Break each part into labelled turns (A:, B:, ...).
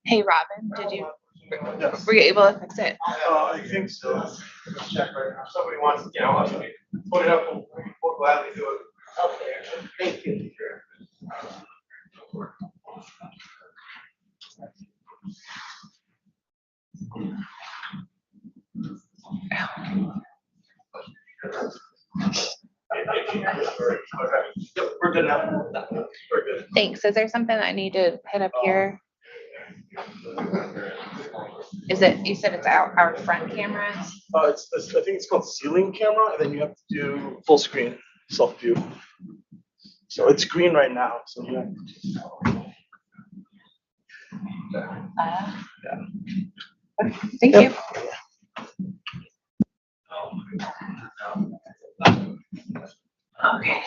A: Hey, Robin, were you able to fix it?
B: I think so. Let's check right now. If somebody wants, us to put it up, we'll gladly do it. Okay, thank you. Yep, we're good now. We're good.
A: Thanks. Is there something I need to hit up here? Is it, you said it's our front camera?
B: I think it's called ceiling camera, and then you have to do full screen self view. So it's green right now. So yeah.
A: Thank you. Okay.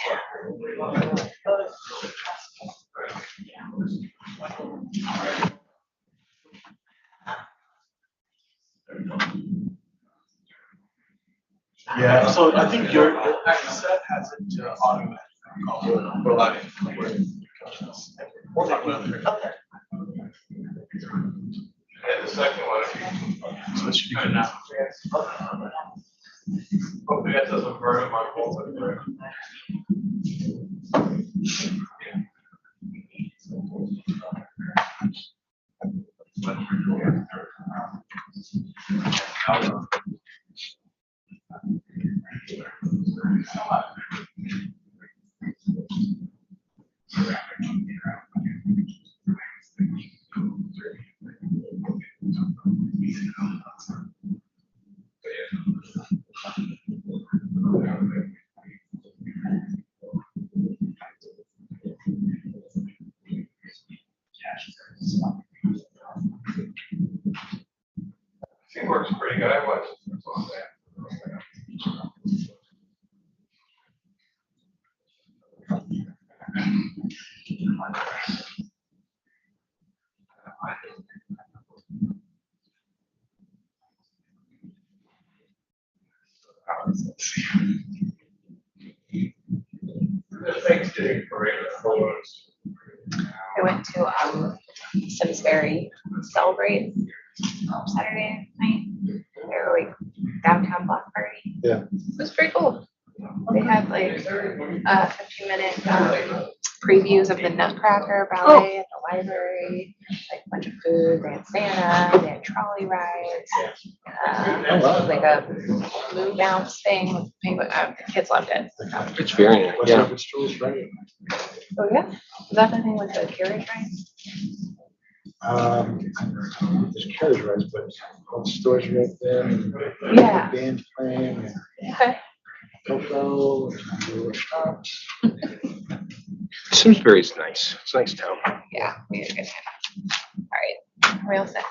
B: Yeah, so I think your set has it to automatic. And the second one, so it should be good now. Hopefully that doesn't burn my whole. It works pretty good. I watched it. Thanksgiving parade.
A: I went to Simsbury Celebrate Saturday night. Their like downtown block party.
B: Yeah.
A: It was pretty cool. They had like 15-minute previews of the Nutcracker ballet at the library, like a bunch of food. They had Santa, they had trolley rides, like a moon bounce thing with penguin. The kids loved it.
C: It's very nice. Yeah.
A: Oh yeah, is that the thing with the carriage rides?
D: There's carriage rides, but all the stores right there. And
A: Yeah.
D: the band playing. And
A: Okay.
D: Coco, shops.
C: Simsbury's nice. It's a nice town.
A: Yeah, we had a good time. All right, are we all set?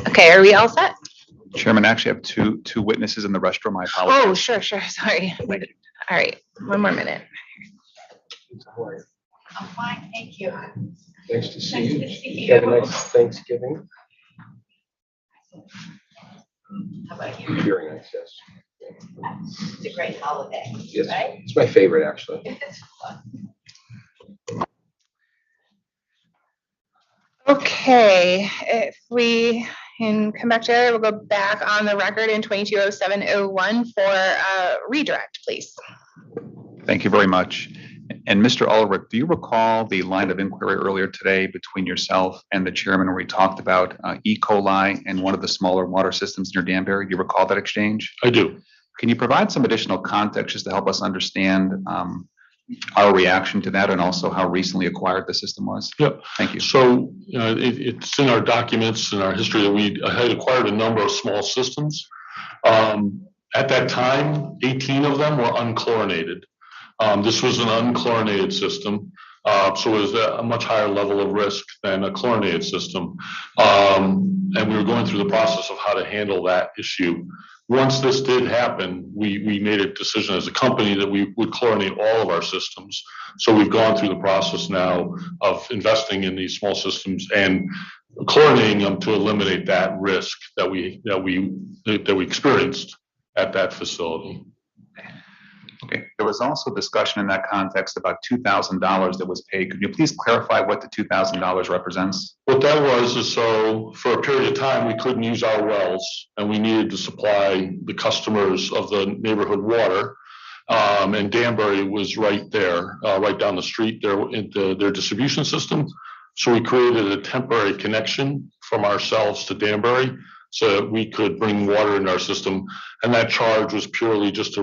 A: Okay, are we all set?
E: Chairman, I actually have two witnesses in the restroom. I apologize.
A: Oh, sure, sorry. All right, one more minute. I'm fine, thank you.
C: Nice to see
A: Nice
C: you.
A: to see
C: You had a
A: you.
C: nice Thanksgiving.
A: How about you?
C: Very nice, yes.
A: It's a great holiday,
C: Yes,
A: right?
C: it's my favorite, actually.
A: It's fun. Okay, if we can come back to, we'll go back on the record in 220701 for redirect, please.
E: Thank you very much. And Mr. Ulrich, do you recall the line of inquiry earlier today between yourself and the chairman where we talked about E. coli and one of the smaller water systems near Danbury? Do you recall that exchange?
F: I do.
E: Can you provide some additional context just to help us understand our reaction to that and also how recently acquired the system was?
F: Yep.
E: Thank you.
F: So, it's in our documents and our history that we had acquired a number of small systems. At that time, 18 of them were unchlorinated. This was an unchlorinated system, so it was a much higher level of risk than a chlorinated system. And we were going through the process of how to handle that issue. Once this did happen, we made a decision as a company that we would chlorinate all of our systems. So we've gone through the process now of investing in these small systems and chlorinating them to eliminate that risk that we experienced at that facility.
E: Okay, there was also discussion in that context about $2,000 that was paid. Could you please clarify what the $2,000 represents?
F: What that was is so for a period of time, we couldn't use our wells and we needed to supply the customers of the neighborhood water. And Danbury was right there, right down the street there in their distribution system. So we created a temporary connection from ourselves to Danbury so that we could bring water in our system. And that charge was purely just to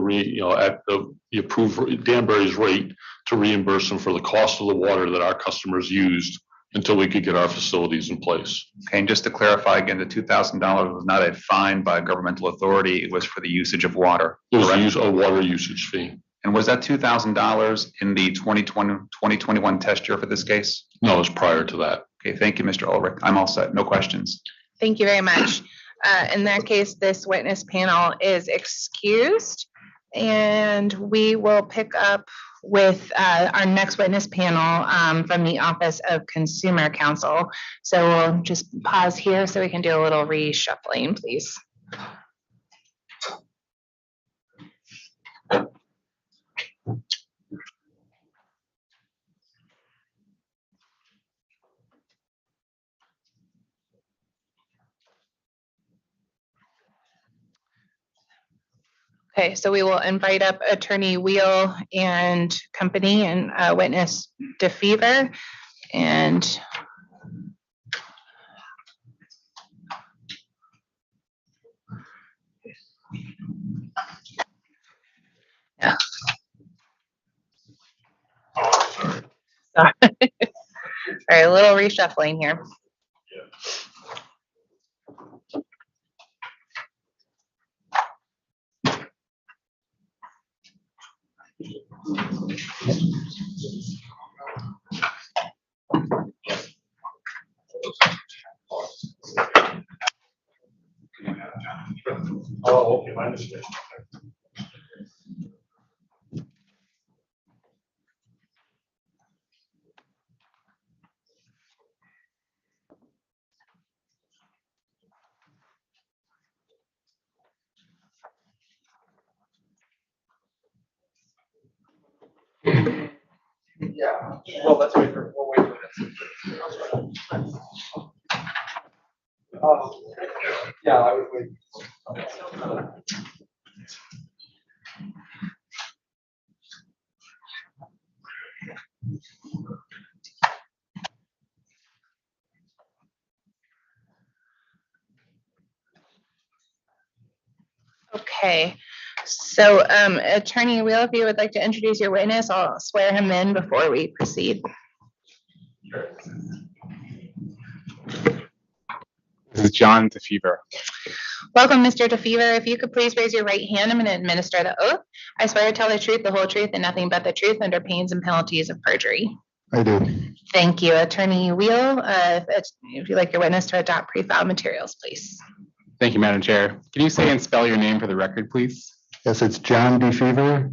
F: at the approved Danbury's rate to reimburse them for the cost of the water that our customers used until we could get our facilities in place.
E: Okay, and just to clarify again, the $2,000 was not a fine by a governmental authority. It was for the usage of water.
F: It was
E: correct?
F: a water usage fee.
E: And was that $2,000 in the 2021 test year for this case?
F: No, it was prior to that.
E: Okay, thank you, Mr. Ulrich. I'm all set. No questions.
A: Thank you very much. In that case, this witness panel is excused, and we will pick up with our next witness panel from the Office of Consumer Counsel. So we'll just pause here so we can do a little reshuffling, please. Okay, so we will invite up Attorney Wheel and Company and witness DeFever. And yeah. Sorry. All right, a little reshuffling here.
B: Oh, okay, my mistake.
C: Yeah, well, let's wait for, we'll wait for that. Yeah, I would wait.
A: Okay, so Attorney Wheel, if you would like to introduce your witness, I'll swear him in before we proceed.
G: This is John DeFever.
A: Welcome, Mr. DeFever. If you could please raise your right hand, I'm going to administer the oath. I swear to tell the truth, the whole truth, and nothing but the truth under pains and penalties of perjury.
D: I do.
A: Thank you. Attorney Wheel, if you'd like your witness to adopt pre-filed materials, please.
G: Thank you, Madam Chair. Can you say and spell your name for the record, please?
D: Yes, it's John DeFever,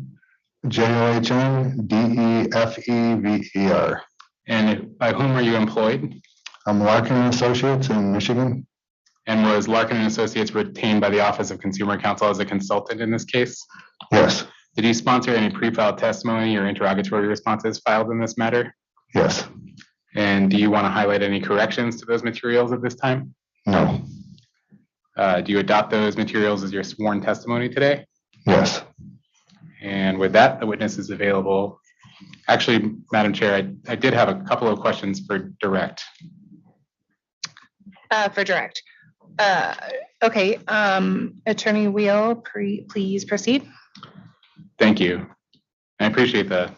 D: JOHN DEFEVER.
G: And by whom are you employed?
D: I'm Larkin and Associates in Michigan.
G: And was Larkin and Associates retained by the Office of Consumer Counsel as a consultant in this case?
D: Yes,
G: Did you sponsor any pre-filed testimony or interrogatory responses filed in this matter?
D: yes,
G: And do you want to highlight any corrections to those materials at this time?
D: no,
G: Do you adopt those materials as your sworn testimony today?
D: yes.
G: And with that, the witness is available. Actually, Madam Chair, I did have a couple of questions for direct.
A: For direct. Okay, Attorney Wheel, please proceed.
G: Thank you. I appreciate the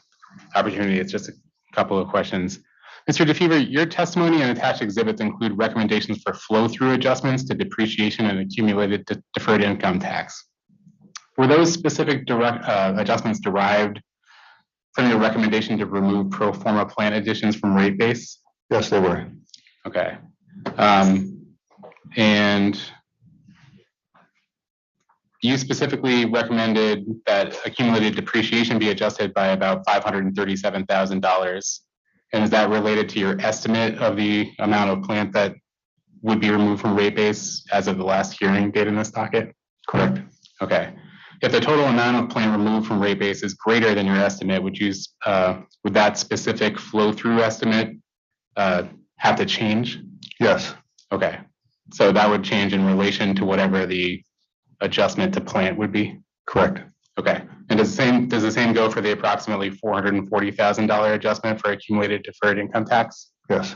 G: opportunity. It's just a couple of questions. Mr. DeFever, your testimony and attached exhibits include recommendations for flow-through adjustments to depreciation and accumulated deferred income tax. Were those specific direct adjustments derived from your recommendation to remove pro forma plant additions from rate base?
D: Yes, they were.
G: Okay. And you specifically recommended that accumulated depreciation be adjusted by about $537,000. And is that related to your estimate of the amount of plant that would be removed from rate base as of the last hearing date in this docket?
D: Correct.
G: Okay. if the total amount of plant removed from rate base is greater than your estimate, would that specific flow-through estimate have to change?
D: Yes,
G: Okay, so that would change in relation to whatever the adjustment to plant would be?
D: correct.
G: Okay, and does the same go for the approximately $440,000 adjustment for accumulated deferred income tax?
D: Yes.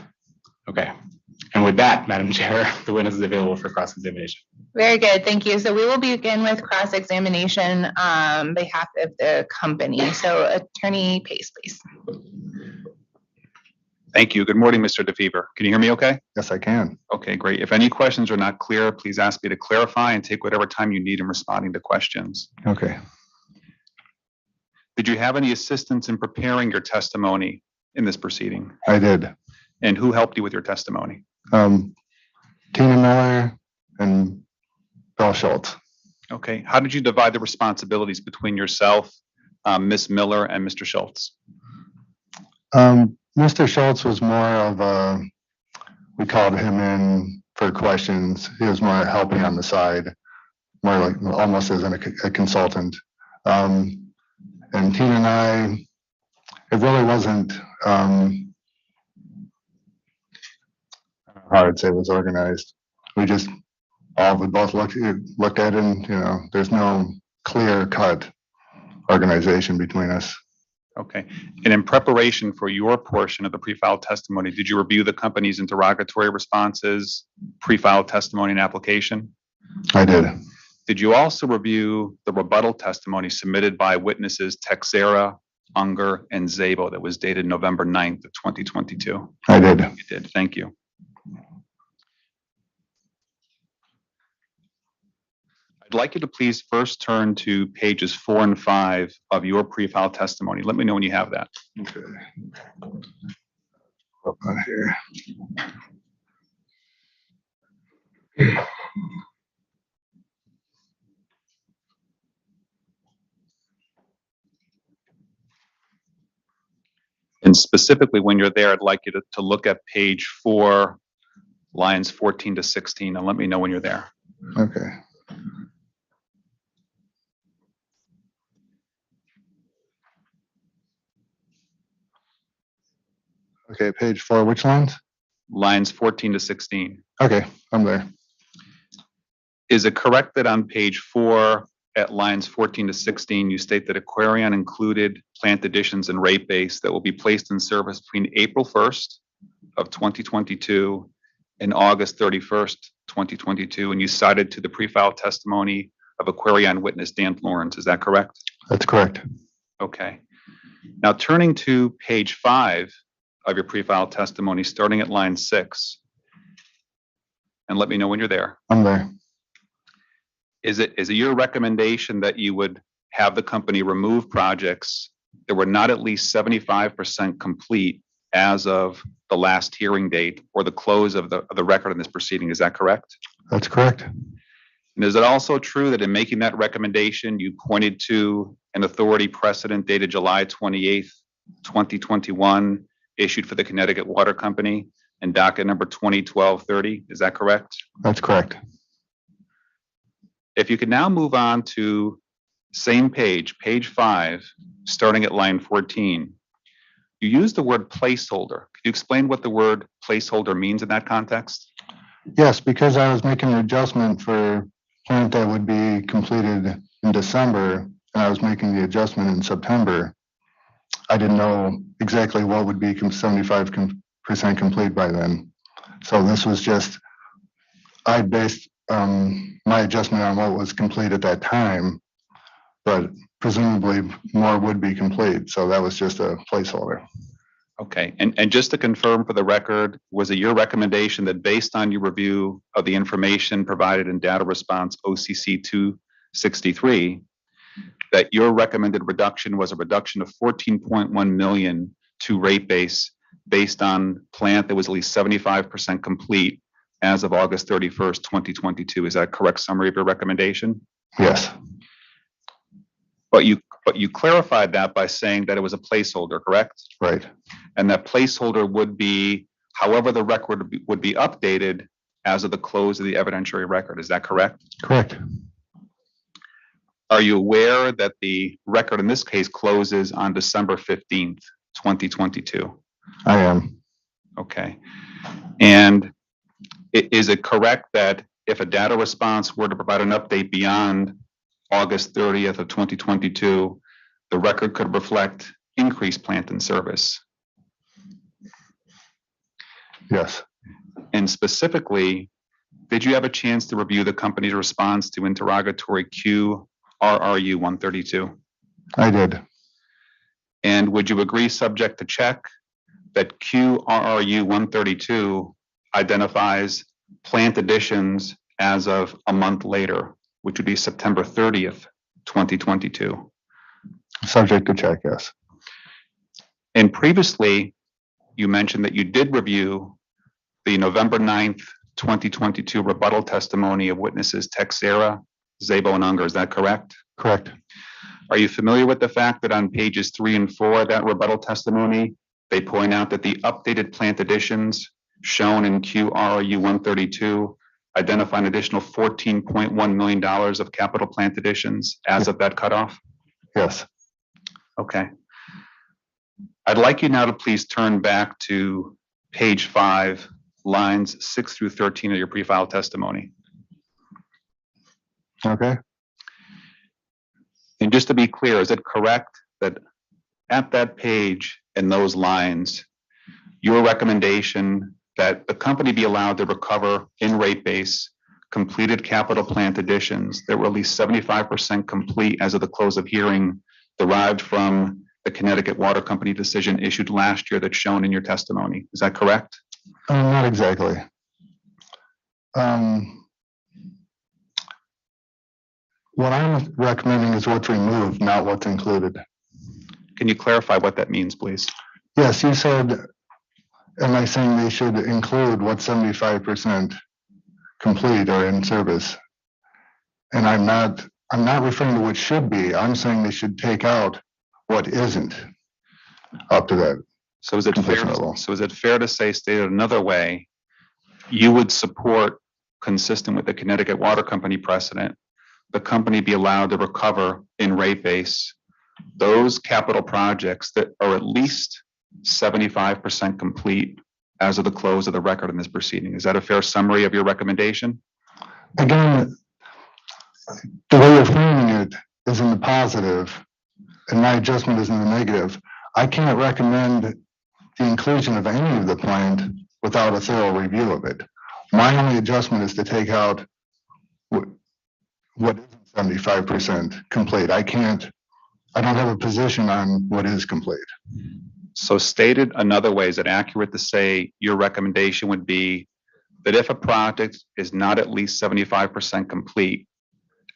G: Okay, and with that, Madam Chair, the witness is available for cross-examination.
A: Very good, thank you. So we will begin with cross-examination on behalf of the company. So Attorney Pace, please.
E: Thank you. Good morning, Mr. DeFever. Can you hear me okay?
D: Yes, I can.
E: Okay, great. If any questions are not clear, please ask me to clarify and take whatever time you need in responding to questions.
D: Okay.
E: Did you have any assistance in preparing your testimony in this proceeding?
D: I did.
E: And who helped you with your testimony?
D: Tina Miller and Bill Schultz.
E: Okay, how did you divide the responsibilities between yourself, Ms. Miller, and Mr. Schultz?
D: Mr. Schultz was more of a, we called him in for questions. He was more helping on the side, more like almost as a consultant. And Tina and I, it really wasn't, hard to say it was organized. We both looked at it and, there's no clear cut organization between us.
E: Okay, and in preparation for your portion of the pre-filed testimony, did you review the company's interrogatory responses, pre-filed testimony and application?
D: I did.
E: Did you also review the rebuttal testimony submitted by witnesses Texera, Unger, and Zabo that was dated November 9th of 2022?
D: I did.
E: You did, thank you. I'd like you to please first turn to pages 4 and 5 of your pre-filed testimony. Let me know when you have that.
D: Okay. Up on here.
E: And specifically, when you're there, I'd like you to look at page 4, lines 14 to 16, and let me know when you're there.
D: Okay. Okay, page 4, which lines?
E: Lines 14 to 16.
D: Okay, I'm there.
E: Is it correct that on page 4, at lines 14 to 16, you state that AQUARION included plant additions and rate base that will be placed in service between April 1st of 2022 and August 31st, 2022, and you cited to the pre-filed testimony of AQUARION witness Dan Lawrence, is that correct?
D: That's correct.
E: Okay. Now turning to page 5 of your pre-filed testimony, starting at line 6, and let me know when you're there.
D: I'm there.
E: Is it your recommendation that you would have the company remove projects that were not at least 75% complete as of the last hearing date or the close of the record in this proceeding? Is that correct?
D: That's correct.
E: And is it also true that in making that recommendation, you pointed to an authority precedent dated July 28th, 2021, issued for the Connecticut Water Company and docket number 201230? Is that correct?
D: That's correct.
E: If you could now move on to same page, page 5, starting at line 14. You use the word placeholder. Could you explain what the word placeholder means in that context?
D: Yes, because I was making an adjustment for plant that would be completed in December, and I was making the adjustment in September. I didn't know exactly what would be 75% complete by then. So this was just, I based my adjustment on what was complete at that time, but presumably more would be complete. So that was just a placeholder.
E: Okay, and just to confirm for the record, was it your recommendation that based on your review of the information provided in data response OCC 263, that your recommended reduction was a reduction of 14.1 million to rate base based on plant that was at least 75% complete as of August 31st, 2022? Is that a correct summary of your recommendation?
D: Yes.
E: But you clarified that by saying that it was a placeholder, correct?
D: Right.
E: And that placeholder would be, however the record would be updated as of the close of the evidentiary record. Is that correct?
D: Correct.
E: Are you aware that the record in this case closes on December 15th, 2022?
D: I am.
E: Okay. And is it correct that if a data response were to provide an update beyond August 30th of 2022, the record could reflect increased plant in service?
D: Yes,
E: And specifically, did you have a chance to review the company's response to interrogatory QRRU 132?
D: I did.
E: And would you agree, subject to check, that QRRU 132 identifies plant additions as of a month later, which would be September 30th, 2022?
D: Subject to check, yes.
E: And previously, you mentioned that you did review the November 9th, 2022 rebuttal testimony of witnesses Texera, Zabo, and Unger. Is that correct?
D: Correct.
E: Are you familiar with the fact that on pages 3 and 4 of that rebuttal testimony, they point out that the updated plant additions shown in QRU 132 identify an additional $14.1 million of capital plant additions as of that cutoff?
D: Yes.
E: Okay. I'd like you now to please turn back to page 5, lines 6 through 13 of your pre-file testimony.
D: Okay.
E: And just to be clear, is it correct that at that page in those lines, your recommendation that the company be allowed to recover in rate base completed capital plant additions that were at least 75% complete as of the close of hearing derived from the Connecticut Water Company decision issued last year that's shown in your testimony? Is that correct?
D: Not exactly. What I'm recommending is what's removed, not what's included.
E: Can you clarify what that means, please?
D: Yes, you said, am I saying they should include what's 75% complete or in service? And I'm not referring to what should be. I'm saying they should take out what isn't up to that.
E: So is it fair?
D: Completion level.
E: So is it fair to say, stated another way, you would support, consistent with the Connecticut Water Company precedent, the company be allowed to recover in rate base those capital projects that are at least 75% complete as of the close of the record in this proceeding? Is that a fair summary of your recommendation?
D: Again, the way you're framing it is in the positive, and my adjustment is in the negative. I can't recommend the inclusion of any of the plant without a thorough review of it. My only adjustment is to take out what isn't 75% complete. I don't have a position on what is complete.
E: So stated another way, is it accurate to say your recommendation would be that if a project is not at least 75% complete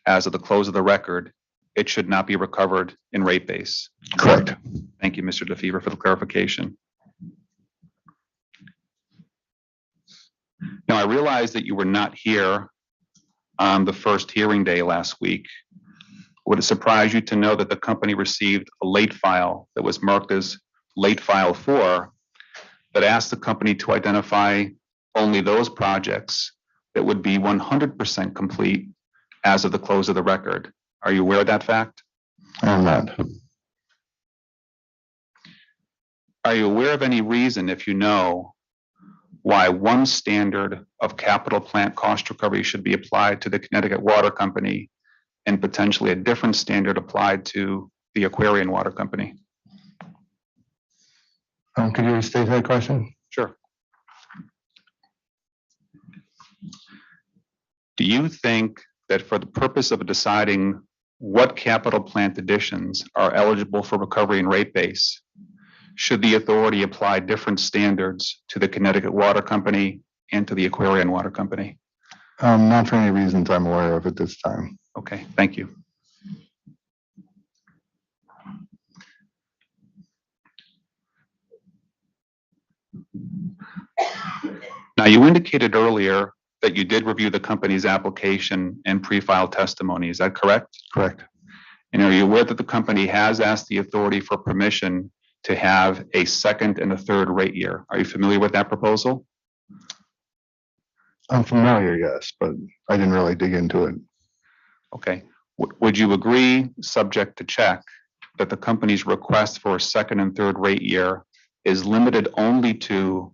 E: as of the close of the record, it should not be recovered in rate base?
D: Correct.
E: Thank you, Mr. DeFever, for the clarification. Now, I realize that you were not here on the first hearing day last week. Would it surprise you to know that the company received a late file that was marked as late file 4 that asked the company to identify only those projects that would be 100% complete as of the close of the record? Are you aware of that fact?
D: I'm not.
E: Are you aware of any reason, if you know, why one standard of capital plant cost recovery should be applied to the Connecticut Water Company and potentially a different standard applied to the AQUARION Water Company?
D: Could you restate that question?
E: Sure. Do you think that for the purpose of deciding what capital plant additions are eligible for recovery and rate base, should the authority apply different standards to the Connecticut Water Company and to the AQUARION Water Company?
D: Not for any reasons I'm aware of at this time.
E: Okay, thank you. Now, you indicated earlier that you did review the company's application and pre-file testimony. Is that correct?
D: Correct.
E: And are you aware that the company has asked the authority for permission to have a second and a third rate year? Are you familiar with that proposal?
D: I'm familiar, yes, but I didn't really dig into it.
E: Okay. Would you agree, subject to check, that the company's request for a second and third rate year is limited only to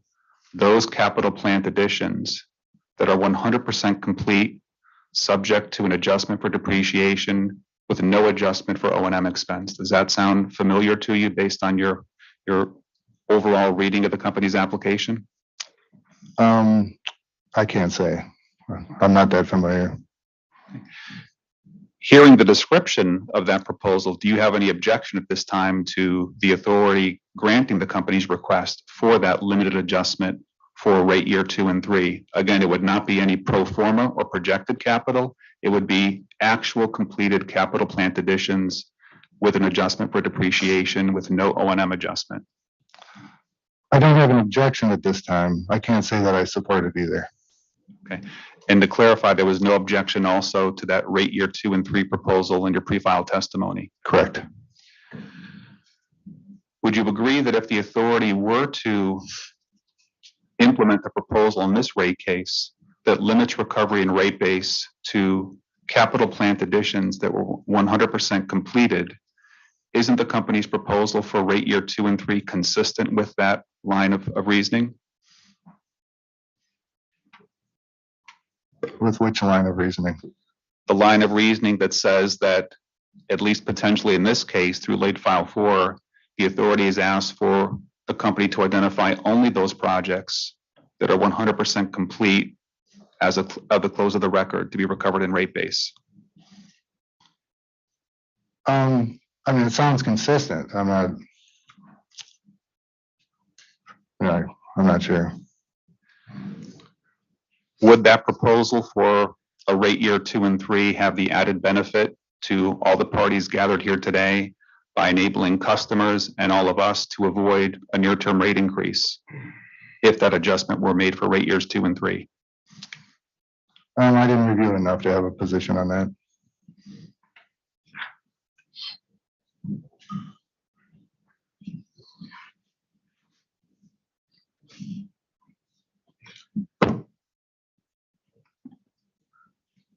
E: those capital plant additions that are 100% complete, subject to an adjustment for depreciation with no adjustment for O&M expense? Does that sound familiar to you based on your overall reading of the company's application?
D: I can't say. I'm not that familiar.
E: Hearing the description of that proposal, do you have any objection at this time to the authority granting the company's request for that limited adjustment for rate year 2 and 3? Again, it would not be any pro forma or projected capital. It would be actual completed capital plant additions with an adjustment for depreciation with no O&M adjustment.
D: I don't have an objection at this time. I can't say that I support it either.
E: Okay. And to clarify, there was no objection also to that rate year 2 and 3 proposal in your pre-file testimony?
D: Correct.
E: Would you agree that if the authority were to implement the proposal in this rate case that limits recovery and rate base to capital plant additions that were 100% completed, isn't the company's proposal for rate year 2 and 3 consistent with that line of reasoning?
D: With which line of reasoning?
E: The line of reasoning that says that, at least potentially in this case, through late file 4, the authority has asked for the company to identify only those projects that are 100% complete as of the close of the record to be recovered in rate base.
D: I mean, it sounds consistent. I'm not sure.
E: Would that proposal for a rate year 2 and 3 have the added benefit to all the parties gathered here today by enabling customers and all of us to avoid a near-term rate increase if that adjustment were made for rate years 2 and 3?
D: I didn't review enough to have a position on that.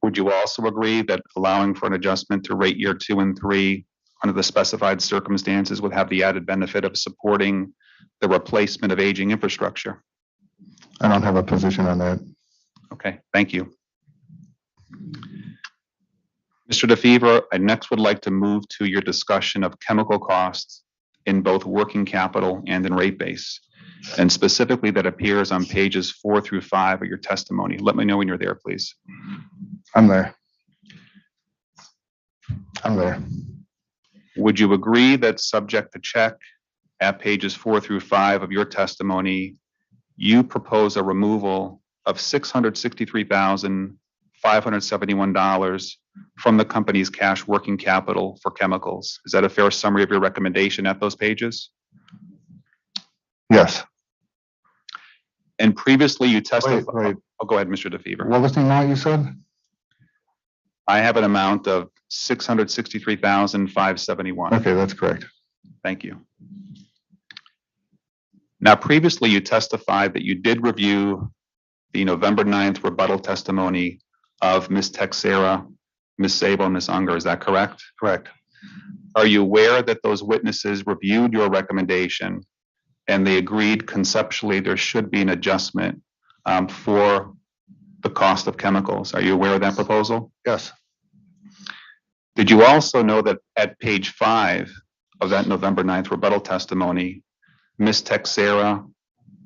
E: Would you also agree that allowing for an adjustment to rate year 2 and 3 under the specified circumstances would have the added benefit of supporting the replacement of aging infrastructure?
D: I don't have a position on that.
E: Okay, thank you. Mr. DeFever, I next would like to move to your discussion of chemical costs in both working capital and in rate base. And specifically that appears on pages 4 through 5 of your testimony. Let me know when you're there, please.
D: I'm there. I'm there.
E: Would you agree that, subject to check, at pages 4 through 5 of your testimony, you propose a removal of $663,571 from the company's cash working capital for chemicals? Is that a fair summary of your recommendation at those pages?
D: Yes.
E: And previously you testified.
D: Wait.
E: Oh, go ahead, Mr. DeFever.
D: What was the amount you said?
E: I have an amount of $663,571.
D: Okay, that's correct.
E: Thank you. Now, previously you testified that you did review the November 9th rebuttal testimony of Ms. Texera, Ms. Sabo, and Ms. Unger. Is that correct?
D: Correct.
E: Are you aware that those witnesses reviewed your recommendation and they agreed conceptually there should be an adjustment for the cost of chemicals? Are you aware of that proposal?
D: Yes.
E: Did you also know that at page 5 of that November 9th rebuttal testimony, Ms. Texera,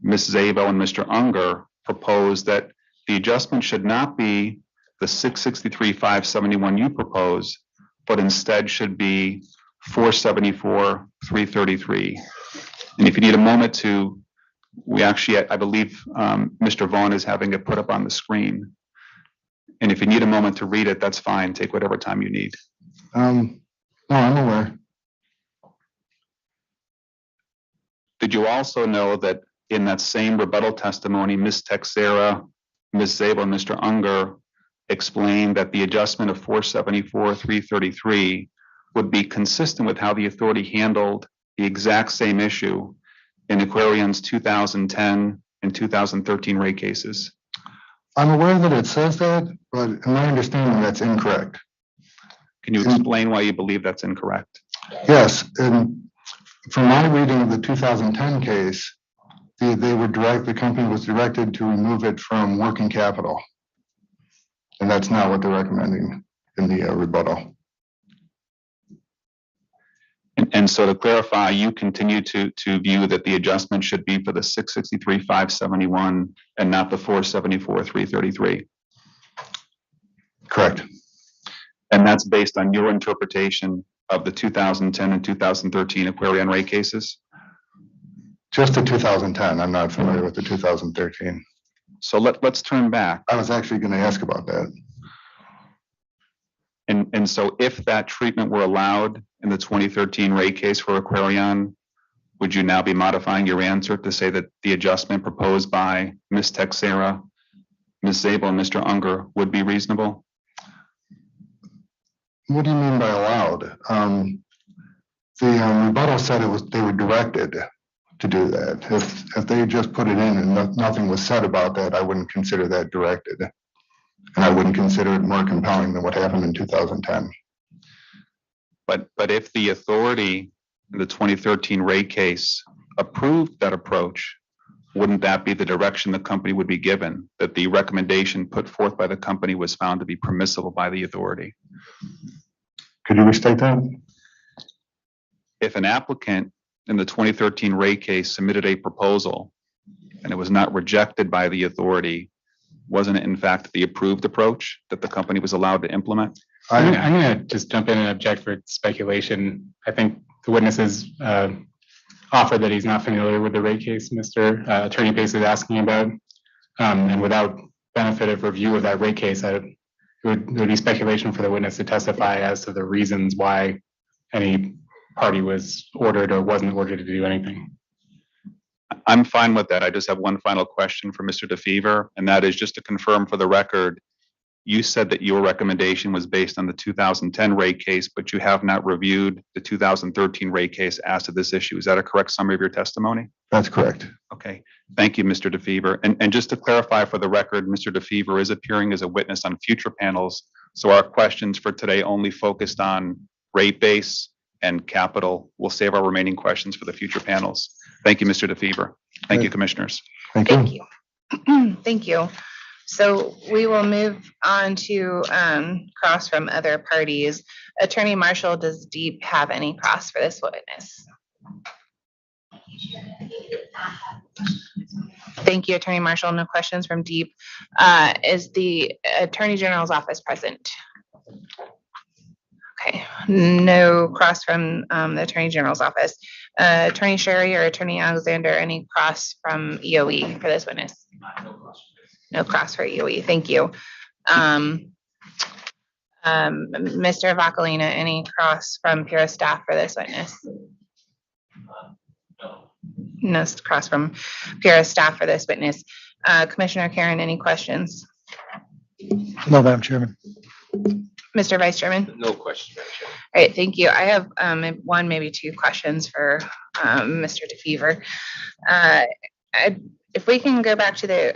E: Ms. Zabo, and Mr. Unger proposed that the adjustment should not be the $663,571 you propose, but instead should be $474,333. And if you need a moment to, we actually, I believe Mr. Vaughn is having it put up on the screen. And if you need a moment to read it, that's fine. Take whatever time you need.
D: No, I'm aware.
E: Did you also know that in that same rebuttal testimony, Ms. Texera, Ms. Zabo, and Mr. Unger explained that the adjustment of $474,333 would be consistent with how the authority handled the exact same issue in AQUARION's 2010 and 2013 rate cases?
D: I'm aware that it says that, but in my understanding, that's incorrect.
E: Can you explain why you believe that's incorrect?
D: Yes, and from my reading of the 2010 case, the company was directed to remove it from working capital. And that's not what they're recommending in the rebuttal.
E: And so to clarify, you continue to view that the adjustment should be for the 663,571 and not the 474,333.
D: Correct.
E: And that's based on your interpretation of the 2010 and 2013 Aquarion rate cases?
D: Just the 2010. I'm not familiar with the 2013.
E: So let's turn back.
D: I was actually going to ask about that.
E: And so if that treatment were allowed in the 2013 rate case for Aquarion, would you now be modifying your answer to say that the adjustment proposed by Ms. Texera, Ms. Zabel, and Mr. Unger would be reasonable?
D: What do you mean by allowed? The rebuttal said they were directed to do that. If they just put it in and nothing was said about that, I wouldn't consider that directed. And I wouldn't consider it more compelling than what happened in 2010.
E: But if the authority in the 2013 rate case approved that approach, wouldn't that be the direction the company would be given, that the recommendation put forth by the company was found to be permissible by the authority?
D: Could you restate that?
E: If an applicant in the 2013 rate case submitted a proposal and it was not rejected by the authority, wasn't it in fact the approved approach that the company was allowed to implement?
G: I'm going to just jump in and object for speculation. I think the witnesses offered that he's not familiar with the rate case Mr. Attorney Pace is asking about. And without benefit of review of that rate case, it would be speculation for the witness to testify as to the reasons why any party was ordered or wasn't ordered to do anything.
E: I'm fine with that. I just have one final question for Mr. DeFever, and that is just to confirm for the record, you said that your recommendation was based on the 2010 rate case, but you have not reviewed the 2013 rate case as to this issue. Is that a correct summary of your testimony?
D: That's correct.
E: Okay. Thank you, Mr. DeFever. And just to clarify for the record, Mr. DeFever is appearing as a witness on future panels. So our questions for today only focused on rate base and capital. We'll save our remaining questions for the future panels. Thank you, Mr. DeFever. Thank you, commissioners.
D: Thank you.
A: Thank you. Thank you. So we will move on to cross from other parties. Attorney Marshall, does Deep have any cross for this witness? Thank you, Attorney Marshall. No questions from Deep. Is the Attorney General's office present? Okay, no cross from the Attorney General's office. Attorney Sherry or Attorney Alexander, any cross from EOE for this witness? No cross for EOE, thank you. Mr. Vacalina, any cross from Pura staff for this witness? No cross from Pura staff for this witness. Commissioner Karen, any questions?
H: No, Madam Chairman.
A: Mr. Vice Chairman?
C: No questions, Madam Chair.
A: All right, thank you. I have one, maybe two questions for Mr. DeFever. If we can go back to the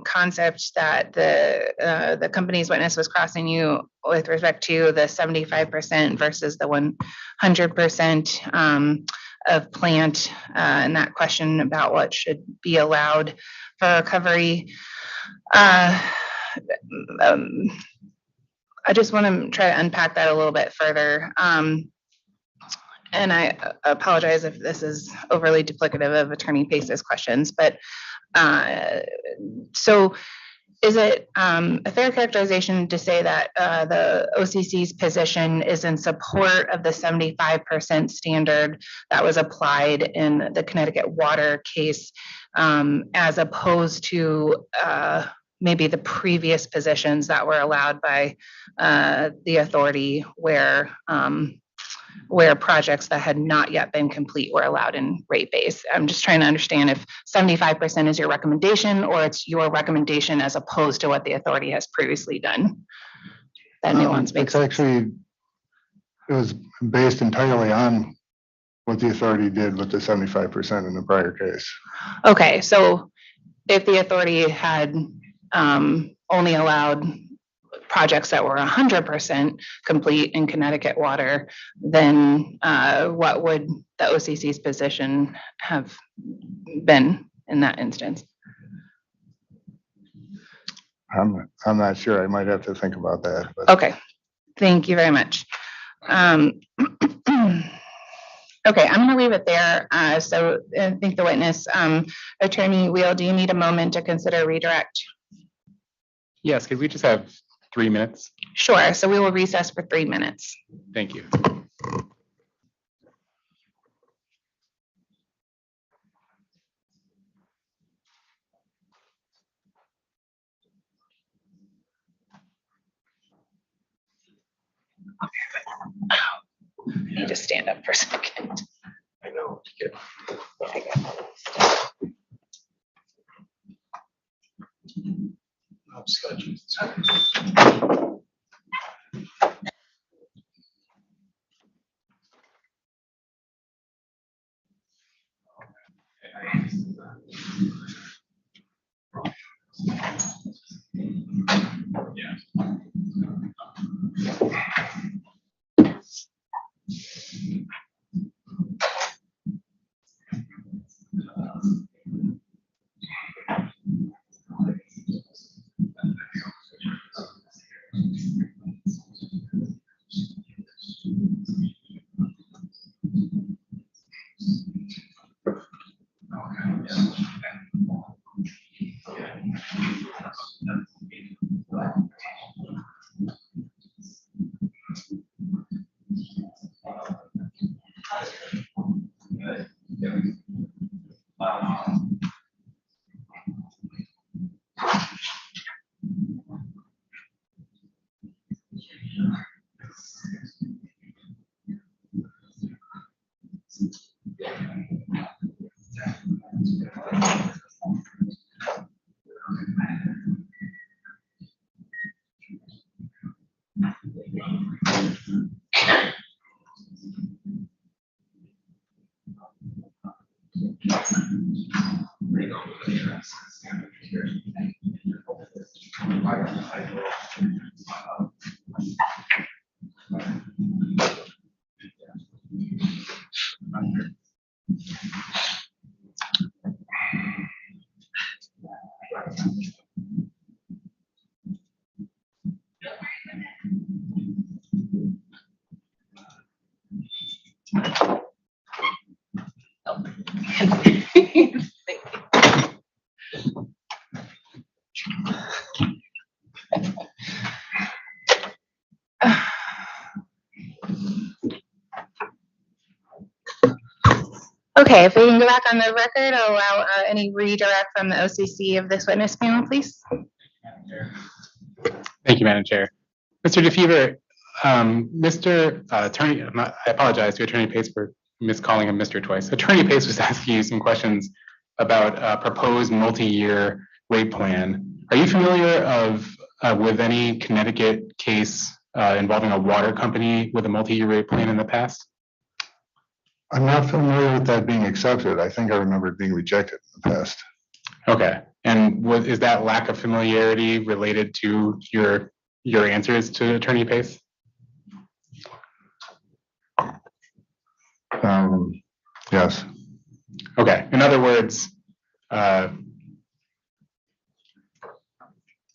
A: concept that the company's witness was crossing you with respect to the 75% versus the 100% of plant, and that question about what should be allowed for recovery. I just want to try to unpack that a little bit further. And I apologize if this is overly duplicative of Attorney Pace's questions, but so is it a fair characterization to say that the OCC's position is in support of the 75% standard that was applied in the Connecticut water case, as opposed to maybe the previous positions that were allowed by the authority where projects that had not yet been complete were allowed in rate base? I'm just trying to understand if 75% is your recommendation or it's your recommendation as opposed to what the authority has previously done. That nuance makes sense.
D: Actually, it was based entirely on what the authority did with the 75% in the prior case.
A: Okay, so if the authority had only allowed projects that were 100% complete in Connecticut water, then what would the OCC's position have been in that instance?
D: I'm not sure. I might have to think about that, but
A: Okay, thank you very much. Okay, I'm gonna leave it there. So I think the witness, Attorney Wheel, do you need a moment to consider redirect?
G: Yes, could we just have 3 minutes?
A: Sure, so we will recess for 3 minutes.
G: Thank you.
A: I need to stand up for a second.
B: I know. Hopscotch.
A: Okay, if we can go back on the record, allow any redirect from the OCC of this witness panel, please.
G: Thank you, Madam Chair. Mr. DeFever, Mr. Attorney, I apologize to Attorney Pace for miscalling him Mr. twice. Attorney Pace was asking you some questions about a proposed multi-year rate plan. Are you familiar with any Connecticut case involving a water company with a multi-year rate plan in the past?
D: I'm not familiar with that being accepted. I think I remember it being rejected in the past.
G: Okay, and is that lack of familiarity related to your answers to Attorney Pace?
D: Yes.
G: Okay, in other words,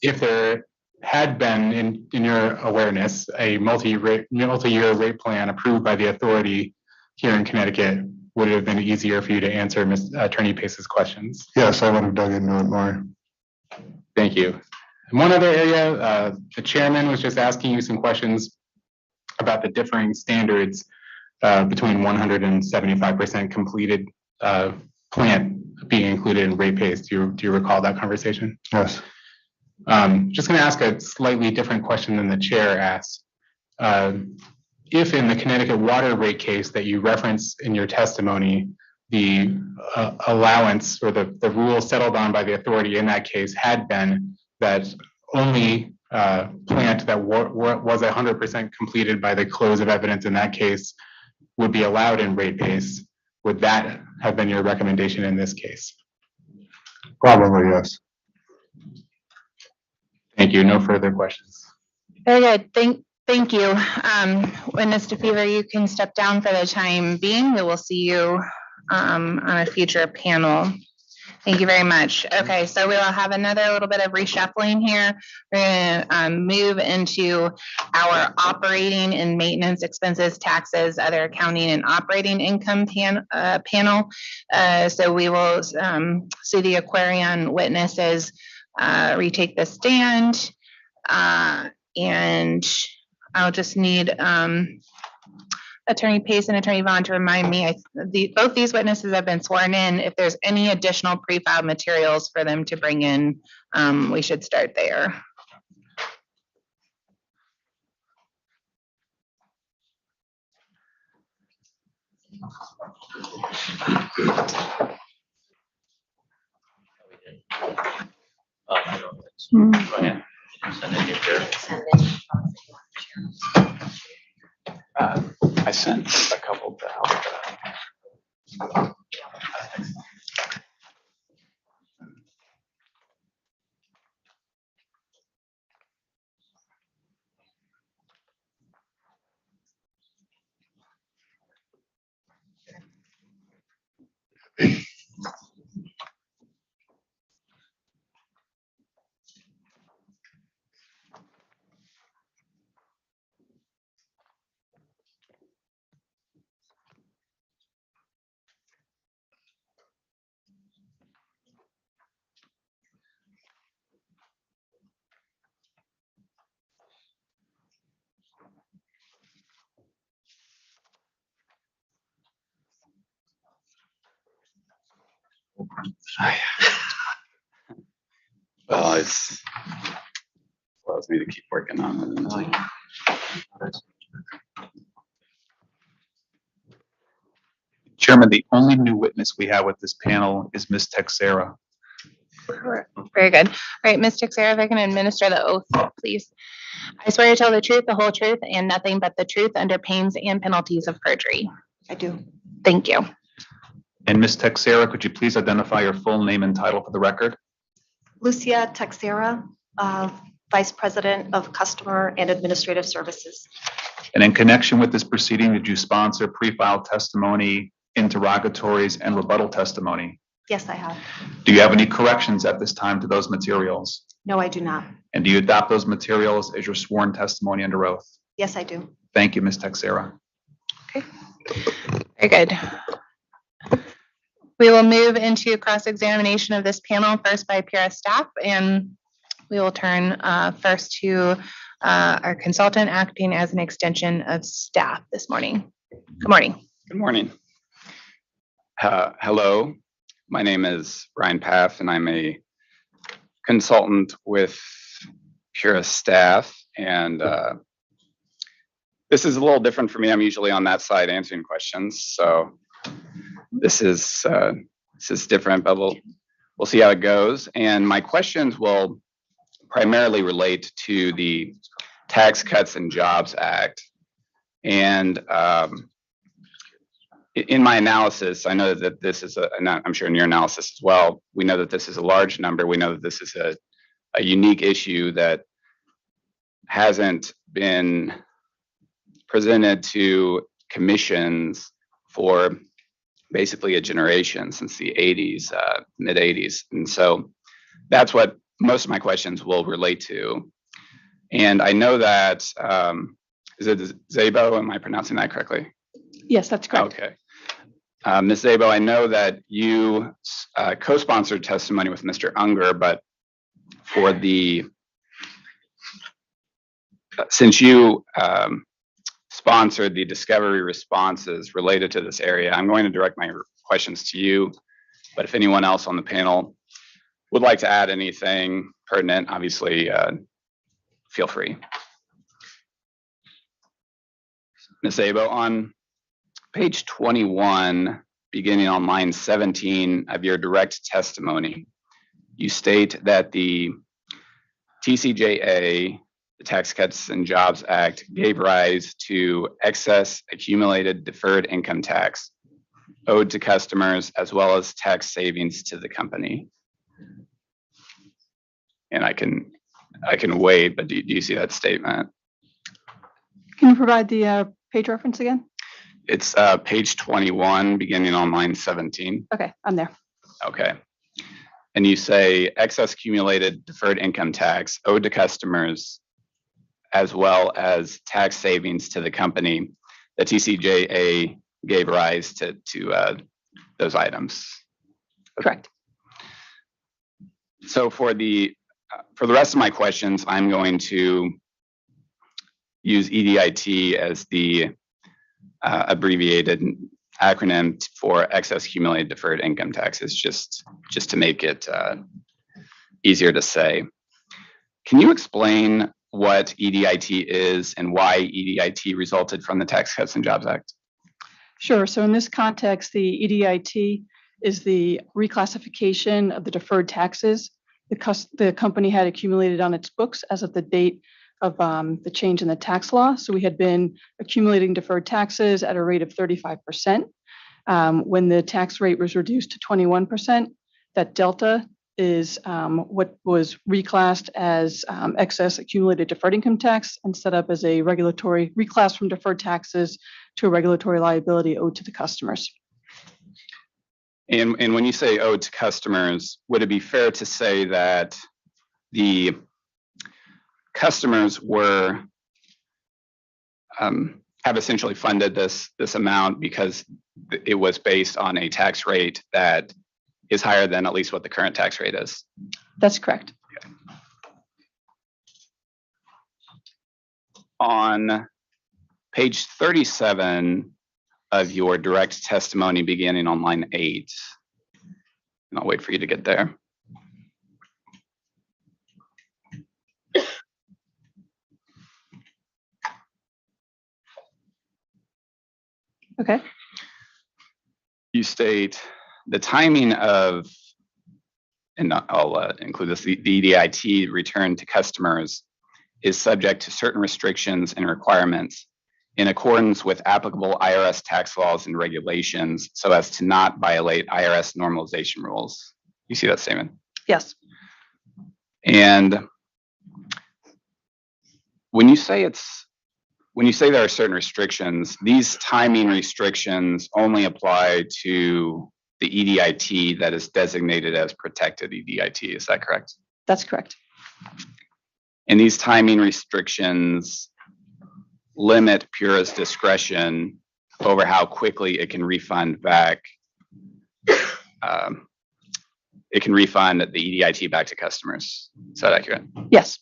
G: if there had been, in your awareness, a multi-year rate plan approved by the authority here in Connecticut, would it have been easier for you to answer Attorney Pace's questions?
D: Yes, I would have dug into it more.
G: Thank you. In one other area, the chairman was just asking you some questions about the differing standards between 175% completed plant being included in rate base. Do you recall that conversation?
D: Yes.
G: Just going to ask a slightly different question than the chair asked. If in the Connecticut water rate case that you reference in your testimony, the allowance or the rule settled on by the authority in that case had been that only plant that was 100% completed by the close of evidence in that case would be allowed in rate base, would that have been your recommendation in this case?
D: Probably, yes.
G: Thank you. No further questions.
A: Very good. Thank you. Witness DeFever, you can step down for the time being. We will see you on a future panel. Thank you very much. Okay, so we will have another little bit of reshuffling here. We're gonna move into our operating and maintenance expenses, taxes, other accounting and operating income panel. So we will see the Aquarion witnesses retake the stand. And I'll just need Attorney Pace and Attorney Vaughn to remind me, both these witnesses have been sworn in. If there's any additional pre-filed materials for them to bring in, we should start there.
I: I sent a couple to help. Well, it's allows me to keep working on it.
E: Chairman, the only new witness we have with this panel is Ms. Texera.
A: Very good. All right, Ms. Texera, if I can administer the oath, please. I swear to tell the truth, the whole truth, and nothing but the truth under pains and penalties of perjury.
J: I do.
A: Thank you.
E: And Ms. Texera, could you please identify your full name and title for the record?
J: Lucia Texera, Vice President of Customer and Administrative Services.
E: And in connection with this proceeding, did you sponsor pre-filed testimony, interrogatories, and rebuttal testimony?
J: Yes, I have.
E: Do you have any corrections at this time to those materials?
J: No, I do not.
E: And do you adopt those materials as your sworn testimony under oath?
J: Yes, I do.
E: Thank you, Ms. Texera.
A: Okay. Very good. We will move into cross-examination of this panel, first by Pura staff, and we will turn first to our consultant acting as an extension of staff this morning. Good morning.
I: Good morning. Hello, my name is Ryan Paff, and I'm a consultant with Pura staff. And this is a little different for me. I'm usually on that side answering questions, so this is different, but we'll see how it goes. And my questions will primarily relate to the Tax Cuts and Jobs Act. And in my analysis, I know that this is and I'm sure in your analysis as well, we know that this is a large number. We know that this is a unique issue that hasn't been presented to commissions for basically a generation, since the 80s, mid 80s. And so that's what most of my questions will relate to. And I know that, is it Zabo? Am I pronouncing that correctly?
J: Yes, that's correct.
I: Okay. Ms. Zabo, I know that you co-sponsored testimony with Mr. Unger, but for since you sponsored the discovery responses related to this area, I'm going to direct my questions to you. But if anyone else on the panel would like to add anything pertinent, obviously feel free. Ms. Abo, on page 21, beginning on line 17 of your direct testimony, you state that the TCJA, the Tax Cuts and Jobs Act, gave rise to excess accumulated deferred income tax owed to customers, as well as tax savings to the company. And I can I can wait, but do you see that statement?
J: Can you provide the page reference again?
I: It's page 21, beginning on line 17.
J: Okay, I'm there.
I: Okay. And you say excess accumulated deferred income tax owed to customers as well as tax savings to the company. The TCJA gave rise to those items.
J: Correct.
I: So for the rest of my questions, I'm going to use EDIT as the abbreviated acronym for excess accumulated deferred income taxes, just to make it easier to say. Can you explain what EDIT is and why EDIT resulted from the Tax Cuts and Jobs Act?
J: Sure. So in this context, the EDIT is the reclassification of the deferred taxes the company had accumulated on its books as of the date of the change in the tax law. So we had been accumulating deferred taxes at a rate of 35%. When the tax rate was reduced to 21%, that delta is what was reclassed as excess accumulated deferred income tax and set up as a regulatory reclass from deferred taxes to a regulatory liability owed to the customers.
I: And when you say owed to customers, would it be fair to say that the customers were have essentially funded this amount because it was based on a tax rate that is higher than at least what the current tax rate is?
J: That's correct.
I: Okay. On page 37 of your direct testimony beginning on line 8, and I'll wait for you to get there.
J: Okay.
I: You state the timing of, and I'll include this, the EDIT return to customers is subject to certain restrictions and requirements in accordance with applicable IRS tax laws and regulations so as to not violate IRS normalization rules. You see that statement?
J: Yes.
I: And when you say there are certain restrictions, these timing restrictions only apply to the EDIT that is designated as protected EDIT. Is that correct?
J: That's correct.
I: And these timing restrictions limit PURA's discretion over how quickly it can refund back. It can refund the EDIT back to customers. Is that accurate?
J: Yes.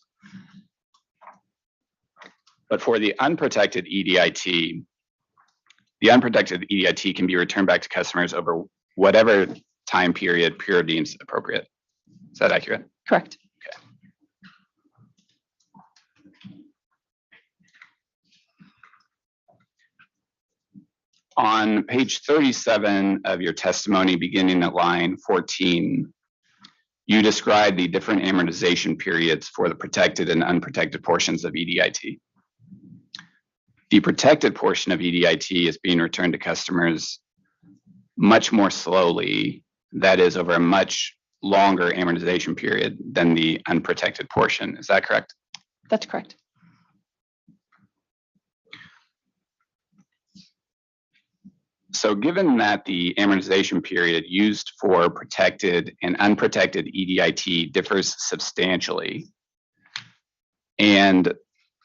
I: But for the unprotected EDIT, can be returned back to customers over whatever time period PURA deems appropriate. Is that accurate?
J: Correct.
I: Okay. On page 37 of your testimony, beginning at line 14, you describe the different amortization periods for the protected and unprotected portions of EDIT. The protected portion of EDIT is being returned to customers much more slowly, that is over a much longer amortization period than the unprotected portion. Is that correct?
J: That's correct.
I: So given that the amortization period used for protected and unprotected EDIT differs substantially, and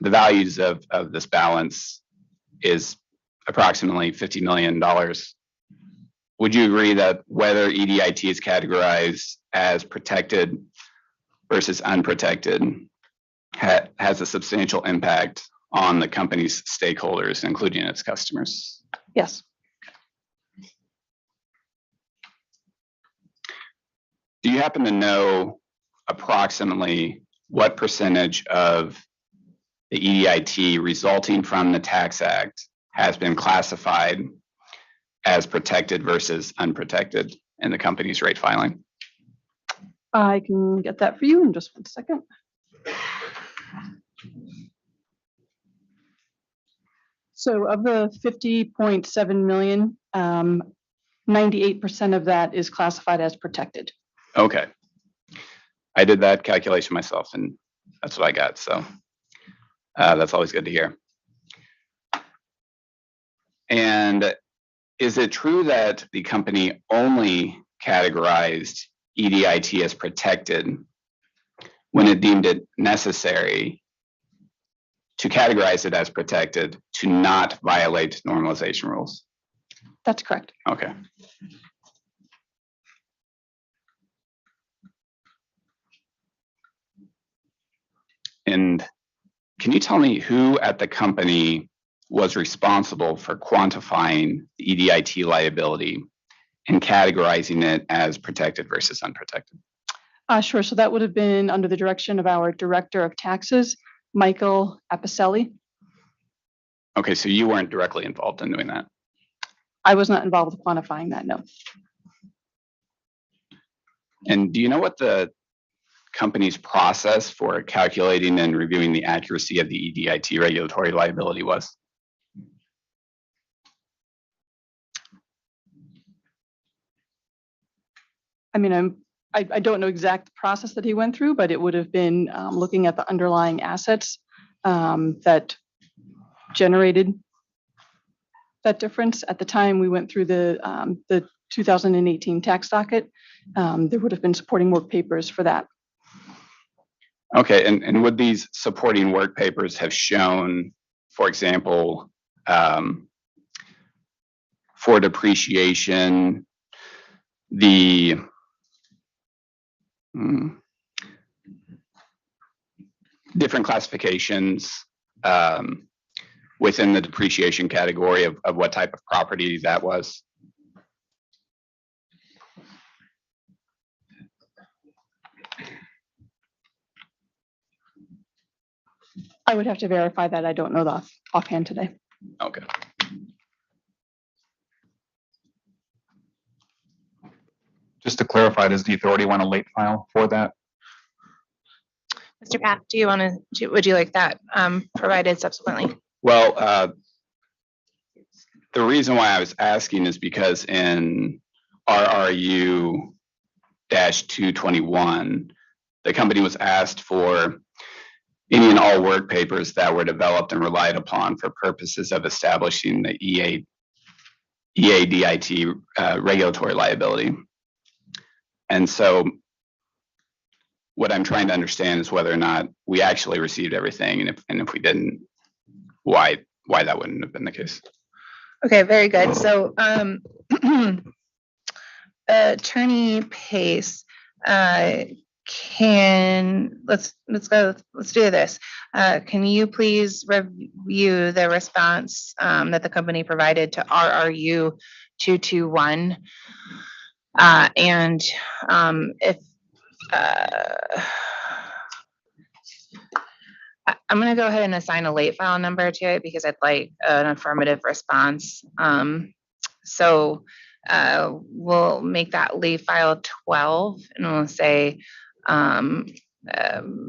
I: the values of this balance is approximately $50 million, would you agree that whether EDIT is categorized as protected versus unprotected has a substantial impact on the company's stakeholders, including its customers?
J: Yes.
I: Do you happen to know approximately what percentage of the EDIT resulting from the Tax Act has been classified as protected versus unprotected in the company's rate filing?
J: I can get that for you in just 1 second. So of the 50.7 million, 98% of that is classified as protected.
I: Okay. I did that calculation myself, and That's what I got. So that's always good to hear. And is it true that the company only categorized EDIT as protected when it deemed it necessary to categorize it as protected to not violate normalization rules?
J: That's correct.
I: Okay. And can you tell me who at the company was responsible for quantifying the EDIT liability and categorizing it as protected versus unprotected?
J: Sure. So that would have been under the direction of our Director of Taxes, Michael Apicelli.
I: Okay, so you weren't directly involved in doing that.
J: I was not involved with quantifying that, no.
I: And do you know what the company's process for calculating and reviewing the accuracy of the EDIT regulatory liability was?
J: I mean, I don't know exact process that he went through, but it would have been looking at the underlying assets that generated that difference. At the time we went through the 2018 tax docket, there would have been supporting work papers for that.
I: Okay, and would these supporting work papers have shown, for example, for depreciation, the different classifications within the depreciation category of what type of property that was?
J: I would have to verify that. I don't know that offhand today.
I: Okay.
E: Just to clarify, does the authority want a late file for that?
A: Mr. Pat, do you want to, would you like that provided subsequently?
I: Well, the reason why I was asking is because in RRU 221, the company was asked for any and all work papers that were developed and relied upon for purposes of establishing the EADIT regulatory liability. And so what I'm trying to understand is whether or not we actually received everything, and if we didn't, why that wouldn't have been the case.
A: Okay, very good. So Attorney Pace, let's do this. Can you please review the response that the company provided to RRU 221? And if I'm going to go ahead and assign a late file number to it because I'd like an affirmative response. So we'll make that late file 12 and we'll say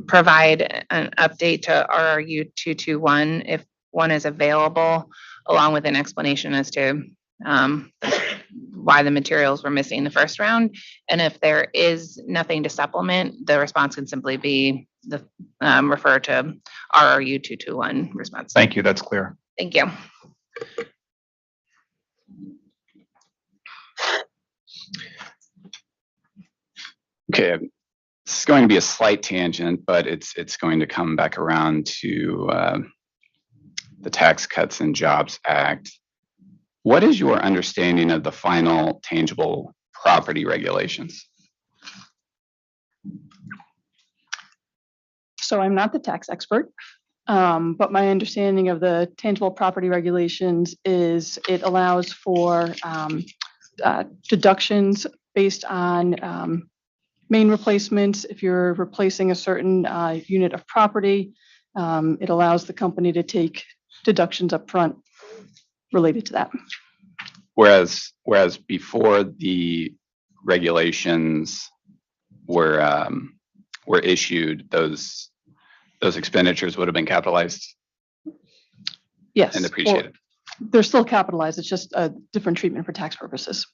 A: provide an update to RRU 221 if one is available, along with an explanation as to why the materials were missing the first round. And if there is nothing to supplement, the response can simply be refer to RRU 221 response.
E: Thank you, that's clear.
A: Thank you.
I: Okay, this is going to be a slight tangent, but it's going to come back around to the Tax Cuts and Jobs Act. What is your understanding of the final tangible property regulations?
J: So I'm not the tax expert, but my understanding of the tangible property regulations is it allows for deductions based on main replacements. If you're replacing a certain unit of property, it allows the company to take deductions up front related to that.
I: Whereas before the regulations were issued, those expenditures would have been capitalized
J: Yes.
I: and depreciated.
J: Well, they're still capitalized. It's just a different treatment for tax purposes.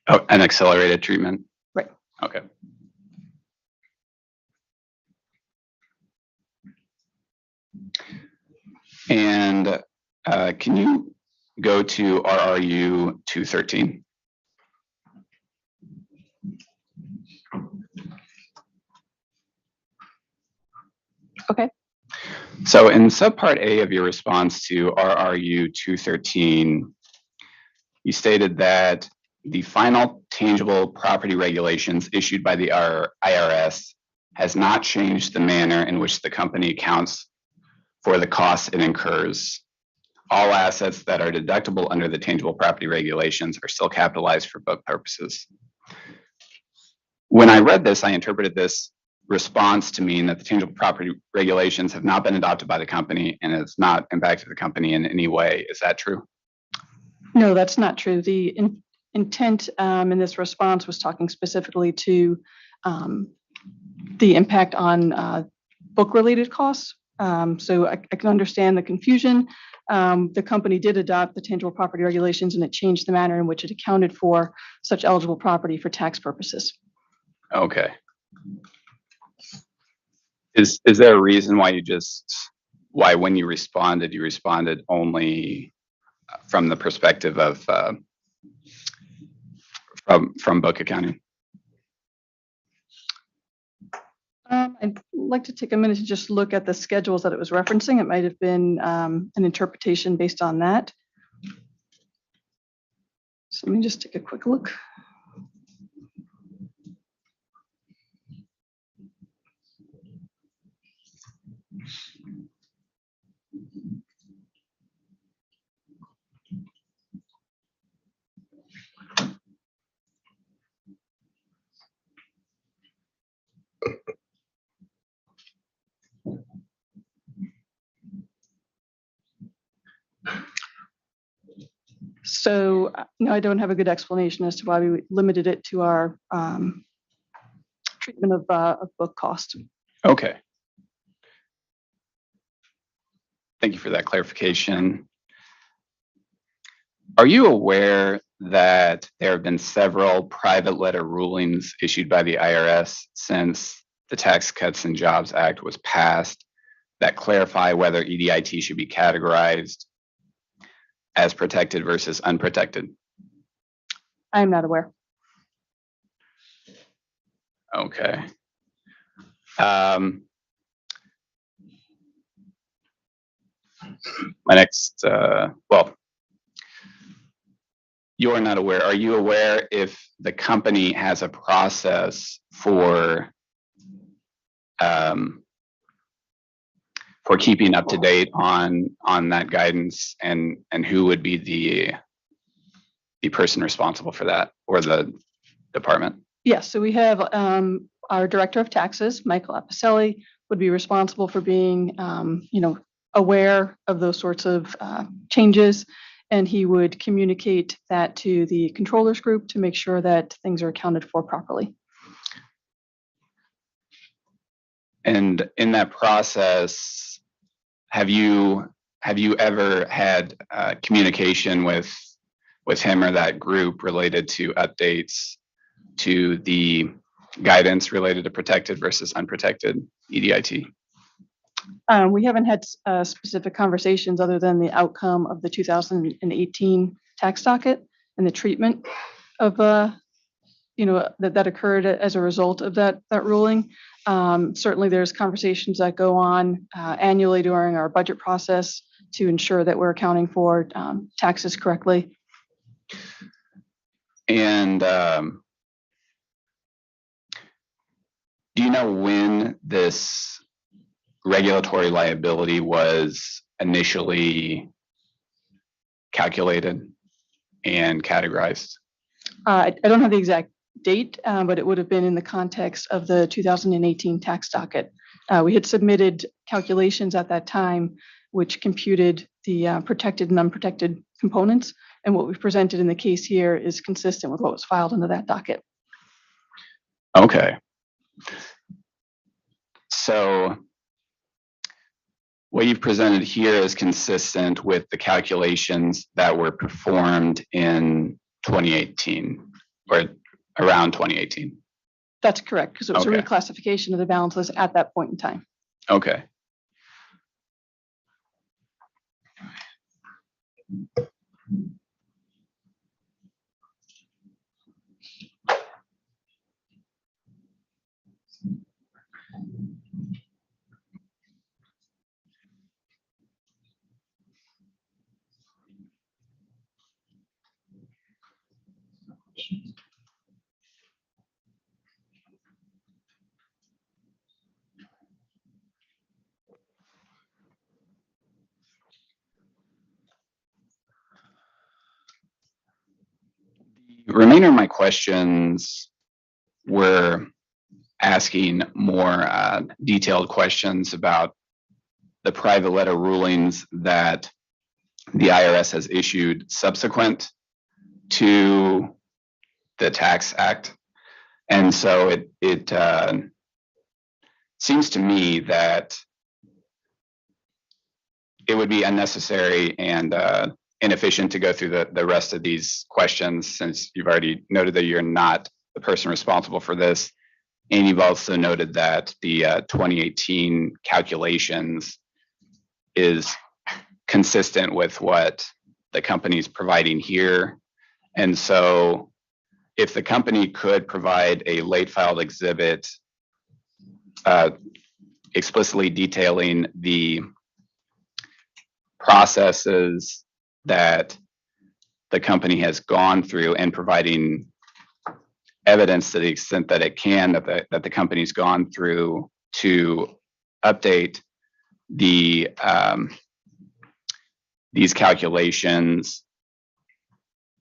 I: Oh, an accelerated treatment?
J: Right.
I: Okay. And can you go to RRU 213?
J: Okay.
I: So in subpart A of your response to RRU 213, you stated that the final tangible property regulations issued by the IRS has not changed the manner in which the company accounts for the costs it incurs. All assets that are deductible under the tangible property regulations are still capitalized for book purposes. When I read this, I interpreted this response to mean that the tangible property regulations have not been adopted by the company and has not impacted the company in any way. Is that true?
J: No, that's not true. The intent in this response was talking specifically to the impact on book-related costs. So I can understand the confusion. The company did adopt the tangible property regulations, and it changed the manner in which it accounted for such eligible property for tax purposes.
I: Okay. Is there a reason why why when you responded only from the perspective of from book accounting?
J: I'd like to take a minute to just look at the schedules that it was referencing. It might have been an interpretation based on that. So let me just take a quick look. So no, I don't have a good explanation as to why we limited it to our treatment of book cost.
I: Okay. Thank you for that clarification. Are you aware that there have been several private letter rulings issued by the IRS since the Tax Cuts and Jobs Act was passed that clarify whether EDIT should be categorized as protected versus unprotected?
J: I am not aware.
I: Okay. My next, well, you're not aware. Are you aware if the company has a process for keeping up to date on that guidance, and who would be the person responsible for that, or the department?
J: Yes, so we have our Director of Taxes, Michael Apicelli, would be responsible for being, aware of those sorts of changes, and he would communicate that to the controllers group to make sure that things are accounted for properly.
I: And in that process, have you ever had communication with him or that group related to updates to the guidance related to protected versus unprotected EDIT?
J: We haven't had specific conversations other than the outcome of the 2018 tax docket and the treatment of that occurred as a result of that ruling. Certainly there's conversations that go on annually during our budget process to ensure that we're accounting for taxes correctly.
I: And do you know when this regulatory liability was initially calculated and categorized?
J: I don't have the exact date, but it would have been in the context of the 2018 tax docket. We had submitted calculations at that time, which computed the protected and unprotected components. And what we've presented in the case here is consistent with what was filed under that docket.
I: Okay. So what you've presented here is consistent with the calculations that were performed in 2018 or around 2018.
J: That's correct, because it was
I: Okay.
J: a reclassification of the balances at that point in time.
I: Okay. The remainder of my questions were asking more detailed questions about the private letter rulings that the IRS has issued subsequent to the Tax Act. And so it seems to me that it would be unnecessary and inefficient to go through the rest of these questions, since you've already noted that you're not the person responsible for this. And you've also noted that the 2018 calculations is consistent with what the company's providing here. And so if the company could provide a late filed exhibit explicitly detailing the processes that the company has gone through and providing evidence to the extent that it can, that the company's gone through to update the these calculations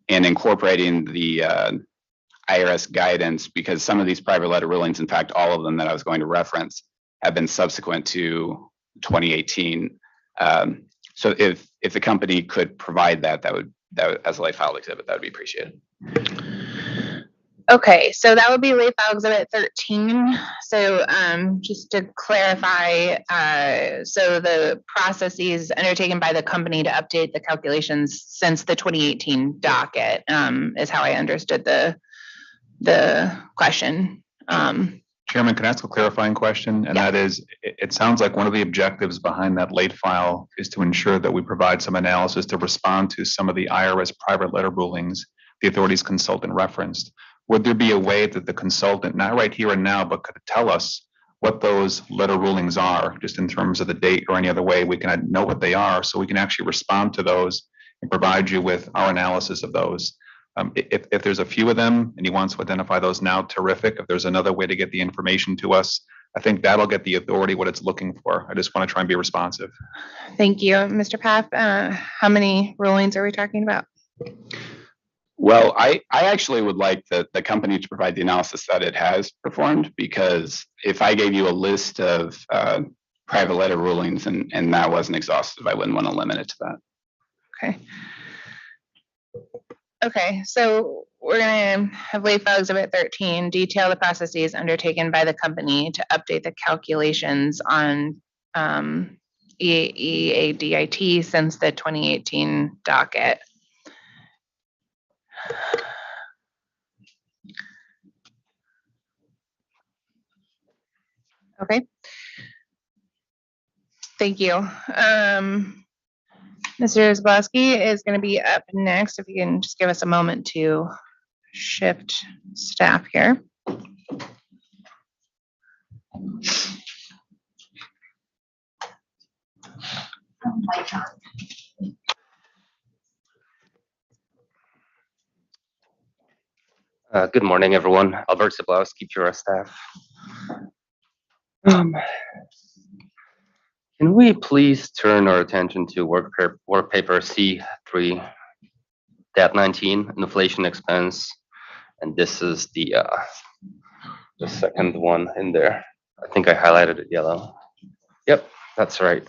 I: and incorporating the IRS guidance, because some of these private letter rulings, in fact, all of them that I was going to reference, have been subsequent to 2018. So if the company could provide that would as a late filed exhibit, that would be appreciated.
A: Okay, so that would be late file exhibit 13. So just to clarify, so the processes undertaken by the company to update the calculations since the 2018 docket is how I understood the question.
E: Chairman, can I ask a clarifying question? And that is, it sounds like one of the objectives behind that late file is to ensure that we provide some analysis to respond to some of the IRS private letter rulings the authorities consultant referenced. Would there be a way that the consultant, not right here and now, but could tell us what those letter rulings are, just in terms of the date or any other way we can know what they are, so we can actually respond to those and provide you with our analysis of those? If there's a few of them and he wants to identify those now, terrific. If there's another way to get the information to us, I think that'll get the authority what it's looking for. I just want to try and be responsive.
A: Thank you, Mr. Papp. How many rulings are we talking about?
I: Well, I actually would like the company to provide the analysis that it has performed, because if I gave you a list of private letter rulings and that wasn't exhaustive, I wouldn't want to limit it to that.
A: Okay. Okay, so we're gonna have late file exhibit 13, detail the processes undertaken by the company to update the calculations on EADIT since the 2018 docket. Okay. Thank you. Mr. Zablowski is going to be up next. If you can just give us a moment to shift staff here.
K: Good morning, everyone. Albert Zablowski, Pura staff. Can we please turn our attention to work paper C3-19, inflation expense, and this is the second one in there. I think I highlighted it yellow. Yep, that's right.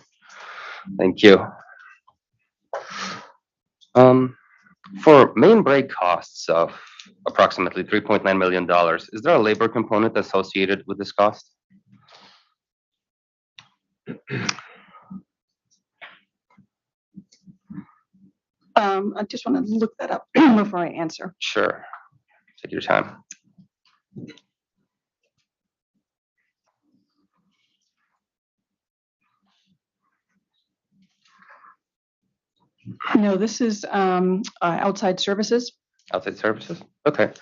K: Thank you. For main break costs of approximately $3.9 million, is there a labor component associated with this cost?
J: I just want to look that up before I answer.
K: Sure. Take your time.
J: No, this is outside services.
K: Outside services? Okay.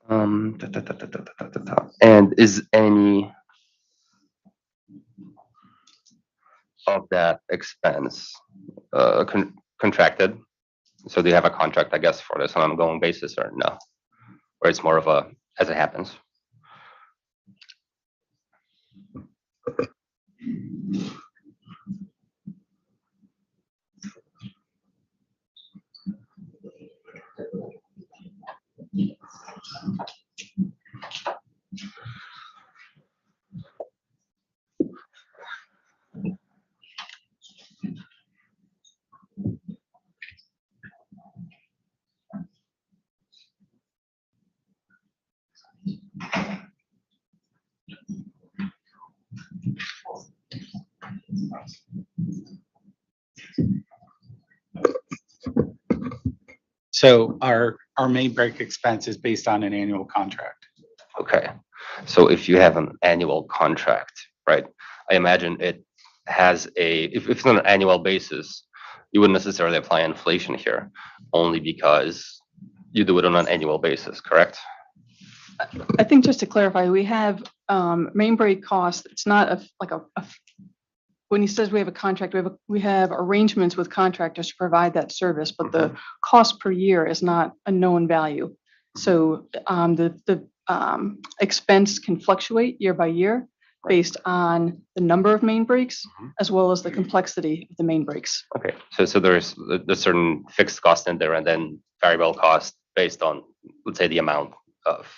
K: And is any of that expense contracted? So do you have a contract, I guess, for this on an ongoing basis or no? Or it's more of a as it happens?
L: So our main break expense is based on an annual contract.
K: Okay. So if you have an annual contract, right? I imagine it has if it's on an annual basis, you wouldn't necessarily apply inflation here, only because you do it on an annual basis, correct?
J: I think just to clarify, we have main break costs. It's not when he says we have a contract, we have arrangements with contractors to provide that service, but the cost per year is not a known value. So the expense can fluctuate year by year based on the number of main breaks as well as the complexity of the main breaks.
K: Okay. So there's certain fixed cost in there and then variable cost based on, let's say, the amount of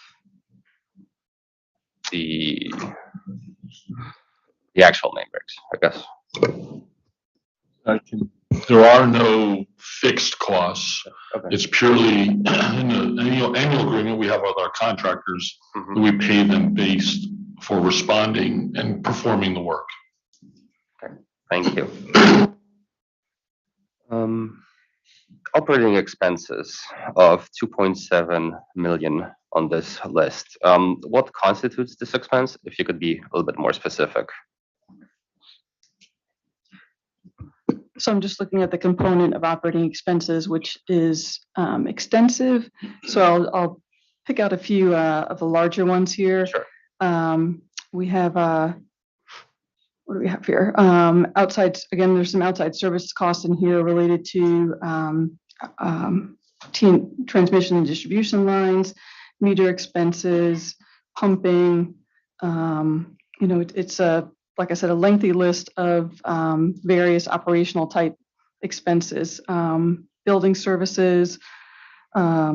K: the actual main breaks, I guess.
F: There are no fixed costs.
K: Okay.
F: It's purely in the annual agreement we have with our contractors. We pay them based for responding and performing the work.
K: Okay, thank you. Operating expenses of 2.7 million on this list. What constitutes this expense? If you could be a little bit more specific.
J: So I'm just looking at the component of operating expenses, which is extensive. So I'll pick out a few of the larger ones here.
K: Sure.
J: We have what do we have here? Outside, again, there's some outside service costs in here related to transmission and distribution lines, meter expenses, pumping. It's like I said, a lengthy list of various operational type expenses, building services.
K: Yeah,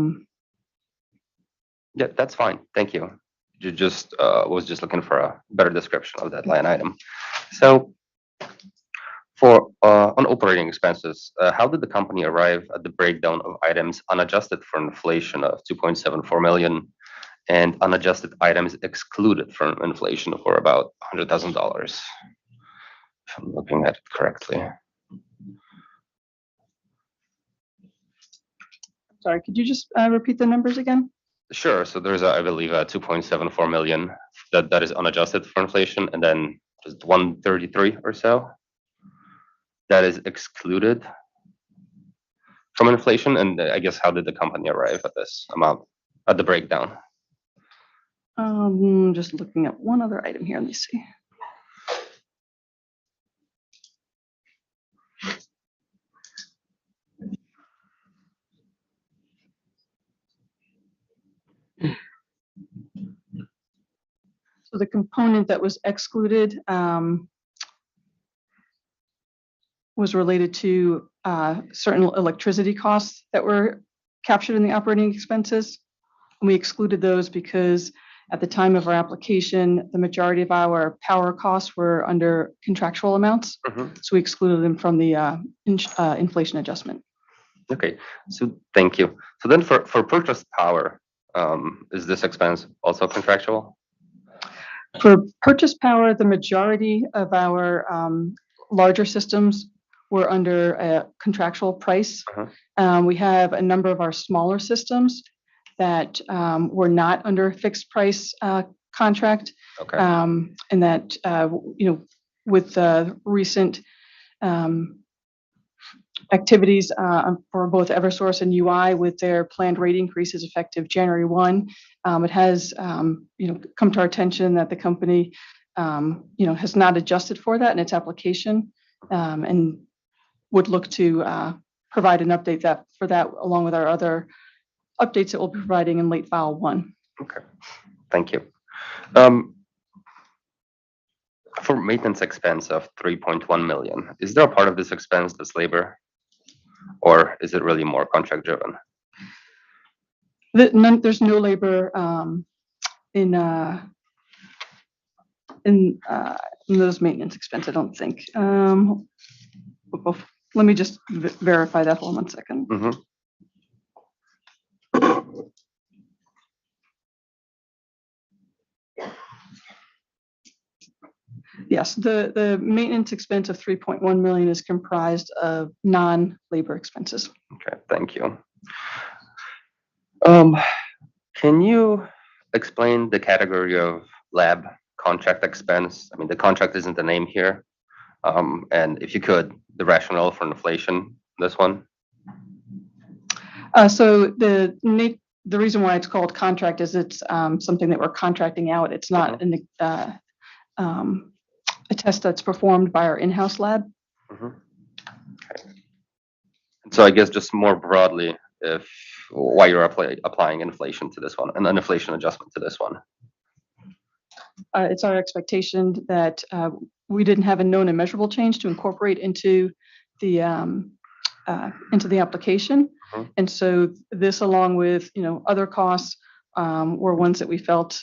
K: that's fine. Thank you. You just was just looking for a better description of that line item. So for on operating expenses, how did the company arrive at the breakdown of items unadjusted for inflation of 2.74 million and unadjusted items excluded from inflation for about $100,000? If I'm looking at it correctly.
J: Sorry, could you just repeat the numbers again?
K: Sure. So there's, I believe, 2.74 million that is unadjusted for inflation, and then just 133 or so that is excluded from inflation. And I guess how did the company arrive at this amount, at the breakdown?
J: Just looking at one other item here. Let me see. So the component that was excluded was related to certain electricity costs that were captured in the operating expenses. And we excluded those because at the time of our application, the majority of our power costs were under contractual amounts. So we excluded them from the inflation adjustment.
K: Okay, so thank you. So then for purchased power, is this expense also contractual?
J: For purchase power, the majority of our larger systems were under a contractual price. We have a number of our smaller systems that were not under a fixed price contract.
K: Okay.
J: And that, with recent activities for both Eversource and UI with their planned rate increases effective January 1. It has, come to our attention that the company, has not adjusted for that in its application, and would look to provide an update for that along with our other updates that we'll be providing in late file 1.
K: Okay, thank you. For maintenance expense of 3.1 million, is there a part of this expense that's labor, or is it really more contract driven?
J: There's no labor in those maintenance expense, I don't think. Let me just verify that. Hold on 1 second.
K: Mm-hmm.
J: Yes, the maintenance expense of 3.1 million is comprised of non-labor expenses.
K: Okay, thank you. Can you explain the category of lab contract expense? I mean, the contract isn't the name here. And if you could, the rationale for inflation, this one?
J: So the reason why it's called contract is it's something that we're contracting out. It's not a test that's performed by our in-house lab.
K: Okay. So I guess just more broadly, why you're applying inflation to this one, and an inflation adjustment to this one.
J: It's our expectation that we didn't have a known and measurable change to incorporate into the application.
K: Mhm.
J: And so this, along with, other costs, were ones that we felt,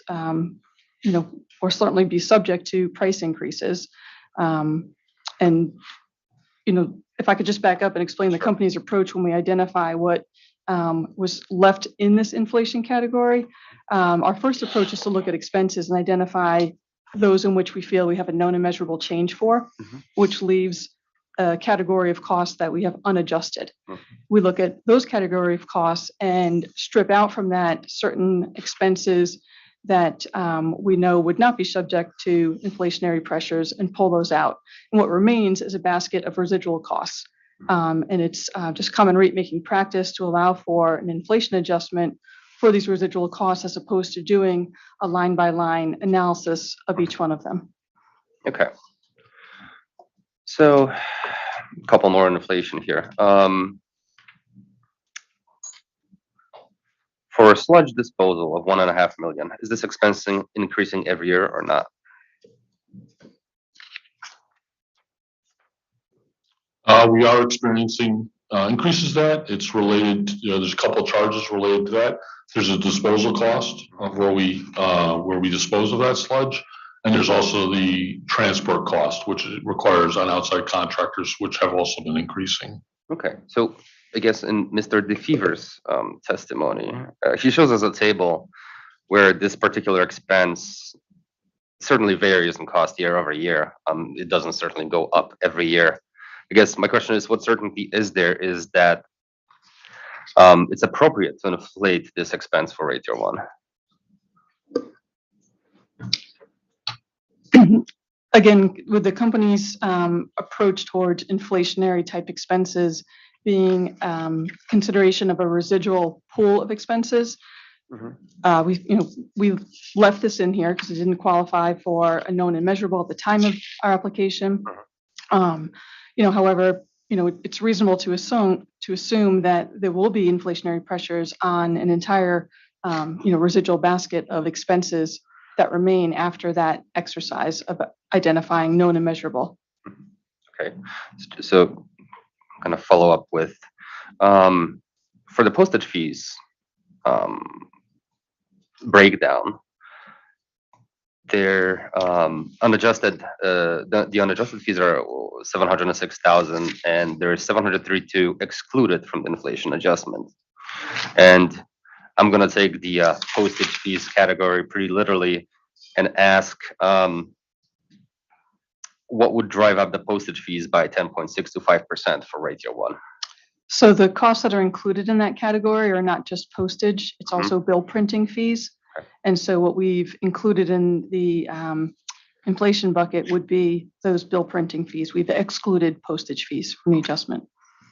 J: or certainly be subject to price increases. And, if I could just back up and explain the company's approach when we identify what was left in this inflation category. Our first approach is to look at expenses and identify those in which we feel we have a known and measurable change for, which leaves a category of costs that we have unadjusted. We look at those category of costs and strip out from that certain expenses that we know would not be subject to inflationary pressures and pull those out. And what remains is a basket of residual costs. And it's just common rate making practice to allow for an inflation adjustment for these residual costs as opposed to doing a line by line analysis of each one of them.
K: Okay. So a couple more on inflation here. For sludge disposal of 1.5 million, is this expense increasing every year or not?
F: We are experiencing increases that. It's related, there's a couple of charges related to that. There's a disposal cost of where we dispose of that sludge. And there's also the transport cost, which requires on outside contractors, which have also been increasing.
K: Okay, so I guess in Mr. DeFever's testimony, he shows us a table where this particular expense certainly varies in cost year over year. It doesn't certainly go up every year. I guess my question is, what certainty is that it's appropriate to inflate this expense for rate year 1?
J: Again, with the company's approach towards inflationary type expenses being consideration of a residual pool of expenses, we left this in here because it didn't qualify for a known and measurable at the time of our application. However, it's reasonable to assume that there will be inflationary pressures on an entire residual basket of expenses that remain after that exercise of identifying known and measurable.
K: Okay, so I'm going to follow up with, for the postage fees breakdown, they're unadjusted, the unadjusted fees are 706,000 and there's 732 excluded from the inflation adjustment. And I'm going to take the postage fees category pretty literally and ask what would drive up the postage fees by 10.625% for rate year 1?
J: So the costs that are included in that category are not just postage, it's also bill printing fees. And so what we've included in the inflation bucket would be those bill printing fees. We've excluded postage fees from the adjustment.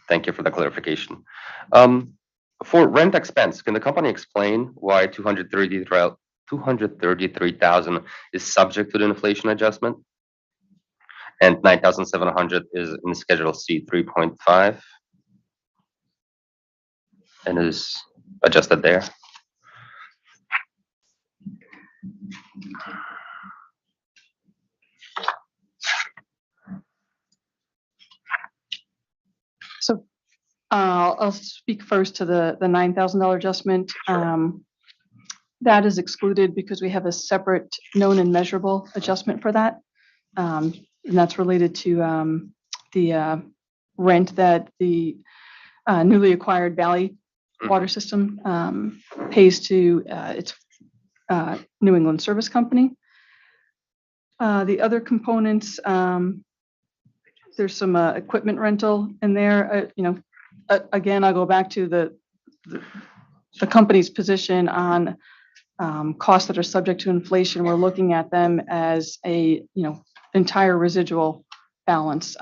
K: Thank you for the clarification. For rent expense, can the company explain why 233,000 is subject to the inflation adjustment? And 9,700 is in Schedule C 3.5 and is adjusted there.
J: So I'll speak first to the $9,000 adjustment. That is excluded because we have a separate known and measurable adjustment for that. And that's related to the rent that the newly acquired Valley water system pays to its New England Service Company. The other components, there's some equipment rental in there. Again, I'll go back to the company's position on costs that are subject to inflation. We're looking at them as a entire residual balance,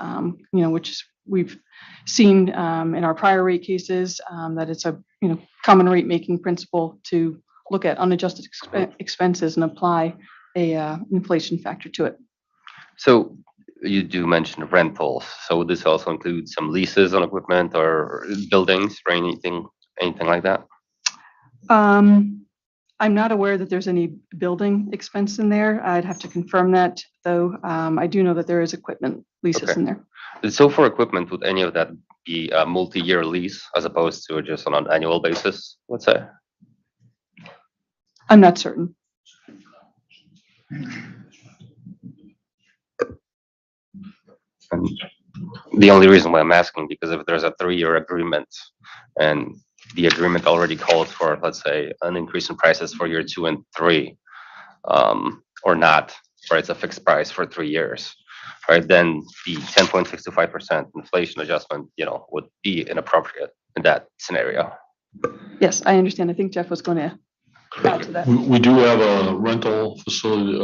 J: which we've seen in our prior rate cases, that it's a common rate making principle to look at unadjusted expenses and apply a inflation factor to it. So
K: You do mention rentals. So would this also include some leases on equipment or buildings or anything like that?
J: I'm not aware that there's any building expense in there. I'd have to confirm that, though. I do know that there is equipment leases in there.
K: So for equipment, would any of that be a multi-year lease as opposed to just on an annual basis, let's say?
J: I'm not certain.
K: And the only reason why I'm asking, because if there's a 3-year agreement and the agreement already calls for, let's say, an increase in prices for year 2 and 3, or not, or it's a fixed price for 3 years, right? Then the 10.65% inflation adjustment, would be inappropriate in that scenario.
J: Yes, I understand. I think Jeff was going to add to that.
F: We do have a rental facility,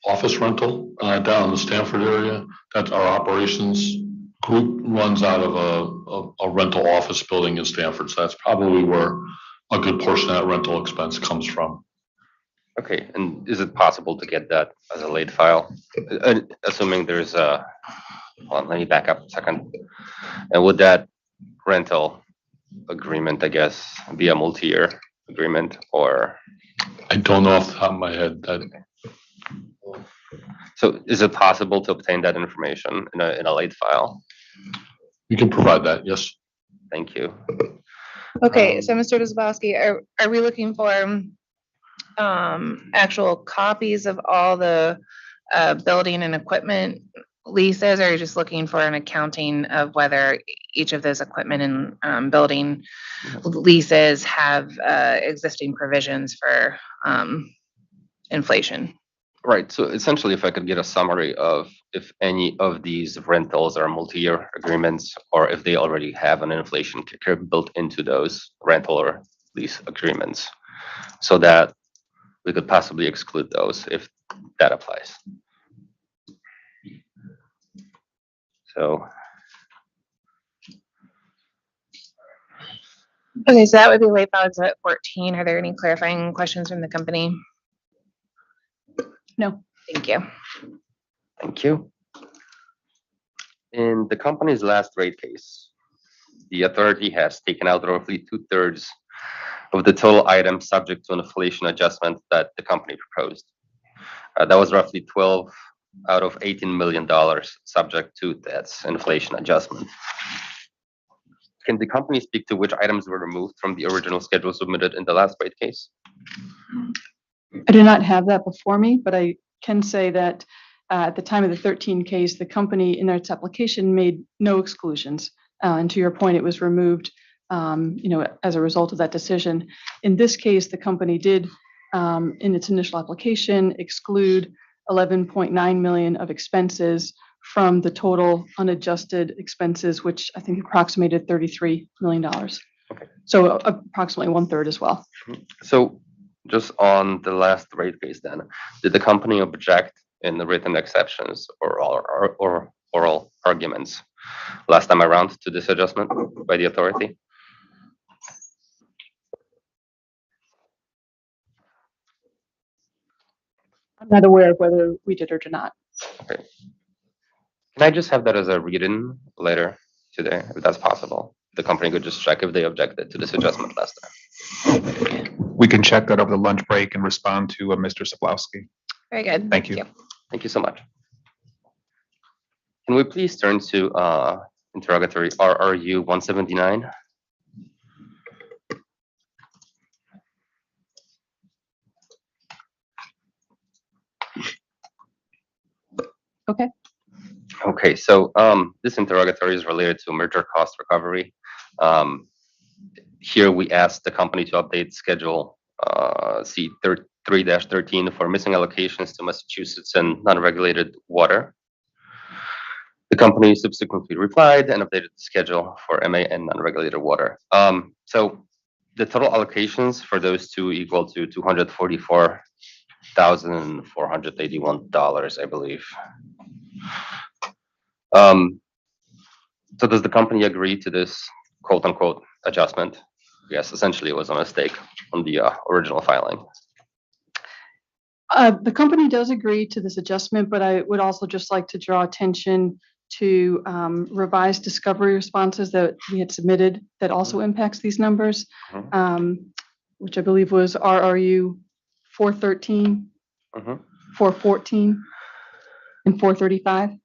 F: office rental down in the Stanford area. That our operations group runs out of a rental office building in Stanford. So that's probably where a good portion of that rental expense comes from.
K: Okay, and is it possible to get that as a late file? Assuming there's a, let me back up a second. And would that rental agreement, I guess, be a multi-year agreement or?
F: I don't know off the top of my head.
K: So is it possible to obtain that information in a late file?
F: You can provide that, yes.
K: Thank you.
A: Okay, so Mr. Dazbowski, are we looking for actual copies of all the building and equipment leases, or are you just looking for an accounting of whether each of those equipment and building leases have existing provisions for inflation?
K: Right, so essentially if I could get a summary of if any of these rentals are multi-year agreements or if they already have an inflation kicker built into those rental or lease agreements, so that we could possibly exclude those if that applies. So.
A: Okay, so that would be late file at 14. Are there any clarifying questions from the company?
J: No.
A: Thank you.
K: Thank you. In the company's last rate case, the authority has taken out roughly 2/3 of the total items subject to an inflation adjustment that the company proposed. That was roughly $12 out of $18 million subject to that inflation adjustment. Can the company speak to which items were removed from the original schedule submitted in the last rate case?
J: I do not have that before me, but I can say that at the time of the 13 case, the company in its application made no exclusions. And to your point, it was removed, as a result of that decision. In this case, the company did, in its initial application, exclude 11.9 million of expenses from the total unadjusted expenses, which I think approximated $33 million.
K: Okay.
J: So approximately 1/3 as well.
K: So just on the last rate case then, did the company object in the written exceptions or oral arguments last time around to this adjustment by the authority?
J: I'm not aware of whether we did or did not.
K: Okay. Can I just have that as a read-in later today, if that's possible? The company could just check if they objected to this adjustment last time.
E: We can check that over the lunch break and respond to Mr. Soblowski.
A: Very good.
E: Thank you.
K: Thank you so much. Can we please turn to interrogatory RRU 179?
J: Okay.
K: Okay, so this interrogatory is related to merger cost recovery. Here we asked the company to update schedule C 3-13 for missing allocations to Massachusetts and non-regulated water. The company subsequently replied and updated the schedule for MA and non-regulated water. So the total allocations for those two equal to $244,481, I believe. So does the company agree to this quote unquote adjustment? Yes, essentially it was a mistake on the original filing.
J: The company does agree to this adjustment, but I would also just like to draw attention to revised discovery responses that we had submitted that also impacts these numbers, which I believe was RRU 413, 414, and 435.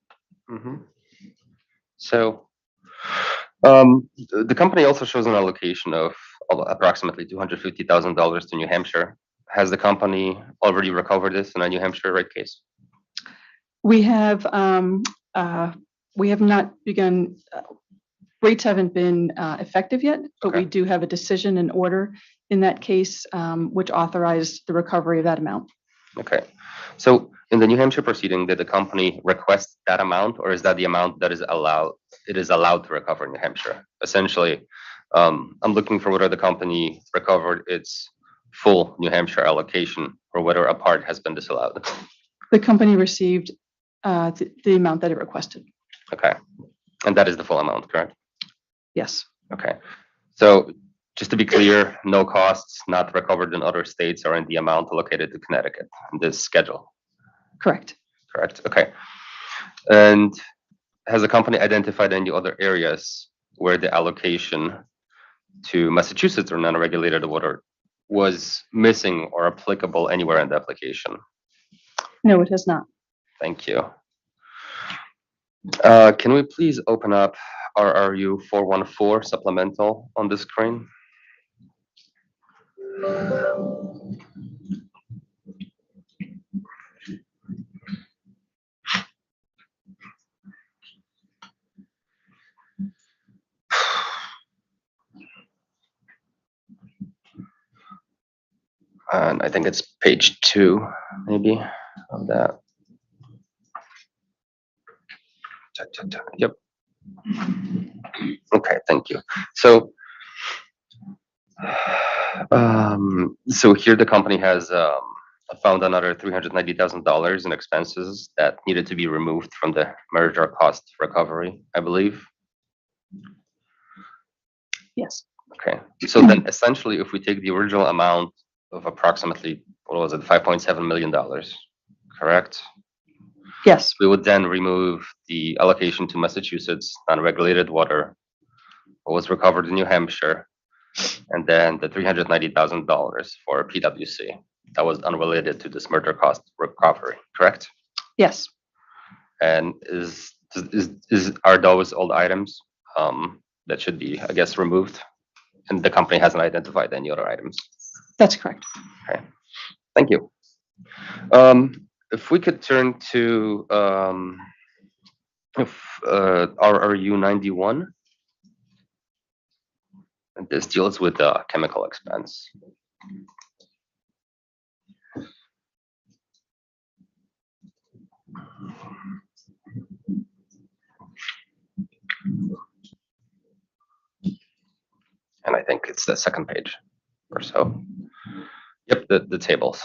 K: So the company also shows an allocation of approximately $250,000 to New Hampshire. Has the company already recovered this in a New Hampshire rate case?
J: We have not begun, rates haven't been effective yet, but we do have a decision and order in that case, which authorized the recovery of that amount.
K: Okay. So in the New Hampshire proceeding, did the company request that amount, or is that the amount that is allowed to recover in New Hampshire? Essentially, I'm looking for whether the company recovered its full New Hampshire allocation or whether a part has been disallowed.
J: The company received the amount that it requested.
K: Okay. And that is the full amount, correct?
J: Yes.
K: Okay. So just to be clear, no costs not recovered in other states are in the amount allocated to Connecticut in this schedule.
J: Correct.
K: Correct. Okay. And has the company identified any other areas where the allocation to Massachusetts or non-regulated water was missing or applicable anywhere in the application?
J: No, it has not.
K: Thank you. Can we please open up RRU 414 supplemental on the screen? And I think it's page 2, maybe, of that. Yep. Okay, thank you. So, so here the company has found another $390,000 in expenses that needed to be removed from the merger cost recovery, I believe.
J: Yes.
K: Okay, so then essentially, if we take the original amount of approximately, what was it, $5.7 million, correct?
J: Yes.
K: We would then remove the allocation to Massachusetts, non-regulated water, what was recovered in New Hampshire, and then the $390,000 for PwC. That was unrelated to this merger cost recovery, correct?
J: Yes.
K: And are those old items that should be, I guess, removed? And the company hasn't identified any other items?
J: That's correct.
K: Okay, thank you. If we could turn to RRU 91. And this deals with chemical expense. And I think it's the second page or so. Yep, the tables.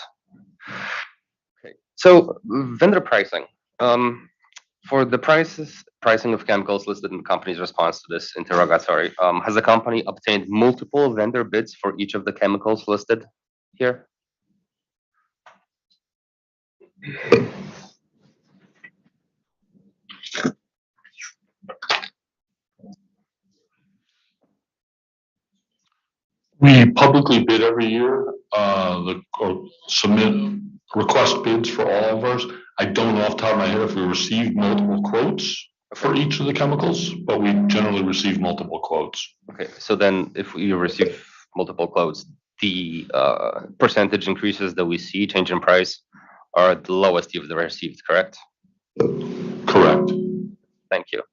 K: Okay, So vendor pricing. For the pricing of chemicals listed in the company's response to this interrogatory, has the company obtained multiple vendor bids for each of the chemicals listed here?
F: We publicly bid every year, or submit request bids for all of ours. I don't know off the top of my head if we received multiple quotes for each of the chemicals, but we generally receive multiple quotes.
K: Okay, so then if you receive multiple quotes, the percentage increases that we see, change in price, are the lowest you've ever received, correct?
F: Correct.
K: Thank you.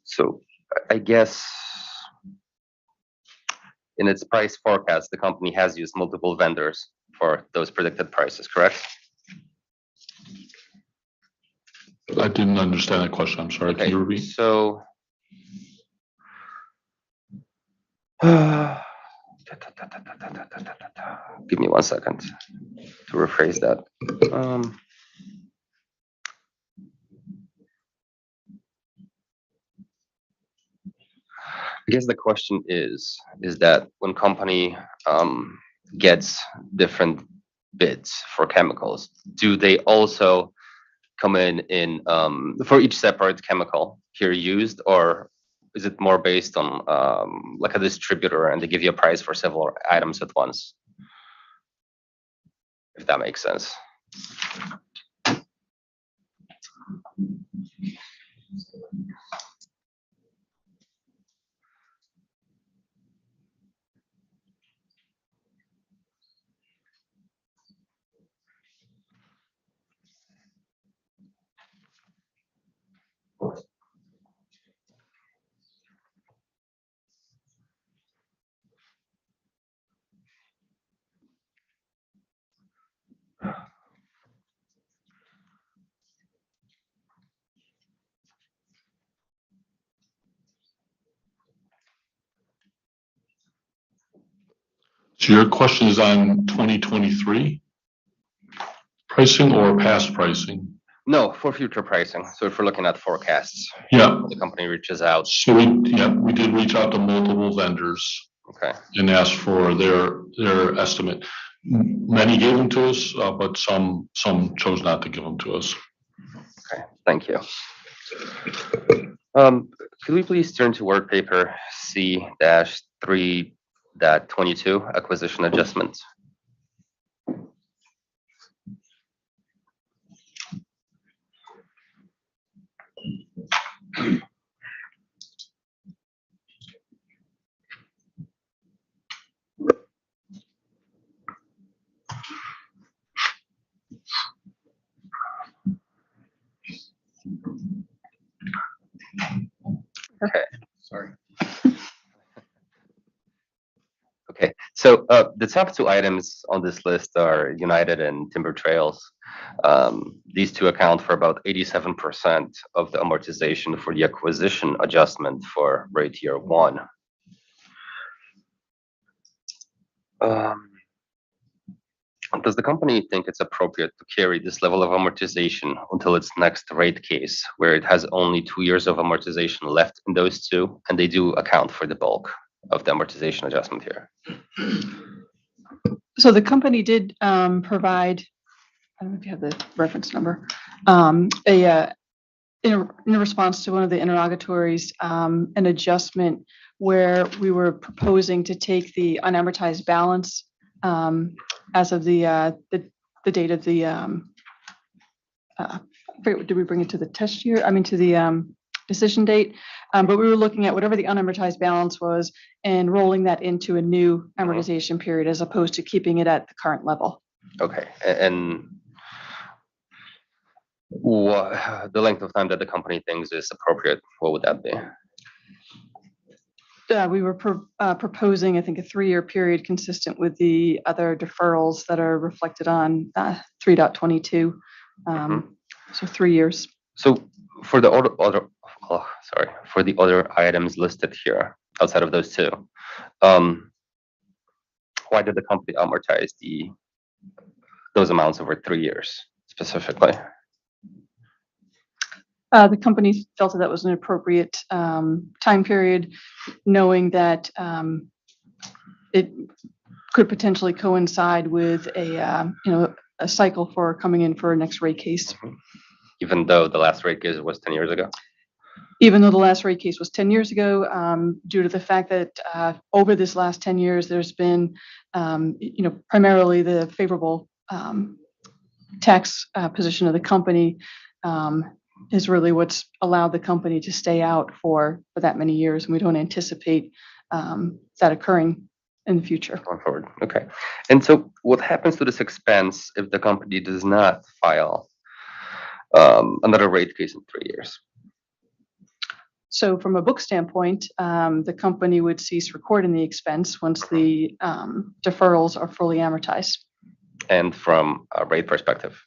K: So I guess in its price forecast, the company has used multiple vendors for those predicted prices, correct?
F: I didn't understand that question. I'm sorry. Can you repeat?
K: So give me 1 second to rephrase that. I guess the question is that when company gets different bids for chemicals, do they also come in for each separate chemical here used, or is it more based on like a distributor and they give you a price for several items at once? If that makes sense.
F: So your question is on 2023 pricing or past pricing?
K: No, for future pricing. So if we're looking at forecasts,
F: Yeah.
K: the company reaches out.
F: So we did reach out to multiple vendors.
K: Okay.
F: And asked for their estimate. Many gave them to us, but some chose not to give them to us.
K: Okay, thank you. Could we please turn to work paper C-3.22, acquisition adjustments? Okay.
L: Sorry.
K: Okay, so the top two items on this list are United and Timber Trails. These two account for about 87% of the amortization for the acquisition adjustment for rate year one. Does the company think it's appropriate to carry this level of amortization until its next rate case, where it has only 2 years of amortization left in those two, and they do account for the bulk of the amortization adjustment here?
J: So the company did provide, I don't know if you have the reference number, in response to one of the interrogatories, an adjustment where we were proposing to take the unamortized balance as of the date of the, did we bring it to the test year? I mean, to the decision date. But we were looking at whatever the unamortized balance was and rolling that into a new amortization period as opposed to keeping it at the current level.
K: Okay, and what the length of time that the company thinks is appropriate, what would that be?
J: We were proposing, I think, a 3-year period consistent with the other deferrals that are reflected on 3.22. So 3 years.
K: So for the oh, sorry, for the other items listed here outside of those two, um, why did the company amortize those amounts over 3 years specifically?
J: The company felt that that was an appropriate time period, knowing that it could potentially coincide with a cycle for coming in for a next rate case.
K: Even though the last rate case was 10 years ago?
J: Even though the last rate case was 10 years ago, due to the fact that over this last 10 years, there's been, primarily the favorable tax position of the company is really what's allowed the company to stay out for that many years. And we don't anticipate that occurring in the future.
K: Going forward, okay. And so what happens to this expense if the company does not file another rate case in 3 years?
J: So from a book standpoint, the company would cease recording the expense once the deferrals are fully amortized.
K: And from a rate perspective?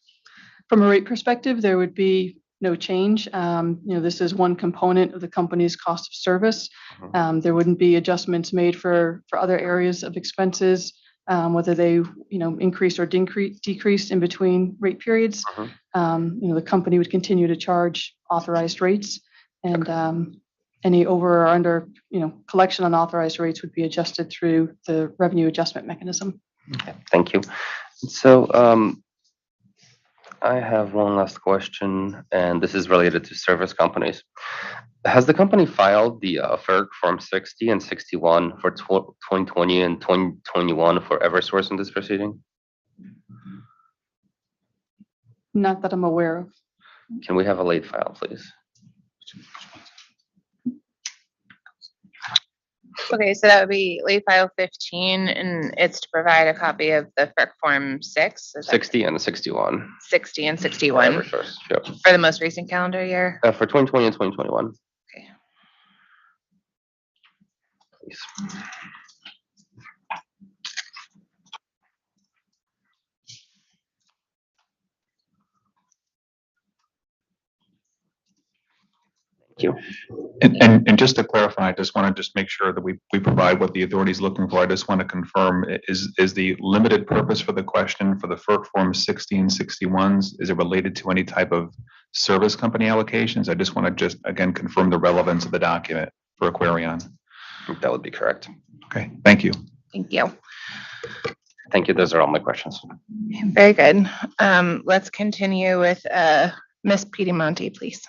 J: From a rate perspective, there would be no change. This is one component of the company's cost of service. There wouldn't be adjustments made for other areas of expenses, whether they, increased or decreased in between rate periods. The company would continue to charge authorized rates, and any over or under, collection on authorized rates would be adjusted through the revenue adjustment mechanism.
K: Okay, thank you. So I have one last question, and this is related to service companies. Has the company filed the FERC Form 60 and 61 for 2020 and 2021 for Eversource in this proceeding?
J: Not that I'm aware of.
K: Can we have a late file, please?
A: Okay, so that would be late file 15, and it's to provide a copy of the FERC Form 6. Is that
K: 60 and 61.
A: 60 and
K: For
A: 61
K: Eversource, yep.
A: for the most recent calendar year.
K: For 2020 and 2021.
A: Okay.
K: Please. Thank you.
E: And just to clarify, I just want to make sure that we provide what the authority is looking for. I just want to confirm, is the limited purpose for the question for the FERC Form 60 and 61s, is it related to any type of service company allocations? I just want to again confirm the relevance of the document for Aquarion.
K: That would be correct.
E: Okay, thank you.
A: Thank you.
K: Thank you. Those are all my questions.
A: Very good. Let's continue with Ms. Piedimonte, please.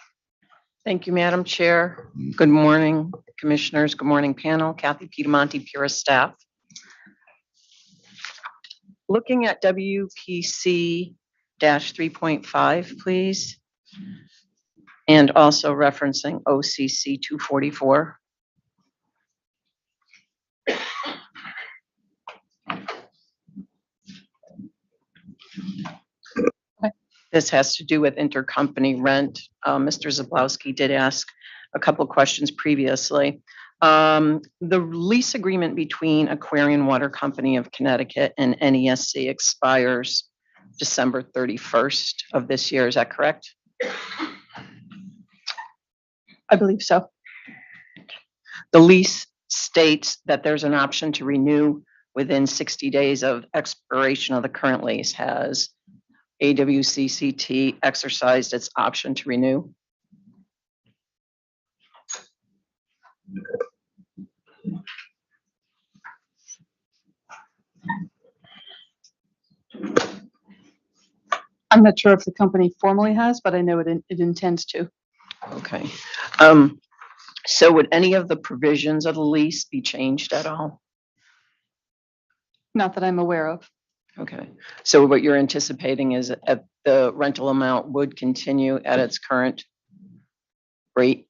M: Thank you, Madam Chair. Good morning, Commissioners. Good morning, panel. Kathy Piedimonte, Pura staff. Looking at WPC 3.5, please. And also referencing OCC 244. This has to do with intercompany rent. Mr. Zablowski did ask a couple of questions previously. The lease agreement between Aquarion Water Company of Connecticut and NESC expires December 31st of this year. Is that correct?
J: I believe so.
M: The lease states that there's an option to renew within 60 days of expiration of the current lease. Has AWCCT exercised its option to renew?
J: I'm not sure if the company formally has, but I know it intends to.
M: Okay. So would any of the provisions of the lease be changed at all?
J: Not that I'm aware of.
M: Okay. So what you're anticipating is that the rental amount would continue at its current rate?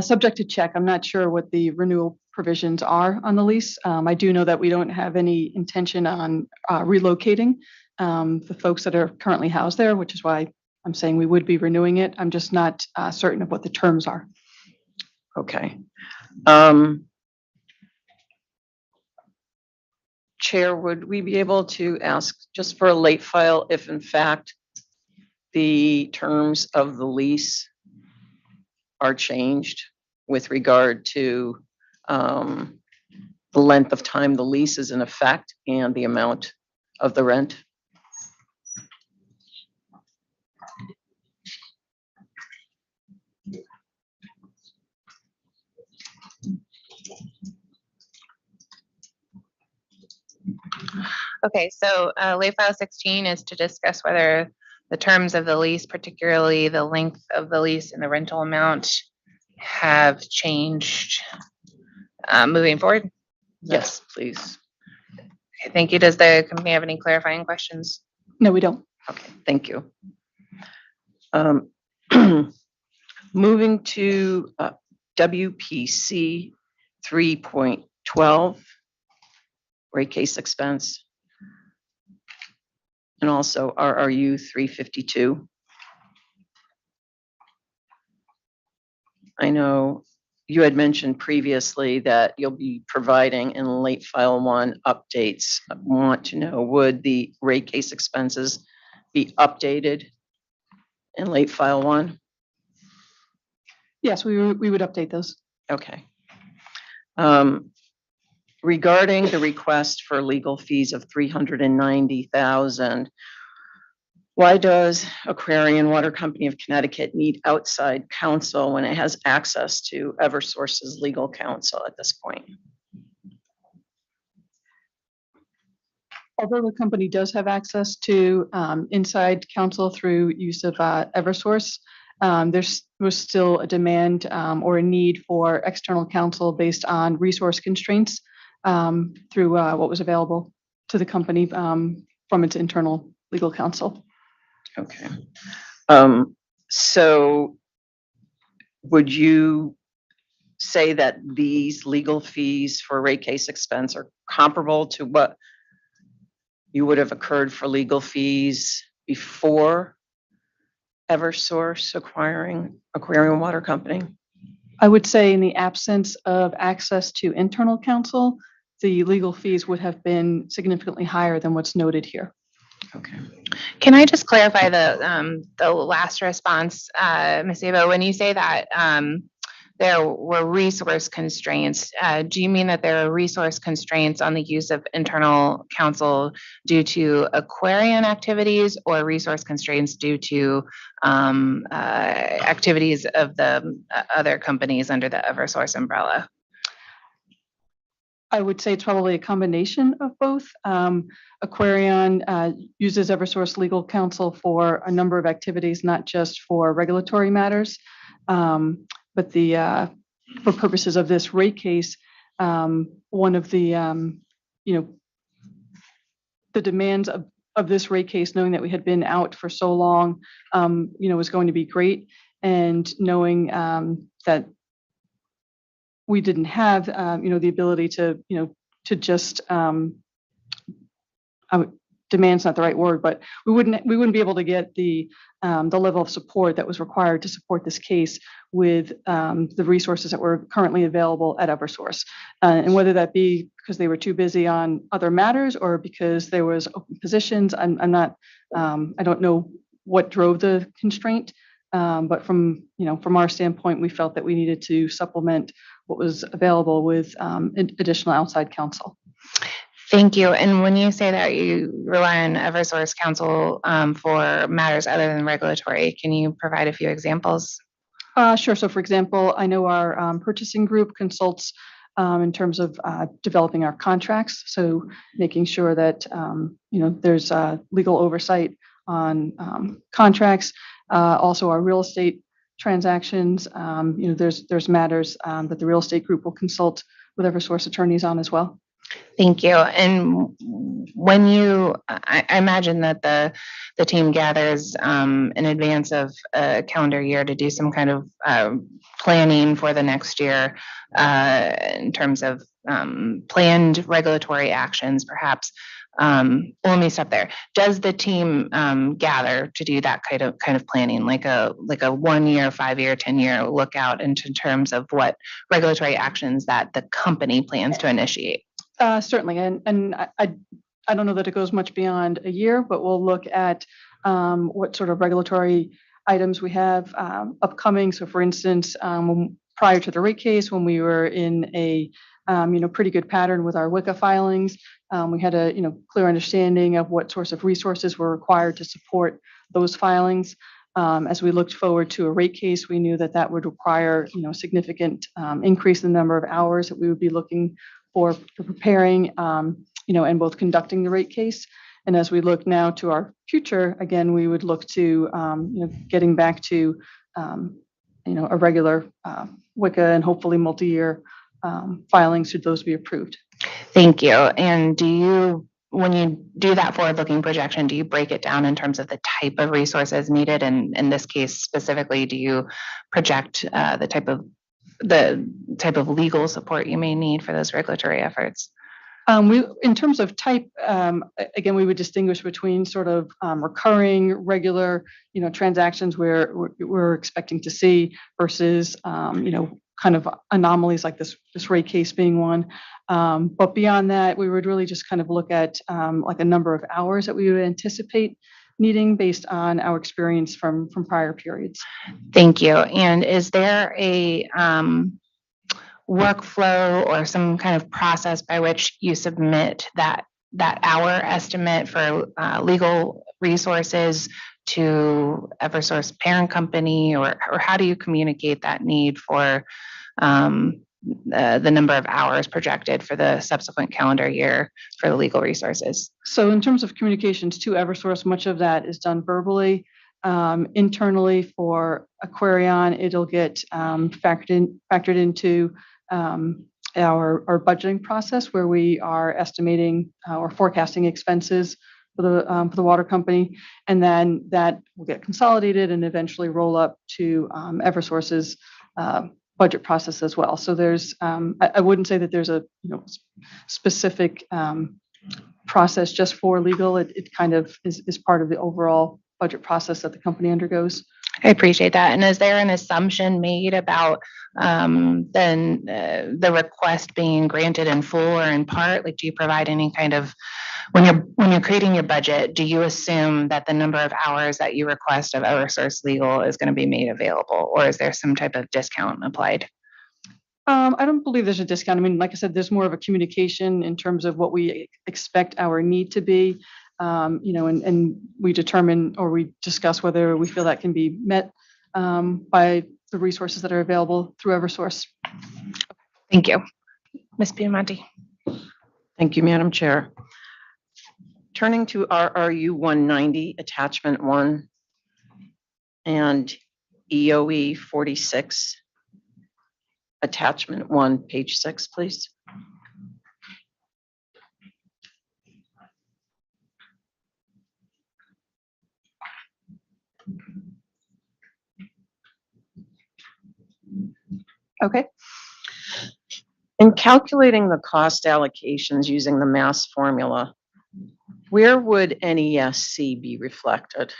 J: Subject to check. I'm not sure what the renewal provisions are on the lease. I do know that we don't have any intention on relocating the folks that are currently housed there, which is why I'm saying we would be renewing it. I'm just not certain of what the terms are.
M: Okay. Chair, would we be able to ask just for a late file if in fact the terms of the lease are changed with regard to the length of time the lease is in effect and the amount of the rent?
A: Okay, so late file 16 is to discuss whether the terms of the lease, particularly the length of the lease and the rental amount, have changed moving forward.
M: Yes, please.
A: Okay, thank you. Does the company have any clarifying questions?
J: No, we don't.
M: Okay, thank you. Moving to WPC 3.12, rate case expense, and also RRU 352. I know you had mentioned previously that you'll be providing in late file 1 updates. I want to know, would the rate case expenses be updated in late file 1?
J: Yes, we would update those.
M: Okay. Regarding the request for legal fees of $390,000, why does Aquarion Water Company of Connecticut need outside counsel when it has access to Eversource's legal counsel at this point?
J: Although the company does have access to inside counsel through use of Eversource, there was still a demand or a need for external counsel based on resource constraints through what was available to the company from its internal legal counsel.
M: Okay. So would you say that these legal fees for rate case expense are comparable to what you would have occurred for legal fees before Eversource acquiring Aquarion Water Company?
J: I would say in the absence of access to internal counsel, the legal fees would have been significantly higher than what's noted here.
M: Okay.
A: Can I just clarify the last response, Ms. Ava? When you say that there were resource constraints, do you mean that there are resource constraints on the use of internal counsel due to Aquarion activities, or resource constraints due to activities of the other companies under the Eversource umbrella?
J: I would say it's probably a combination of both. Aquarion uses Eversource legal counsel for a number of activities, not just for regulatory matters, but for purposes of this rate case, one of the the demands of this rate case, knowing that we had been out for so long, was going to be great, and knowing that we didn't have, the ability to just, demand's not the right word, but we wouldn't be able to get the level of support that was required to support this case with the resources that were currently available at Eversource. And whether that be because they were too busy on other matters or because there was open positions, I don't know what drove the constraint. But from our standpoint, we felt that we needed to supplement what was available with additional outside counsel.
A: Thank you. And when you say that you rely on Eversource counsel for matters other than regulatory, can you provide a few examples?
J: Sure. So for example, I know our purchasing group consults in terms of developing our contracts. So making sure that, there's legal oversight on contracts. Also our real estate transactions, there's matters that the real estate group will consult with Eversource attorneys on as well.
A: Thank you. And when I imagine that the team gathers in advance of a calendar year to do some kind of planning for the next year in terms of planned regulatory actions, perhaps. Let me stop there. Does the team gather to do that kind of planning, like a 1 year, 5 year, 10-year lookout into terms of what regulatory actions that the company plans to initiate?
J: Certainly, and I don't know that it goes much beyond a year, but we'll look at what sort of regulatory items we have upcoming. So for instance, prior to the rate case, when we were in a pretty good pattern with our WICA filings, we had a clear understanding of what sorts of resources were required to support those filings. As we looked forward to a rate case, we knew that that would require significant increase in the number of hours that we would be looking for preparing and both conducting the rate case. And as we look now to our future, again, we would look to getting back to a regular WICA and hopefully multi-year filings should those be approved.
A: Thank you. And when you do that forward-looking projection, do you break it down in terms of the type of resources needed? And in this case specifically, do you project the type of legal support you may need for those regulatory efforts?
J: In terms of type, again, we would distinguish between sort of recurring, regular, transactions where we're expecting to see versus, kind of anomalies like this rate case being one. But beyond that, we would really just kind of look at like a number of hours that we would anticipate needing based on our experience from prior periods.
A: Thank you. And is there a workflow or some kind of process by which you submit that hour estimate for legal resources to Eversource parent company, or how do you communicate that need for the number of hours projected for the subsequent calendar year for the legal resources?
J: So in terms of communications to Eversource, much of that is done verbally. Internally for AQUARION, it'll get factored into our budgeting process where we are estimating or forecasting expenses for the water company, and then that will get consolidated and eventually roll up to Eversource's budget process as well. So there's I wouldn't say that there's a specific process just for legal. It kind of is part of the overall budget process that the company undergoes.
A: I appreciate that. And is there an assumption made about then the request being granted in full or in part? Like, do you provide any kind of, when you're creating your budget, do you assume that the number of hours that you request of Eversource Legal is going to be made available, or is there some type of discount applied?
J: I don't believe there's a discount. I mean, like I said, there's more of a communication in terms of what we expect our need to be. And we determine or we discuss whether we feel that can be met by the resources that are available through Eversource.
A: Thank you. Ms. Piamonte.
M: Thank you, Madam Chair. Turning to RRU 190, Attachment 1, and EOE 46, Attachment 1, page 6, please.
J: Okay.
M: In calculating the cost allocations using the MAS formula, where would NESC be reflected?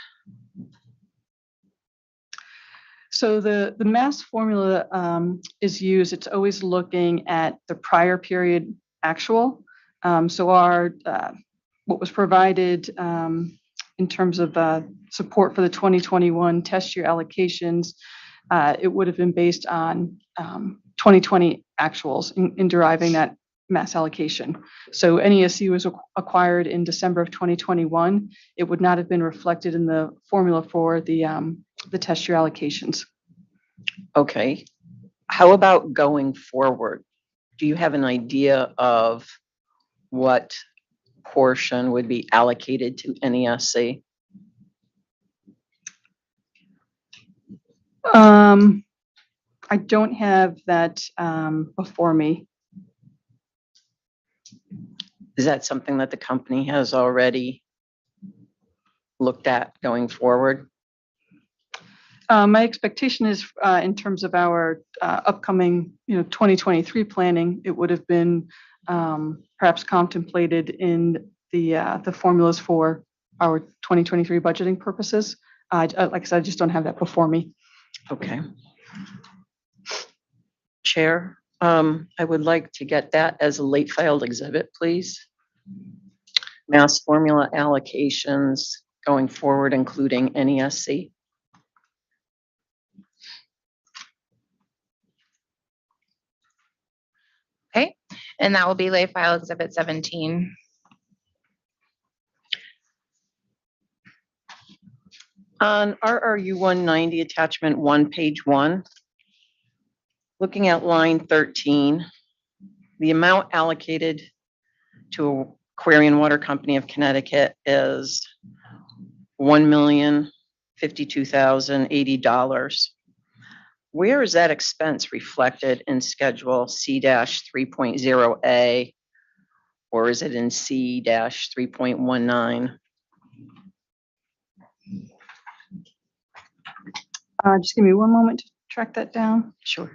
J: So the MAS formula is used, it's always looking at the prior period actual. So our what was provided in terms of support for the 2021 test year allocations, it would have been based on 2020 actuals in deriving that MAS allocation. So NESC was acquired in December of 2021. It would not have been reflected in the formula for the test year allocations.
M: Okay. How about going forward? Do you have an idea of what portion would be allocated to NESC?
J: I don't have that before me.
M: Is that something that the company has already looked at going forward?
J: My expectation is in terms of our upcoming 2023 planning, it would have been perhaps contemplated in the formulas for our 2023 budgeting purposes. Like I said, I just don't have that before me.
M: Okay. Chair, I would like to get that as a late filed exhibit, please. MAS formula allocations going forward, including NESC.
A: And that will be lay file exhibit 17.
M: On RRU 190, attachment 1, page 1, looking at line 13, the amount allocated to Aquarion Water Company of Connecticut is $1,052,080. Where is that expense reflected in Schedule C-3.0A, or is it in C-3.19?
J: Just give me one moment to track that down.
M: Sure.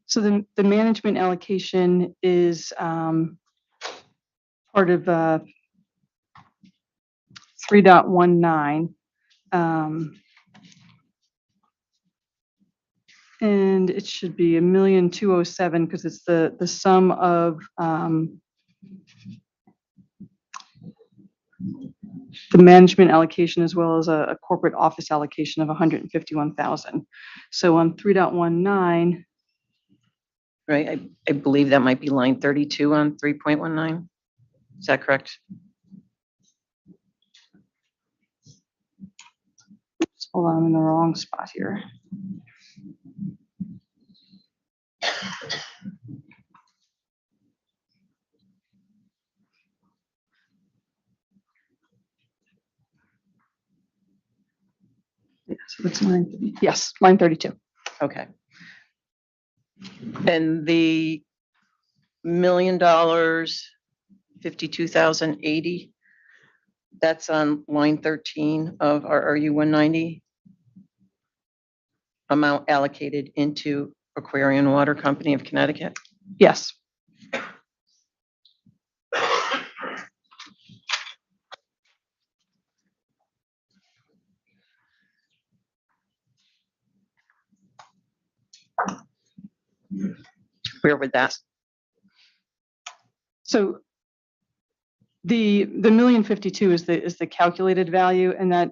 J: So the management allocation is part of 3.19. And it should be $1,207,000 because it's the sum of the management allocation as well as a corporate office allocation of $151,000. So on 3.19,
M: Right, I believe that might be line 32 on 3.19. Is that correct?
J: hold on, I'm in the wrong spot here. Yeah, so it's yes, line 32.
M: Okay. And the $1 million, 52,080, that's on line 13 of our RU 190. Amount allocated into Aquarion Water Company of Connecticut.
J: Yes.
M: Where would that?
J: So the $1,052,000 is the calculated value, and that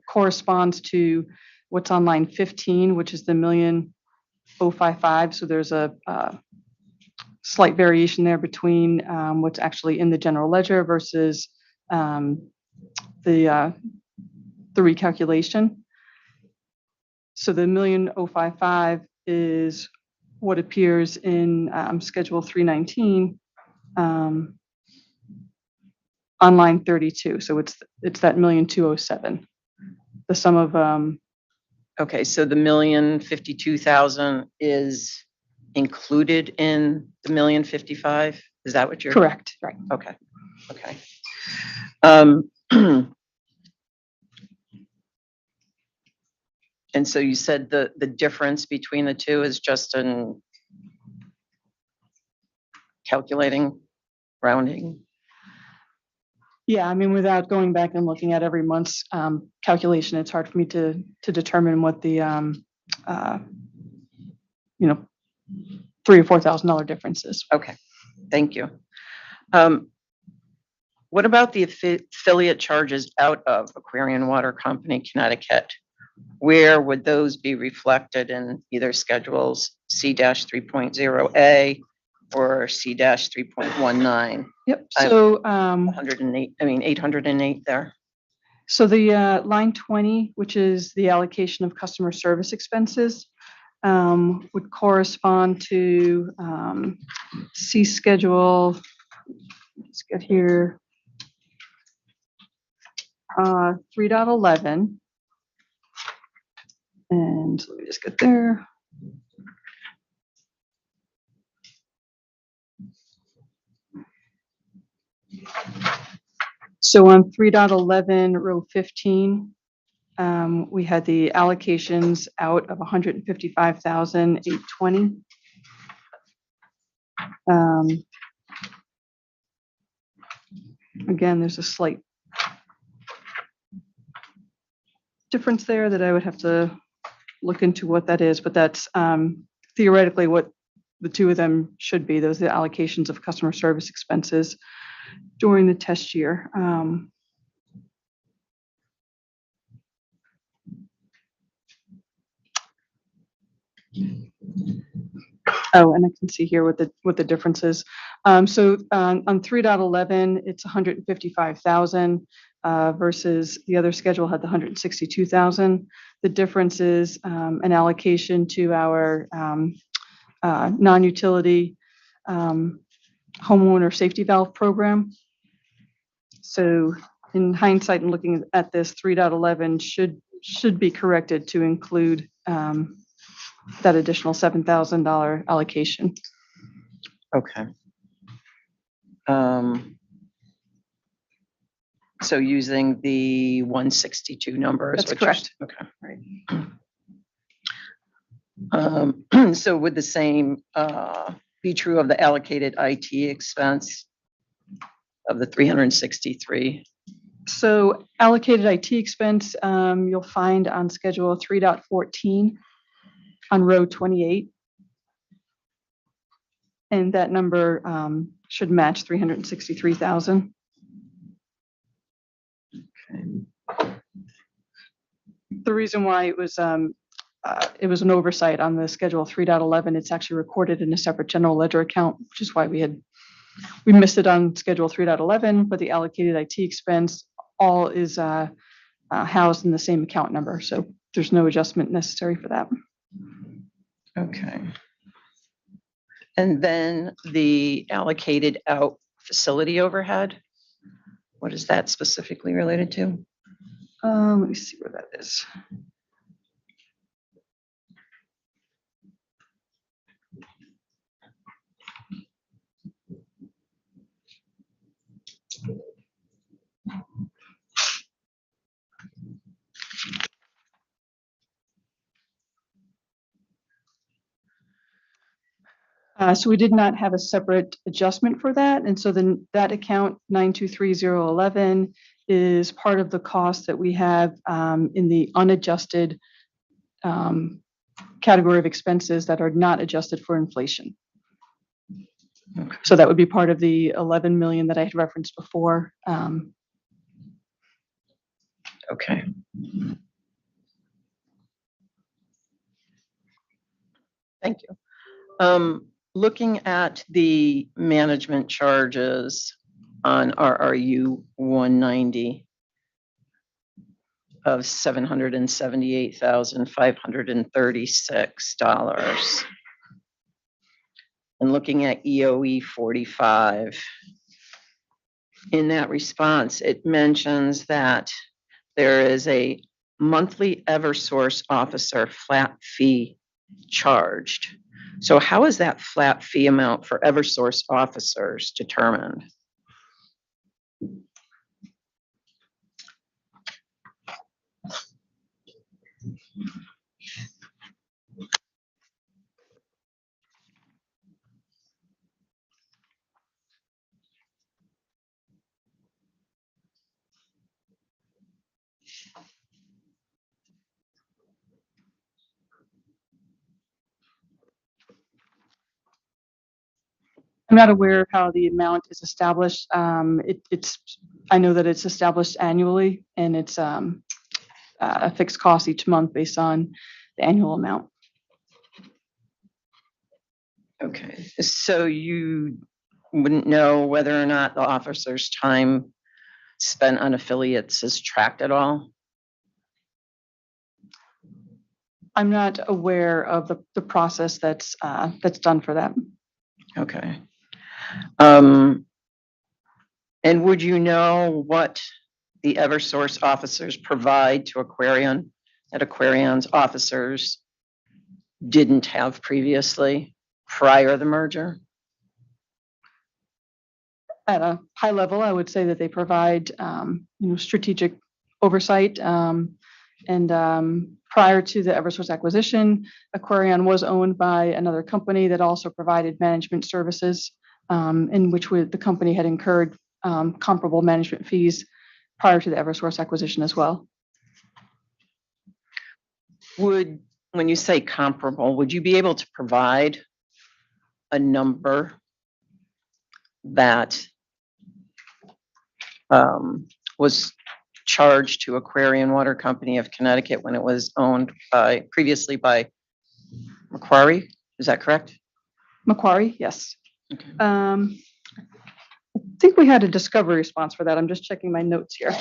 J: corresponds to what's on line 15, which is the $1,055,000. So there's a slight variation there between what's actually in the general ledger versus the recalculation. So the $1,055,000 is what appears in Schedule 319 on line 32. So it's that $1,207,000. The sum of
M: Okay, so the $1,052,000 is included in the $1,055,000. Is that what you're?
J: correct, right?
M: Okay. Okay. And so you said the difference between the two is just in calculating, rounding?
J: Yeah, I mean, without going back and looking at every month's calculation, it's hard for me to determine what the $3,000 or $4,000 difference is.
M: Okay, thank you. What about the affiliate charges out of Aquarion Water Company, Connecticut? Where would those be reflected in either schedules C-3.0A or C-3.19?
J: Yep. So
M: 808 there.
J: So the line 20, which is the allocation of customer service expenses, would correspond to C schedule. Let's get here. 3.11. And let me just get there. So on 3.11, row 15, We had the allocations out of 155,820. Again, there's a slight difference there that I would have to look into what that is, but that's theoretically what the two of them should be. Those are the allocations of customer service expenses during the test year. Oh, and I can see here what the difference is. So on 3.11, it's 155,000 versus the other schedule had the 162,000. The difference is an allocation to our non-utility homeowner safety valve program. So in hindsight and looking at this, 3.11 should be corrected to include that additional $7,000 allocation.
M: Okay. So using the 162 numbers.
J: That's correct.
M: Okay, right. So would the same be true of the allocated IT expense of the 363?
J: So allocated IT expense, you'll find on schedule 3.14 on row 28. And that number should match 363,000.
M: Okay.
J: The reason why it was an oversight on the schedule 3.11, it's actually recorded in a separate general ledger account, which is why we missed it on schedule 3.11, but the allocated IT expense all is housed in the same account number. So there's no adjustment necessary for that.
M: Okay. And then the allocated out facility overhead, what is that specifically related to?
J: Let me see where that is. So we did not have a separate adjustment for that. And so then that account 923,011 is part of the cost that we have in the unadjusted category of expenses that are not adjusted for inflation.
M: Okay.
J: So that would be part of the 11 million that I had referenced before.
M: Okay. Thank you. Looking at the management charges on RRU 190 of $778,536. And looking at EOE 45, in that response, it mentions that there is a monthly Eversource officer flat fee charged. So how is that flat fee amount for Eversource officers determined?
J: I'm not aware of how the amount is established. I know that it's established annually and it's a fixed cost each month based on the annual amount.
M: Okay, so you wouldn't know whether or not the officer's time spent on affiliates is tracked at all?
J: I'm not aware of the process that's done for that.
M: Okay. And would you know what the Eversource officers provide to Aquarion that Aquarion's officers didn't have previously prior to the merger?
J: At a high level, I would say that they provide, strategic oversight, And prior to the Eversource acquisition, Aquarion was owned by another company that also provided management services, in which the company had incurred comparable management fees prior to the Eversource acquisition as well.
M: When you say comparable, would you be able to provide a number that was charged to Aquarion Water Company of Connecticut when it was owned previously by Macquarie? Is that correct?
J: Macquarie, yes. I think we had a discovery response for that. I'm just checking my notes here.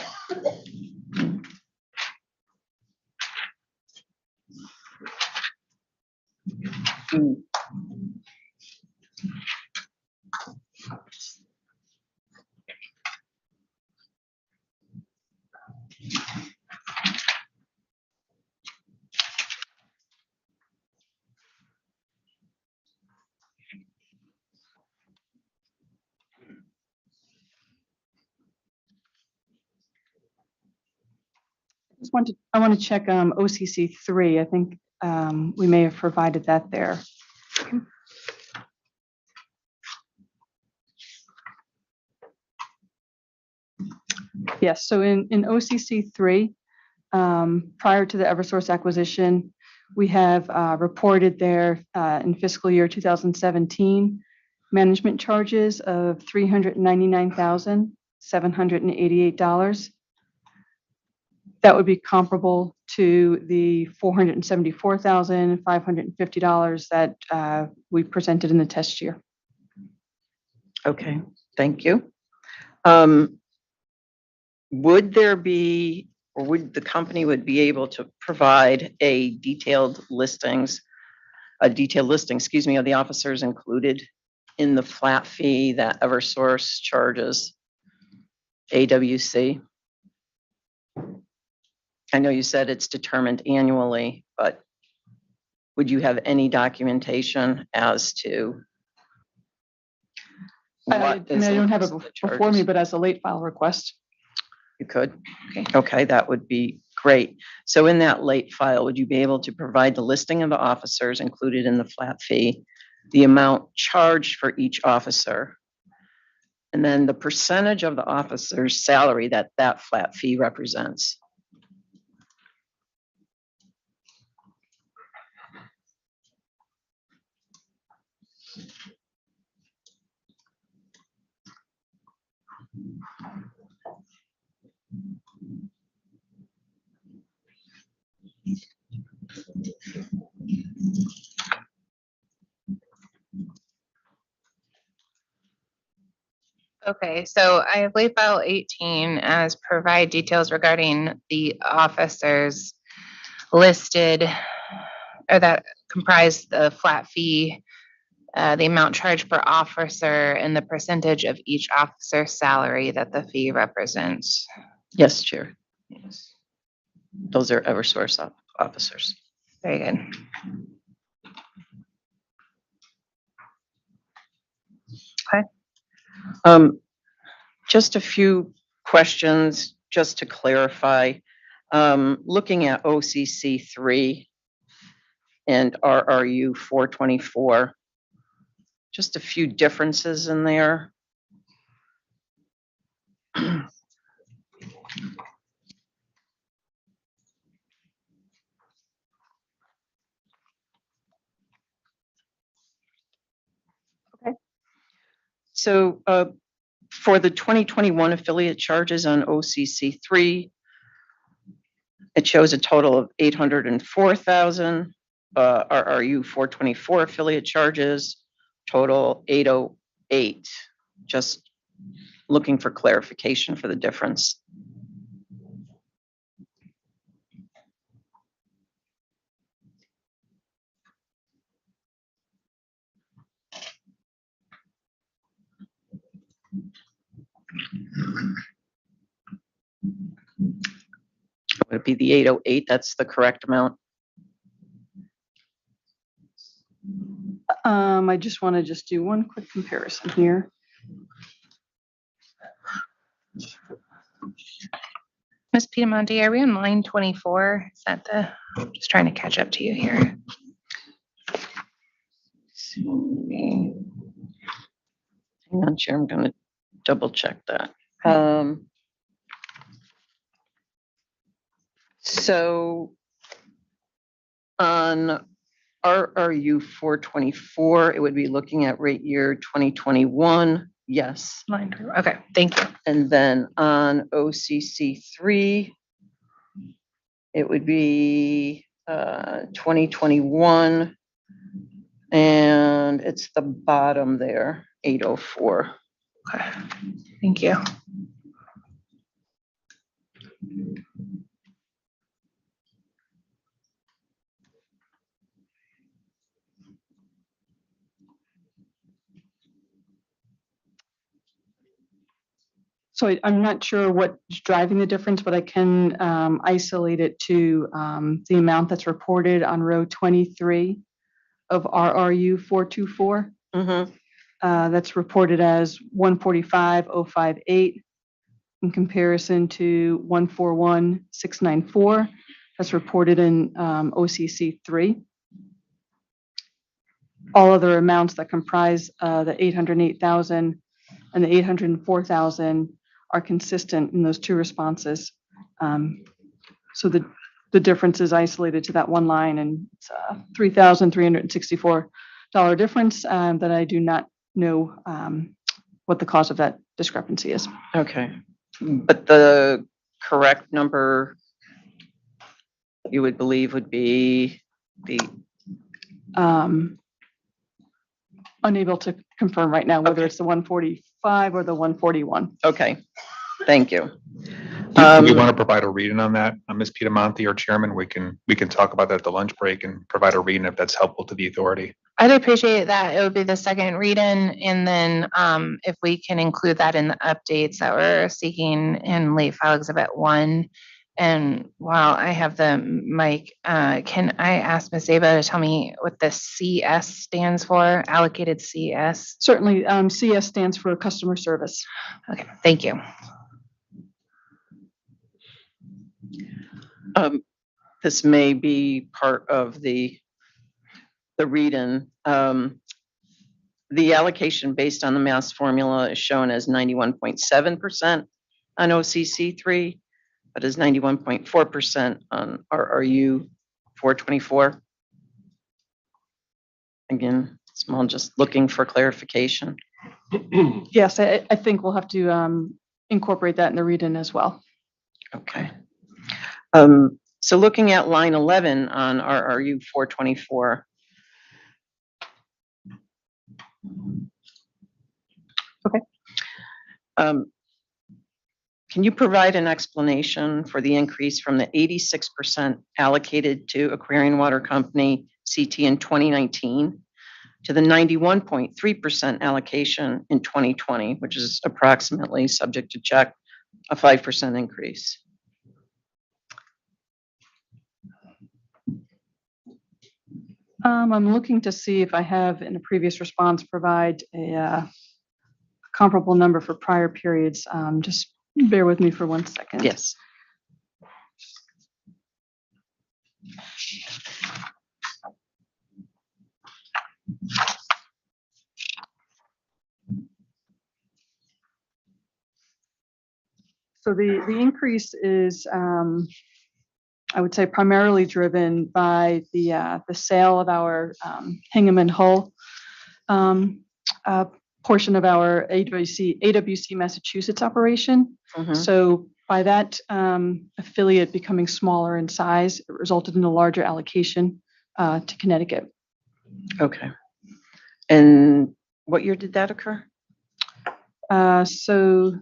J: I want to check OCC 3. I think we may have provided that there. Yes, so in OCC 3, prior to the Eversource acquisition, we have reported there in fiscal year 2017, management charges of $399,788. That would be comparable to the $474,550 that we presented in the test year.
M: Okay, thank you. Would there be, or would the company would be able to provide a detailed listing, excuse me, of the officers included in the flat fee that Eversource charges AWC? I know you said it's determined annually, but would you have any documentation as to
J: I don't have it before me, but as a late file request.
M: You could? Okay, that would be great. So in that late file, would you be able to provide the listing of the officers included in the flat fee, the amount charged for each officer, and then the percentage of the officer's salary that that flat fee represents?
A: Okay, so I have late file 18 as provide details regarding the officers listed or that comprise the flat fee, the amount charged per officer, and the percentage of each officer's salary that the fee represents.
M: Yes, Chair. Yes. Those are Eversource officers.
A: Very good. Okay.
M: Just a few questions, just to clarify. Looking at OCC 3 and RRU 424, just a few differences in there. Okay. So for the 2021 affiliate charges on OCC 3, it shows a total of $804,000. RRU 424 affiliate charges, total $808. Just looking for clarification for the difference. Would it be the 808? That's the correct amount.
J: I just want to do one quick comparison here.
A: Ms. Piemonte, are we on line 24? Is that the, just trying to catch up to you here.
M: Hang on, Chair, I'm gonna double check that. So on RRU 424, it would be looking at rate year 2021, yes.
A: Line 24. Okay, thank you.
M: And then on OCC 3, it would be 2021, and it's the bottom there, 804.
A: Okay, thank you.
J: So I'm not sure what's driving the difference, but I can isolate it to the amount that's reported on row 23 of RRU 424. That's reported as 145,058 in comparison to 141,694. That's reported in OCC 3. All other amounts that comprise the 808,000 and the 804,000 are consistent in those two responses. So the difference is isolated to that one line, and it's a $3,364 difference that I do not know what the cause of that discrepancy is.
M: Okay, but the correct number you would believe would be the
J: unable to confirm right now whether it's the 145 or the 141.
M: Okay, thank you.
E: Do you want to provide a reading on that, Ms. Piemonte or Chairman? We can talk about that at the lunch break and provide a reading if that's helpful to the authority.
A: I'd appreciate that. It would be the second read-in, and then if we can include that in the updates that we're seeking in late file exhibit 1. And while I have the mic, can I ask Ms. Zaba to tell me what the CS stands for, allocated CS?
J: Certainly, CS stands for customer service.
A: Okay, thank you.
M: This may be part of the read-in. The allocation based on the mass formula is shown as 91.7% on OCC 3, but is 91.4% on RRU 424. Again, small, just looking for clarification.
J: Yes, I think we'll have to incorporate that in the read-in as well.
M: Okay. So looking at line 11 on RRU 424.
J: Okay.
M: Can you provide an explanation for the increase from the 86% allocated to Aquarion Water Company CT in 2019 to the 91.3% allocation in 2020, which is approximately, subject to check, a 5% increase?
J: I'm looking to see if I have in a previous response provide a comparable number for prior periods. Just bear with me for 1 second.
M: Yes.
J: So the increase is, I would say, primarily driven by the sale of our Hingham and Hull portion of our AWC Massachusetts operation. So by that affiliate becoming smaller in size, it resulted in a larger allocation to Connecticut.
M: Okay. And what year did that occur?
J: So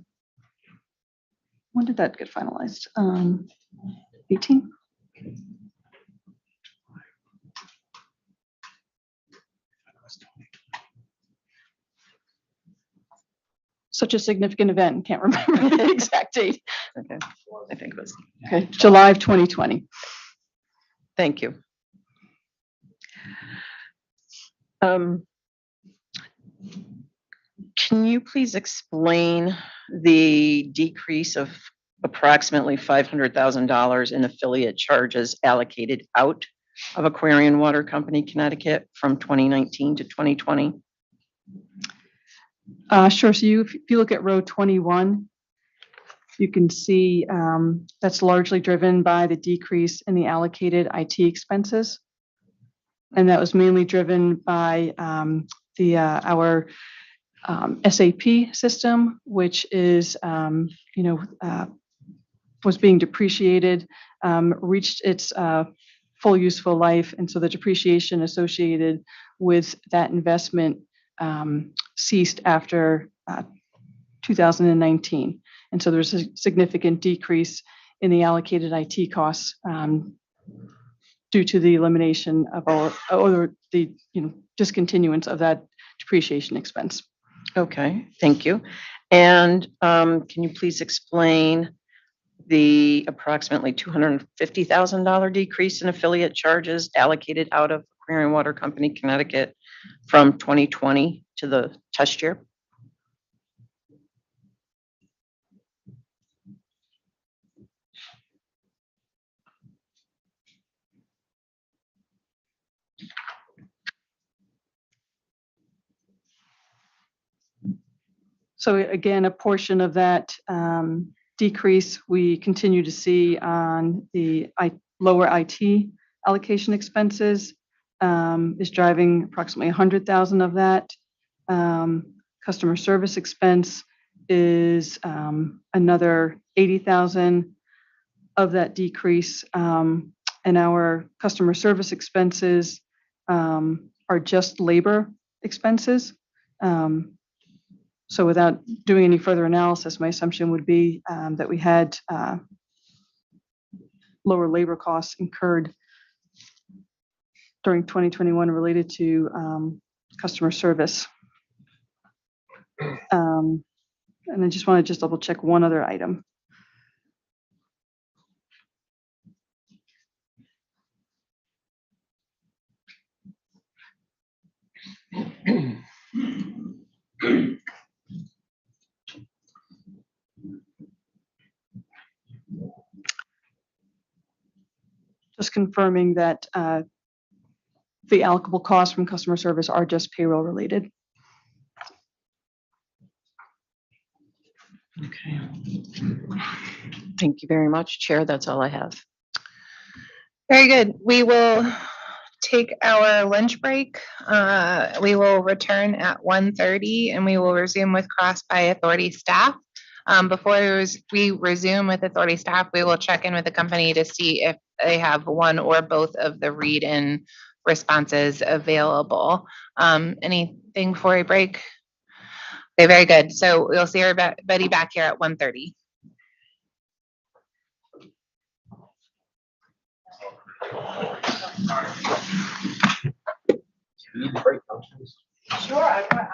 J: when did that get finalized? 18? Such a significant event, can't remember the exact date.
M: Okay, I think it was.
J: Okay, July of 2020.
M: Thank you. Can you please explain the decrease of approximately $500,000 in affiliate charges allocated out of Aquarion Water Company, Connecticut from 2019 to 2020?
J: Sure. So if you look at row 21, you can see that's largely driven by the decrease in the allocated IT expenses. And that was mainly driven by our SAP system, which is, was being depreciated, reached its full useful life. And so the depreciation associated with that investment ceased after 2019. And so there's a significant decrease in the allocated IT costs due to the elimination of or the discontinuance of that depreciation expense.
M: Okay, thank you. And can you please explain the approximately $250,000 decrease in affiliate charges allocated out of Aquarion Water Company, Connecticut from 2020 to the test year?
J: So again, a portion of that decrease we continue to see on the lower IT allocation expenses is driving approximately 100,000 of that. Customer service expense is another 80,000 of that decrease. And our customer service expenses are just labor expenses. So without doing any further analysis, my assumption would be that we had lower labor costs incurred during 2021 related to customer service. And I just want to double check one other item. Just confirming that the allocable costs from customer service are just payroll related.
M: Okay. Thank you very much, Chair. That's all I have.
A: Very good. We will take our lunch break. We will return at 1:30 and we will resume with cross-buy authority staff. Before we resume with authority staff, we will check in with the company to see if they have one or both of the read-in responses available. Anything before we break? Okay, very good. So we'll see everybody back here at 1:30.
N: Sure, I want.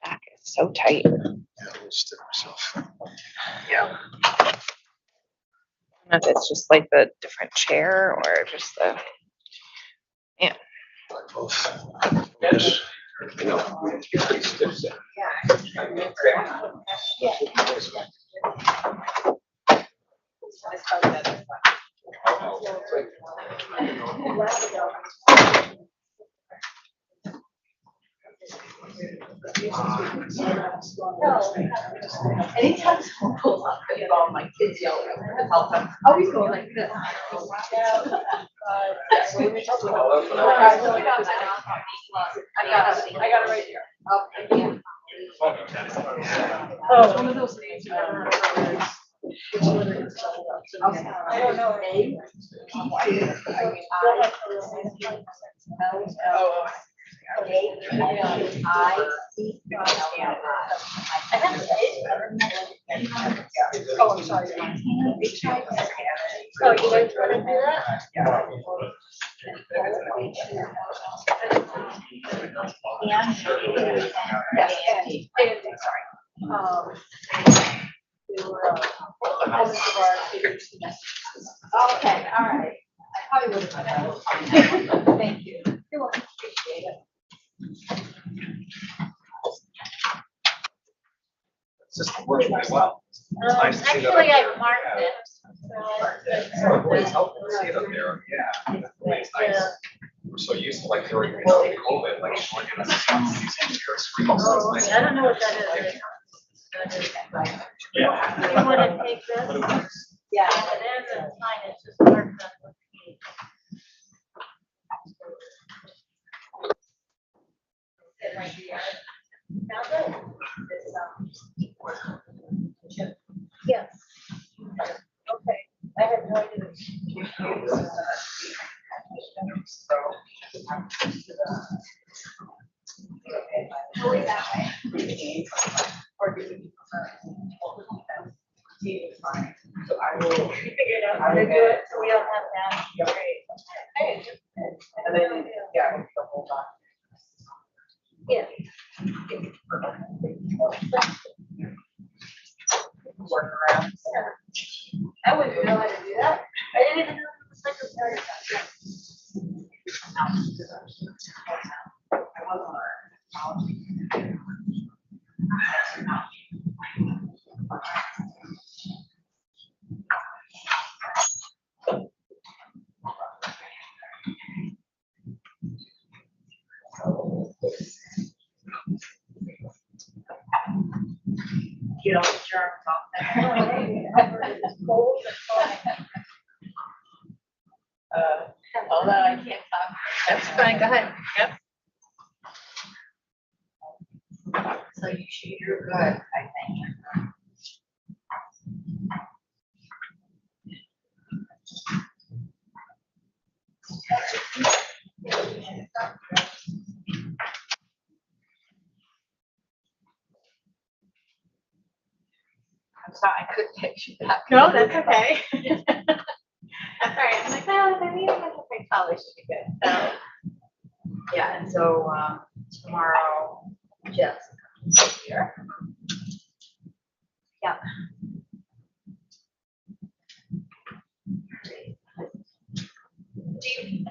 A: Back is so tight.
B: Yeah.
A: I don't know if it's just like the different chair or just the, yeah.
B: Yes.
N: Anytime someone pulls up, all my kids yell at me to help them. I always go like this. I got it right here. Oh, it's one of those names. I don't know. Oh, I'm sorry. Oh, you guys want to do that? Okay, all right. probably would have done. Thank you. You're welcome. Appreciate it.
C: It's just working really well. It's nice to see that.
N: Actually, I marked it.
C: It's helpful to see it up there, yeah. It's nice. We're so used to like during COVID, like looking at some of these screens.
N: Oh, I don't know what that is.
C: Yeah.
N: You wanna take this? Yeah. It is, it's fine, it's just marked up with me. It might be, found it? This, yes. Okay, I have no idea. Going that way. Or do you prefer? Fine. So I will. Figure it out how to do it, so we don't have that. Great. And then, yeah, the whole document. Yeah. Work around. I wouldn't know how to do that. I didn't even know it was like a part of that. Get all the germs off there. Although I can't talk.
A: That's fine, go ahead. Yep.
N: So you're good, I think.
A: I'm sorry, I couldn't picture that.
N: No, that's okay. I'm sorry, I'm like, well, if I need a color, should be good. So, yeah, and so, tomorrow, Jess comes here. Yeah.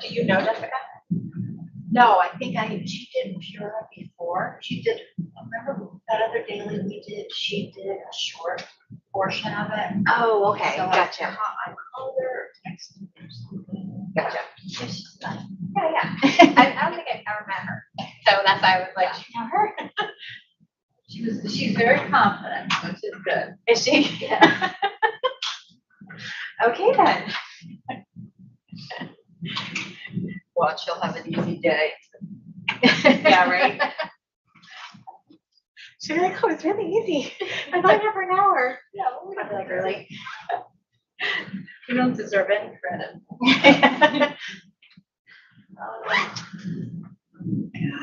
A: Do you know Jessica?
N: No, I think she did Pura before. She did, remember that other daily we did, she did a short portion of it.
A: Oh, okay,
N: So
A: gotcha.
N: I called her, texted her something.
A: Gotcha.
N: She's like,
A: Yeah. I don't think I've ever met her. So that's why I was like, you know her?
N: she's very confident, which is good.
A: Is she?
N: Yeah.
A: Okay then.
N: Well, she'll have an easy day.
A: Yeah, right. She's like, oh, it's really easy. I thought I never know her.
N: Yeah,
A: I'd be like, really?
N: You don't deserve any credit.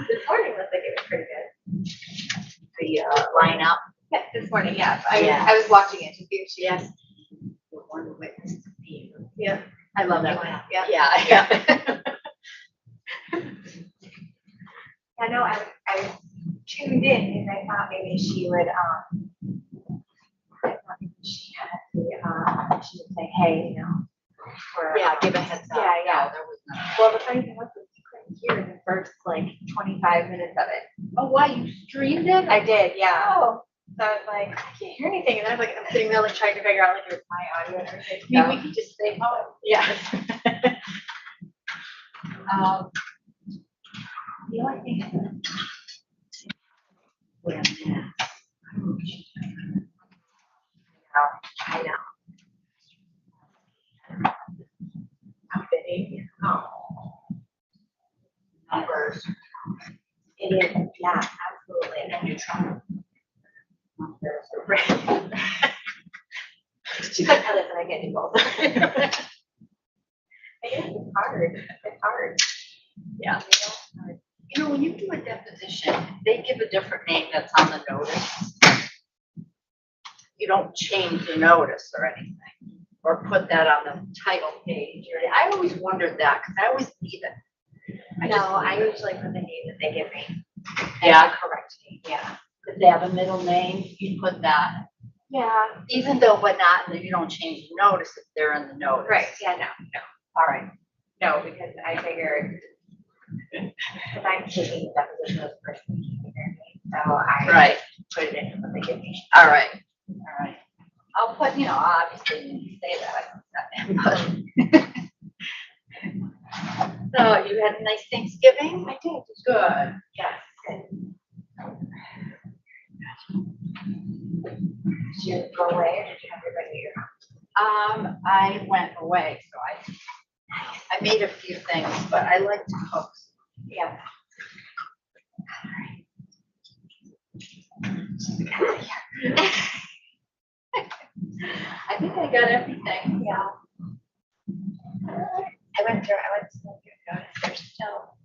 A: This morning looks like it was pretty good.
N: The lineup.
A: Yeah, this morning, yeah.
N: Yeah.
A: I was watching it to see if she
N: Yes. The one witness to be.
A: Yeah.
N: I love that one.
A: Yeah.
N: Yeah.
A: I know I tuned in and I thought maybe she would, I thought maybe she had the, she would say, hey, you know. Or,
N: Yeah, give a heads up.
A: Yeah, yeah.
N: No, there was none.
A: Well, the funny thing was that you couldn't hear the first like 25 minutes of it.
N: Oh, wow, you streamed it?
A: I did, yeah.
N: Oh.
A: So I was like, I can't hear anything. And I was like, I'm sitting there like trying to figure out like it was my audio and everything.
N: Maybe we could just stay home.
A: Yes.
N: The only thing.
A: I know.
N: Outfitting. Oh. Numbers.
A: It is, yeah, absolutely.
N: And then you try.
A: She's like, oh, listen, I can't do both. It's hard. It's hard.
N: Yeah. You know, when you do a deposition, they give a different name that's on the notice. You don't change the notice or anything, or put that on the title page. I always wondered that, because I always leave it.
A: I usually put the name that they give me.
N: Yeah.
A: The correct name, yeah.
N: If they have a middle name, you put that,
A: Yeah.
N: even though, but not, you don't change the notice if they're in the notice.
A: Right, yeah, no.
N: All right. No, because I figured, because I'm taking the deposition of the person who hearing me, so I put it in what they give me. All right. I'll put, obviously say that, but. So you had a nice Thanksgiving? I did. Good. Yes. Did you go away or did you have everybody here? I went away, so I made a few things, but I like to cook. Yeah. I think I got everything. Yeah. I went to there's still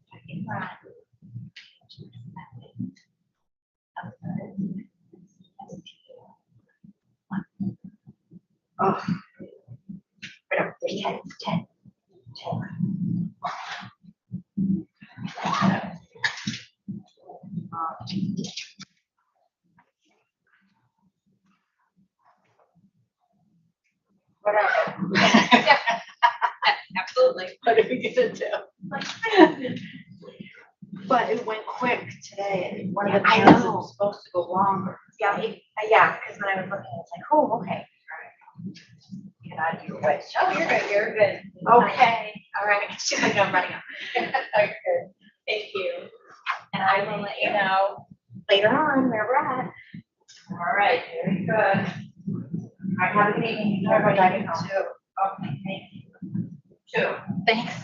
N: oh, there's 10. Whatever. Absolutely. What are we gonna do? But it went quick today, and one of the times it was supposed to go longer. Yeah, because when I was looking, it's like, oh, okay. All right. Get out of your way. Oh, you're good, Okay, all right. She's like, I'm running up. Okay, thank you. And I will let you know later on where we're at. All right, very good. All right, have a good evening. Everybody driving home. Okay, thank you. 2. Thanks.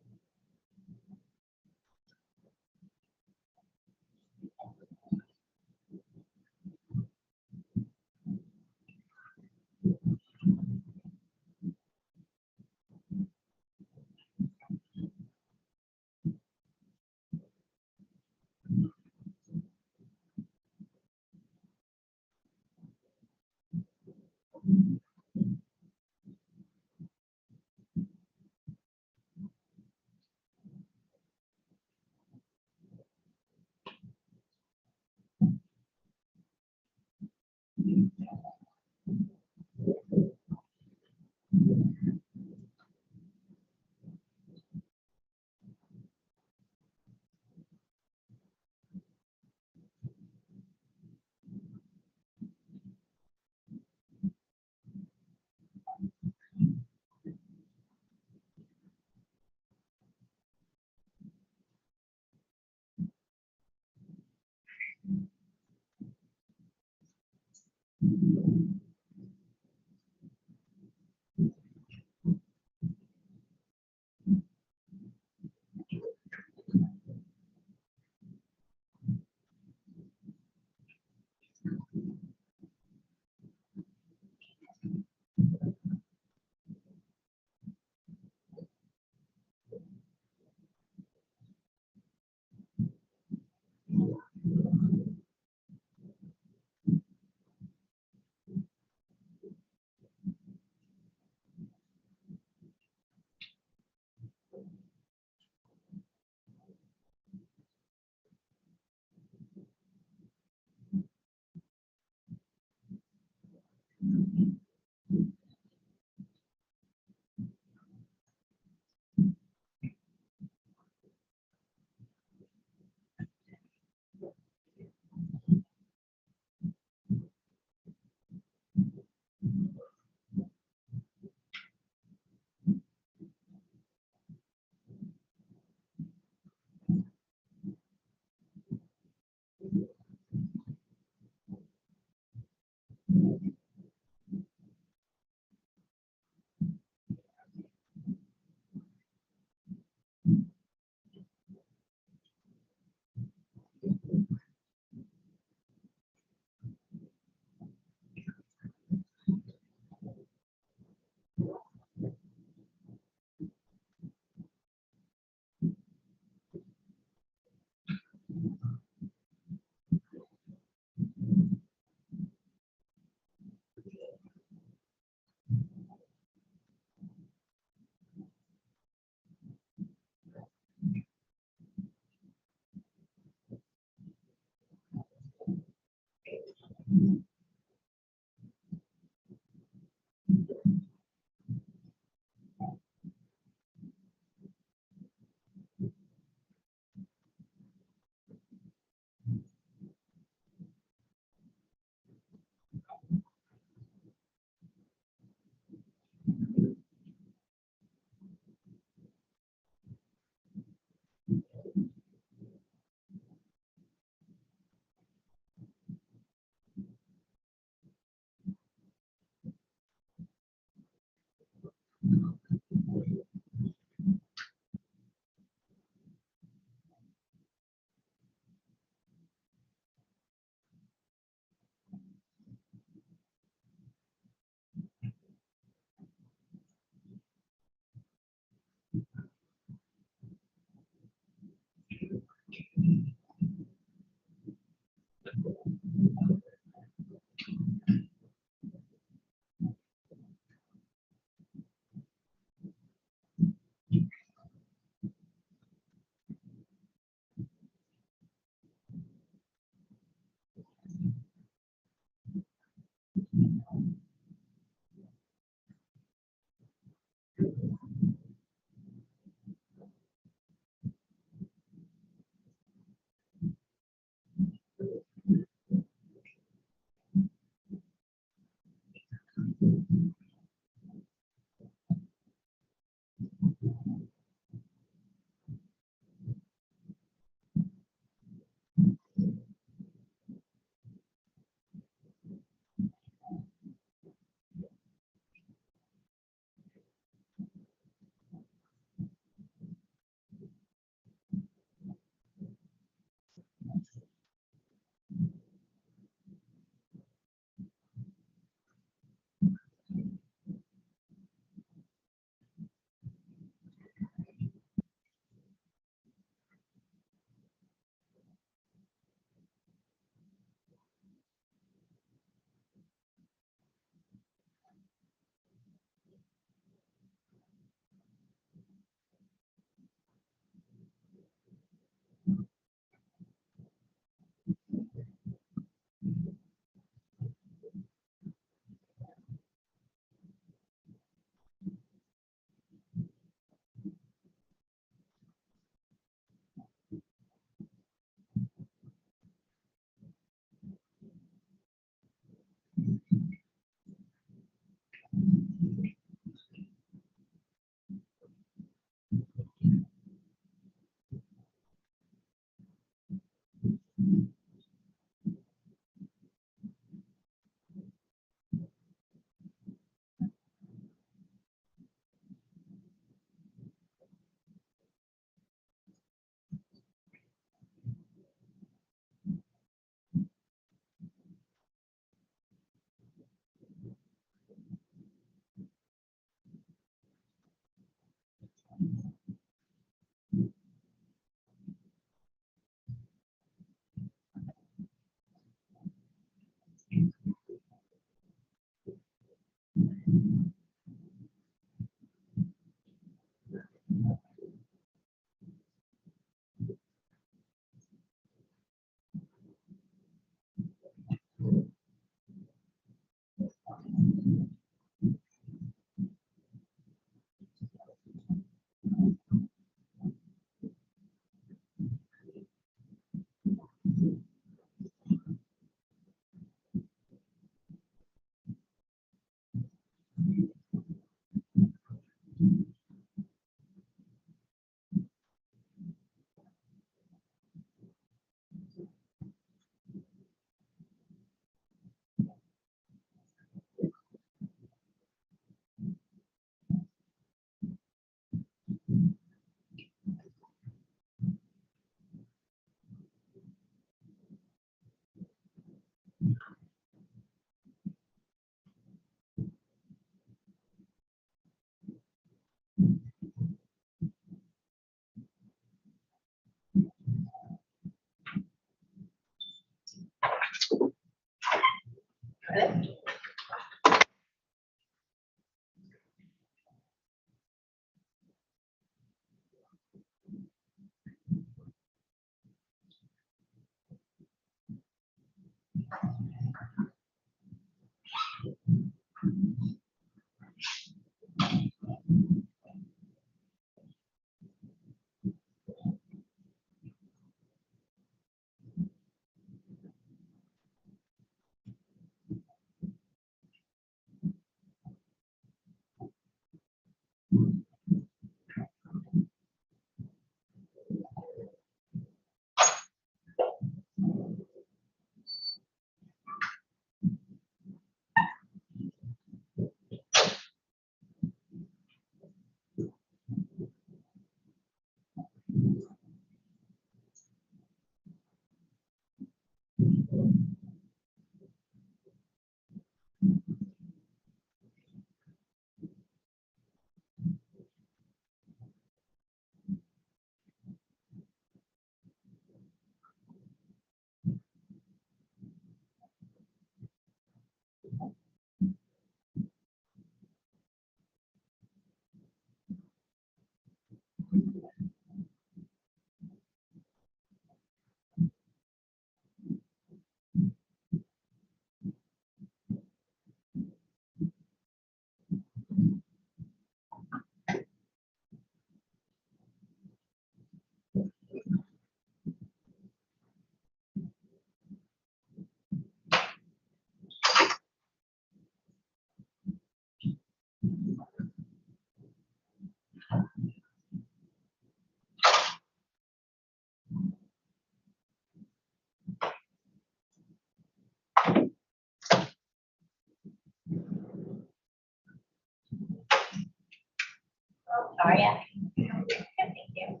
N: Oh, yeah. Thank you.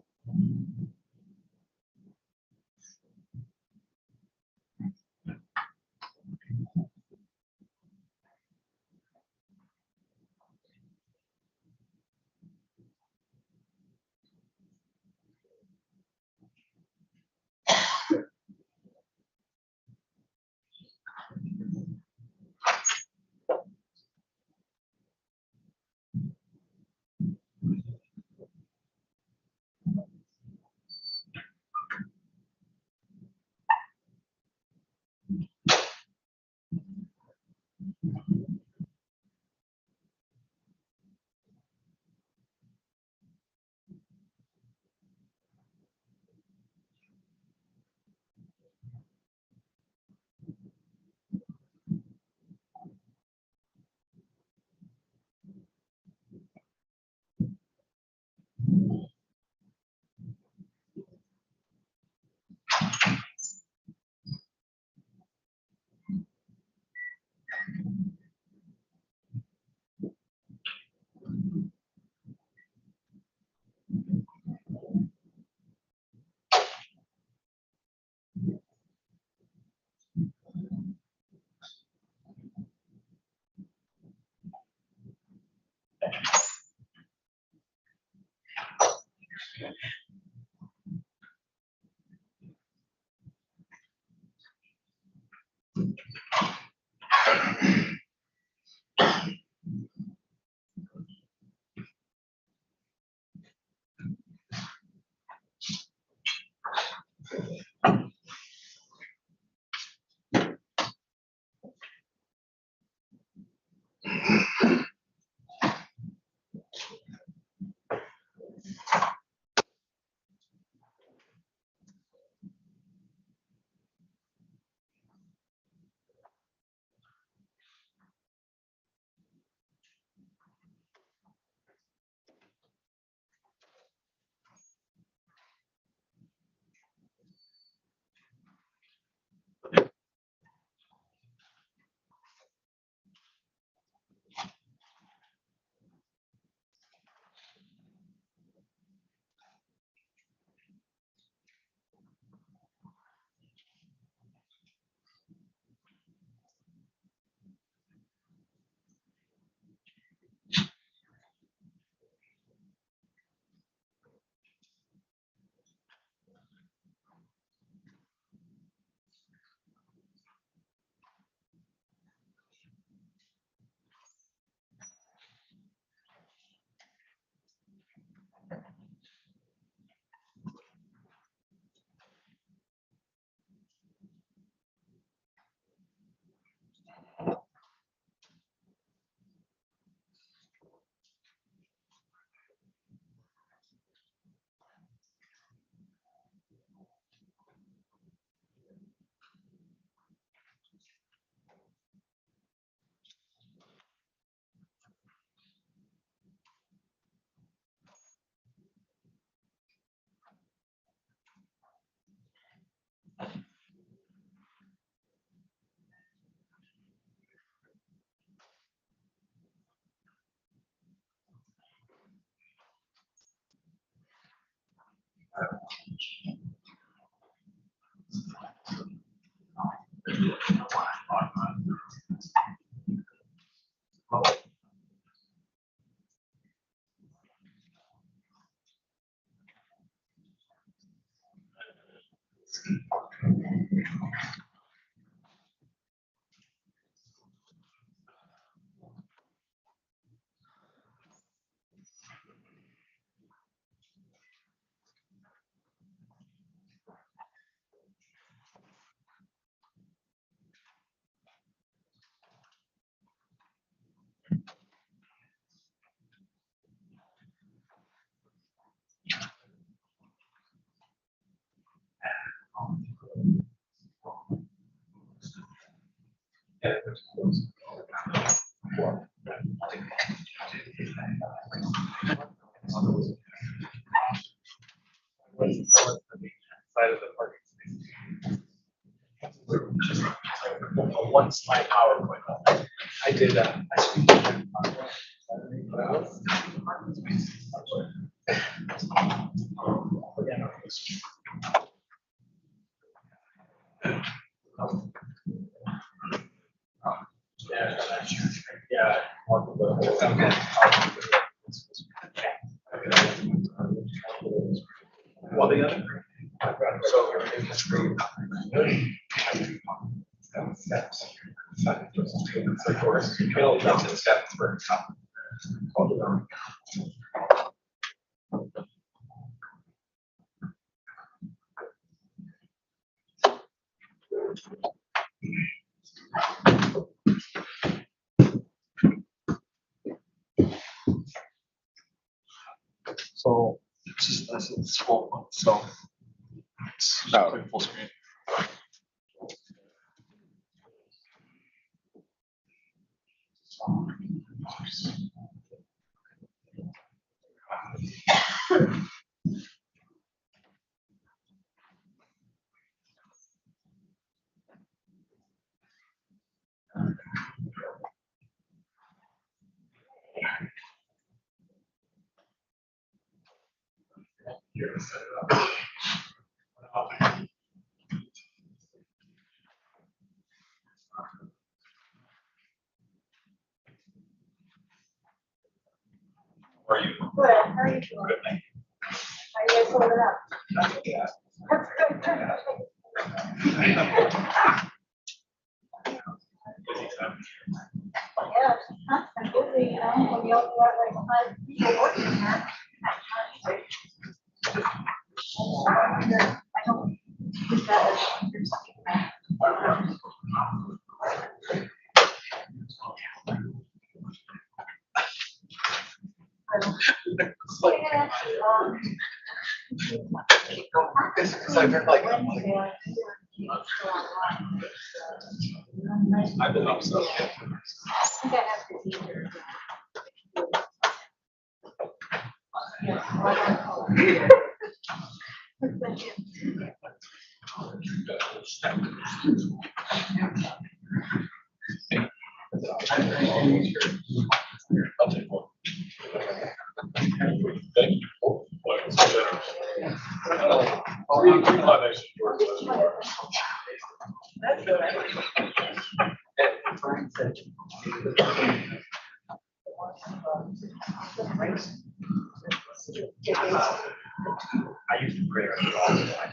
C: Side of the parking space. A one slide PowerPoint. I did that. Yeah. Well, the other. So everything is free. Steps. Of course, you can jump to the steps for.
B: So it's just this is full one, so it's just quick full screen.
C: Are you?
N: Good, how are you doing?
C: Good, thank you.
N: How are you guys holding up?
C: Yeah.
N: That's good.
C: Busy time.
N: Yeah, I'm busy, you know, when you only got like 5 people working here. I don't. Is that
C: Yeah. Because I've heard like. I've been up so. I used to pray all the time.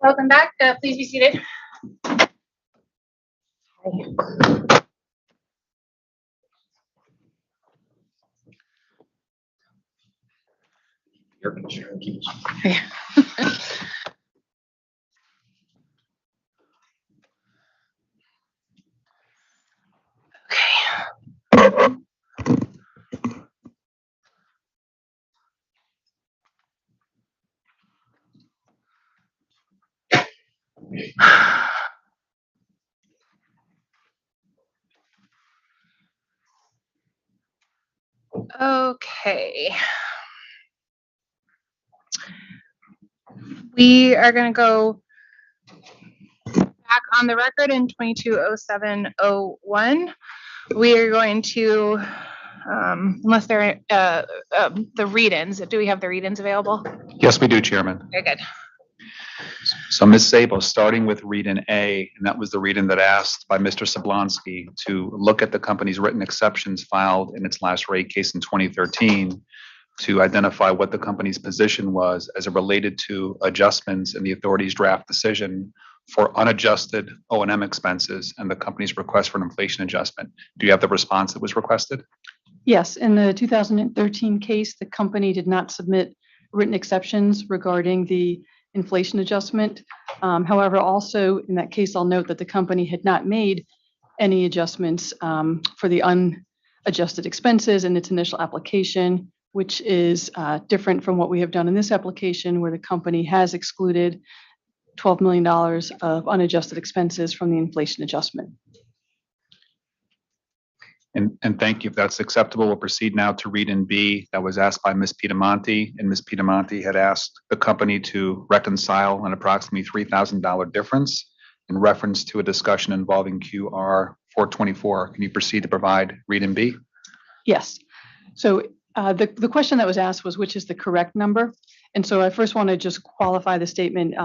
A: Welcome back. Please be seated.
C: Your concern keeps.
A: Okay. We are going to go back on the record in 220701. We are going to, unless there are the read-ins, do we have the read-ins available?
E: Yes, we do, Chairman.
A: Very good.
E: So Ms. Sabo, starting with read-in A, and that was the read-in that asked by Mr. Sablonsky to look at the company's written exceptions filed in its last rate case in 2013 to identify what the company's position was as it related to adjustments in the authority's draft decision for unadjusted O&M expenses and the company's request for an inflation adjustment. Do you have the response that was requested?
J: Yes, in the 2013 case, the company did not submit written exceptions regarding the inflation adjustment. However, also in that case, I'll note that the company had not made any adjustments for the unadjusted expenses in its initial application, which is different from what we have done in this application, where the company has excluded $12 million of unadjusted expenses from the inflation adjustment.
E: And thank you. If that's acceptable, we'll proceed now to read-in B that was asked by Ms. Piedamonte. And Ms. Piedamonte had asked the company to reconcile an approximately $3,000 difference in reference to a discussion involving QR 424. Can you proceed to provide read-in B?
J: Yes. So the question that was asked was, which is the correct number? And so I first want to just qualify the statement.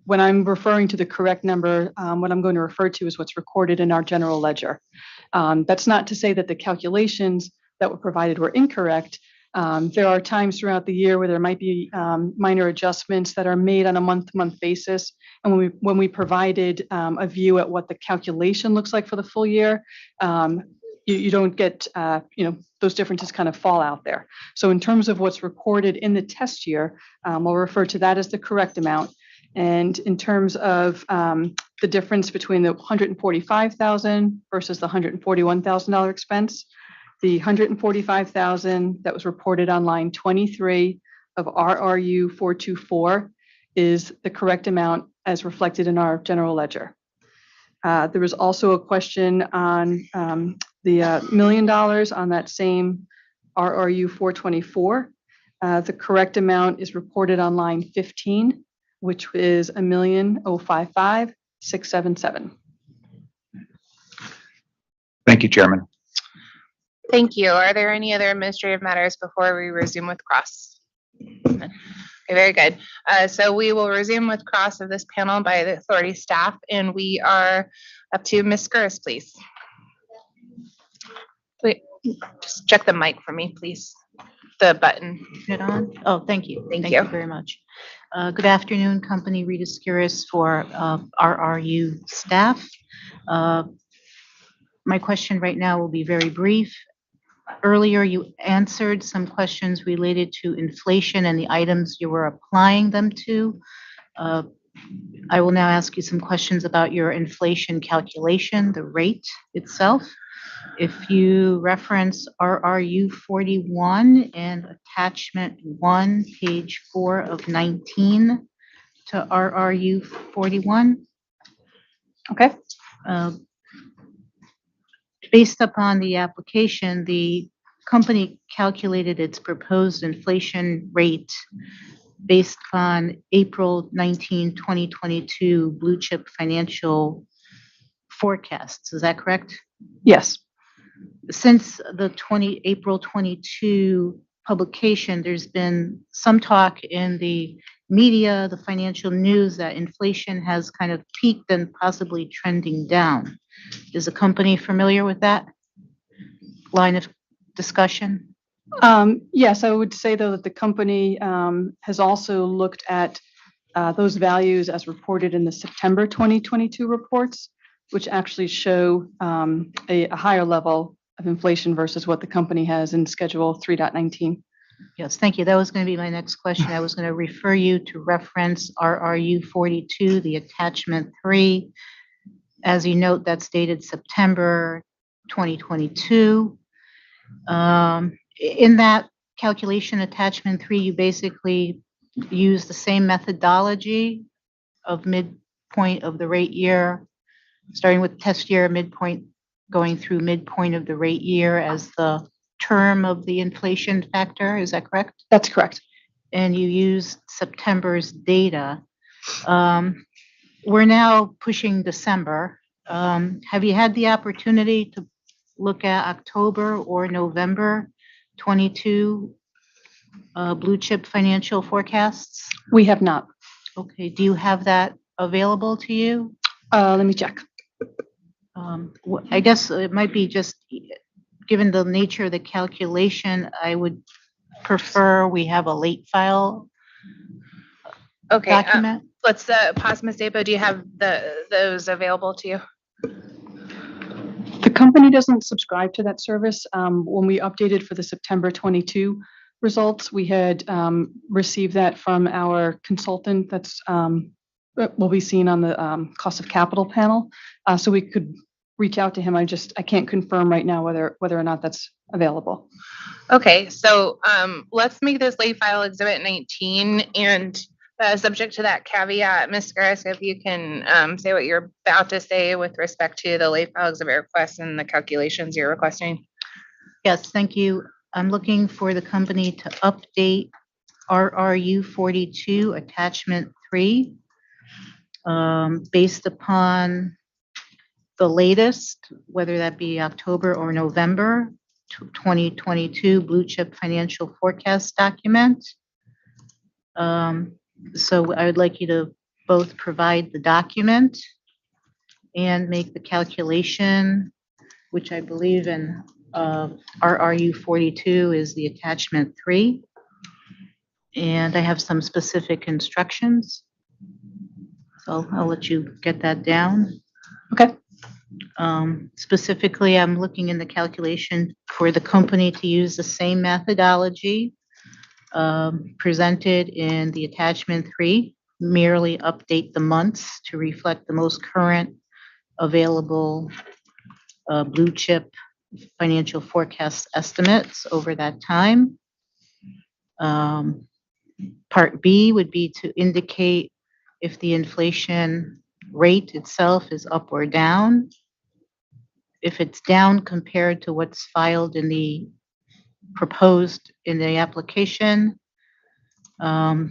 J: When I'm referring to the correct number, what I'm going to refer to is what's recorded in our general ledger. That's not to say that the calculations that were provided were incorrect. There are times throughout the year where there might be minor adjustments that are made on a month-to-month basis. And when we provided a view at what the calculation looks like for the full year, you don't get, those differences kind of fall out there. So in terms of what's recorded in the test year, I'll refer to that as the correct amount. And in terms of the difference between the $145,000 versus the $141,000 expense, the $145,000 that was reported on line 23 of RRU 424 is the correct amount as reflected in our general ledger. There was also a question on the $1 million on that same RRU 424. The correct amount is reported on line 15, which is $1,055,677.
E: Thank you, Chairman.
A: Thank you. Are there any other administrative matters before we resume with cross? Okay, very good. So we will resume with cross of this panel by the authority staff, and we are up to Ms. Skouras, please. Wait, just check the mic for me, please. The button.
O: It on? Oh, thank you.
A: Thank
O: Thank
A: you.
O: you very much. Good afternoon, company Rita Skouras for RRU staff. My question right now will be very brief. Earlier, you answered some questions related to inflation and the items you were applying them to. I will now ask you some questions about your inflation calculation, the rate itself. If you reference RRU 41 and attachment 1, page 4 of 19 to RRU 41.
J: Okay.
O: Based upon the application, the company calculated its proposed inflation rate based on April 19, 2022 blue chip financial forecasts. Is that correct?
J: Yes.
O: Since the April 22 publication, there's been some talk in the media, the financial news, that inflation has kind of peaked and possibly trending down. Is the company familiar with that line of discussion?
J: Yes, I would say though that the company has also looked at those values as reported in the September 2022 reports, which actually show a higher level of inflation versus what the company has in Schedule 3.19.
O: Yes, thank you. That was going to be my next question. I was going to refer you to reference RRU 42, the attachment 3. As you note, that's dated September 2022. In that calculation attachment 3, you basically use the same methodology of midpoint of the rate year, starting with test year, midpoint, going through midpoint of the rate year as the term of the inflation factor. Is that correct?
J: That's correct.
O: And you use September's data. We're now pushing December. Have you had the opportunity to look at October or November 22 blue chip financial forecasts?
J: We have not.
O: Okay, do you have that available to you?
J: Let me check.
O: I guess it might be just, given the nature of the calculation, I would prefer we have a late file
A: Okay,
O: document.
A: let's pause, Ms. Dabo. Do you have those available to you?
J: The company doesn't subscribe to that service. When we updated for the September 22 results, we had received that from our consultant that's will be seen on the cost of capital panel. So we could reach out to him. I can't confirm right now whether or not that's available.
A: Okay, so let's make this late file exhibit 19, and subject to that caveat, Ms. Garris, if you can say what you're about to say with respect to the late file exhibit request and the calculations you're requesting.
O: Yes, thank you. I'm looking for the company to update RRU 42 attachment 3 based upon the latest, whether that be October or November 2022 blue chip financial forecast document. So I would like you to both provide the document and make the calculation, which I believe in RRU 42 is the attachment 3. And I have some specific instructions. So I'll let you get that down.
J: Okay.
O: Specifically, I'm looking in the calculation for the company to use the same methodology presented in the attachment 3, merely update the months to reflect the most current available blue chip financial forecast estimates over that time. Part B would be to indicate if the inflation rate itself is up or down. If it's down compared to what's filed in the proposed in the application, I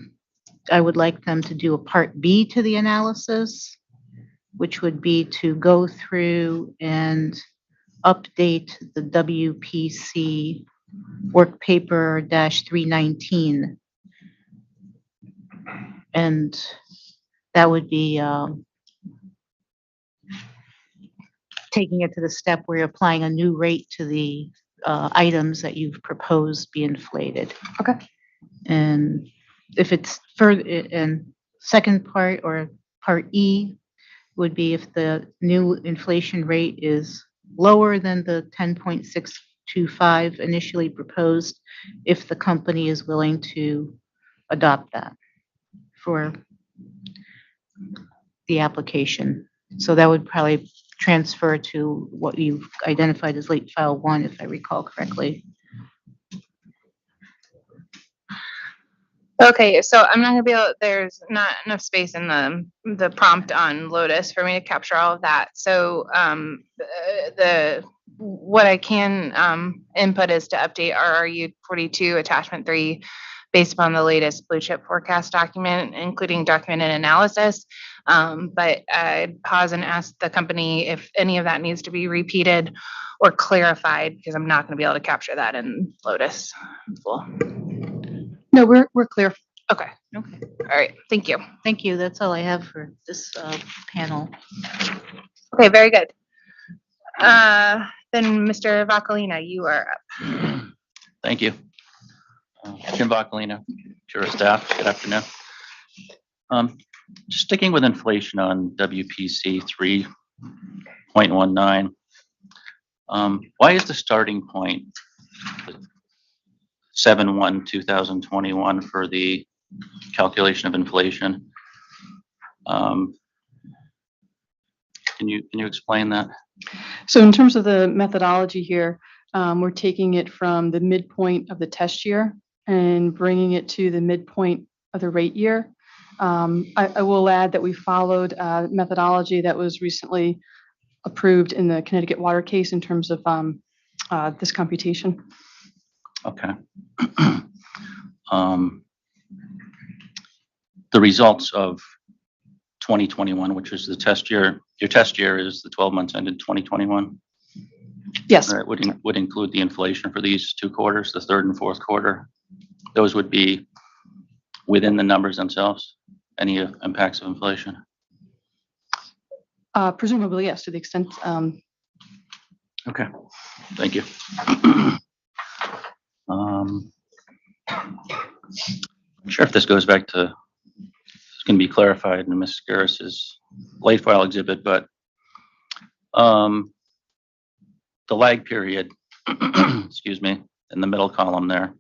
O: would like them to do a part B to the analysis, which would be to go through and update the WPC work paper -319. And that would be taking it to the step where you're applying a new rate to the items that you've proposed be inflated.
J: Okay.
O: And if it's further, and second part or part E would be if the new inflation rate is lower than the 10.625 initially proposed, if the company is willing to adopt that for the application. So that would probably transfer to what you've identified as late file 1, if I recall correctly.
A: Okay, so I'm not gonna be able, there's not enough space in the prompt on Lotus for me to capture all of that. So what I can input is to update RRU 42 attachment 3 based upon the latest blue chip forecast document, including documented analysis. But I'd pause and ask the company if any of that needs to be repeated or clarified, because I'm not gonna be able to capture that in Lotus. Full.
J: No, we're clear.
A: Okay. Okay. All right. Thank you.
O: Thank you. That's all I have for this panel.
A: Okay. Very good. Then Mr. Vacalina, you are up.
P: Thank you. Jim Vacalina, Pure Staff. Good afternoon. Sticking with inflation on WPC 3.19, why is the starting point 7/1/2021 for the calculation of inflation? Can you explain that?
J: So in terms of the methodology here, we're taking it from the midpoint of the test year and bringing it to the midpoint of the rate year. I will add that we followed methodology that was recently approved in the Connecticut water case in terms of this computation.
P: Okay. The results of 2021, which is the test year, your test year is the 12 months ended 2021.
J: Yes.
P: Right, would include the inflation for these two quarters, the third and fourth quarter. Those would be within the numbers themselves. Any impacts of inflation?
J: Presumably, yes, to the extent.
P: Okay, thank you. I'm sure if this goes back to, it's going to be clarified in Ms. Garris's late file exhibit, but the lag period, excuse me, in the middle column there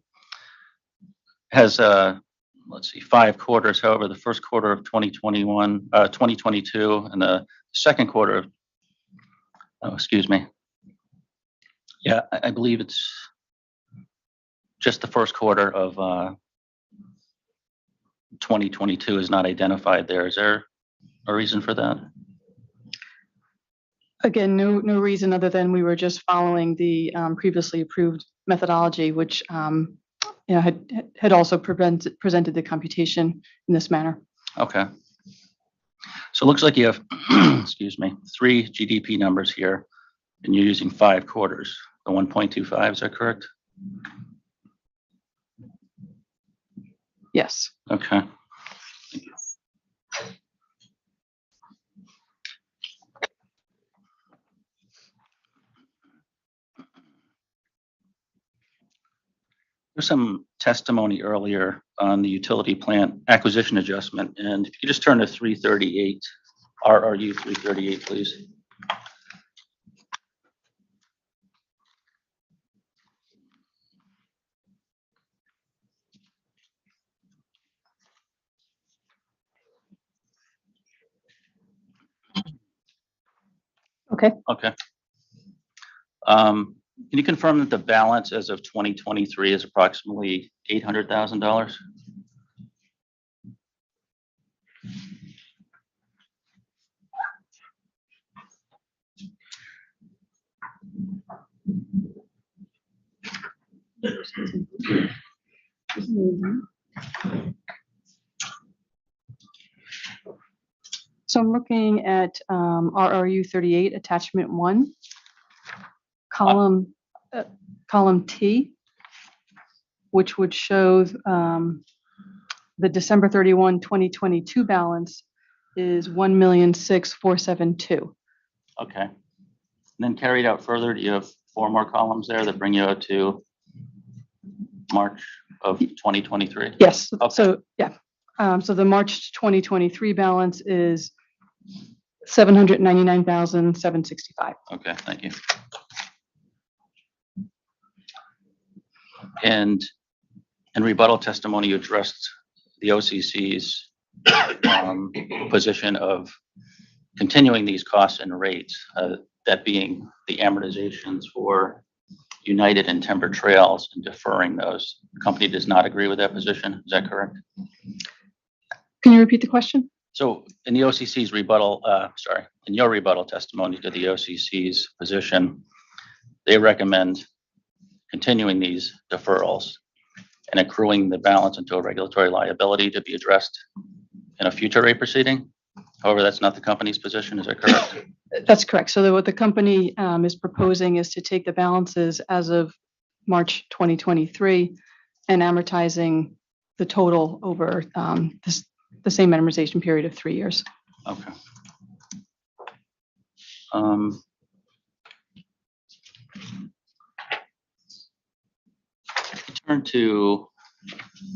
P: has, let's see, 5 quarters. However, the first quarter of 2022 and the second quarter of, oh, excuse me. Yeah, I believe it's just the first quarter of 2022 is not identified there. Is there a reason for that?
J: Again, no reason other than we were just following the previously approved methodology, which had also presented the computation in this manner.
P: Okay. So it looks like you have, excuse me, 3 GDP numbers here, and you're using 5 quarters, the 1.25, is that correct?
J: Yes.
P: Okay. There's some testimony earlier on the utility plant acquisition adjustment, and if you could just turn to 338, RRU 338, please.
J: Okay.
P: Okay. Can you confirm that the balance as of 2023 is approximately $800,000?
J: So I'm looking at RRU 38, attachment 1, column T, which would show the December 31, 2022 balance is 1,006,472.
P: Okay. And then carried out further, do you have 4 more columns there that bring you out to March of 2023?
J: Yes.
P: Okay.
J: So yeah. So the March 2023 balance is 799,765.
P: Okay, thank you. And in rebuttal testimony, you addressed the OCC's position of continuing these costs and rates, that being the amortizations for United and Timber Trails and deferring those. The company does not agree with that position. Is that correct?
J: Can you repeat the question?
P: So in the OCC's rebuttal, in your rebuttal testimony to the OCC's position, they recommend continuing these deferrals and accruing the balance into a regulatory liability to be addressed in a future rate proceeding. However, that's not the company's position. Is that correct?
J: That's correct. So what the company is proposing is to take the balances as of March 2023 and amortizing the total over the same amortization period of 3 years.
P: Okay. Turn to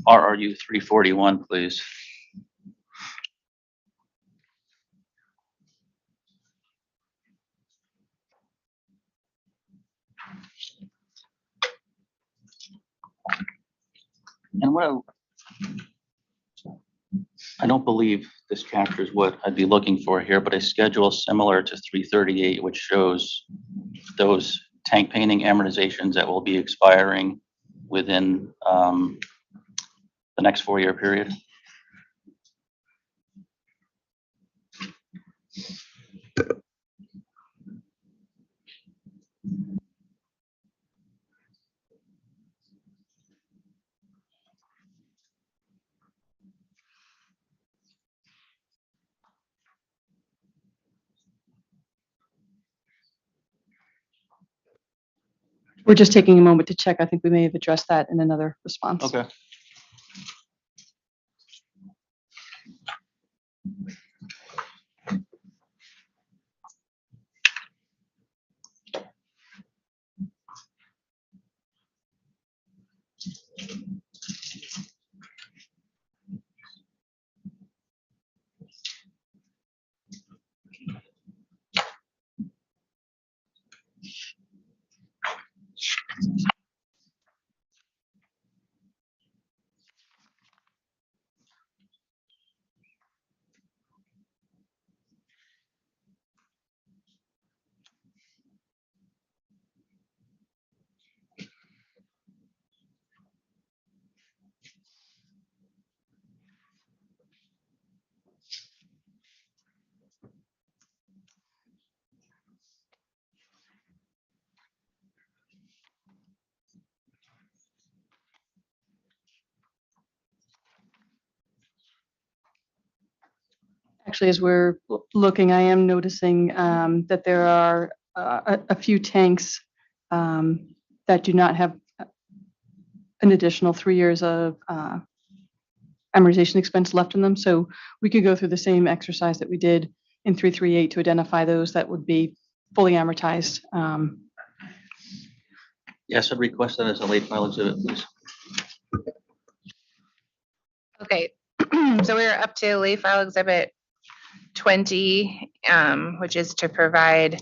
P: RRU 341, please. And I don't believe this captures what I'd be looking for here, but a schedule similar to 338, which shows those tank painting amortizations that will be expiring within the next 4-year period.
J: We're just taking a moment to check. I think we may have addressed that in another response.
P: Okay.
J: Actually, as we're looking, I am noticing that there are a few tanks that do not have an additional 3 years of amortization expense left in them. So we could go through the same exercise that we did in 338 to identify those that would be fully amortized.
P: Yes, I'd request that as a late file exhibit, please.
A: Okay, so we're up to late file exhibit 20, which is to provide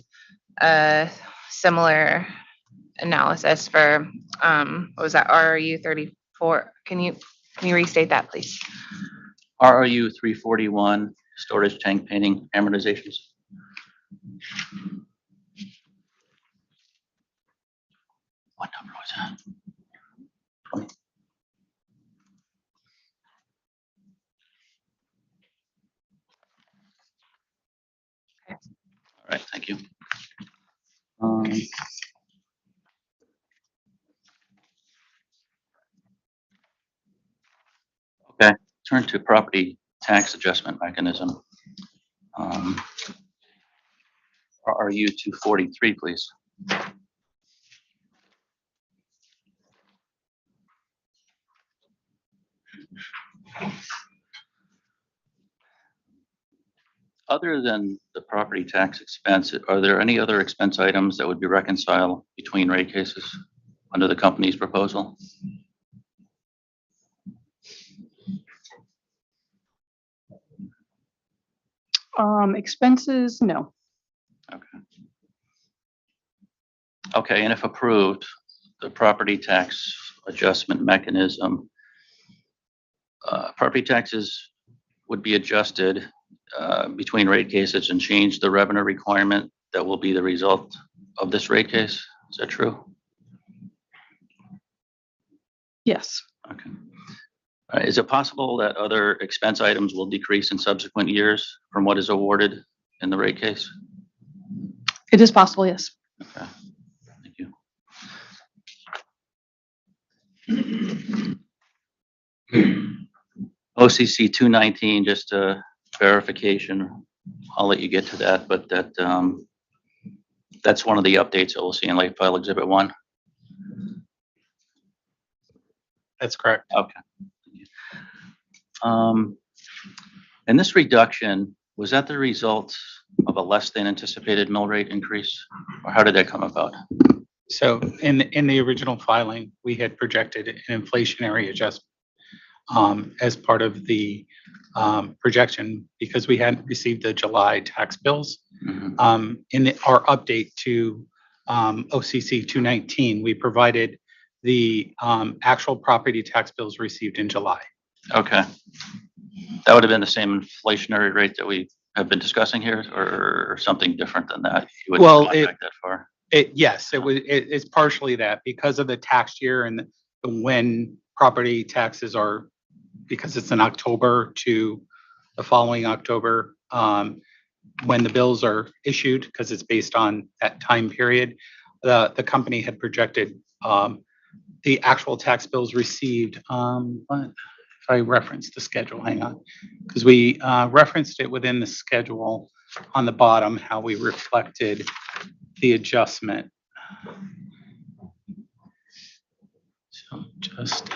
A: a similar analysis for, what was that, RRU 34? Can you restate that, please?
P: RRU 341, storage tank painting amortizations. What number was that? 20. All right, thank you. Okay, turn to property tax adjustment mechanism. RRU 243, please. Other than the property tax expense, are there any other expense items that would be reconciled between rate cases under the company's proposal?
J: Expenses, no.
P: Okay, and if approved, the property tax adjustment mechanism, property taxes would be adjusted between rate cases and change the revenue requirement that will be the result of this rate case. Is that true?
J: Yes.
P: Okay. Is it possible that other expense items will decrease in subsequent years from what is awarded in the rate case?
J: It is possible, yes.
P: Okay, thank you. OCC 219, just a verification. I'll let you get to that, but that's one of the updates that we'll see in late file exhibit 1.
L: That's correct.
P: Okay. And this reduction, was that the result of a less than anticipated mill rate increase? Or how did that come about?
L: So in the original filing, we had projected an inflationary adjustment as part of the projection because we hadn't received the July tax bills. In our update to OCC 219, we provided the actual property tax bills received in July.
P: Okay. That would have been the same inflationary rate that we have been discussing here, or something different than that? You wouldn't
L: Well,
P: contract that far?
L: Yes, it's partially that because of the tax year and when property taxes are, because it's in October to the following October, when the bills are issued, because it's based on that time period, the company had projected the actual tax bills received. If I reference the schedule, hang on, because we referenced it within the schedule on the bottom, how we reflected the adjustment. So just.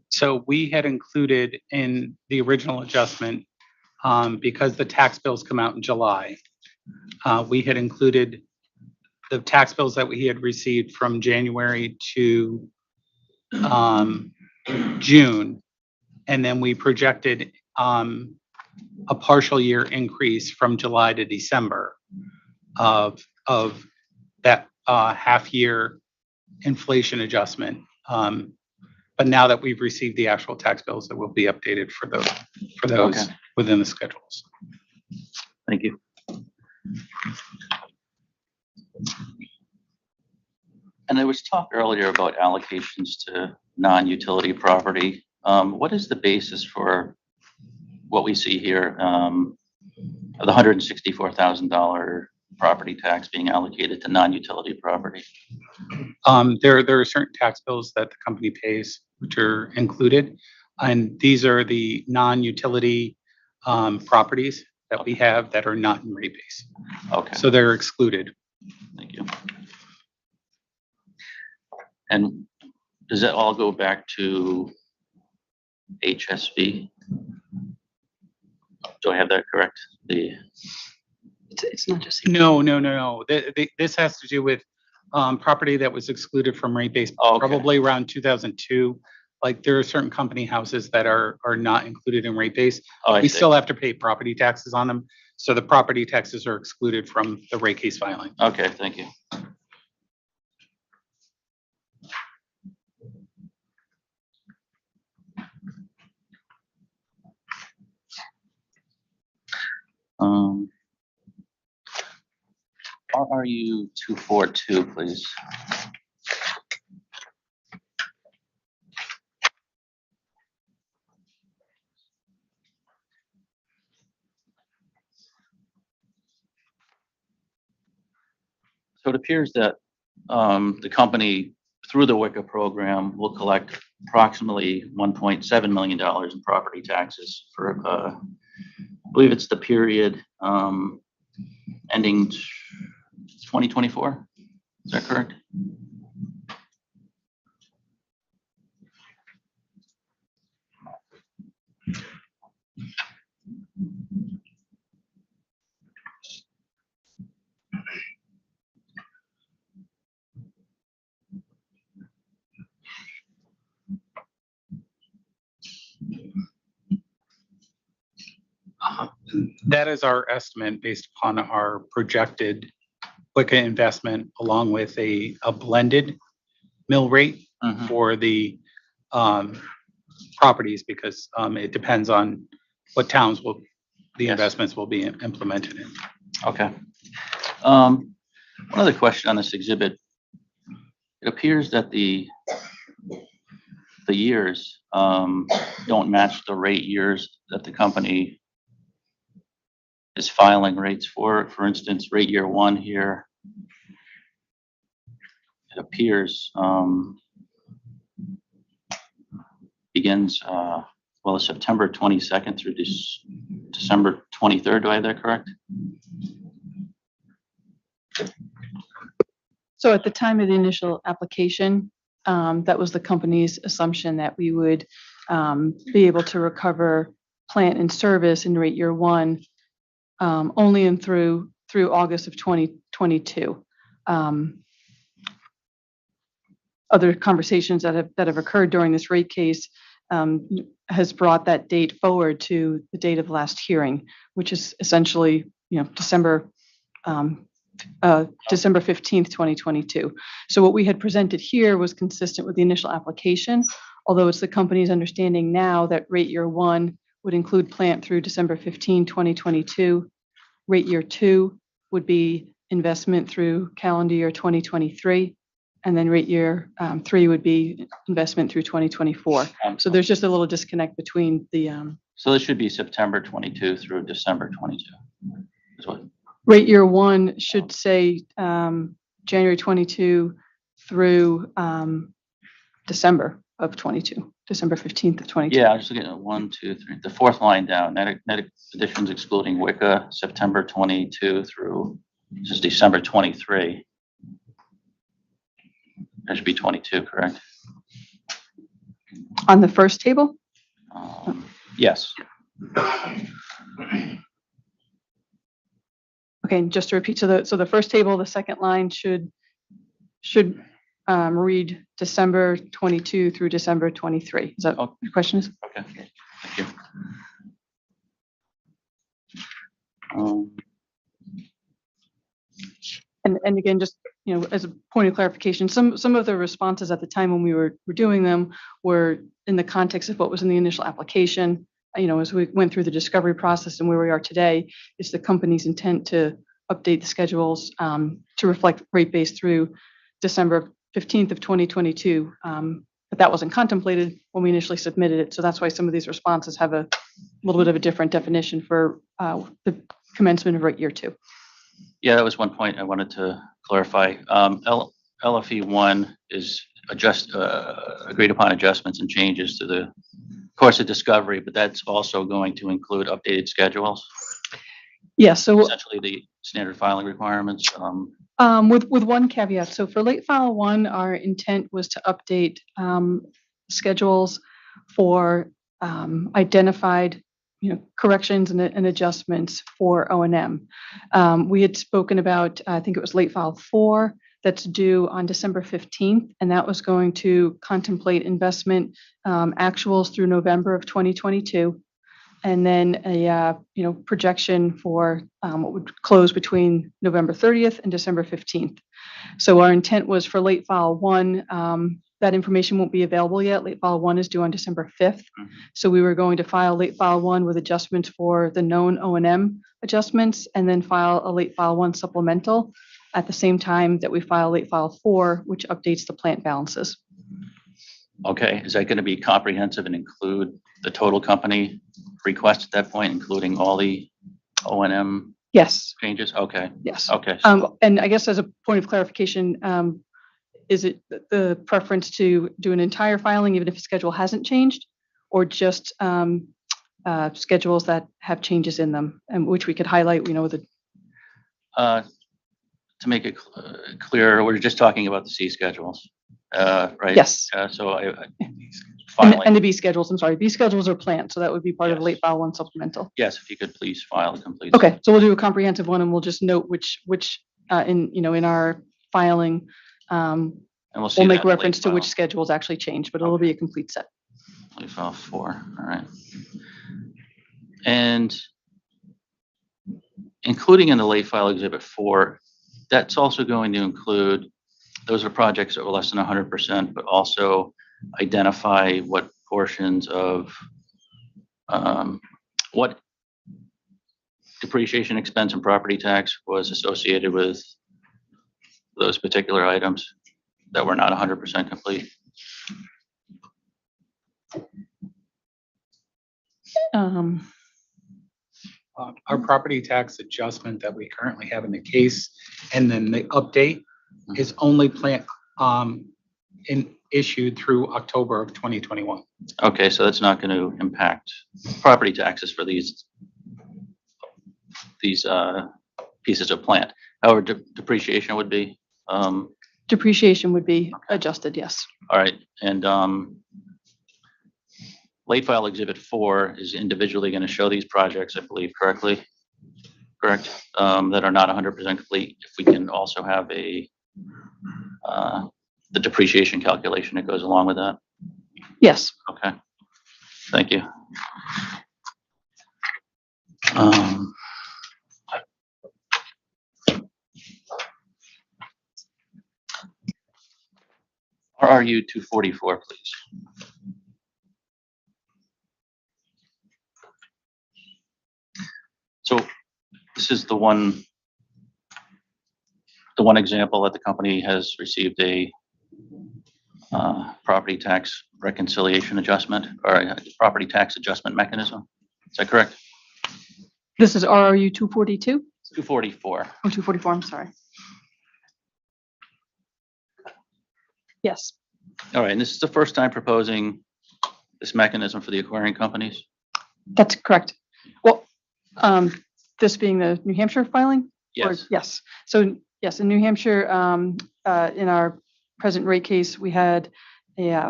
L: So we had included in the original adjustment, because the tax bills come out in July, we had included the tax bills that we had received from January to June. And then we projected a partial year increase from July to December of that half year inflation adjustment. But now that we've received the actual tax bills, it will be updated for those
P: Okay.
L: within the schedules.
P: Thank you. And there was talk earlier about allocations to non-utility property. What is the basis for what we see here, the $164,000 property tax being allocated to non-utility property?
L: There are certain tax bills that the company pays, which are included, and these are the non-utility properties that we have that are not in rate base.
P: Okay.
L: So they're excluded.
P: Thank you. And does that all go back to HSB? Do I have that correct?
J: It's not just.
L: No. This has to do with property that was excluded from rate base probably around 2002. Like there are certain company houses that are not included in rate base. We still have to pay property taxes on them. So the property taxes are excluded from the rate case filing.
P: Okay, thank you. RRU 242, please. So it appears that the company, through the WICA program, will collect approximately $1.7 million in property taxes for, I believe it's the period ending 2024. Is that correct?
L: That is our estimate based upon our projected WICA investment along with a blended mill rate for the properties because it depends on what towns the investments will be implemented in.
P: Okay. One other question on this exhibit. It appears that the years don't match the rate years that the company is filing rates for. For instance, rate year 1 here, it appears begins September 22nd through December 23rd. Do I have that correct?
J: So at the time of the initial application, that was the company's assumption that we would be able to recover plant and service in rate year one only and through August of 2022. Other conversations that have occurred during this rate case has brought that date forward to the date of last hearing, which is essentially, December 15th, 2022. So what we had presented here was consistent with the initial application, although it's the company's understanding now that rate year one would include plant through December 15, 2022. Rate year two would be investment through calendar year 2023. And then rate year three would be investment through 2024. So there's just a little disconnect between the.
P: So this should be September 22 through December 22. Is what?
J: Rate year one should say January 22 through December of 22, December 15th of 22.
P: Yeah, I'm just looking at 1, 2, 3. The fourth line down, net additions excluding WICA, September 22 through this is December 23. That should be 22, correct?
J: On the first table?
P: Yes.
J: Okay, and just to repeat, so the first table, the second line should read December 22 through December 23. Is that your question is?
P: Okay, thank you.
J: And again, just, as a point of clarification, some of the responses at the time when we were doing them were in the context of what was in the initial application. As we went through the discovery process and where we are today, is the company's intent to update the schedules to reflect rate base through December 15th of 2022. But that wasn't contemplated when we initially submitted it. So that's why some of these responses have a little bit of a different definition for the commencement of rate year two.
P: Yeah, that was one point I wanted to clarify. LFE 1 is agreed upon adjustments and changes to the course of discovery, but that's also going to include updated schedules.
J: Yes. So
P: essentially the standard filing requirements.
J: With one caveat. So for late file one, our intent was to update schedules for identified corrections and adjustments for O&M. We had spoken about, I think it was late file 4 that's due on December 15th, and that was going to contemplate investment actuals through November of 2022, and then a projection for what would close between November 30th and December 15th. So our intent was for late file 1, that information won't be available yet. Late file 1 is due on December 5th. So we were going to file late file 1 with adjustments for the known O&M adjustments, and then file a late file 1 supplemental at the same time that we file late file 4, which updates the plant balances.
P: Okay, is that going to be comprehensive and include the total company request at that point, including all the O&M
J: Yes.
P: changes? Okay.
J: Yes.
P: Okay.
J: And I guess as a point of clarification, is it the preference to do an entire filing even if the schedule hasn't changed, or just schedules that have changes in them, and which we could highlight, with a
P: to make it clear, we're just talking about the C schedules, right?
J: Yes.
P: Filing.
J: And the B schedules, I'm sorry, B schedules are planned, so that would be part of late file 1 supplemental.
P: Yes, if you could please file a complete.
J: Okay, so we'll do a comprehensive one, and we'll just note which in our filing,
P: and we'll
J: make reference to which schedules actually change, but it'll be a complete set.
P: Late file 4, all right. And including in the late file exhibit 4, that's also going to include, those are projects that were less than 100%, but also identify what portions of what depreciation expense and property tax was associated with those particular items that were not 100% complete.
L: Our property tax adjustment that we currently have in the case, and then the update is only issued through October of 2021.
P: Okay, so that's not going to impact property taxes for these pieces of plant. However, depreciation would be,
J: Depreciation would be adjusted, yes.
P: all right, and late file exhibit 4 is individually going to show these projects, I believe, correctly? Correct, that are not 100% complete. If we can also have the depreciation calculation that goes along with that.
J: Yes.
P: Okay, thank you. RRU 244, please. So this is the one example that the company has received a property tax reconciliation adjustment or a property tax adjustment mechanism. Is that correct?
J: This is RRU 242?
P: 244.
J: Oh, 244, I'm sorry. Yes.
P: All right, and this is the first time proposing this mechanism for the acquiring companies?
J: That's correct. Well, this being the New Hampshire filing?
P: Yes.
J: Yes. So yes, in New Hampshire, in our present rate case, we had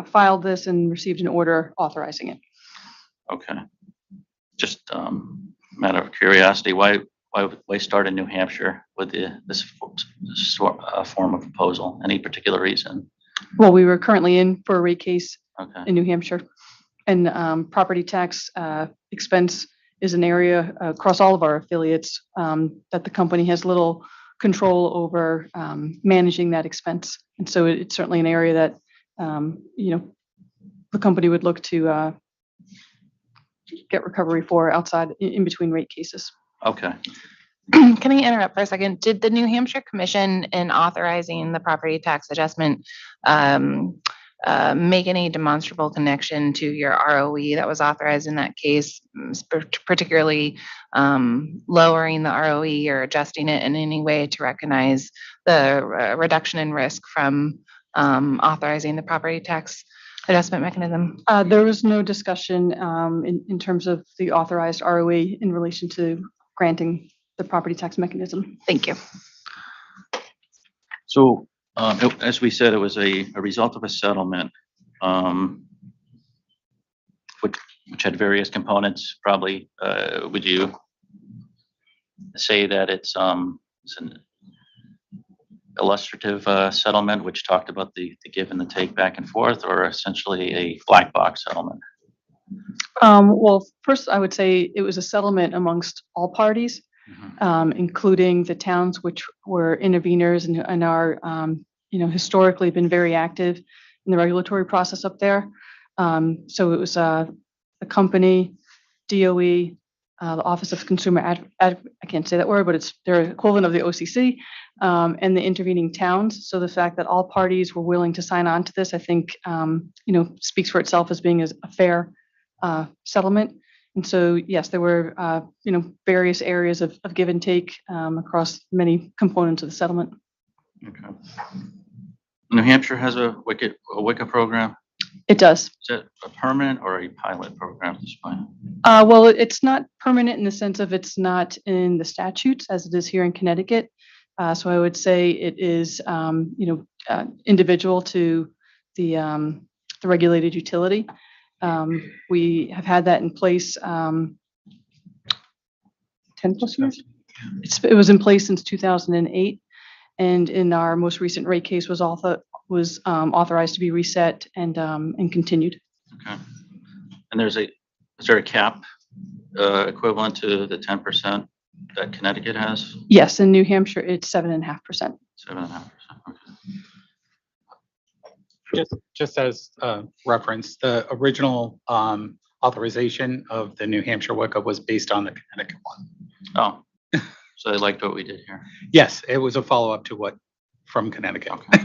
J: filed this and received an order authorizing it.
P: Okay. Just matter of curiosity, why start in New Hampshire with this form of proposal? Any particular reason?
J: Well, we were currently in for a rate case
P: Okay.
J: in New Hampshire, and property tax expense is an area across all of our affiliates that the company has little control over managing that expense. And so it's certainly an area that, the company would look to get recovery for outside in between rate cases.
P: Okay.
A: Can I interrupt for a second? Did the New Hampshire Commission in authorizing the property tax adjustment make any demonstrable connection to your ROE that was authorized in that case, particularly lowering the ROE or adjusting it in any way to recognize the reduction in risk from authorizing the property tax adjustment mechanism?
J: There was no discussion in terms of the authorized ROE in relation to granting the property tax mechanism.
A: Thank you.
P: So as we said, it was a result of a settlement, which had various components. Probably, would you say that it's an illustrative settlement, which talked about the give and the take back and forth, or essentially a black box settlement?
J: Well, first, I would say it was a settlement amongst all parties, including the towns, which were interveners and are, historically been very active in the regulatory process up there. So it was the company, DOE, the Office of Consumer I can't say that word, but it's their equivalent of the OCC, and the intervening towns. So the fact that all parties were willing to sign on to this, I think, speaks for itself as being a fair settlement. And so, yes, there were, various areas of give and take across many components of the settlement.
P: Okay. New Hampshire has a WICA program.
J: It does.
P: Is it a permanent or a pilot program at this point?
J: Well, it's not permanent in the sense of it's not in the statutes as it is here in Connecticut. So I would say it is, individual to the regulated utility. We have had that in place 10 plus years. It was in place since 2008, and in our most recent rate case was authorized to be reset and continued.
P: Okay. And is there a cap equivalent to the 10% that Connecticut has?
J: Yes, in New Hampshire it's 7.5%.
P: 7.5%. Okay.
L: Just as a reference, the original authorization of the New Hampshire WICA was based on the Connecticut one.
P: Oh, so they liked what we did here.
L: Yes, it was a follow-up to what from Connecticut.
P: Okay.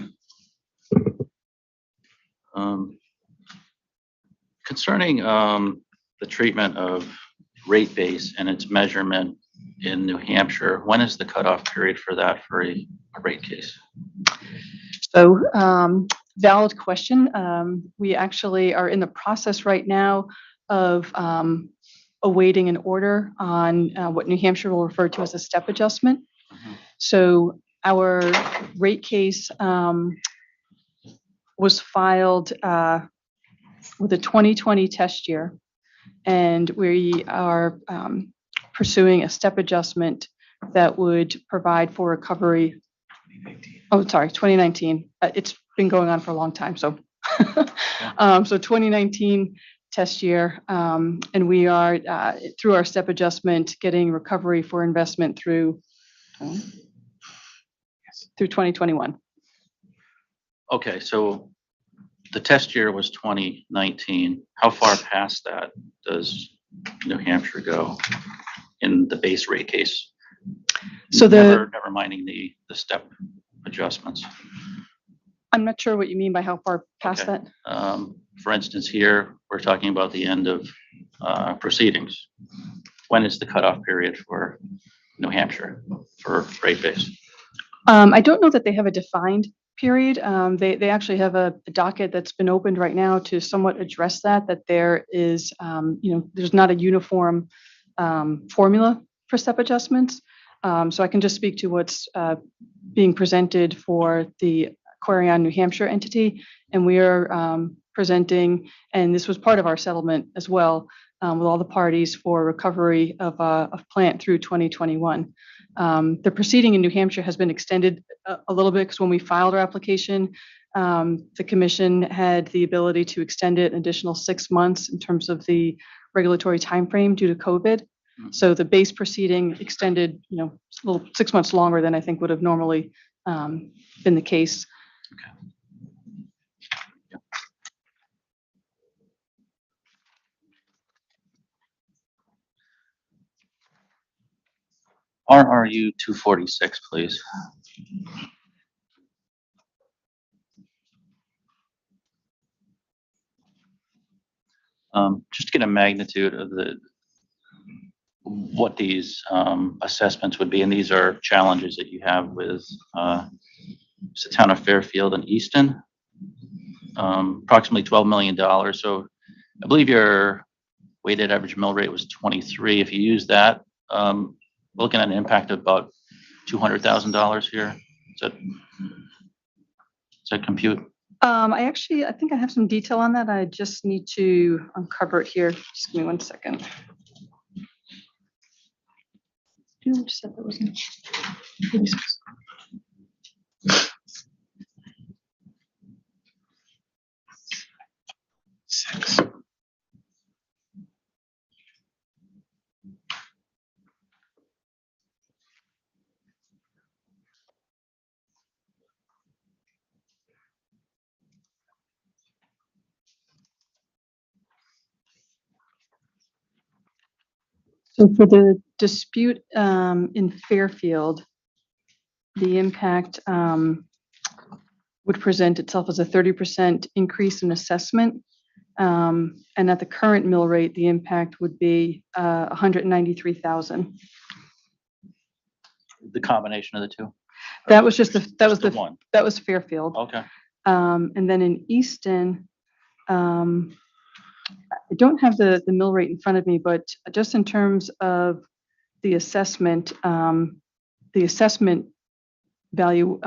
P: Concerning the treatment of rate base and its measurement in New Hampshire, when is the cutoff period for that for a rate case?
J: So, valid question. We actually are in the process right now of awaiting an order on what New Hampshire will refer to as a step adjustment. So our rate case was filed with a 2020 test year, and we are pursuing a step adjustment that would provide for recovery. Oh, sorry, 2019. It's been going on for a long time, so. So 2019 test year, and we are, through our step adjustment, getting recovery for investment through 2021.
P: Okay, so the test year was 2019. How far past that does New Hampshire go in the base rate case?
J: So
P: Never minding the step adjustments.
J: I'm not sure what you mean by how far past
P: Okay.
J: that.
P: For instance, here, we're talking about the end of proceedings. When is the cutoff period for New Hampshire for rate base?
J: I don't know that they have a defined period. They actually have a docket that's been opened right now to somewhat address that there is, there's not a uniform formula for step adjustments. So I can just speak to what's being presented for the AQUARION New Hampshire entity, and we are presenting, and this was part of our settlement as well, with all the parties for recovery of plant through 2021. The proceeding in New Hampshire has been extended a little bit because when we filed our application, the commission had the ability to extend it an additional 6 months in terms of the regulatory timeframe due to COVID. So the base proceeding extended, a little 6 months longer than I think would have normally been the case.
P: RRU 246, please. Just to get a magnitude of what these assessments would be, and these are challenges that you have with the town of Fairfield and Easton, approximately $12 million. So I believe your weighted average mill rate was 23. If you use that, we're looking at an impact of about $200,000 here. Does that compute?
J: I think I have some detail on that. I just need to uncover it here. Just give me 1 second. You said that wasn't. So for the dispute in Fairfield, the impact would present itself as a 30% increase in assessment. And at the current mill rate, the impact would be $193,000.
P: The combination of the two?
J: That was just the
P: one.
J: That was Fairfield.
P: Okay.
J: And then in Easton, I don't have the mill rate in front of me, but just in terms of the assessment value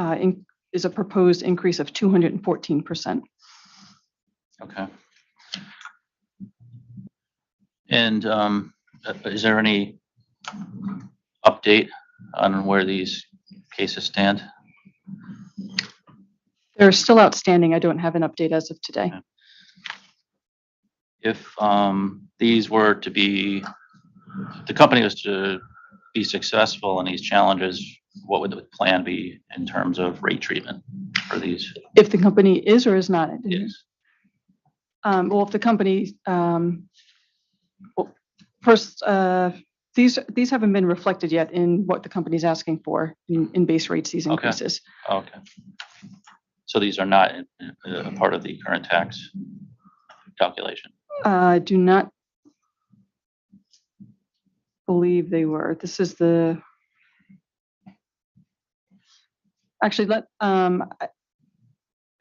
J: is a proposed increase of 214%.
P: Okay. And is there any update on where these cases stand?
J: They're still outstanding. I don't have an update as of today.
P: Okay. If these were to be, the company was to be successful in these challenges, what would the plan be in terms of rate treatment for these?
J: If the company is or is not?
P: Yes.
J: Well, if the company, first, these haven't been reflected yet in what the company's asking for in base rates, these increases.
P: Okay. So these are not a part of the current tax calculation?
J: Do not believe they were. This is the, actually, I'd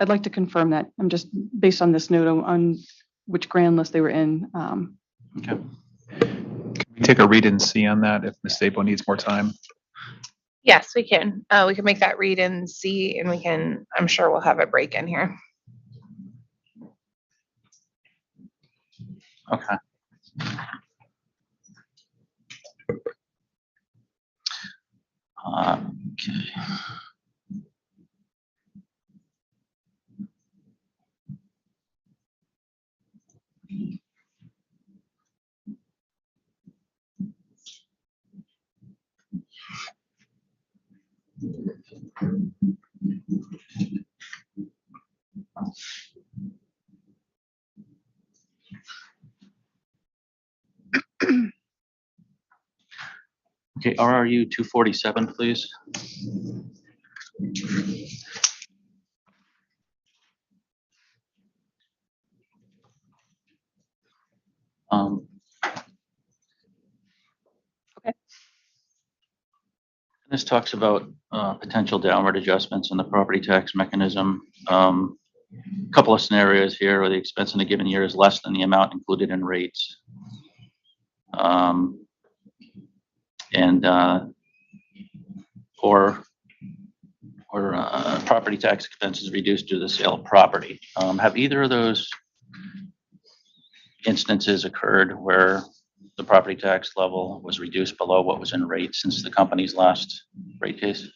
J: like to confirm that. I'm just based on this note on which grand list they were in.
P: Okay.
E: Take a read and see on that if Ms. Sabo needs more time.
A: Yes, we can. We can make that read and see, and we can, I'm sure we'll have a break in here.
P: Okay. Okay. Okay, RRU 247, please.
J: Okay.
P: This talks about potential downward adjustments in the property tax mechanism. Couple of scenarios here where the expense in a given year is less than the amount included in rates. Or property tax expenses reduced due to the sale of property. Have either of those instances occurred where the property tax level was reduced below what was in rate since the company's last rate case?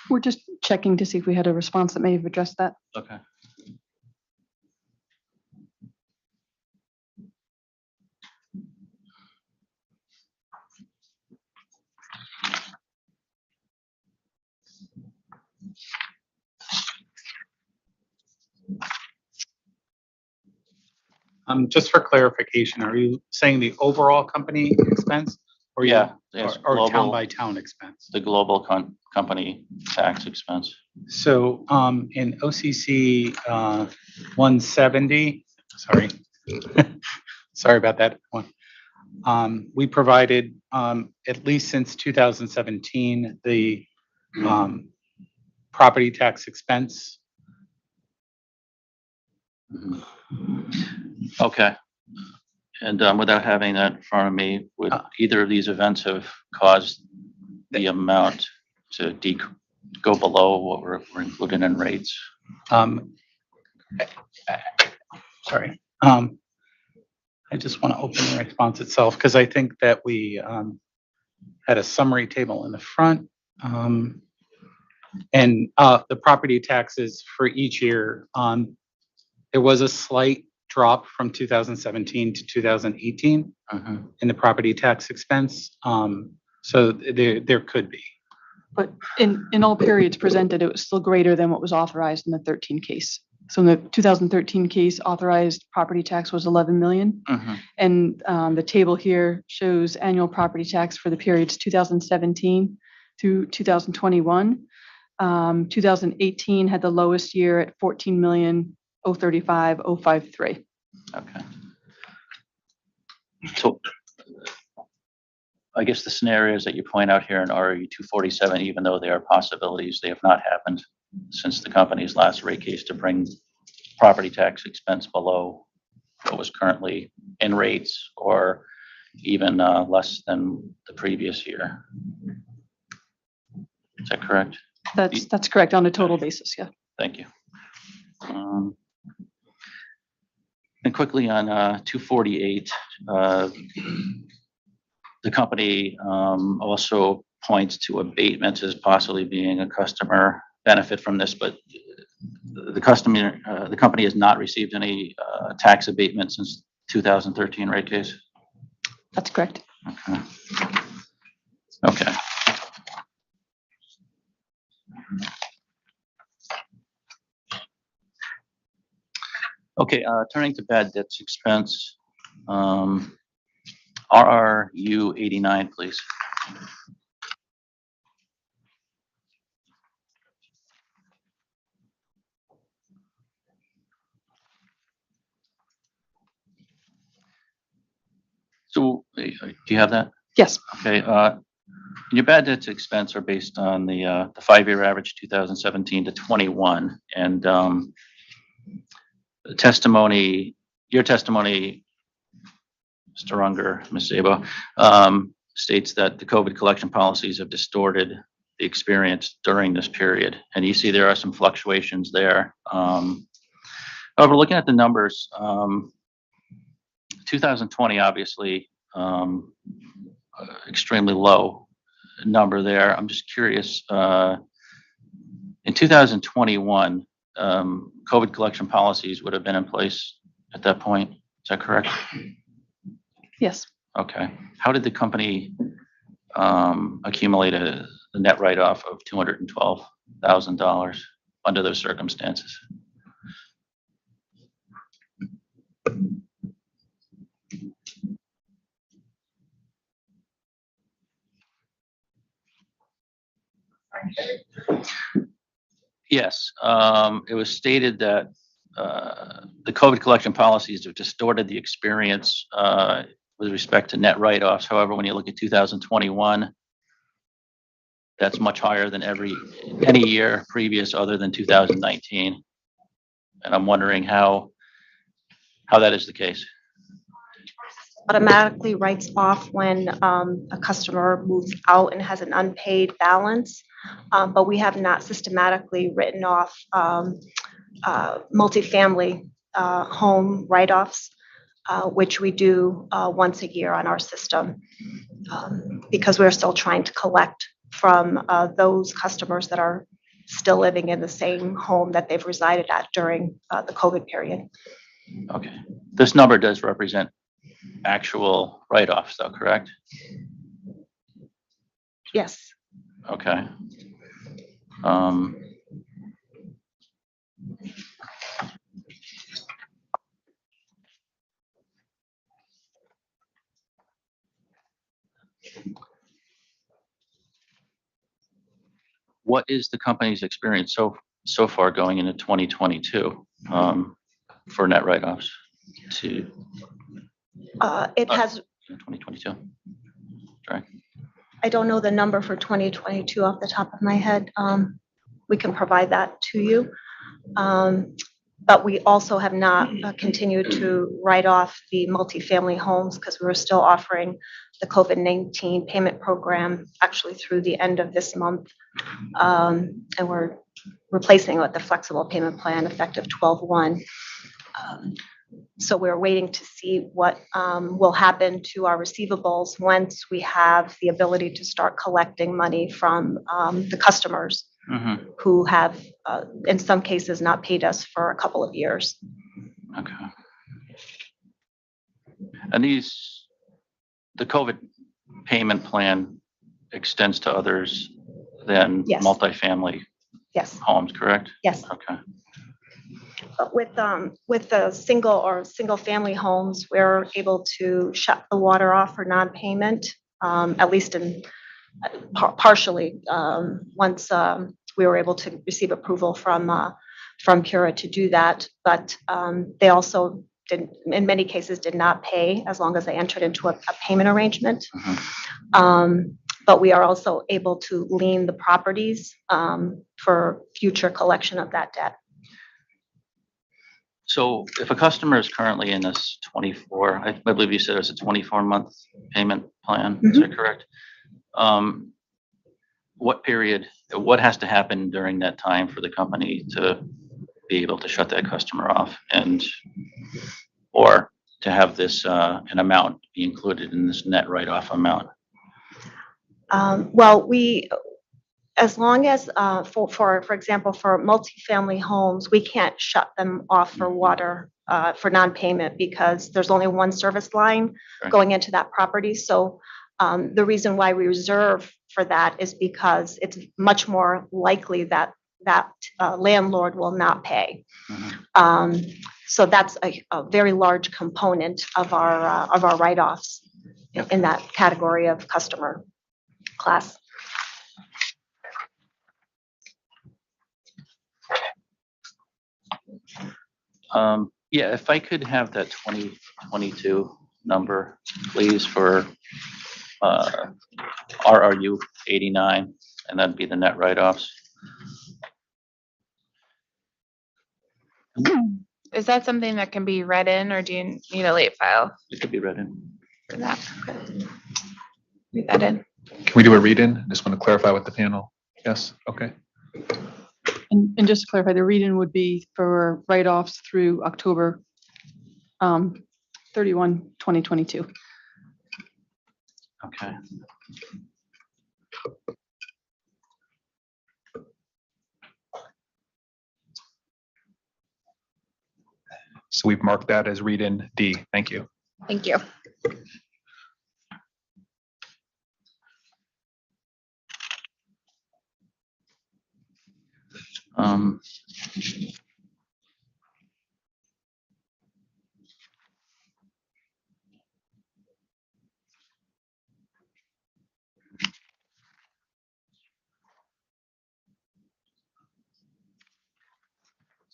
J: We're just checking to see if we had a response that may have addressed that.
P: Okay.
L: Just for clarification, are you saying the overall company expense? Or
P: Yeah, it's
L: or town
P: global.
L: by town expense?
P: The global company tax expense.
L: So in OCC 170, sorry, sorry about that one. We provided at least since 2017 the property tax expense.
P: Okay. And without having that in front of me, would either of these events have caused the amount to go below what were included in rates?
L: Sorry. I just want to open the response itself because I think that we had a summary table in the front. And the property taxes for each year, there was a slight drop from 2017 to 2018 in the property tax expense. So there could be.
J: But in all periods presented, it was still greater than what was authorized in the 13 case. So in the 2013 case, authorized property tax was 11 million. And the table here shows annual property tax for the periods 2017 through 2021. 2018 had the lowest year at 14,035,053.
P: Okay. So I guess the scenarios that you point out here in RE 247, even though they are possibilities, they have not happened since the company's last rate case to bring property tax expense below what was currently in rates or even less than the previous year. Is that correct?
J: That's correct on a total basis, yeah.
P: Thank you. And quickly on 248, the company also points to abatements as possibly being a customer benefit from this, but the company has not received any tax abatement since 2013 rate case.
J: That's correct.
P: Okay. Okay. Okay, turning to bad debts expense, RRU 89, please. So, do you have that?
J: Yes.
P: Okay, your bad debts expense are based on the 5-year average, 2017 to 21, and the testimony, your testimony, Mr. Unger, Ms. Zabo, states that the COVID collection policies have distorted the experience during this period, and you see there are some fluctuations there. However, looking at the numbers, 2020 obviously extremely low number there. I'm just curious, in 2021, COVID collection policies would have been in place at that point. Is that correct?
J: Yes.
P: Okay. How did the company accumulate a net write-off of $212,000 under those circumstances? Yes, it was stated that the COVID collection policies have distorted the experience with respect to net write-offs. However, when you look at 2021, that's much higher than any year previous other than 2019. And I'm wondering how that is the case.
Q: Automatically writes off when a customer moves out and has an unpaid balance, but we have not systematically written off multifamily home write-offs, which we do once a year on our system, because we're still trying to collect from those customers that are still living in the same home that they've resided at during the COVID period.
P: Okay, this number does represent actual write-offs though, correct?
Q: Yes.
P: Okay. What is the company's experience so far going into 2022 for net write-offs to
Q: It has,
P: 2022? Sorry.
Q: I don't know the number for 2022 off the top of my head. We can provide that to you. But we also have not continued to write off the multifamily homes because we're still offering the COVID-19 payment program actually through the end of this month. And we're replacing it with the flexible payment plan effective 12/1. So we're waiting to see what will happen to our receivables once we have the ability to start collecting money from the customers who have, in some cases, not paid us for a couple of years.
P: Okay. And the COVID payment plan extends to others than
Q: Yes.
P: multifamily
Q: Yes.
P: homes, correct?
Q: Yes.
P: Okay.
Q: But with the single family homes, we're able to shut the water off for non-payment, at least partially, once we were able to receive approval from Cura to do that. But they also in many cases did not pay as long as they entered into a payment arrangement. But we are also able to lien the properties for future collection of that debt.
P: So if a customer is currently in this 24, I believe you said it's a 24-month payment plan, is that correct? What has to happen during that time for the company to be able to shut that customer off or to have this, an amount be included in this net write-off amount?
Q: Well, as long as, for example, for multifamily homes, we can't shut them off for water for non-payment because there's only one service line going into that property. So the reason why we reserve for that is because it's much more likely that landlord will not pay. So that's a very large component of our write-offs in that category of customer class.
P: Yeah, if I could have that 2022 number, please, for RRU 89, and that'd be the net write-offs.
A: Is that something that can be read in, or do you need a late file
P: It could be read in.
A: for that? Okay. Read that in.
E: Can we do a read-in? Just want to clarify with the panel. Yes, okay.
J: And just to clarify, the read-in would be for write-offs through October 31, 2022.
P: Okay.
E: So we've marked that as read-in D. Thank you.
A: Thank you.
P: Um,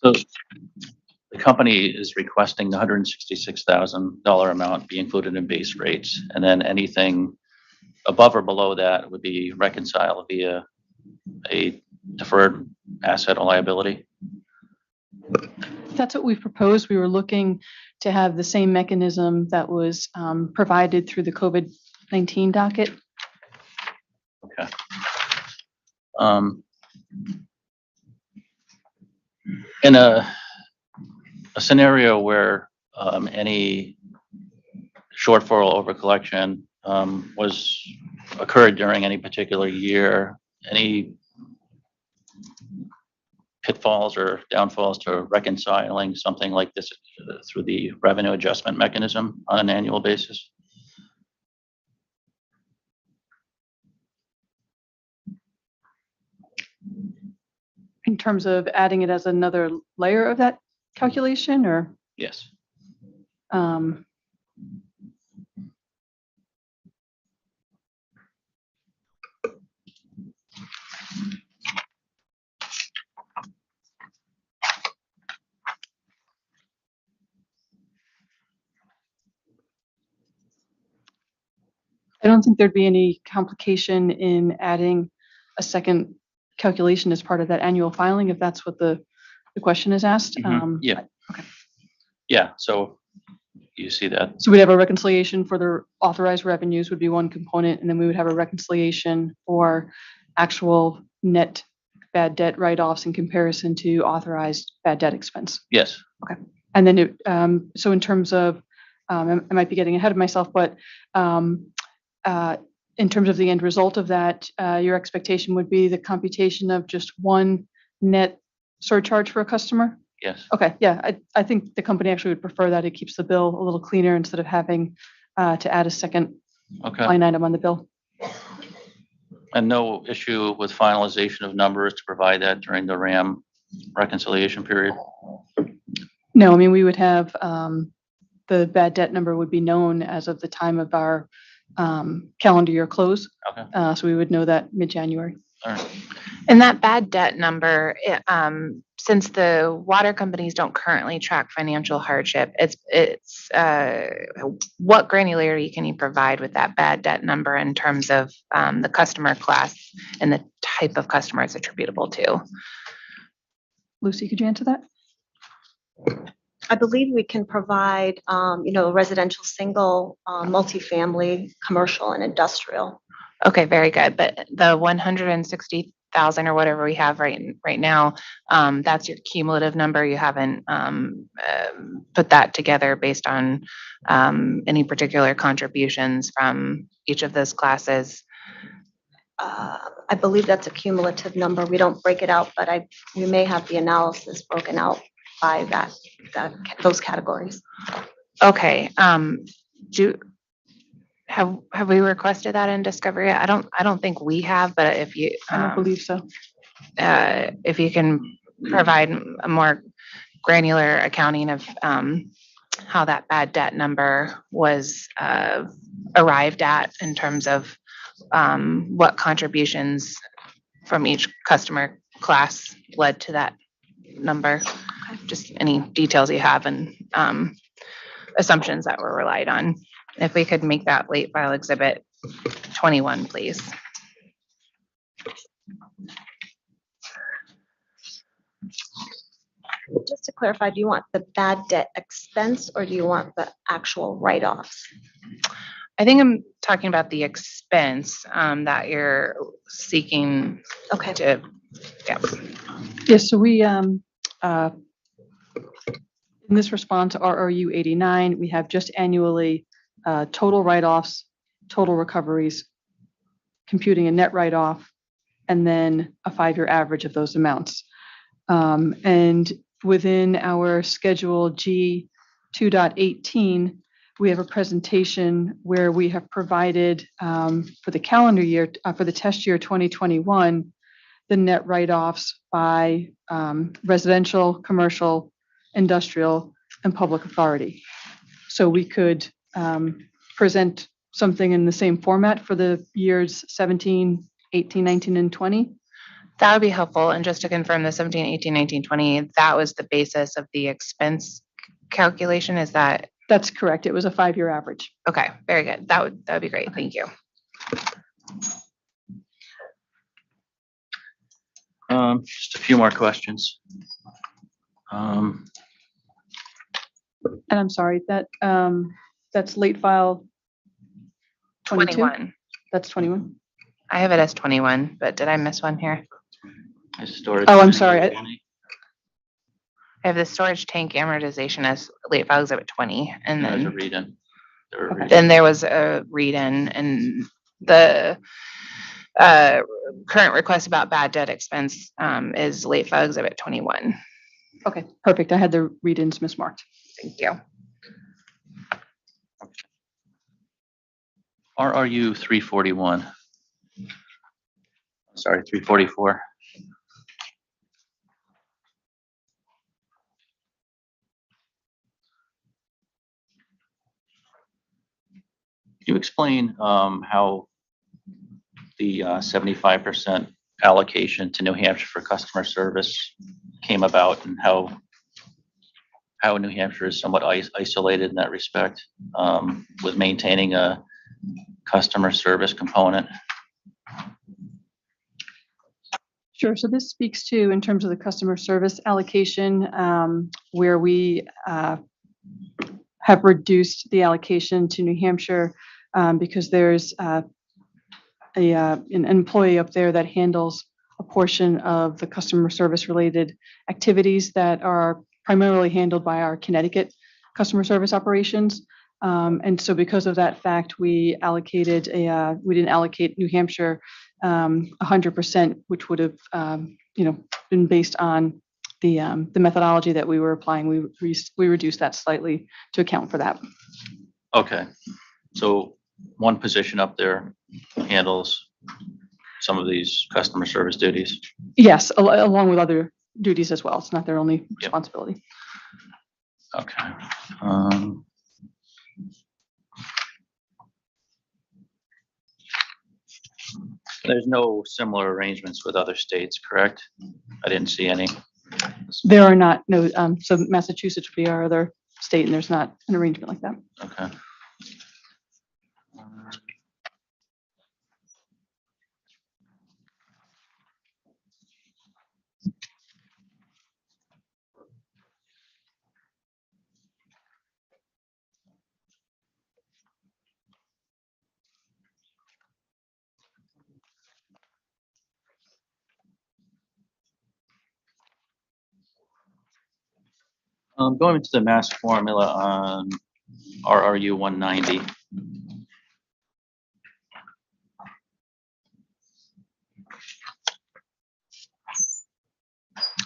P: So the company is requesting the $166,000 amount be included in base rates, and then anything above or below that would be reconciled via a deferred asset or liability.
J: That's what we've proposed. We were looking to have the same mechanism that was provided through the COVID-19 docket.
P: Okay. In a scenario where any shortfall over collection was occurred during any particular year, any pitfalls or downfalls to reconciling something like this through the revenue adjustment mechanism on an annual basis?
J: In terms of adding it as another layer of that calculation, or?
P: Yes.
J: I don't think there'd be any complication in adding a second calculation as part of that annual filing, if that's what the question is asked.
P: Yeah.
J: Okay.
P: Yeah, so you see that.
J: So we'd have a reconciliation for the authorized revenues would be one component, and then we would have a reconciliation for actual net bad debt write-offs in comparison to authorized bad debt expense.
P: Yes.
J: Okay. And then, so in terms of, I might be getting ahead of myself, but in terms of the end result of that, your expectation would be the computation of just one net surcharge for a customer?
P: Yes.
J: Okay, yeah, I think the company actually would prefer that. It keeps the bill a little cleaner instead of having to add a second line item on the bill.
P: And no issue with finalization of numbers to provide that during the RAM reconciliation period?
J: No, I mean, we would have, the bad debt number would be known as of the time of our calendar year close.
P: Okay.
J: So we would know that mid-January.
P: All right.
A: And that bad debt number, since the water companies don't currently track financial hardship, it's what granularity can you provide with that bad debt number in terms of the customer class and the type of customer it's attributable to?
J: Lucy, could you answer that?
Q: I believe we can provide, residential, single, multifamily, commercial, and industrial.
A: Okay, very good. But the 160,000 or whatever we have right now, that's your cumulative number. You haven't put that together based on any particular contributions from each of those classes.
Q: I believe that's a cumulative number. We don't break it out, but we may have the analysis broken out by those categories.
A: Okay. Have we requested that in Discovery? I don't think we have, but if you,
J: I don't believe so.
A: If you can provide a more granular accounting of how that bad debt number was arrived at in terms of what contributions from each customer class led to that number. Just any details you have and assumptions that were relied on. If we could make that late file exhibit 21, please.
Q: Just to clarify, do you want the bad debt expense or do you want the actual write-offs?
A: I think I'm talking about the expense that you're seeking
Q: Okay.
A: to, yeah.
J: Yes, so we, in this response to RRU 89, we have just annually total write-offs, total recoveries, computing a net write-off, and then a 5-year average of those amounts. And within our Schedule G 2.18, we have a presentation where we have provided for the calendar year, for the test year 2021, the net write-offs by residential, commercial, industrial, and public authority. So we could present something in the same format for the years 17, 18, 19, and 20.
A: That would be helpful. And just to confirm, the 17, 18, 19, 20, that was the basis of the expense calculation, is that?
J: That's correct. It was a 5-year average.
A: Okay, very good. That would be great. Thank you.
P: Just a few more questions.
J: And I'm sorry, that's late file 22?
A: 21.
J: That's 21?
A: I have it as 21, but did I miss one here?
P: Storage.
J: Oh, I'm sorry.
A: I have the storage tank amortization as late file exhibit 20, and
P: There's a
A: then
P: read-in.
A: then there was a read-in, and the current request about bad debt expense is late file exhibit 21.
J: Okay, perfect. I had the read-ins mismarked.
A: Thank you.
P: RRU 341. Sorry, 344. Can you explain how the 75% allocation to New Hampshire for customer service came about, and how New Hampshire is somewhat isolated in that respect, with maintaining a customer service component?
J: Sure. So this speaks to, in terms of the customer service allocation, where we have reduced the allocation to New Hampshire because there's an employee up there that handles a portion of the customer service related activities that are primarily handled by our Connecticut customer service operations. And so because of that fact, we didn't allocate New Hampshire 100%, which would have, been based on the methodology that we were applying. We reduced that slightly to account for that.
P: Okay, so one position up there handles some of these customer service duties?
J: Yes, along with other duties as well. It's not their only responsibility.
P: Okay. There's no similar arrangements with other states, correct? I didn't see any.
J: There are not, no, so Massachusetts would be our other state, and there's not an arrangement like that.
P: Okay. Going to the mass formula on RRU 190.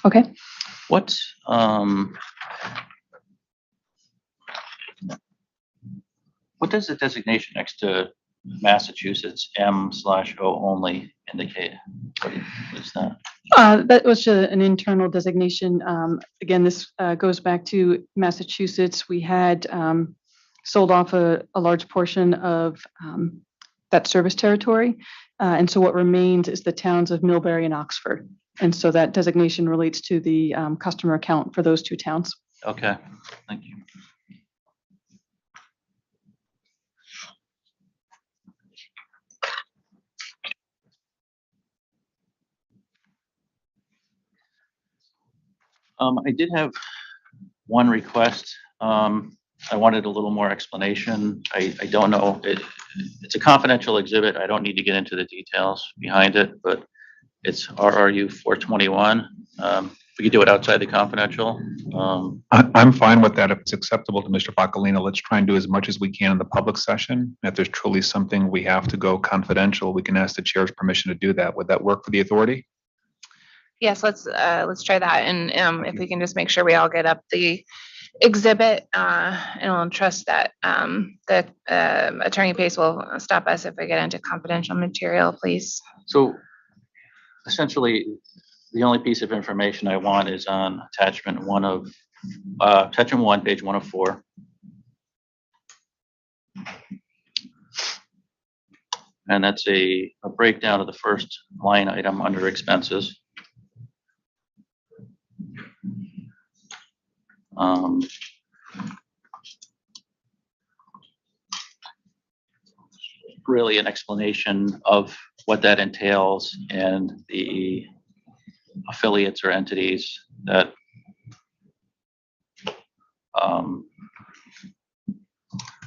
J: Okay.
P: What does the designation next to Massachusetts M/O only indicate? What is that?
J: That was an internal designation. Again, this goes back to Massachusetts. We had sold off a large portion of that service territory. And so what remains is the towns of Millbury and Oxford. And so that designation relates to the customer account for those two towns.
P: Okay, thank you. I did have one request. I wanted a little more explanation. I don't know, it's a confidential exhibit. I don't need to get into the details behind it, but it's RRU 421. We could do it outside the confidential.
E: I'm fine with that. If it's acceptable to Mr. Bacalina, let's try and do as much as we can in the public session. If there's truly something we have to go confidential, we can ask the chair's permission to do that. Would that work for the authority?
A: Yes, let's try that. And if we can just make sure we all get up the exhibit, and I'll trust that the Attorney Pace will stop us if we get into confidential material, please.
P: So essentially, the only piece of information I want is on attachment one, page 1 of 4. And that's a breakdown of the first line item under expenses. Really an explanation of what that entails and the affiliates or entities that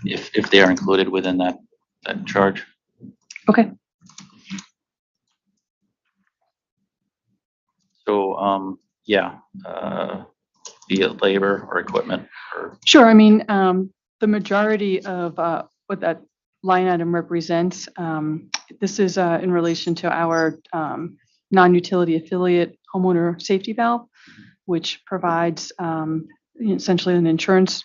P: if they are included within that charge.
J: Okay.
P: So yeah, be it labor or equipment or.
J: Sure. I mean, the majority of what that line item represents, this is in relation to our non-utility affiliate homeowner safety valve, which provides essentially an insurance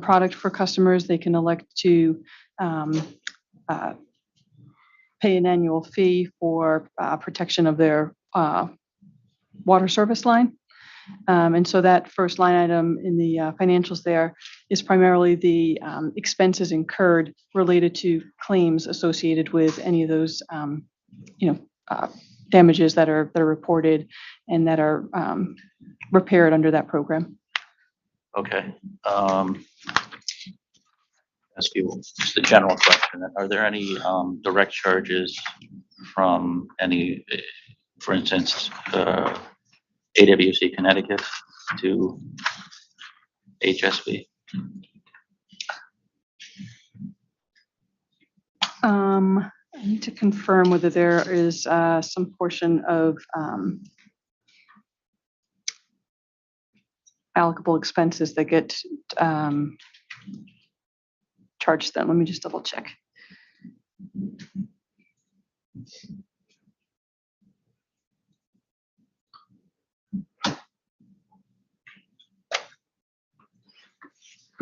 J: product for customers. They can elect to pay an annual fee for protection of their water service line. And so that first line item in the financials there is primarily the expenses incurred related to claims associated with any of those, damages that are reported and that are repaired under that program.
P: Okay. Ask you just a general question. Are there any direct charges from any, for instance, AWC Connecticut to HSB?
J: I need to confirm whether there is some portion of allocable expenses that get charged them. Let me just double check.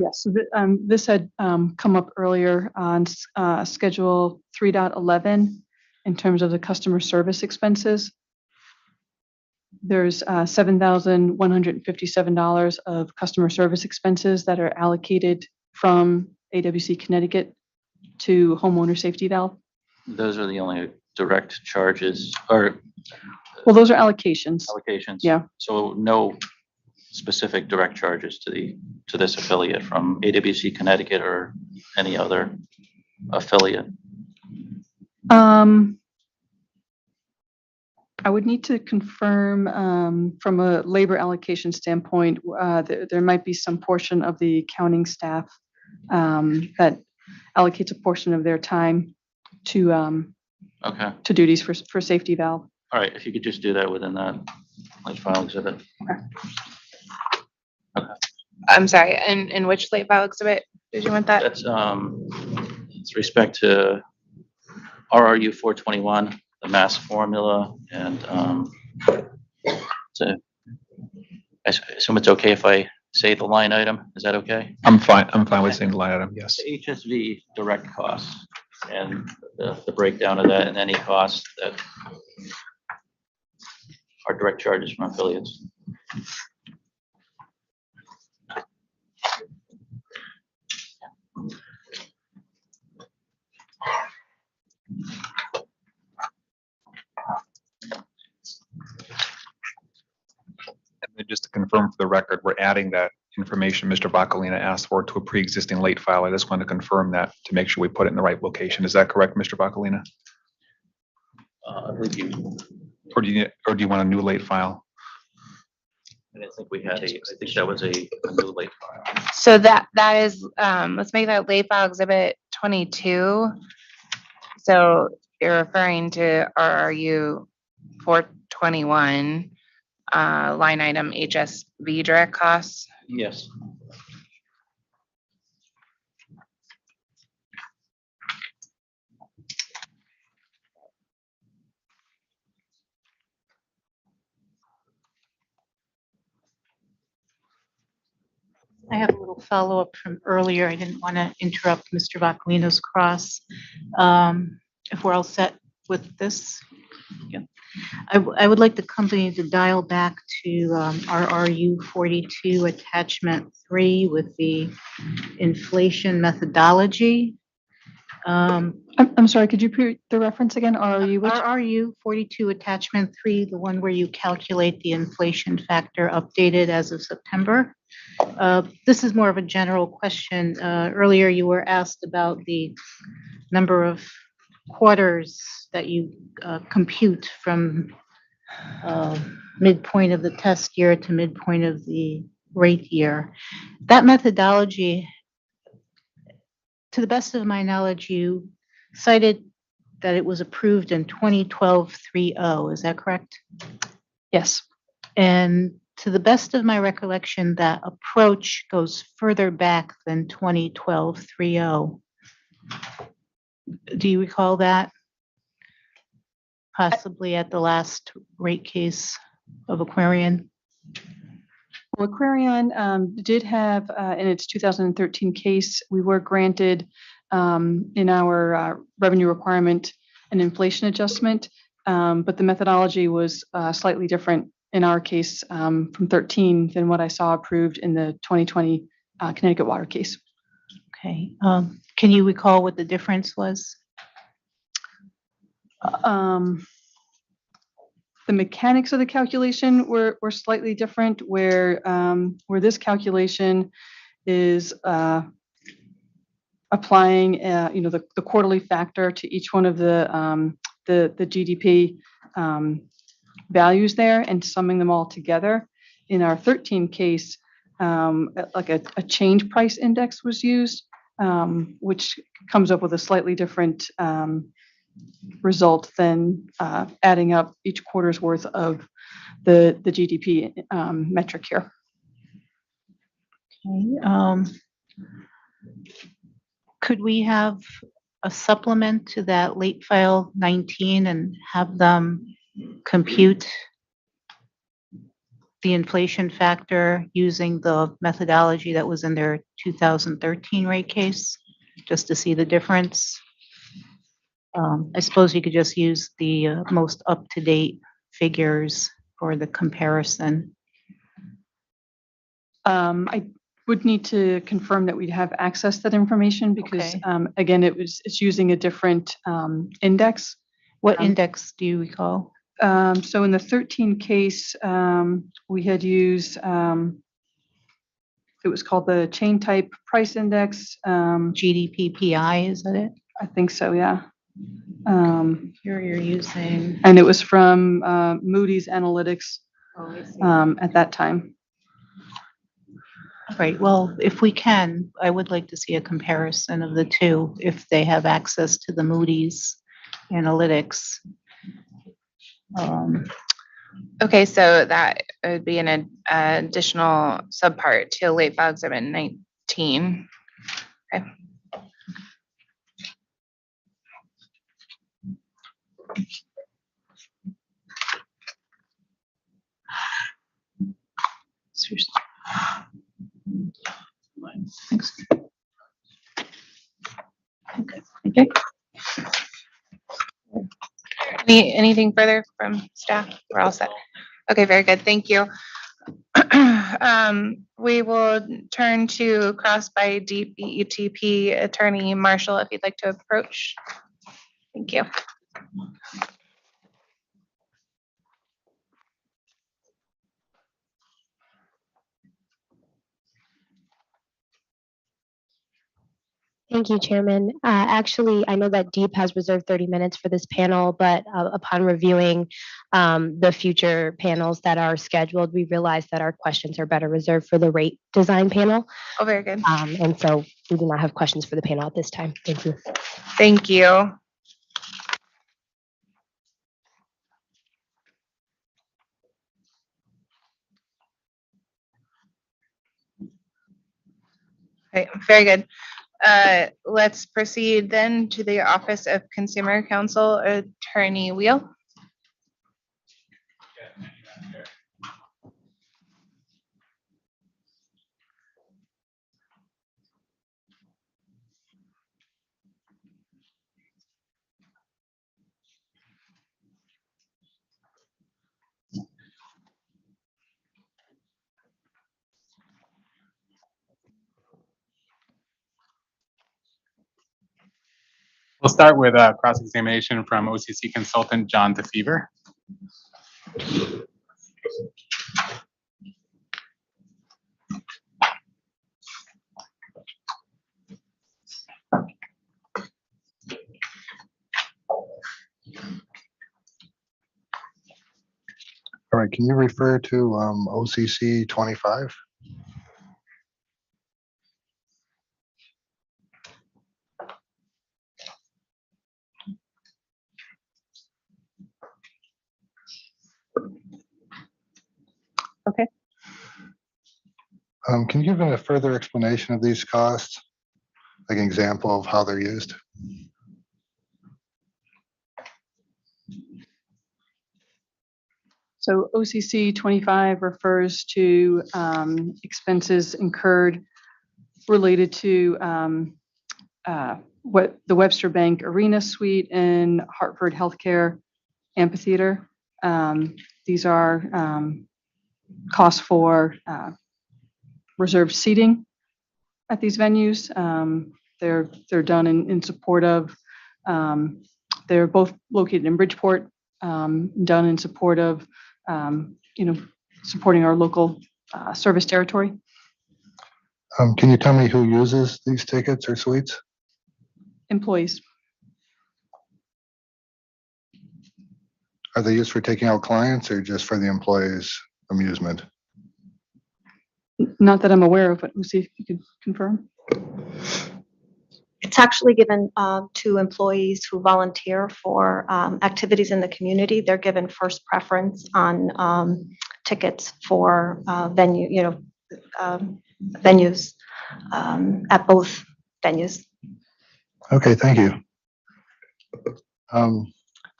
J: Yes, so this had come up earlier on Schedule 3.11 in terms of the customer service expenses. There's $7,157 of customer service expenses that are allocated from AWC Connecticut to homeowner safety valve.
P: Those are the only direct charges or
J: Well, those are allocations.
P: allocations?
J: Yeah.
P: So no specific direct charges to this affiliate from AWC Connecticut or any other affiliate?
J: I would need to confirm from a labor allocation standpoint, there might be some portion of the accounting staff that allocates a portion of their time to
P: Okay.
J: to duties for safety valve.
P: All right, if you could just do that within that late file exhibit.
A: I'm sorry, in which late file exhibit did you want that?
P: That's with respect to RRU 421, the mass formula, and so I assume it's okay if I say the line item. Is that okay?
E: I'm fine with saying the line item, yes.
P: The HSV direct costs and the breakdown of that and any costs that are direct charges from affiliates.
E: And then just to confirm for the record, we're adding that information Mr. Bacalina asked for to a pre-existing late file. I just want to confirm that to make sure we put it in the right location. Is that correct, Mr. Bacalina?
P: I believe you.
E: Or do you want a new late file?
P: didn't think we had I think that was a new late file.
A: So that is, let's make that late file exhibit 22. So you're referring to RRU 421, line item HSV direct costs.
P: Yes.
O: I have a little follow-up from earlier. I didn't want to interrupt Mr. Bacalino's cross. If we're all set with this. Yeah. I would like the company to dial back to RRU 42 attachment 3 with the inflation methodology.
J: I'm sorry, could you repeat the reference again? RRU which?
O: RRU 42 attachment 3, the one where you calculate the inflation factor updated as of September. This is more of a general question. Earlier you were asked about the number of quarters that you compute from midpoint of the test year to midpoint of the rate year. That methodology, to the best of my knowledge, you cited that it was approved in 2012-30. Is that correct?
J: Yes.
O: And to the best of my recollection, that approach goes further back than 2012-30. Do you recall that? Possibly at the last rate case of Aquarion?
J: Well, Aquarion did have, in its 2013 case, we were granted in our revenue requirement an inflation adjustment, but the methodology was slightly different in our case from 13 than what I saw approved in the 2020 Connecticut water case.
O: Okay. Can you recall what the difference was?
J: The mechanics of the calculation were slightly different, where this calculation is applying the quarterly factor to each one of the GDP values there and summing them all together. In our 13 case, like a change price index was used, which comes up with a slightly different result than adding up each quarter's worth of the GDP metric here.
O: Okay. Could we have a supplement to that late file 19 and have them compute the inflation factor using the methodology that was in their 2013 rate case, just to see the difference? I suppose you could just use the most up-to-date figures for the comparison.
J: I would need to confirm that we'd have access to that information because, again, it's using a different index.
O: What index do you recall?
J: So in the 13 case, we had used, it was called the chain type price index.
O: GDPPI, is that it?
J: I think so, yeah.
O: Here you're using.
J: And it was from Moody's Analytics at that time.
O: Right. Well, if we can, I would like to see a comparison of the two if they have access to the Moody's Analytics.
A: Okay, so that would be an additional subpart to late file exhibit 19. Okay. Okay. Anything further from staff? We're all set. Okay, very good. Thank you. We will turn to cross by DETP Attorney Marshall, if you'd like to approach. Thank you.
R: Thank you, Chairman. Actually, I know that Deep has reserved 30 minutes for this panel, but upon reviewing the future panels that are scheduled, we realized that our questions are better reserved for the rate design panel.
A: Oh, very good.
R: And so we do not have questions for the panel at this time. Thank you.
A: Thank you. Okay, very good. Let's proceed then to the Office of Consumer Counsel, Attorney Wheel.
G: We'll start with a cross-examination from OCC consultant John DeFever.
D: All right, can you refer to OCC 25?
J: Okay.
D: Can you give a further explanation of these costs? Like an example of how they're used?
J: So OCC 25 refers to expenses incurred related to what the Webster Bank Arena Suite and Hartford Healthcare Amphitheater. These are costs for reserved seating at these venues. They're done in support of, they're both located in Bridgeport, done in support of, supporting our local service territory.
D: Can you tell me who uses these tickets or suites?
J: Employees.
D: Are they used for taking out clients or just for the employees' amusement?
J: Not that I'm aware of, but we'll see if you could confirm.
Q: It's actually given to employees who volunteer for activities in the community. They're given first preference on tickets for venues at both venues.
D: Okay, thank you.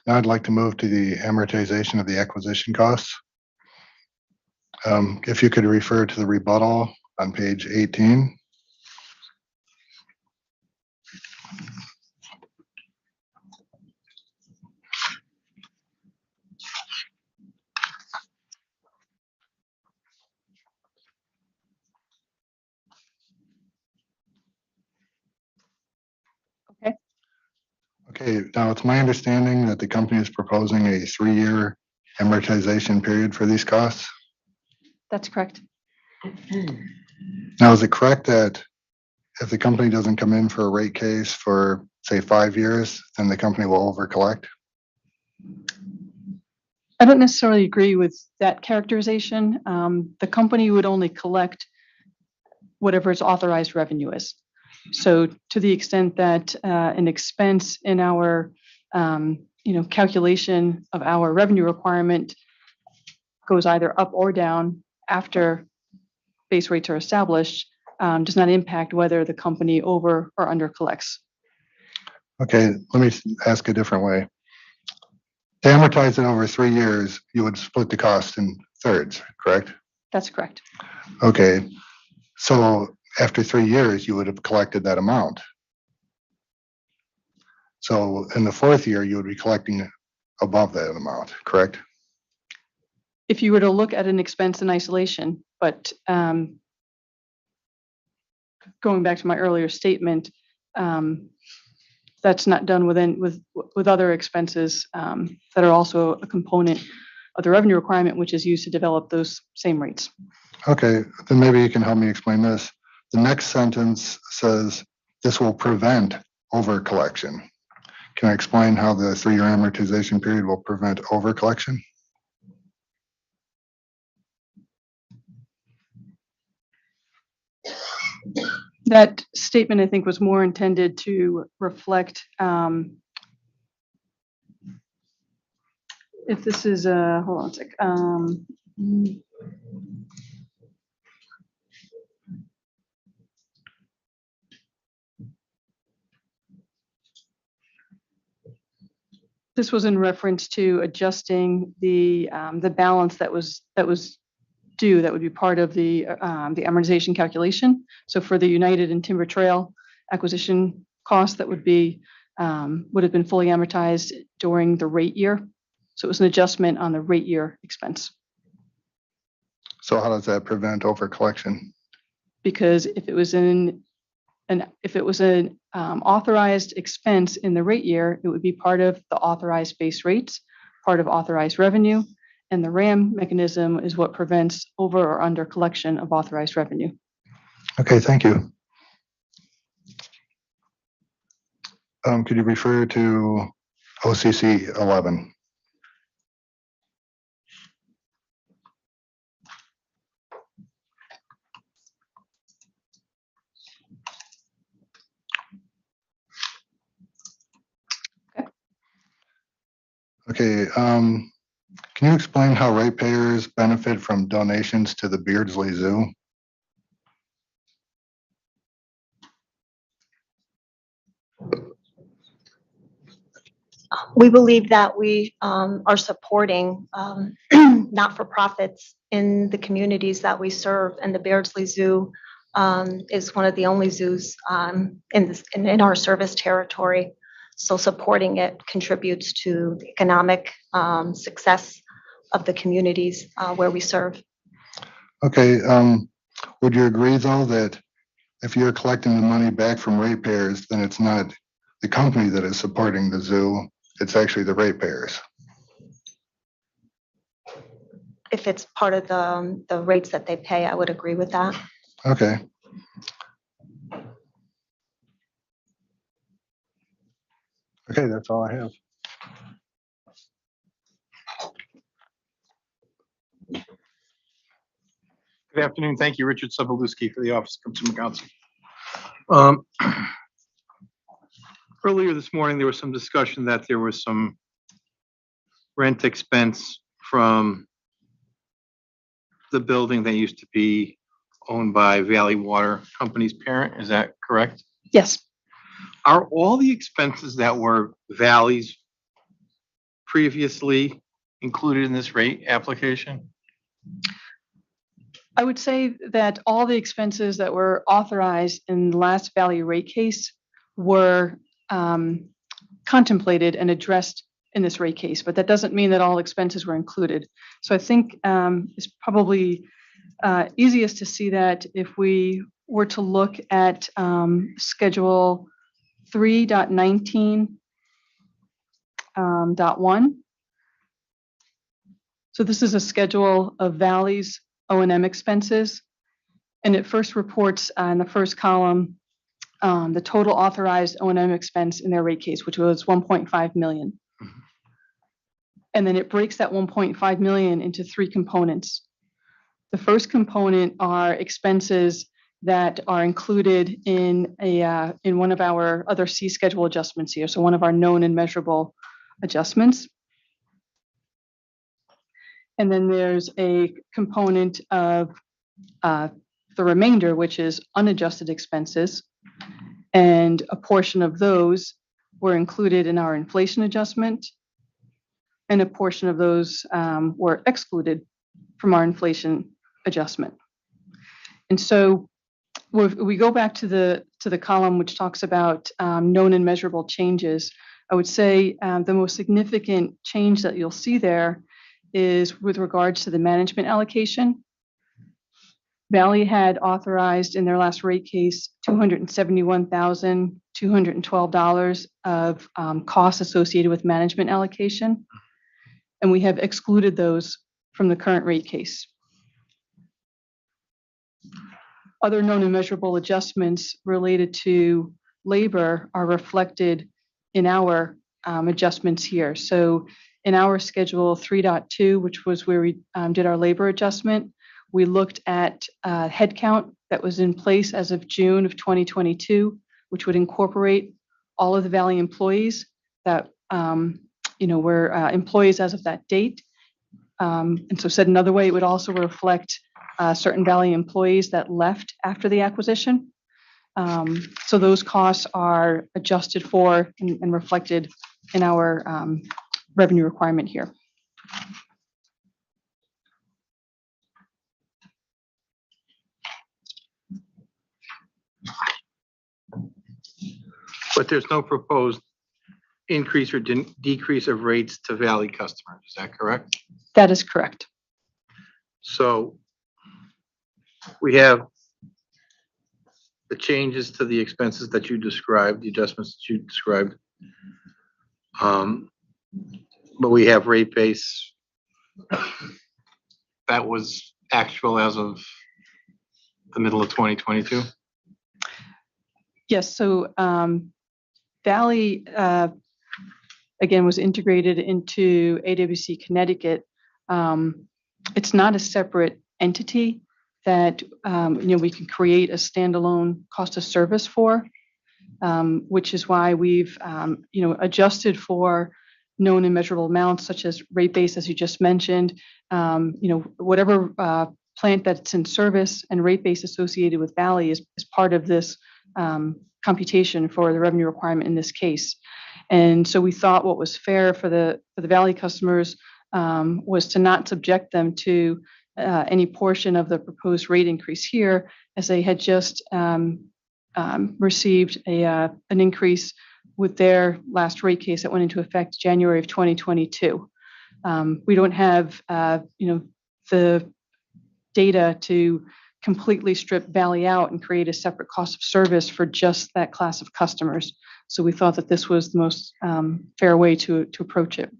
D: Now I'd like to move to the amortization of the acquisition costs. If you could refer to the rebuttal on page 18. Okay, now it's my understanding that the company is proposing a 3-year amortization period for these costs.
J: That's correct.
D: Now, is it correct that if the company doesn't come in for a rate case for, say, 5 years, then the company will over collect?
J: I don't necessarily agree with that characterization. The company would only collect whatever its authorized revenue is. So to the extent that an expense in our calculation of our revenue requirement goes either up or down after base rates are established, does not impact whether the company over or under collects.
D: Okay, let me ask a different way. To amortize it over 3 years, you would split the cost in thirds, correct?
J: That's correct.
D: Okay, so after 3 years, you would have collected that amount. So in the 4th year, you would be collecting above that amount, correct?
J: If you were to look at an expense in isolation, but going back to my earlier statement, that's not done with other expenses that are also a component of the revenue requirement, which is used to develop those same rates.
D: Okay, then maybe you can help me explain this. The next sentence says this will prevent over collection. Can I explain how the 3-year amortization period will prevent over collection?
J: That statement, I think, was more intended to reflect, if this is a, hold on a sec. This was in reference to adjusting the balance that was due, that would be part of the amortization calculation. So for the United and Timber Trail acquisition cost, that would have been fully amortized during the rate year. So it was an adjustment on the rate year expense.
D: So how does that prevent over collection?
J: Because if it was an authorized expense in the rate year, it would be part of the authorized base rates, part of authorized revenue, and the RAM mechanism is what prevents over or under collection of authorized revenue.
D: Okay, thank you. Could you refer to OCC 11? Okay, can you explain how ratepayers benefit from donations to the Beardsley Zoo?
Q: We believe that we are supporting not-for-profits in the communities that we serve, and the Beardsley Zoo is one of the only zoos in our service territory. So supporting it contributes to the economic success of the communities where we serve.
D: Okay, would you agree though that if you're collecting the money back from ratepayers, then it's not the company that is supporting the zoo, it's actually the ratepayers?
Q: If it's part of the rates that they pay, I would agree with that.
D: Okay. Okay, that's all I have.
S: Good afternoon. Thank you, Richard Sobolewski for the Office of Consumer Counsel. Earlier this morning, there was some discussion that there was some rent expense from the building that used to be owned by Valley Water Company's parent. Is that correct?
J: Yes.
S: Are all the expenses that were Valley's previously included in this rate application?
J: I would say that all the expenses that were authorized in the last Valley rate case were contemplated and addressed in this rate case, but that doesn't mean that all expenses were included. So I think it's probably easiest to see that if we were to look at Schedule 3.19.1. So this is a schedule of Valley's O&M expenses, and it first reports in the first column the total authorized O&M expense in their rate case, which was 1.5 million. And then it breaks that 1.5 million into 3 components. The first component are expenses that are included in one of our other C schedule adjustments here, so one of our known and measurable adjustments. And then there's a component of the remainder, which is unadjusted expenses. And a portion of those were included in our inflation adjustment. And a portion of those were excluded from our inflation adjustment. And so we go back to the column which talks about known and measurable changes. I would say the most significant change that you'll see there is with regards to the management allocation. Valley had authorized in their last rate case $271,212 of costs associated with management allocation, and we have excluded those from the current rate case. Other known and measurable adjustments related to labor are reflected in our adjustments here. So in our schedule 3.2, which was where we did our labor adjustment, we looked at headcount that was in place as of June of 2022, which would incorporate all of the Valley employees that were employees as of that date. And so said another way, it would also reflect certain Valley employees that left after the acquisition. So those costs are adjusted for and reflected in our revenue requirement here.
S: But there's no proposed increase or decrease of rates to Valley customers, is that correct?
J: That is correct.
S: So we have the changes to the expenses that you described, the adjustments that you described. But we have rate base that was actual as of the middle of 2022.
J: Yes, so Valley, again, was integrated into AWC Connecticut. It's not a separate entity that we can create a standalone cost of service for, which is why we've adjusted for known and measurable amounts such as rate base, as you just mentioned, whatever plant that's in service and rate base associated with Valley is part of this computation for the revenue requirement in this case. And so we thought what was fair for the Valley customers was to not subject them to any portion of the proposed rate increase here, as they had just received an increase with their last rate case that went into effect January of 2022. We don't have the data to completely strip Valley out and create a separate cost of service for just that class of customers. So we thought that this was the most fair way to approach it.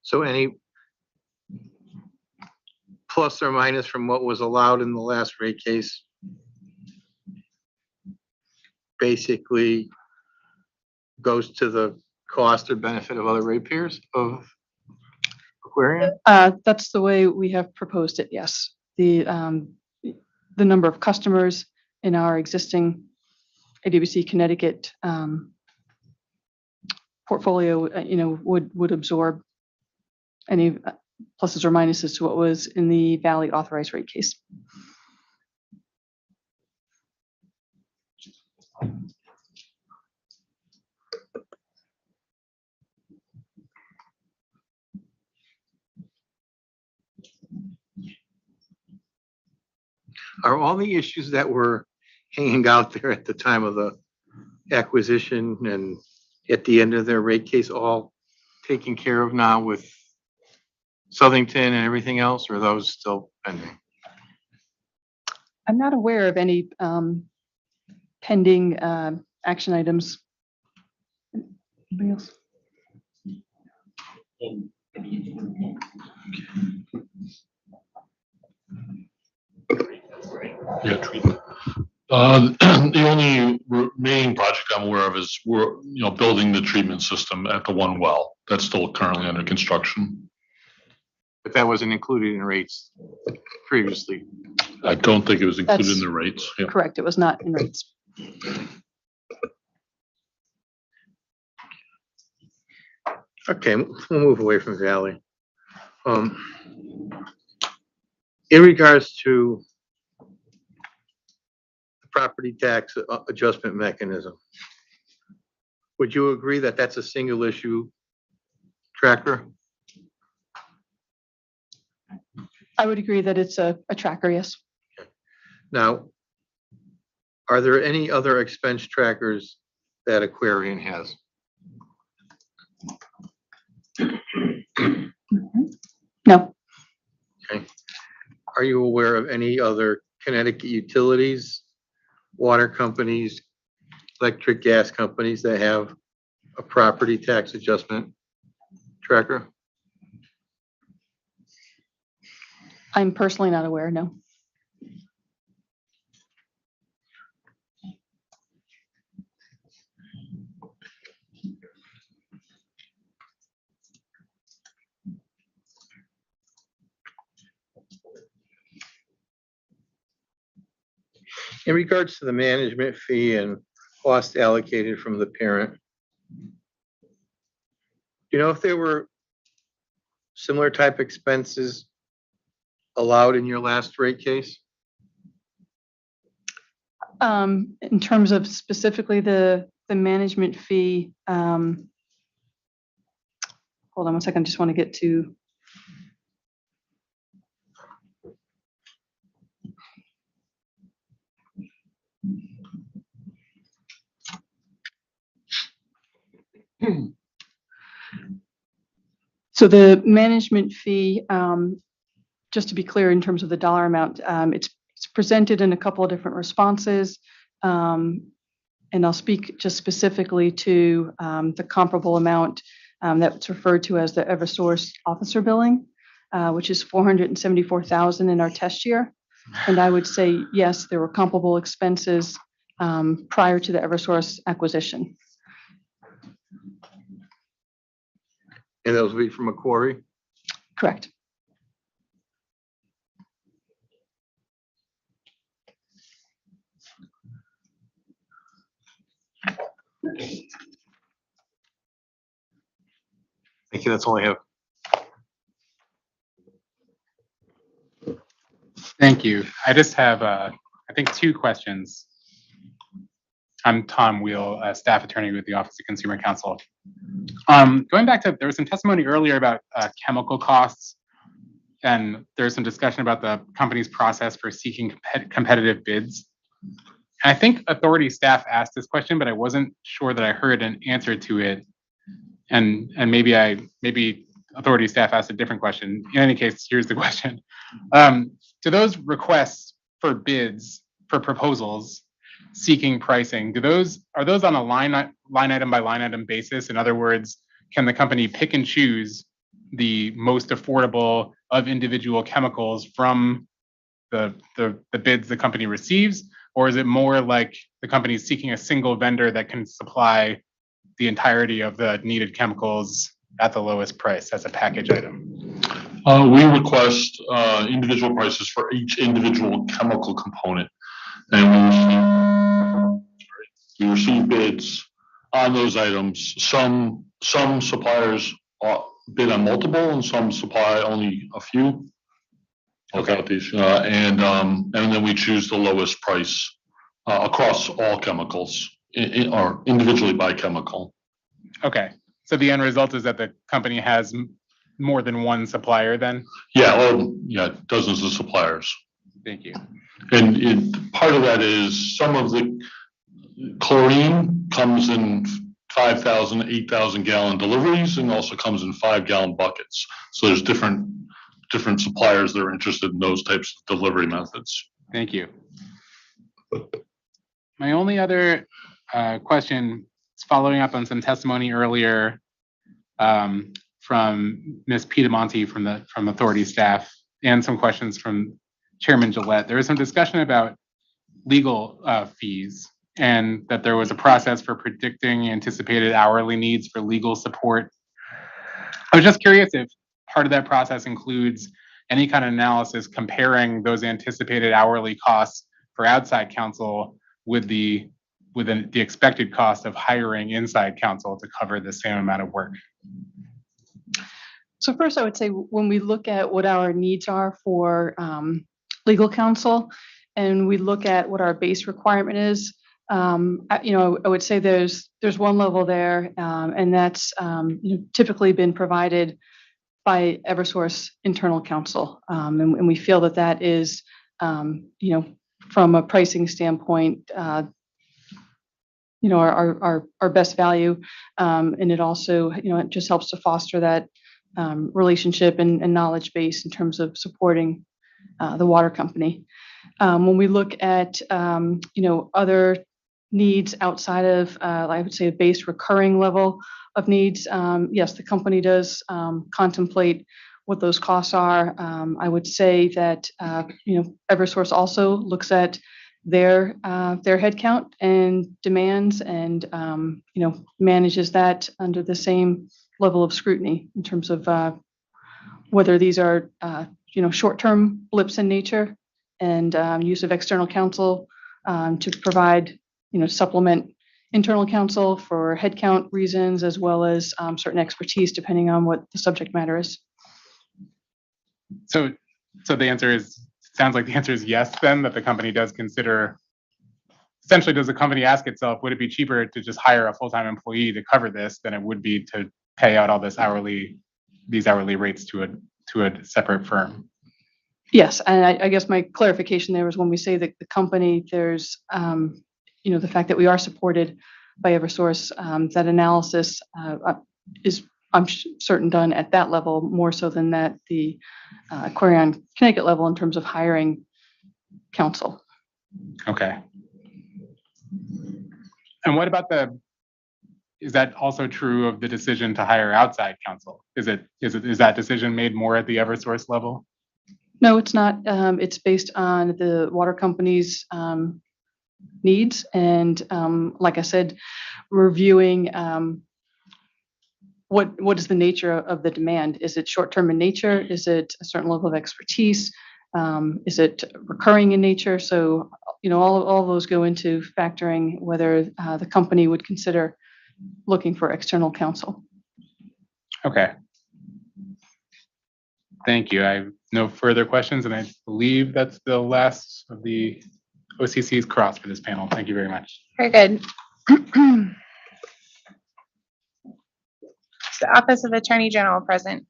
S: So any plus or minus from what was allowed in the last rate case basically goes to the cost or benefit of other ratepayers of Aquarion?
J: That's the way we have proposed it, yes. The number of customers in our existing AWC Connecticut portfolio, would absorb any pluses or minuses to what was in the Valley authorized rate case.
S: Are all the issues that were hanging out there at the time of the acquisition and at the end of their rate case all taken care of now with Southington and everything else, or are those still pending?
J: I'm not aware of any pending action items. Anybody else?
F: Yeah, treatment. The only remaining project I'm aware of is we're, building the treatment system at the one well. That's still currently under construction.
S: But that wasn't included in rates previously.
F: I don't think it was included in the rates. Yeah.
J: Correct, it was not in rates.
S: Okay, we'll move away from Valley. In regards to the property tax adjustment mechanism, would you agree that that's a single issue tracker?
J: I would agree that it's a tracker, yes.
S: Now, are there any other expense trackers that Aquarion has?
J: No.
S: Okay. Are you aware of any other Connecticut utilities, water companies, electric gas companies that have a property tax adjustment tracker?
J: I'm personally not aware, no.
S: In regards to the management fee and cost allocated from the parent, do you know if there were similar type expenses allowed in your last rate case?
J: In terms of specifically the management fee, hold on one second, I just want to get to. So the management fee, just to be clear in terms of the dollar amount, it's presented in a couple of different responses. And I'll speak just specifically to the comparable amount that's referred to as the Eversource officer billing, which is $474,000 in our test year. And I would say, yes, there were comparable expenses prior to the Eversource acquisition.
S: And those will be from Macquarie?
J: Correct.
S: Thank you, that's all I have.
G: Thank you. I just have, I think, 2 questions. I'm Tom Wheel, staff attorney with the Office of Consumer Counsel. Going back to, there was some testimony earlier about chemical costs, and there's some discussion about the company's process for seeking competitive bids. And I think authority staff asked this question, but I wasn't sure that I heard an answer to it. And maybe authority staff asked a different question. In any case, here's the question. Do those requests for bids, for proposals, seeking pricing, are those on a line item by line item basis? In other words, can the company pick and choose the most affordable of individual chemicals from the bids the company receives? Or is it more like the company is seeking a single vendor that can supply the entirety of the needed chemicals at the lowest price as a package item?
F: We request individual prices for each individual chemical component. And we receive bids on those items. Some suppliers bid on multiple and some supply only a few.
G: Okay.
F: And then we choose the lowest price across all chemicals or individually by chemical.
G: Okay. So the end result is that the company has more than one supplier then?
F: Yeah, dozens of suppliers.
G: Thank you.
F: And part of that is some of the chlorine comes in 5,000, 8,000 gallon deliveries and also comes in 5-gallon buckets. So there's different suppliers that are interested in those types of delivery methods.
G: Thank you. My only other question is following up on some testimony earlier from Ms. Piedemonte from authority staff and some questions from Chairman Gillette. There was some discussion about legal fees and that there was a process for predicting anticipated hourly needs for legal support. I was just curious if part of that process includes any kind of analysis comparing those anticipated hourly costs for outside counsel with the expected cost of hiring inside counsel to cover the same amount of work.
J: So first, I would say when we look at what our needs are for legal counsel, and we look at what our base requirement is, I would say there's one level there, and that's typically been provided by Eversource internal counsel, and we feel that is, from a pricing standpoint, our best value, and it also it just helps to foster that relationship and knowledge base in terms of supporting the water company. When we look at other needs outside of I would say a base recurring level of needs, yes, the company does contemplate what those costs are. I would say that Eversource also looks at their headcount and demands and manages that under the same level of scrutiny in terms of whether these are short-term blips in nature and use of external counsel to provide, supplement internal counsel for headcount reasons, as well as certain expertise, depending on what the subject matter is.
G: So the answer is, sounds like the answer is yes, then, that the company does consider, essentially, does the company ask itself, would it be cheaper to just hire a full-time employee to cover this than it would be to pay out all these hourly rates to a separate firm?
J: Yes, and I guess my clarification there was when we say that the company, there's, the fact that we are supported by Eversource, that analysis is, I'm certain, done at that level more so than at the AQUARION Connecticut level in terms of hiring counsel.
G: Okay. And what about is that also true of the decision to hire outside counsel? Is that decision made more at the Eversource level?
J: No, it's not. It's based on the water company's needs and, like I said, reviewing what is the nature of the demand. Is it short-term in nature? Is it a certain level of expertise? Is it recurring in nature? So, all of those go into factoring whether the company would consider looking for external counsel.
G: Okay. Thank you. I have no further questions, and I believe that's the last of the OCC's cross for this panel. Thank you very much.
A: Very good. The Office of Attorney General present.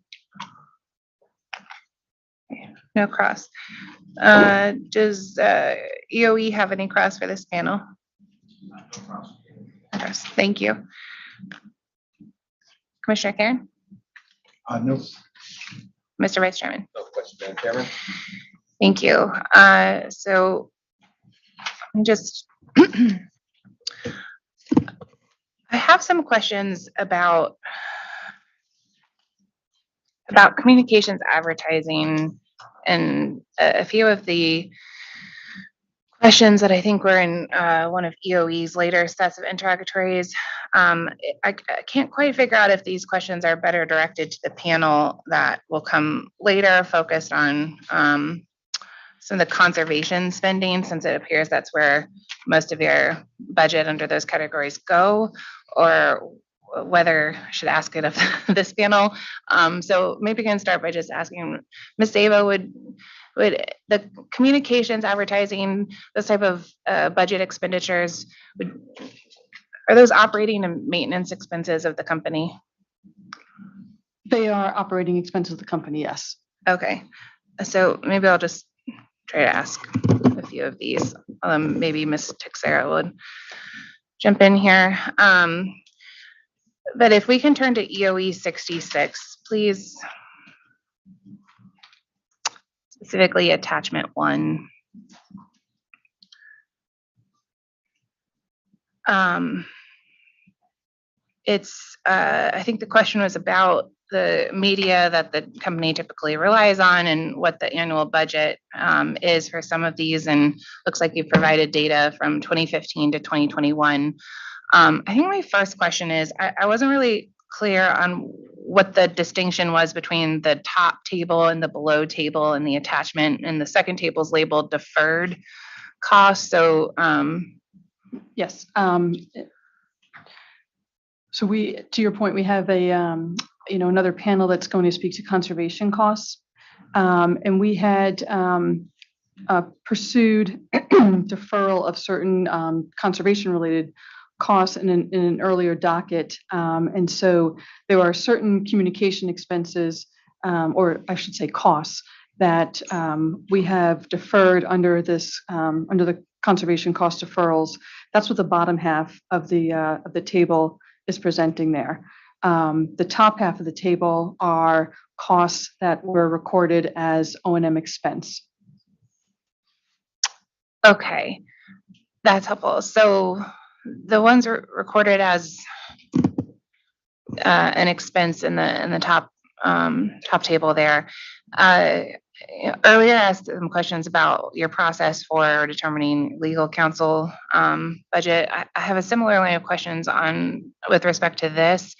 A: No cross. Does EOE have any cross for this panel? Cross. Thank you. Commissioner Karen?
S: No.
A: Mr. Vice Chairman?
C: No question, Madam Chairman.
A: Thank you. So I'm just, I have some questions about communications advertising, and a few of the questions that I think were in one of EOE's later sets of interrogatories. I can't quite figure out if these questions are better directed to the panel that will come later, focused on some of the conservation spending, since it appears that's where most of your budget under those categories go, or whether I should ask it of this panel. So maybe I can start by just asking Ms. Ava, would the communications, advertising, those type of budget expenditures, are those operating and maintenance expenses of the company?
J: They are operating expenses of the company, yes.
A: Okay, so maybe I'll just try to ask a few of these. Maybe Ms. Tixera would jump in here. But if we can turn to EOE 66, please. Specifically attachment 1. I think the question was about the media that the company typically relies on and what the annual budget is for some of these, and looks like you've provided data from 2015 to 2021. I think my first question is, I wasn't really clear on what the distinction was between the top table and the below table and the attachment, and the second table is labeled deferred costs. So
J: yes. So to your point, we have another panel that's going to speak to conservation costs. And we had pursued deferral of certain conservation-related costs in an earlier docket. And so there are certain communication expenses, or I should say costs, that we have deferred under the conservation cost deferrals. That's what the bottom half of the table is presenting there. The top half of the table are costs that were recorded as O&M expense.
A: Okay, that's helpful. So the ones recorded as an expense in the top table there. Earlier, I asked some questions about your process for determining legal counsel budget. I have a similar line of questions with respect to this.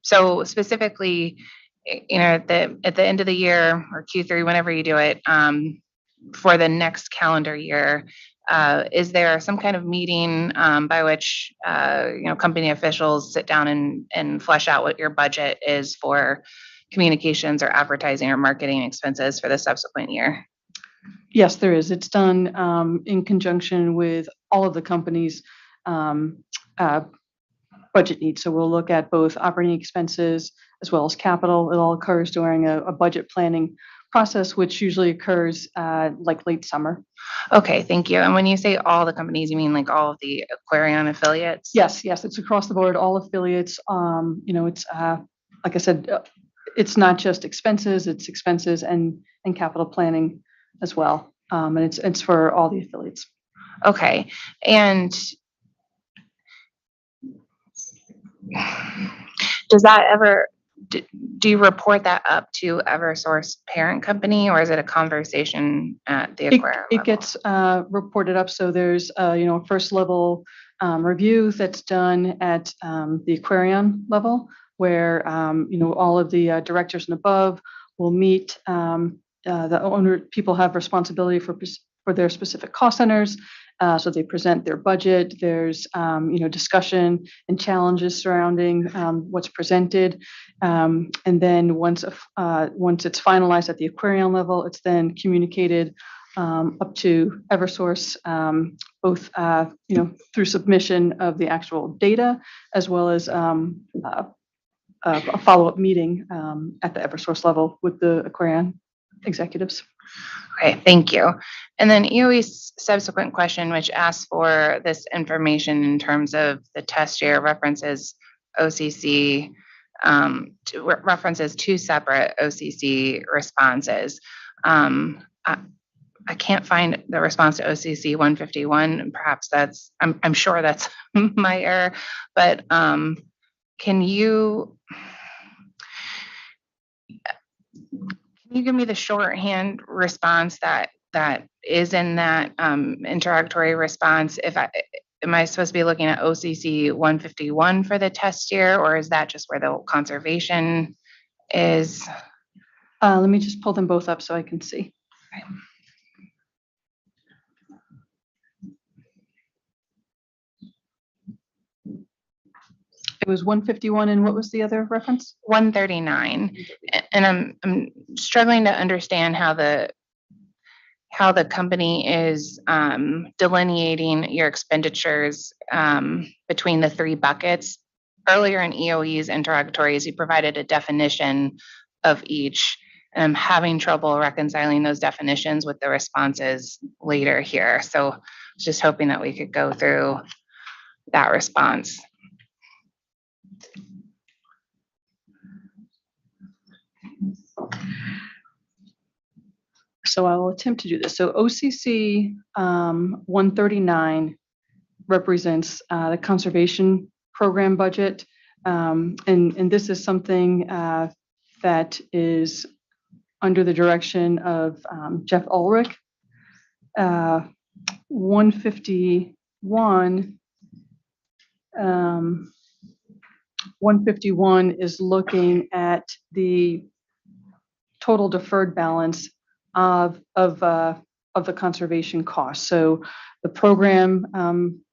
A: So specifically, at the end of the year or Q3, whenever you do it, for the next calendar year, Is there some kind of meeting by which company officials sit down and flesh out what your budget is for communications or advertising or marketing expenses for the subsequent year?
J: Yes, there is. It's done in conjunction with all of the company's budget needs. So we'll look at both operating expenses as well as capital. It all occurs during a budget planning process, which usually occurs like late summer.
A: Okay, thank you. And when you say all the companies, you mean like all of the Aquarion affiliates?
J: Yes, it's across the board, all affiliates. It's like I said, it's not just expenses, it's expenses and capital planning as well. And it's for all the affiliates.
A: Okay, and does that ever, do you report that up to Eversource parent company, or is it a conversation at the Aquarion
J: It
A: level?
J: gets reported up. So there's a first level review that's done at the Aquarion level, where all of the directors and above will meet. The owner people have responsibility for their specific cost centers. So they present their budget. There's discussion and challenges surrounding what's presented, and then once it's finalized at the Aquarion level, it's then communicated up to Eversource, both through submission of the actual data as well as a follow-up meeting at the Eversource level with the Aquarion executives.
A: Okay, thank you. And then EOE's subsequent question, which asks for this information in terms of the test year, references OCC, references two separate OCC responses. I can't find the response to OCC 151, and perhaps I'm sure that's my error, but can you give me the shorthand response that is in that interrogatory response? Am I supposed to be looking at OCC 151 for the test year, or is that just where the conservation is?
J: Let me just pull them both up so I can see.
A: Okay.
J: It was 151, and what was the other reference?
A: 139. And I'm struggling to understand how the company is delineating your expenditures between the three buckets. Earlier in EOE's interrogatories, you provided a definition of each, and I'm having trouble reconciling those definitions with the responses later here. So I was just hoping that we could go through that response.
J: So I will attempt to do this. So OCC 139 represents the conservation program budget. And this is something that is under the direction of Jeff Ulrich. 151 is looking at the total deferred balance of the conservation costs. So the program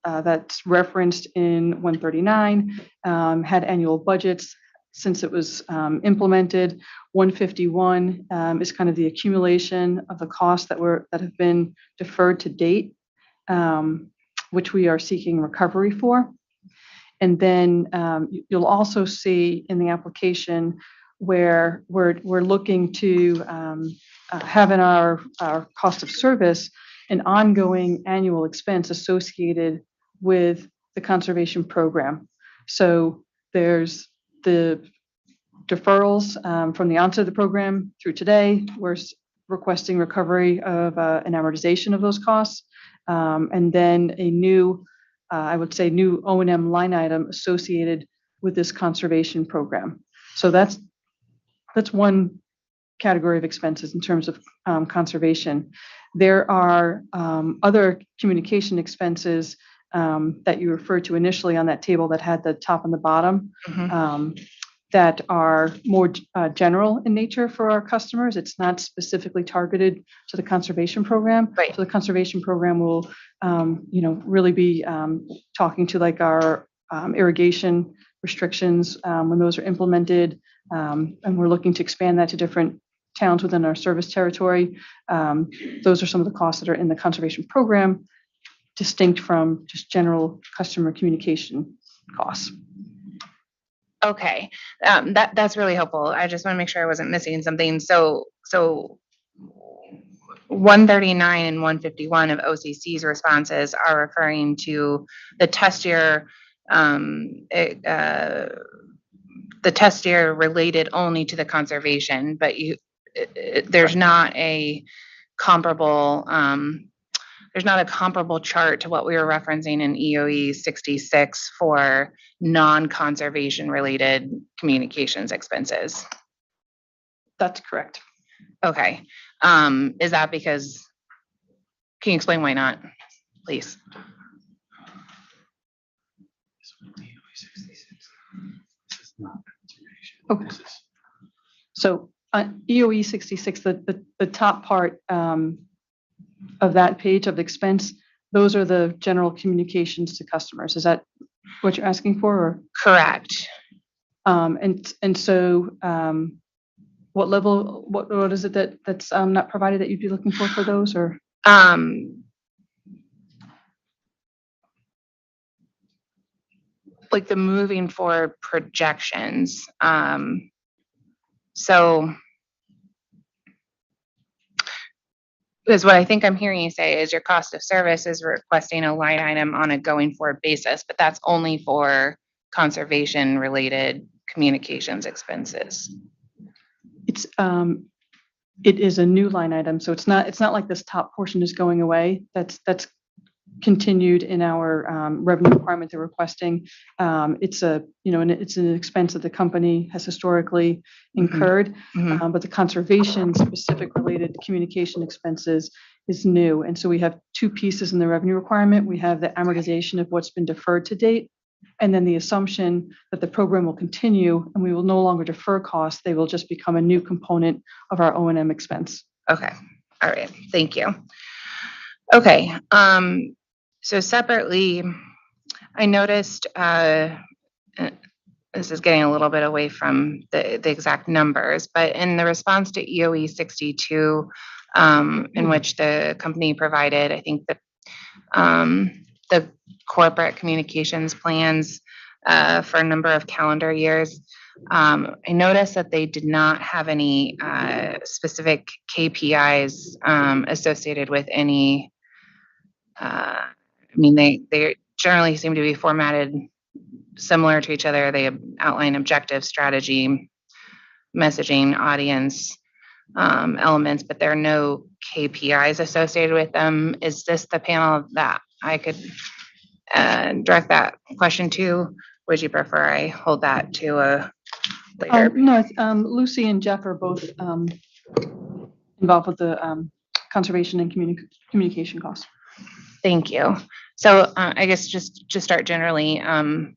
J: that's referenced in 139 had annual budgets since it was implemented. 151 is kind of the accumulation of the costs that have been deferred to date, which we are seeking recovery for. And then you'll also see in the application where we're looking to have in our cost of service an ongoing annual expense associated with the conservation program. So there's the deferrals from the onset of the program through today. We're requesting recovery of an amortization of those costs, and then a new, I would say, new O&M line item associated with this conservation program. So that's one category of expenses in terms of conservation. There are other communication expenses that you referred to initially on that table that had the top and the bottom. that are more general in nature for our customers. It's not specifically targeted to the conservation program.
A: Right.
J: So the conservation program will, really be talking to like our irrigation restrictions when those are implemented. And we're looking to expand that to different towns within our service territory. Those are some of the costs that are in the conservation program, distinct from just general customer communication costs.
A: Okay, that's really helpful. I just want to make sure I wasn't missing something. So 139 and 151 of OCC's responses are referring to the test year, the test year related only to the conservation, but there's not a comparable chart to what we were referencing in EOE 66 for non-conservation related communications expenses.
J: That's correct.
A: Okay. Is that because, can you explain why not, please?
J: Okay. So EOE 66, the top part of that page of expense, those are the general communications to customers. Is that what you're asking for? Or?
A: Correct.
J: And so what level, what is it that's not provided that you'd be looking for those, or?
A: Like the moving forward projections. So is what I think I'm hearing you say is your cost of service is requesting a line item on a going forward basis, but that's only for conservation related communications expenses.
J: It is a new line item, so it's not like this top portion is going away. That's continued in our revenue requirement they're requesting. It's it's an expense that the company has historically incurred, but the conservation specific related communication expenses is new. And so we have two pieces in the revenue requirement. We have the amortization of what's been deferred to date, and then the assumption that the program will continue and we will no longer defer costs. They will just become a new component of our O&M expense.
A: Okay. All right. Thank you. Okay. So separately, I noticed, this is getting a little bit away from the exact numbers, but in the response to EOE 62, in which the company provided, I think the corporate communications plans for a number of calendar years, I noticed that they did not have any specific KPIs associated with any. They generally seem to be formatted similar to each other. They outline objective, strategy, messaging, audience elements, but there are no KPIs associated with them. Is this the panel that I could direct that question to? Would you prefer I hold that to a later?
J: No, Lucy and Jeff are both involved with the conservation and communication costs.
A: Thank you. So I guess just to start generally, is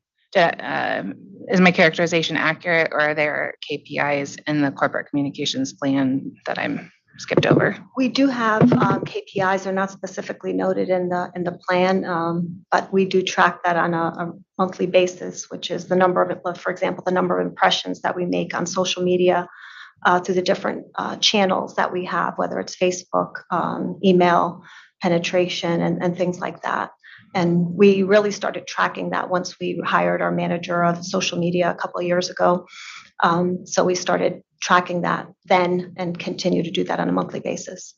A: my characterization accurate, or are there KPIs in the corporate communications plan that I'm skipped over?
Q: We do have KPIs. They're not specifically noted in the plan, but we do track that on a monthly basis, which is the number of, for example, the number of impressions that we make on social media through the different channels that we have, whether it's Facebook, email, penetration, and things like that. And we really started tracking that once we hired our manager of social media a couple of years ago. So we started tracking that then and continue to do that on a monthly basis.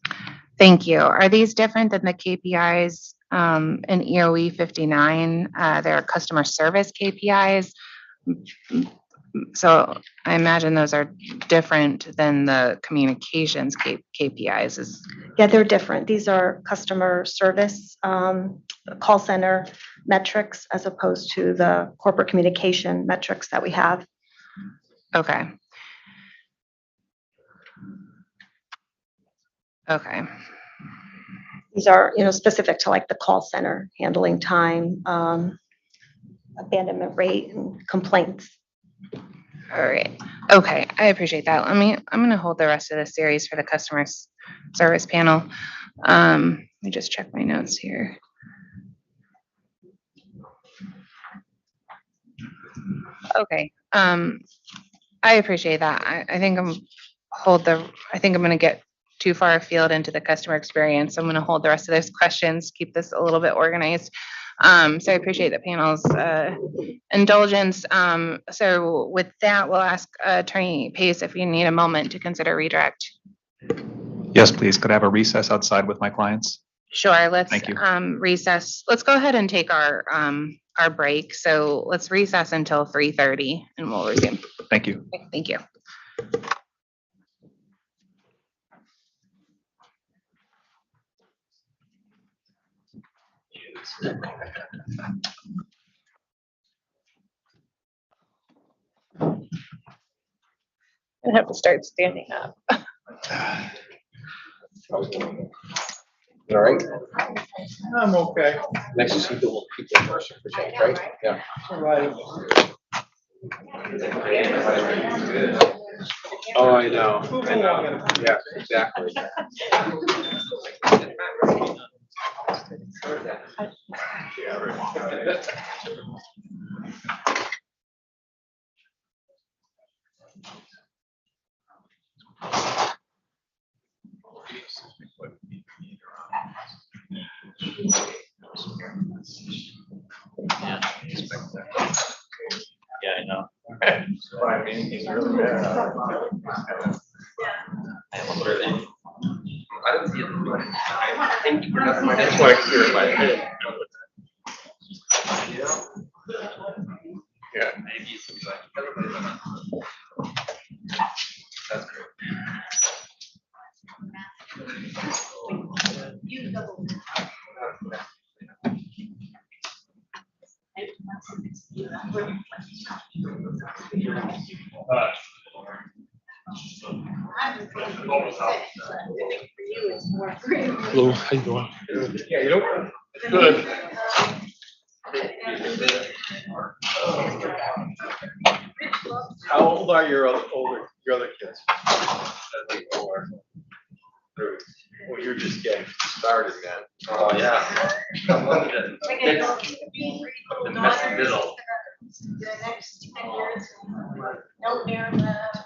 A: Thank you. Are these different than the KPIs in EOE 59? They're customer service KPIs. So I imagine those are different than the communications KPIs.
Q: Yeah, they're different. These are customer service call center metrics as opposed to the corporate communication metrics that we have.
A: Okay. Okay.
Q: These are, specific to like the call center handling time, abandonment rate, and complaints.
A: All right. Okay, I appreciate that. I'm gonna hold the rest of the series for the service panel. Let me just check my notes here. Okay, I appreciate that. I think I think I'm gonna get too far afield into the customer experience. I'm gonna hold the rest of those questions, keep this a little bit organized. So I appreciate the panel's indulgence. So with that, we'll ask Attorney Pace if you need a moment to consider redirect.
E: Yes, please. Could I have a recess outside with my clients?
A: Sure, let's
E: Thank you.
A: recess. Let's go ahead and take our break. So let's recess until 3:30 and we'll resume.
E: Thank you.
A: Thank you. I have to start standing up.
C: All right.
S: I'm okay.
C: Next to see the people first for change, right? Yeah.
S: All right.
C: Oh, I know. Yeah, exactly.
K: Yeah, I know.
C: But I mean, he's really bad.
K: I didn't see it.
C: That's why I cleared my head. Yeah.
K: That's great.
F: Hello, how you doing?
C: Yeah, you know, it's good. How old are your other kids? Well, you're just getting started, man.
K: Oh, yeah. The messy middle.
N: The next 10 years, no parent left.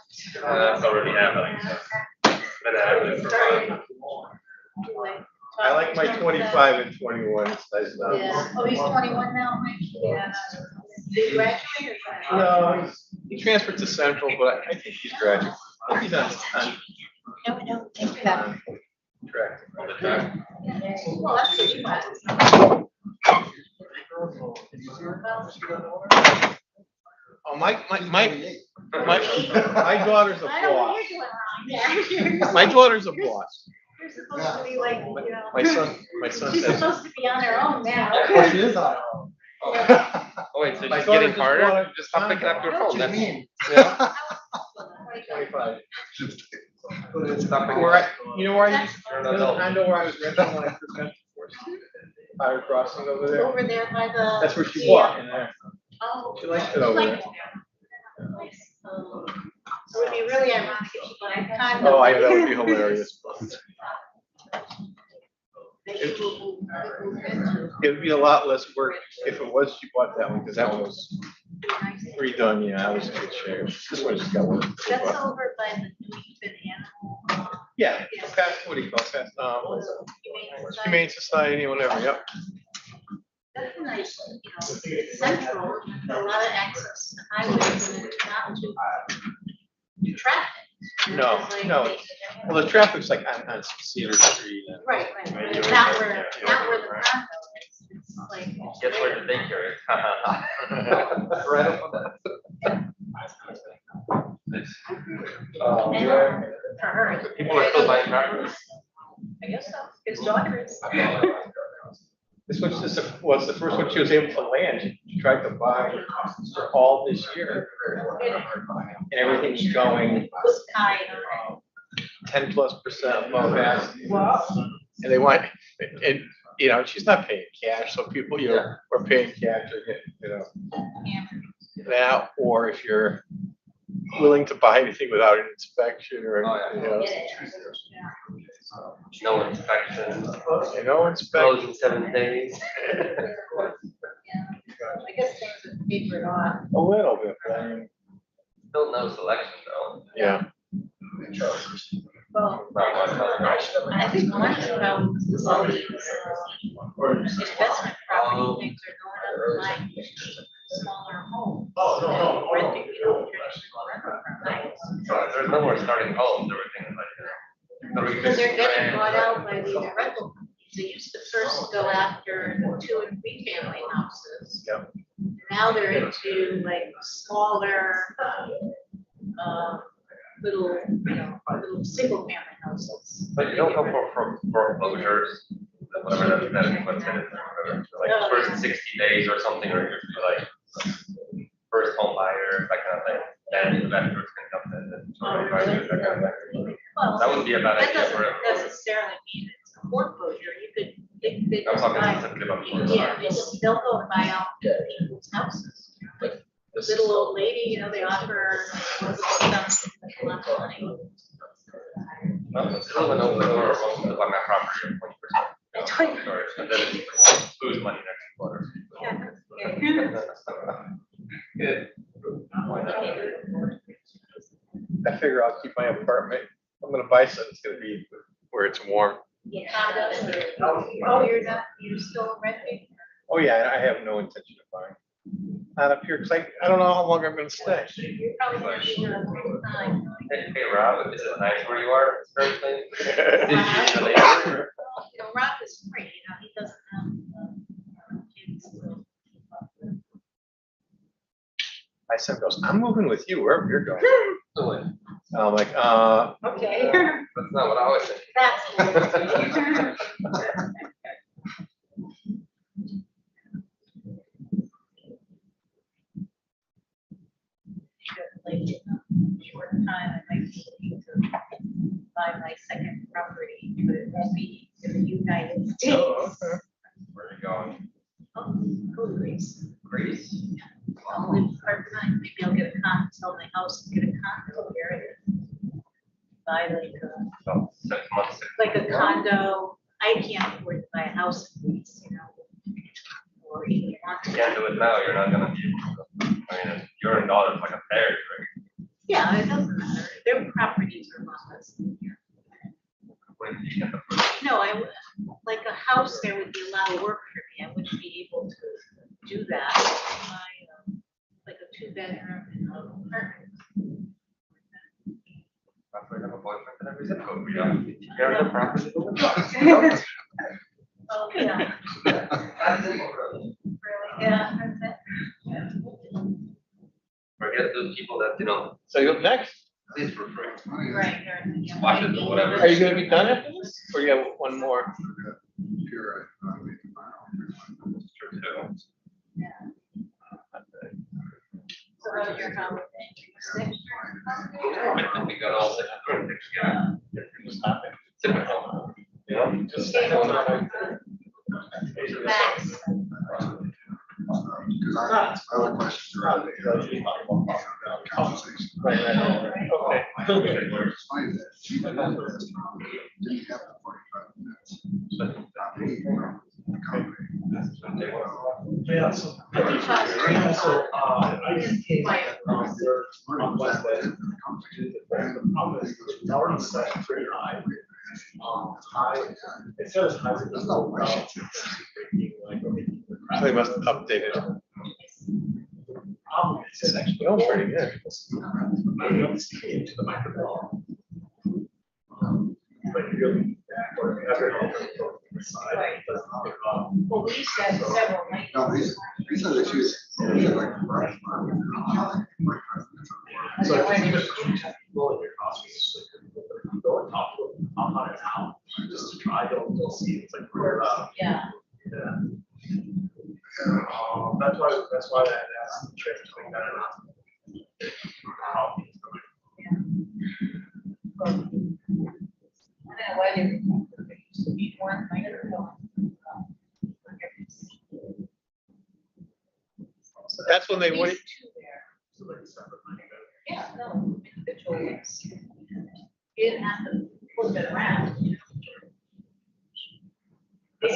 K: That's already happening. Been happening for a while.
C: I like my 25 and 21. It's nice now.
N: Yeah. Oh, he's 21 now, Mike? Yeah. Did he graduate or?
C: No, he transferred to Central, but I think he's graduating. I think he's on
N: No, thank you for that.
C: track.
N: Well, that's what you want.
C: Oh, my daughter's a
N: I know what
C: boss.
N: you're doing wrong. Yeah.
C: My daughter's a boss.
N: You're supposed to be like, you know.
C: My son
N: She's
C: says.
N: supposed to be on her own now.
C: Well, she is on her own.
K: Oh, wait, so
C: My
K: it's getting
C: daughter just
K: harder?
C: bought a
K: Just stop picking up your
C: condo.
K: phone.
C: What do you
K: That's
C: mean? Yeah. 25.
K: Stop picking
C: Where
K: up.
C: you know where I used, you know the condo where I was renting when I first got divorced? Fire crossing over there.
N: Over there by the.
C: That's where she bought in there.
N: Oh.
C: She likes it over there.
N: So it would be really ironic if she bought a condo.
C: Oh, that would be hilarious. It'd be a lot less work if it was she bought that one, because that one was redone, yeah, I was in good shape. This one just got one.
N: That's over by the New England Animal.
C: Yeah, past, what do you call it, past, Humane Society, whatever, yep.
N: That's a nice, you know, it's central, a lot of access to highways and not to traffic.
C: No,
N: It's like-
C: no, well, the traffic's like on Cedar Street. and-
N: Right, right, not where the condo is, it's like.
K: Guess where the daycare is? Right up on that.
N: And for her.
K: People are still buying cars.
N: I guess so, his daughter is.
C: This was just, was the first one she was able to land. She tried to buy for all this year. And everything's going 10+% above asking. And they want, and, you know, she's not paying cash, so people, you know, are paying cash, or get, you know. That, or if you're
S: willing to buy anything without an inspection or,
C: Oh, yeah.
S: you know.
K: No inspection.
S: No inspection.
K: Closed in 7 days.
N: I guess things have figured on.
S: A little bit, but I mean,
K: Still no selection though.
S: yeah.
N: Well,
K: Not much other.
N: I think one of the problems is all these investment property things are going up in like smaller homes. Renting, you know, traditional rental properties.
K: So there's no more starting homes, everything is like,
N: Because they're getting bought out by these rental companies. They used to first go after the 2 and 3 family houses.
S: Yep.
N: Now they're into like smaller, little, you know, little single family houses.
K: but you don't go for foreclosures, whatever that is, what's in it, like first 60 days or something, or you're like first home buyer, that kind of thing. Then investors can come in and sort of advise you, that kind of thing.
N: Well,
K: That wouldn't be a bad
N: that
K: idea
N: doesn't
K: for it.
N: necessarily mean it's a foreclosure. You could, they
K: I'm
N: just
K: talking
N: buy,
K: specifically about foreclosure.
N: yeah, they'll go and buy out people's houses. Like the little old lady, you know, they offer a lot of money.
K: Well, it's still an open door for most of my property at 20%. And then it's lose money next quarter. Good.
S: I figure I'll keep my apartment. I'm gonna buy something that's gonna be where it's warm.
N: Yeah. Oh, you're still renting?
S: Oh, yeah, I have no intention of buying. Not up here, 'cause I don't know how long I'm gonna stay.
N: You're probably gonna be here a long time.
K: Hey Rob, is it nice where you are? Currently?
N: You know, Rob is free, you know, he doesn't have kids.
S: My son goes, I'm moving with you wherever you're going. And I'm like,
N: Okay.
K: That's not what I was thinking.
N: That's. Like, short time, I might be looking to buy my second property, but it won't be in the United States.
S: Oh, okay.
K: Where are you going?
N: Oh, go to Greece.
K: Greece?
N: I'll live part-time, maybe I'll get a condo, sell my house and get a condo here. Buy
K: So 6 months.
N: like a condo, I can't afford to buy a house in Greece, you know. Or even want
K: You
N: to.
K: can't do it now, you're not gonna be able to. I mean, you're in dollars like a bear, right?
N: Yeah, it doesn't matter, their properties are a lot less than here.
K: When you get the first.
N: No, like a house there would be a lot of work for me, I wouldn't be able to do that. My, like a 2-bedroom and an apartment.
K: That's why I have a boyfriend in every zip code, we don't. You're the property.
N: Oh, yeah. Really, yeah, that's it.
K: Forget those people that, you know,
S: So you're up next?
K: please for free.
N: Right, yeah.
K: Watch it or whatever.
S: Are you gonna be done after this? Or you have one more?
K: True, too.
N: So you're holiday.
K: I think we got all the. Typical.
S: Yeah.
N: Okay, hold on. Max.
B: Yeah, so I just came on Wednesday. The problem is, it's already set pretty high. It says high.
S: So they must have updated it. It's actually going pretty good.
B: I don't see into the microphone. But really, after all, the side, it doesn't pick up.
N: Well, we said several nights.
B: So I think even people in your costumes, go and talk to them, hop on his house, just to try, they'll see, it's like,
N: Yeah.
B: yeah. That's why that asked the trip to clean that up.
N: Why there used to be one microphone.
S: That's when they wait.
N: Yeah, no. You didn't have to flip it around.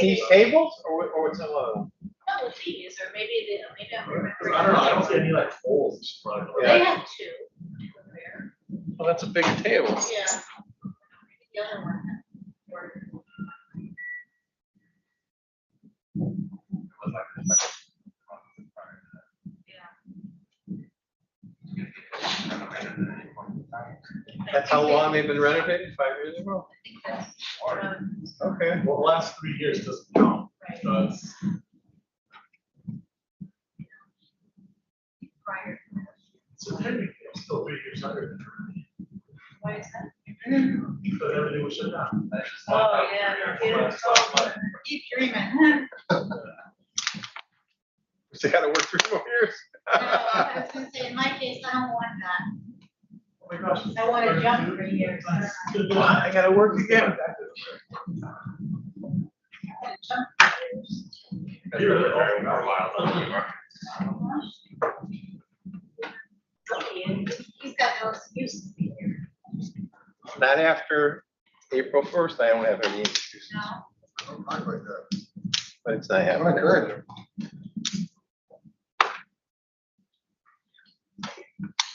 S: These tables or some of them?
N: No, it's these, or maybe I remember.
B: I don't know, I don't see any like holes.
N: They had two.
S: Well, that's a big table.
N: Yeah. The other one.
S: That's how long they've been renovated, 5 years ago? Okay.
B: Well, the last 3 years doesn't count. So it's.
N: Prior.
B: So technically, it's still 3 years under.
N: Why is that?
B: Because everything was shut down.
N: Oh, yeah. Keep dreaming.
S: They gotta work 3 more years.
N: No, I was gonna say, in my case, I don't want that.
B: Oh my gosh.
N: I want to jump 3 years.
S: I gotta work again.
N: He's got no excuse to be here.
S: Not after April 1st, I don't have any excuses.
N: No.
S: But it's not happening.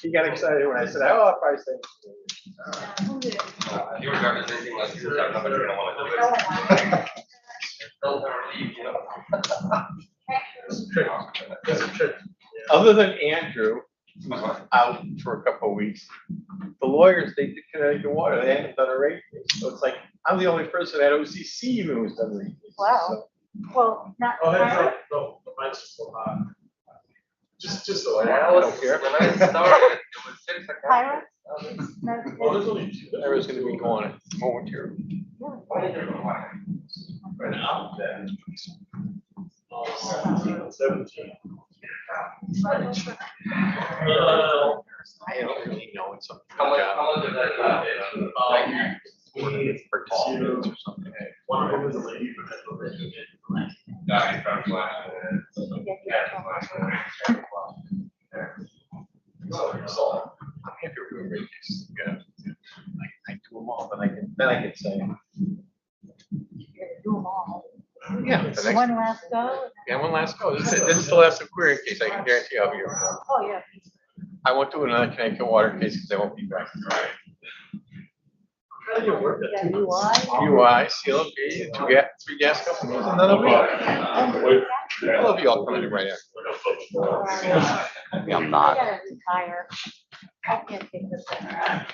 S: He got excited when I said, oh, I'll probably say.
C: You regard it as anything less than that, but you don't want to do it. Don't ever leave, you know.
B: That's a trick.
S: Other than Andrew, who's out for a couple of weeks, the lawyers, they did Connecticut Water, they haven't done a rate case. So it's like, I'm the only person at OCC even who's done a rate case.
Q: Wow. Well, not.
B: Oh, heads up, no, the mic's just so hot. Just so I
C: Well,
B: don't care.
C: when I started, it was 6 o'clock.
Q: Pyrex?
B: Oh, there's only 2.
S: Everyone's gonna be going momentarily.
B: Right now, then. 17.
S: I don't really know it's something.
C: How much did that
S: Participants or something.
B: One of them was a lady, but that's what they did.
S: I'm happy with doing rate cases. Yeah. I do them all, then I can say.
Q: Do them all.
S: Yeah. the next-
Q: One last go?
S: Yeah, one last go. This is the last query case. I can guarantee I'll be here.
Q: Oh, yeah.
S: I won't do another Connecticut Water case because I won't be back. UI, CLP, 3 gas companies, and then I'll be. I love you all coming in right after.
I: I'm not.
Q: I gotta retire. I can't take this. Yeah.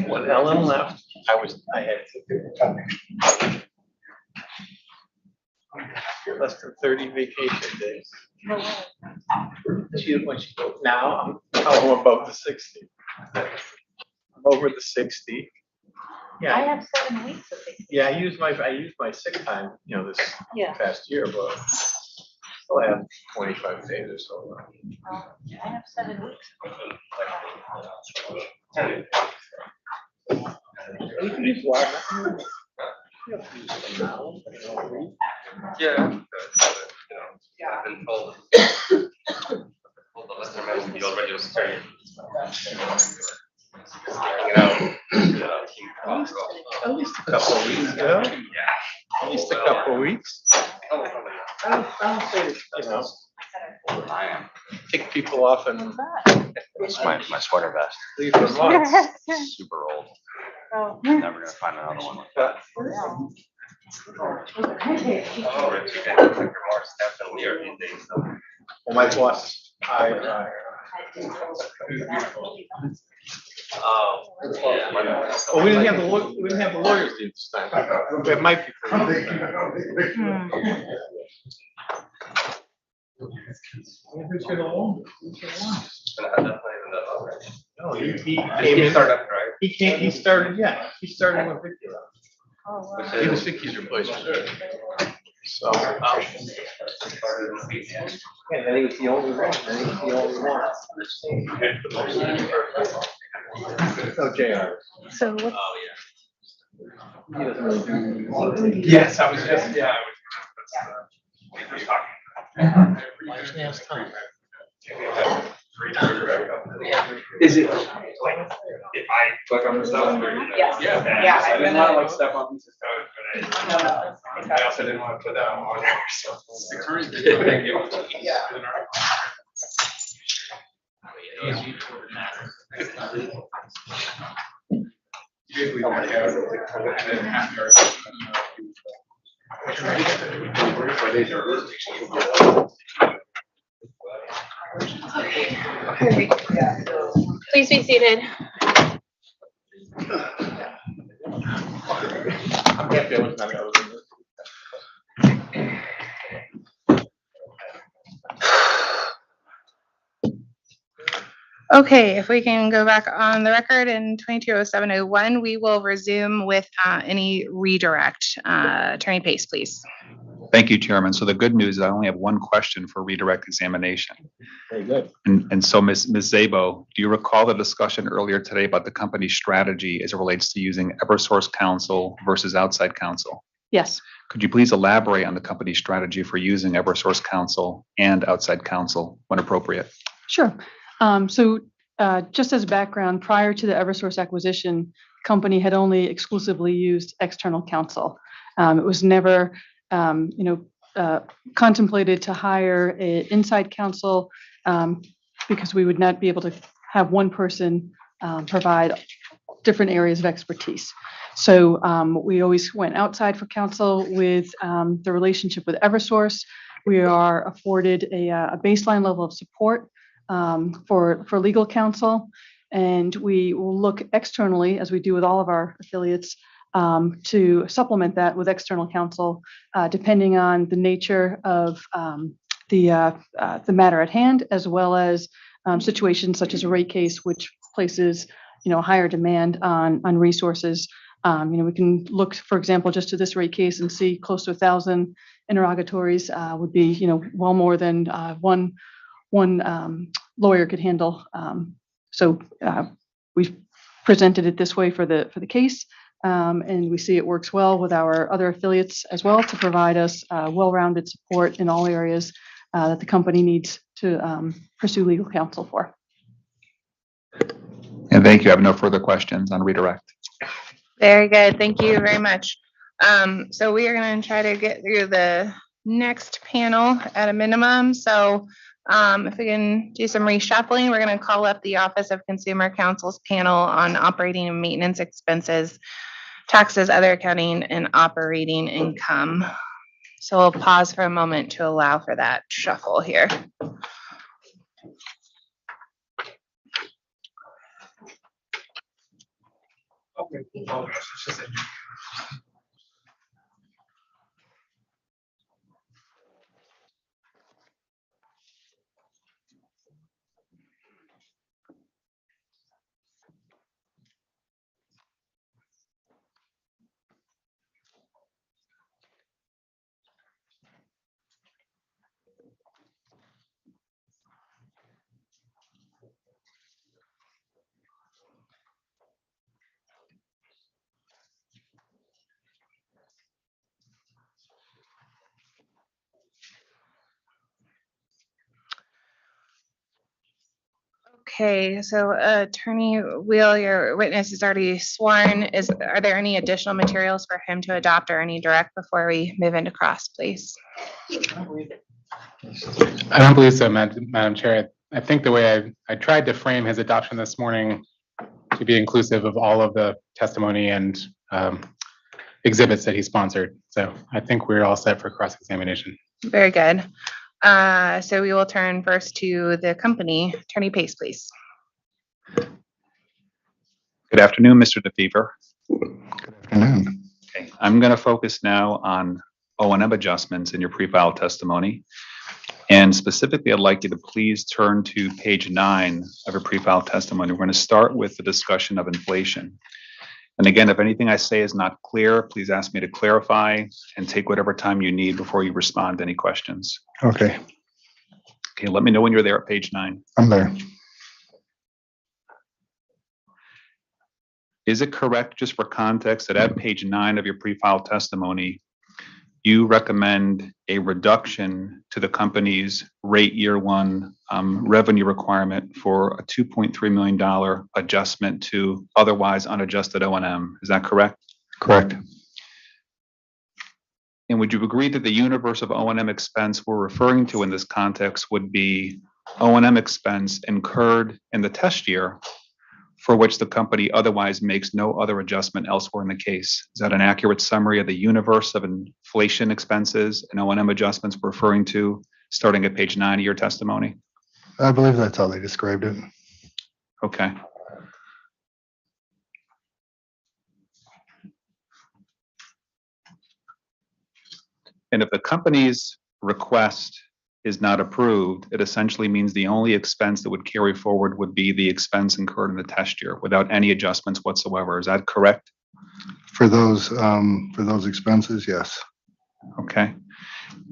S: When Ellen left, I had to do less than 30 vacation days.
Q: No way.
S: When she goes, now I'm above the 60. I'm over the 60.
Q: I
S: Yeah,
Q: have 7 weeks of vacation.
S: yeah, I used my sick time, this
Q: Yeah.
S: past year, but still have 25 days or so.
Q: I have 7 weeks.
S: You can use water. You have to use them now, read.
C: Yeah. I've been told. Told the listener man the already was starting. Hanging out.
S: At least a couple of weeks,
C: Yeah.
S: At least a couple of weeks. I don't say,
I: I am.
S: kick people off and
I: It's my sweater vest.
S: leave for months.
I: It's super old.
Q: Oh.
I: Never gonna find another one like that.
C: Oh, it's okay. Your more steps than we are these days, so.
S: Well, my boss,
C: Oh, yeah.
S: well, we didn't have the lawyers this time. We had my people.
C: And I had that plan in that already.
S: No, he
C: He
S: came in.
C: started up, right?
S: He can't, he started when Vicky left.
N: Oh,
S: He was Vicky's replacement. So. And then he was the only one, then he was the only one. No, JR.
A: So what's
C: Yes, I was just, yeah. Is it, if I click on the stuff?
N: Yes.
C: Yeah. I didn't want to like step on pieces of code, but I also didn't want to put that on there, so. The current. Thank you.
A: Please be seated. Okay, if we can go back on the record in 220701, we will resume with any redirect. Attorney Pace, please.
E: Thank you, Chairman. So the good news is I only have one question for redirect examination.
G: Very good.
E: And so Ms. Zabo, do you recall the discussion earlier today about the company's strategy as it relates to using Eversource counsel versus outside counsel?
J: Yes.
E: Could you please elaborate on the company's strategy for using Eversource counsel and outside counsel when appropriate?
J: Sure. Just as background, prior to the Eversource acquisition, the company had only exclusively used external counsel. It was never, contemplated to hire an inside counsel because we would not be able to have one person provide different areas of expertise. So we always went outside for counsel with the relationship with Eversource. We are afforded a baseline level of support for legal counsel, and we will look externally, as we do with all of our affiliates, to supplement that with external counsel, depending on the nature of the matter at hand, as well as situations such as a rate case, which places higher demand on resources. We can look, for example, just to this rate case and see close to 1,000 interrogatories would be well more than one lawyer could handle. So we've presented it this way for the case, and we see it works well with our other affiliates as well to provide us well-rounded support in all areas that the company needs to pursue legal counsel for.
E: And thank you. I have no further questions on redirect.
A: Very good. Thank you very much. So we are going to try to get through the next panel at a minimum. So if we can do some reshuffling, we're going to call up the Office of Consumer Counsel's panel on operating and maintenance expenses, taxes, other accounting, and operating income. So we'll pause for a moment to allow for that shuffle here. Okay, so Attorney Wheel, your witness is already sworn. Are there any additional materials for him to adopt or any direct before we move into cross, please?
G: I don't believe so, Madam Chair. I think the way I tried to frame his adoption this morning to be inclusive of all of the testimony and exhibits that he sponsored. So I think we're all set for cross-examination.
A: Very good. So we will turn first to the company. Attorney Pace, please.
E: Good afternoon, Mr. DeFever.
D: Good afternoon.
E: Okay, I'm going to focus now on O&M adjustments in your pre-file testimony. And specifically, I'd like you to please turn to page 9 of your pre-filed testimony. We're going to start with the discussion of inflation. And again, if anything I say is not clear, please ask me to clarify and take whatever time you need before you respond to any questions.
D: Okay,
E: Okay, let me know when you're there at page 9.
D: I'm there.
E: Is it correct, just for context, that at page 9 of your pre-filed testimony, you recommend a reduction to the company's rate year 1 revenue requirement for a $2.3 million adjustment to otherwise unadjusted O&M? Is that correct?
D: Correct.
E: And would you agree that the universe of O&M expense we're referring to in this context would be O&M expense incurred in the test year for which the company otherwise makes no other adjustment elsewhere in the case? Is that an accurate summary of the universe of inflation expenses and O&M adjustments we're referring to starting at page 9 of your testimony?
D: I believe that's how they described it.
E: Okay. And if the company's request is not approved, it essentially means the only expense that would carry forward would be the expense incurred in the test year without any adjustments whatsoever. Is that correct?
D: For those expenses, yes.
E: Okay.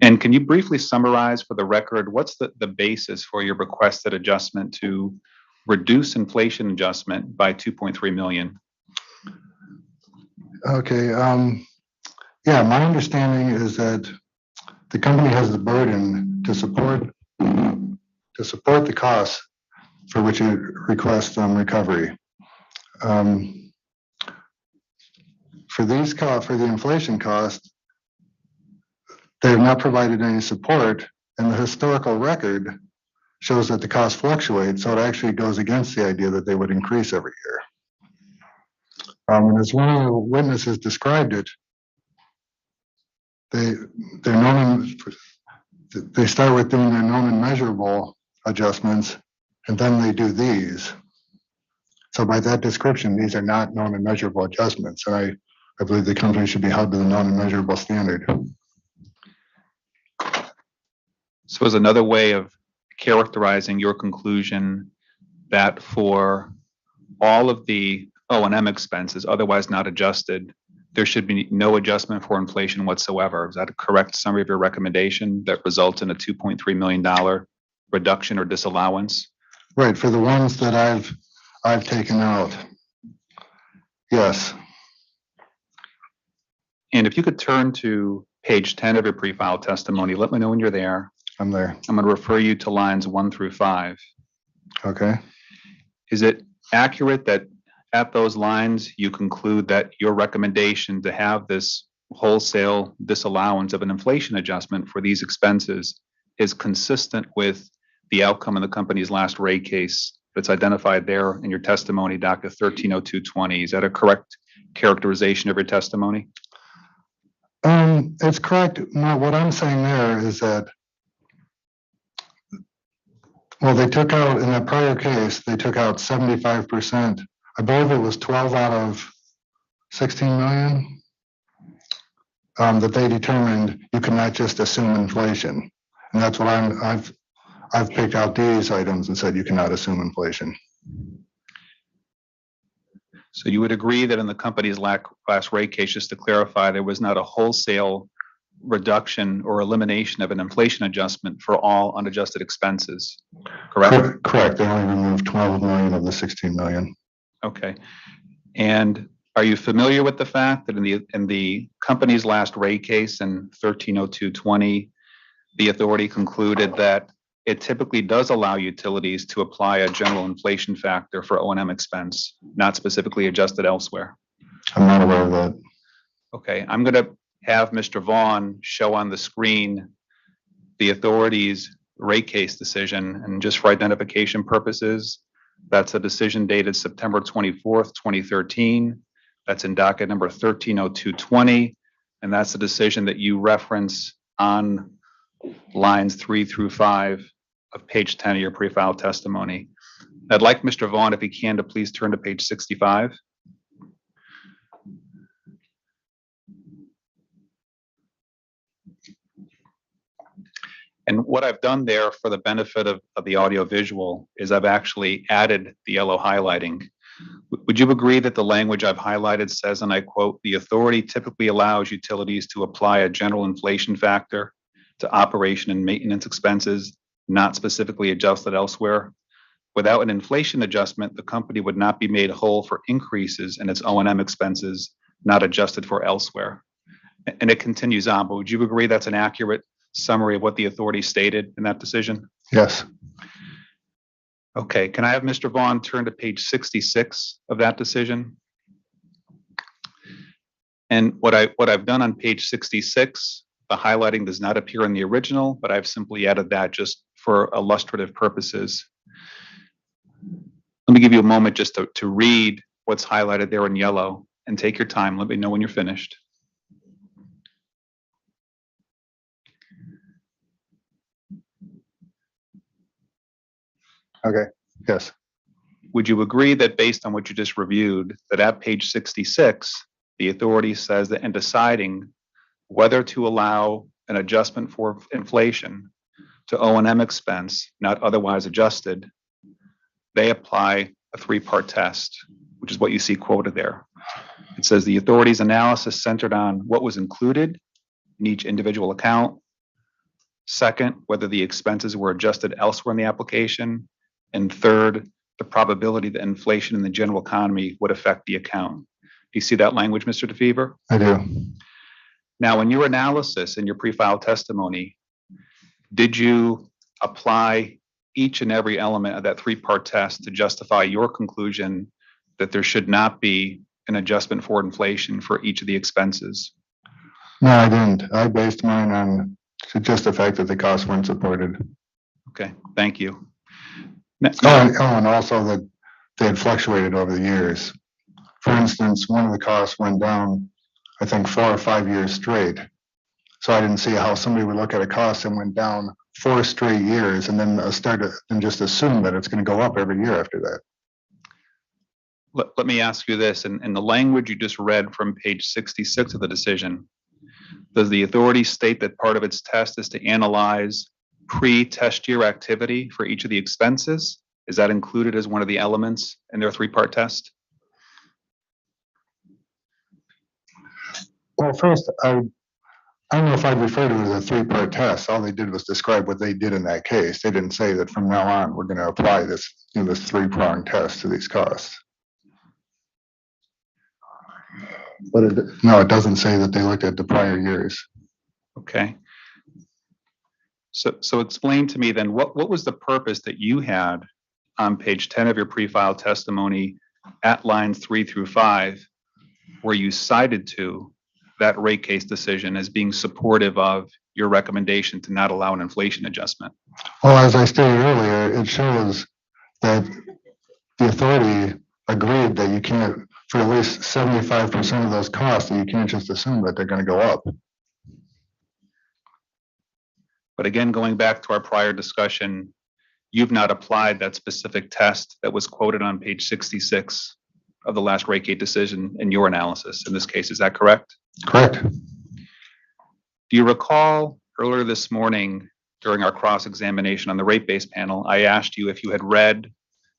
E: And can you briefly summarize for the record, what's the basis for your requested adjustment to reduce inflation adjustment by 2.3 million?
D: Okay, yeah, my understanding is that the company has the burden to support the costs for which it requests recovery. For the inflation cost, they have not provided any support, and the historical record shows that the cost fluctuates, so it actually goes against the idea that they would increase every year. And as one of the witnesses described it, they start with doing their known and measurable adjustments, and then they do these. So by that description, these are not known and measurable adjustments, and I believe the company should be held to the known and measurable standard.
E: So as another way of characterizing your conclusion that for all of the O&M expenses otherwise not adjusted, there should be no adjustment for inflation whatsoever. Is that a correct summary of your recommendation that results in a $2.3 million reduction or disallowance?
D: Right, for the ones that I've taken out. Yes.
E: And if you could turn to page 10 of your pre-filed testimony, let me know when you're there.
D: I'm there.
E: I'm going to refer you to lines 1 through 5.
D: Okay.
E: Is it accurate that at those lines, you conclude that your recommendation to have this wholesale disallowance of an inflation adjustment for these expenses is consistent with the outcome of the company's last rate case that's identified there in your testimony, Docket 130220? Is that a correct characterization of your testimony?
D: It's correct. No, what I'm saying there is that, well, they took out, in that prior case, they took out 75%. I believe it was 12 out of 16 million that they determined you cannot just assume inflation. And that's what I've picked out these items and said you cannot assume inflation.
E: So you would agree that in the company's last rate case, just to clarify, there was not a wholesale reduction or elimination of an inflation adjustment for all unadjusted expenses, correct?
D: Correct. They only removed 12 million of the 16 million.
E: Okay. And are you familiar with the fact that in the company's last rate case in 130220, the authority concluded that it typically does allow utilities to apply a general inflation factor for O&M expense, not specifically adjusted elsewhere?
D: I'm not aware of that.
E: Okay, I'm going to have Mr. Vaughn show on the screen the authority's rate case decision, and just for identification purposes, that's a decision dated September 24th, 2013. That's in docket number 130220, and that's the decision that you reference on lines 3 through 5 of page 10 of your pre-filed testimony. I'd like Mr. Vaughn, if he can, to please turn to page 65. And what I've done there for the benefit of the audio visual is I've actually added the yellow highlighting. Would you agree that the language I've highlighted says, and I quote, "The authority typically allows utilities to apply a general inflation factor to operation and maintenance expenses, not specifically adjusted elsewhere. Without an inflation adjustment, the company would not be made whole for increases in its O&M expenses, not adjusted for elsewhere." And it continues on, but would you agree that's an accurate summary of what the authority stated in that decision?
D: Yes.
E: Okay, can I have Mr. Vaughn turn to page 66 of that decision? And what I've done on page 66, the highlighting does not appear in the original, but I've simply added that just for illustrative purposes. Let me give you a moment just to read what's highlighted there in yellow, and take your time. Let me know when you're finished.
D: Okay, yes.
E: Would you agree that based on what you just reviewed, that at page 66, the authority says that in deciding whether to allow an adjustment for inflation to O&M expense not otherwise adjusted, they apply a three-part test, which is what you see quoted there. It says the authority's analysis centered on what was included in each individual account. Second, whether the expenses were adjusted elsewhere in the application. And third, the probability that inflation in the general economy would affect the account. Do you see that language, Mr. DeFever?
D: I do.
E: Now, in your analysis, in your pre-filed testimony, did you apply each and every element of that three-part test to justify your conclusion that there should not be an adjustment for inflation for each of the expenses?
D: No, I didn't. I based mine on just the fact that the costs weren't supported.
E: Okay, thank you.
D: And also that they had fluctuated over the years. For instance, one of the costs went down, I think, 4 or 5 years straight. So I didn't see how somebody would look at a cost that went down 4 straight years and then just assume that it's going to go up every year after that.
E: Let me ask you this, in the language you just read from page 66 of the decision, does the authority state that part of its test is to analyze pre-test year activity for each of the expenses? Is that included as one of the elements in their three-part test?
D: Well, first, I don't know if I'd refer to it as a three-part test. All they did was describe what they did in that case. They didn't say that from now on, we're going to apply this, this three-pronged test to these costs. But no, it doesn't say that they looked at the prior years.
E: Okay. So explain to me then, what was the purpose that you had on page 10 of your pre-filed testimony at lines 3 through 5, where you cited to that rate case decision as being supportive of your recommendation to not allow an inflation adjustment?
D: Well, as I stated earlier, it shows that the authority agreed that you can't, for at least 75% of those costs, that you can't just assume that they're going to go up.
E: But again, going back to our prior discussion, you've not applied that specific test that was quoted on page 66 of the last rate case decision in your analysis in this case. Is that correct?
D: Correct.
E: Do you recall earlier this morning during our cross-examination on the rate base panel, I asked you if you had read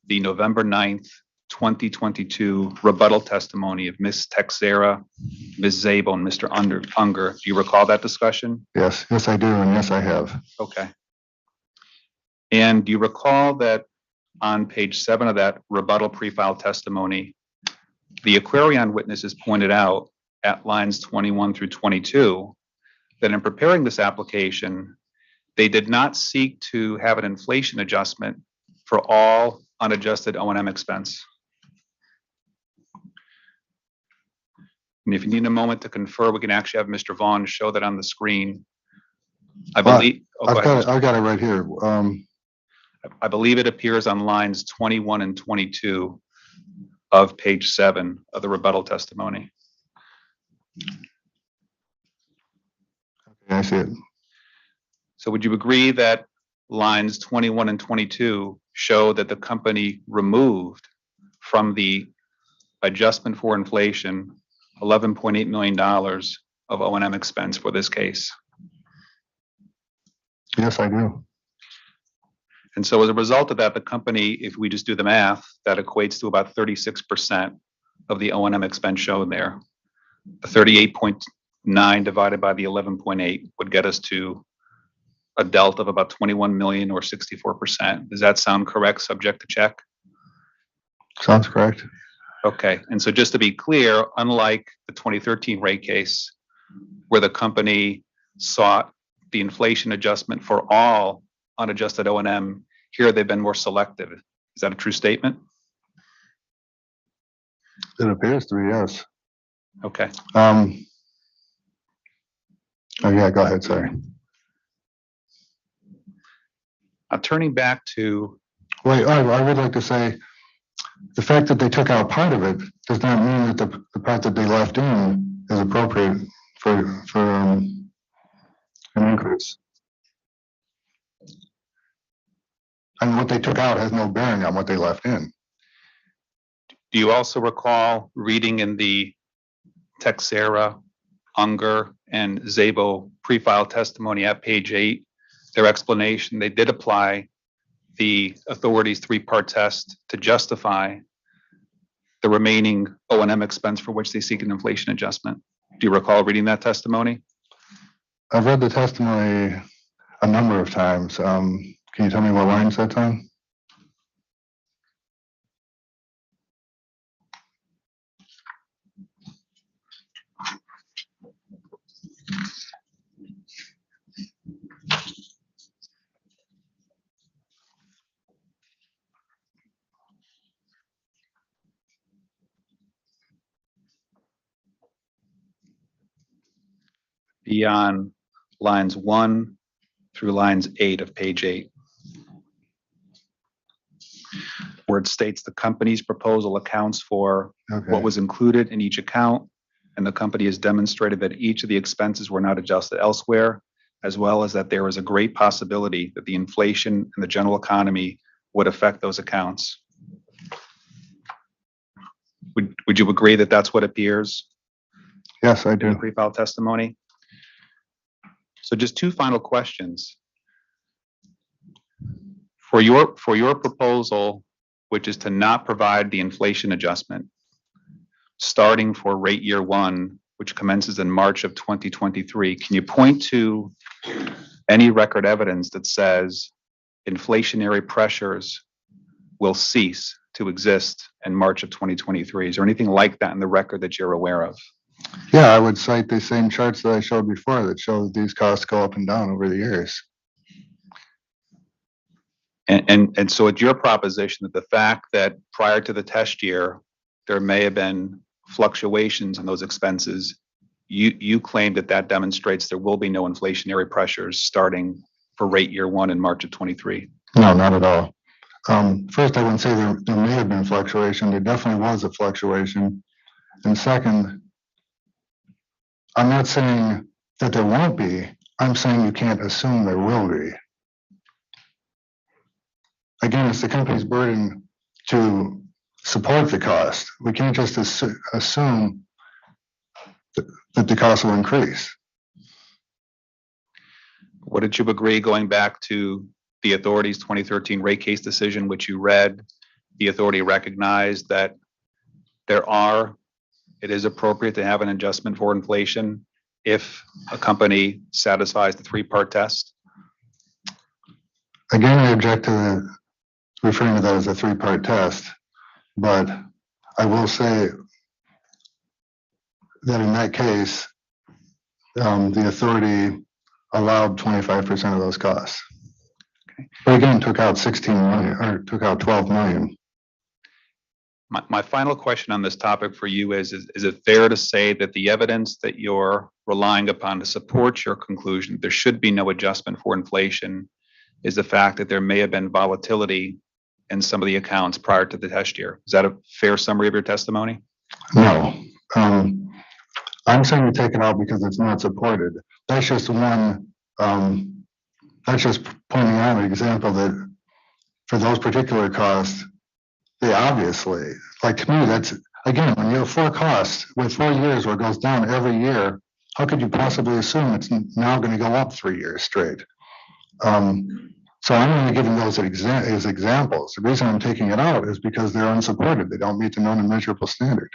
E: the November 9th, 2022 rebuttal testimony of Ms. Texera, Ms. Zabel, and Mr. Unger. Do you recall that discussion?
D: Yes, I do, and yes, I have.
E: Okay. And do you recall that on page 7 of that rebuttal pre-filed testimony, the AQUARION witnesses pointed out at lines 21 through 22 that in preparing this application, they did not seek to have an inflation adjustment for all unadjusted O&M expense. And if you need a moment to confer, we can actually have Mr. Vaughn show that on the screen. I believe.
D: I've got it right here.
E: I believe it appears on lines 21 and 22 of page 7 of the rebuttal testimony.
D: I see it.
E: So would you agree that lines 21 and 22 show that the company removed from the adjustment for inflation $11.8 million of O&M expense for this case?
D: Yes, I do.
E: And so as a result of that, the company, if we just do the math, that equates to about 36% of the O&M expense shown there. The 38.9 divided by the 11.8 would get us to a delta of about 21 million or 64%. Does that sound correct, subject to check?
D: Sounds correct.
E: Okay, and so just to be clear, unlike the 2013 rate case, where the company sought the inflation adjustment for all unadjusted O&M, here they've been more selective. Is that a true statement?
D: It appears to be, yes.
E: Okay.
D: Oh, yeah, go ahead, sorry.
E: Turning back to.
D: Wait, I would like to say, the fact that they took out part of it does not mean that the part that they left in is appropriate for an increase. And what they took out has no bearing on what they left in.
E: Do you also recall reading in the Texera, Unger, and Zabo pre-file testimony at page 8, their explanation, they did apply the authority's three-part test to justify the remaining O&M expense for which they seek an inflation adjustment. Do you recall reading that testimony?
D: I've read the testimony a number of times. Can you tell me what lines that's on?
E: Beyond lines 1 through lines 8 of page 8, where it states the company's proposal accounts for what was included in each account, and the company has demonstrated that each of the expenses were not adjusted elsewhere, as well as that there is a great possibility that the inflation and the general economy would affect those accounts. Would you agree that that's what appears?
D: Yes, I do.
E: In the pre-file testimony? So just two final questions. For your proposal, which is to not provide the inflation adjustment, starting for rate year 1, which commences in March of 2023, can you point to any record evidence that says inflationary pressures will cease to exist in March of 2023? Is there anything like that in the record that you're aware of?
D: Yeah, I would cite the same charts that I showed before that show that these costs go up and down over the years.
E: And so it's your proposition that the fact that prior to the test year, there may have been fluctuations in those expenses, you claim that that demonstrates there will be no inflationary pressures starting for rate year 1 in March of 23?
D: No, not at all. First, I wouldn't say there may have been fluctuation. There definitely was a fluctuation. And second, I'm not saying that there won't be. I'm saying you can't assume there will be. Again, it's the company's burden to support the cost. We can't just assume that the cost will increase.
E: What did you agree, going back to the authority's 2013 rate case decision, which you read? The authority recognized that it is appropriate to have an adjustment for inflation if a company satisfies the three-part test?
D: Again, I object to referring to that as a three-part test, but I will say that in that case, the authority allowed 25% of those costs.
E: Okay.
D: But again, took out 16 million, or took out 12 million.
E: My final question on this topic for you is it fair to say that the evidence that you're relying upon to support your conclusion there should be no adjustment for inflation is the fact that there may have been volatility in some of the accounts prior to the test year? Is that a fair summary of your testimony?
D: No. I'm saying we take it out because it's not supported. That's just one, that's just pointing out an example that for those particular costs, they obviously, like to me, that's, again, when you have 4 costs with 4 years where it goes down every year, how could you possibly assume it's now going to go up 3 years straight? So I'm only giving those as examples. The reason I'm taking it out is because they're unsupported. They don't meet the known and measurable standard,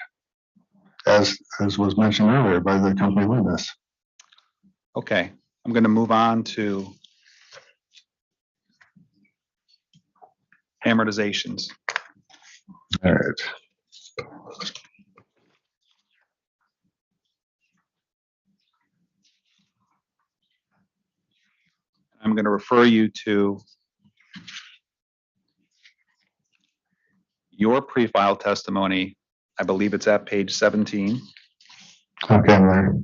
D: as was mentioned earlier by the company witness.
E: Okay, I'm going to move on to amortizations.
D: All right.
E: I'm going to refer you to your pre-file testimony. I believe it's at page 17.
D: Okay, Larry.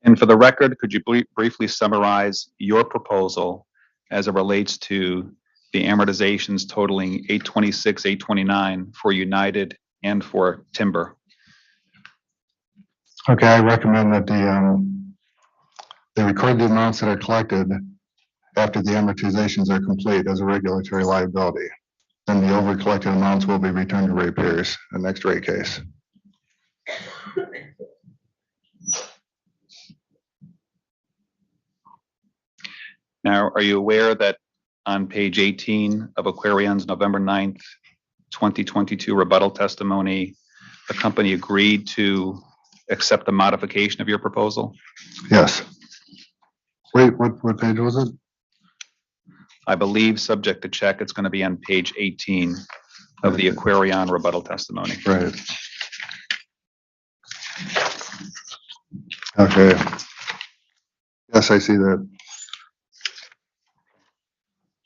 E: And for the record, could you briefly summarize your proposal as it relates to the amortizations totaling 826, 829 for United and for Timber?
D: Okay, I recommend that they record the amounts that are collected after the amortizations are complete as a regulatory liability. Then the over-collected amounts will be returned to ratepayers in the next rate case.
E: Now, are you aware that on page 18 of AQUARION's November 9th, 2022 rebuttal testimony, the company agreed to accept the modification of your proposal?
D: Yes. Wait, what page was it?
E: I believe, subject to check, it's going to be on page 18 of the AQUARION rebuttal testimony.
D: Right. Okay. Yes, I see that.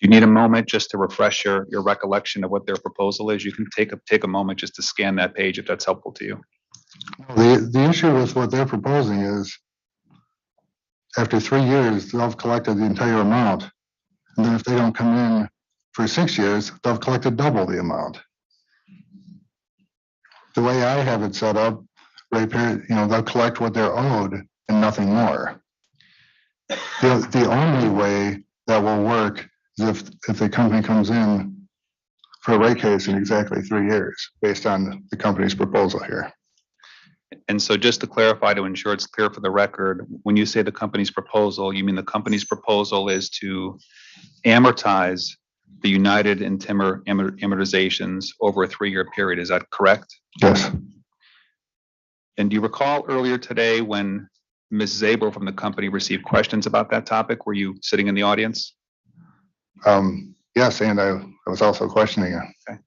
E: You need a moment just to refresh your recollection of what their proposal is. You can take a moment just to scan that page if that's helpful to you.
D: The issue with what they're proposing is after 3 years, they'll have collected the entire amount. And then if they don't come in for 6 years, they'll have collected double the amount. The way I have it set up, they'll collect what they're owed and nothing more. The only way that will work is if the company comes in for a rate case in exactly 3 years, based on the company's proposal here.
E: And so just to clarify, to ensure it's clear for the record, when you say the company's proposal, you mean the company's proposal is to amortize the United and Timber amortizations over a 3-year period. Is that correct?
D: Yes.
E: And do you recall earlier today when Ms. Zabel from the company received questions about that topic? Were you sitting in the audience?
D: Yes, and I was also questioning it.
E: Okay.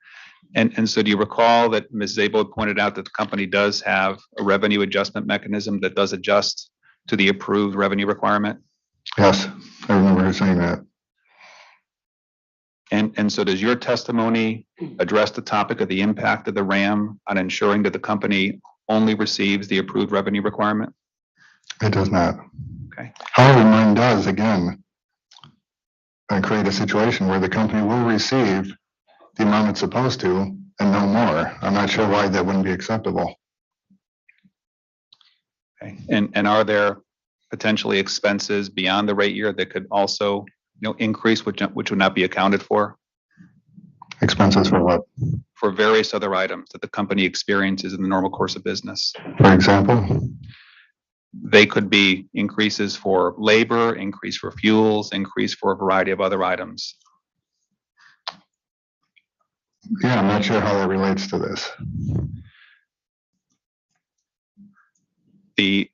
E: And so do you recall that Ms. Zabel pointed out that the company does have a revenue adjustment mechanism that does adjust to the approved revenue requirement?
D: Yes, I remember her saying that.
E: And so does your testimony address the topic of the impact of the RAM on ensuring that the company only receives the approved revenue requirement?
D: It does not.
E: Okay.
D: However, mine does, again, and create a situation where the company will receive the amount it's supposed to and no more. I'm not sure why that wouldn't be acceptable.
E: Okay. And are there potentially expenses beyond the rate year that could also, increase, which would not be accounted for?
D: Expenses for what?
E: For various other items that the company experiences in the normal course of business.
D: For example?
E: They could be increases for labor, increase for fuels, increase for a variety of other items.
D: Yeah, I'm not sure how that relates to this.
E: The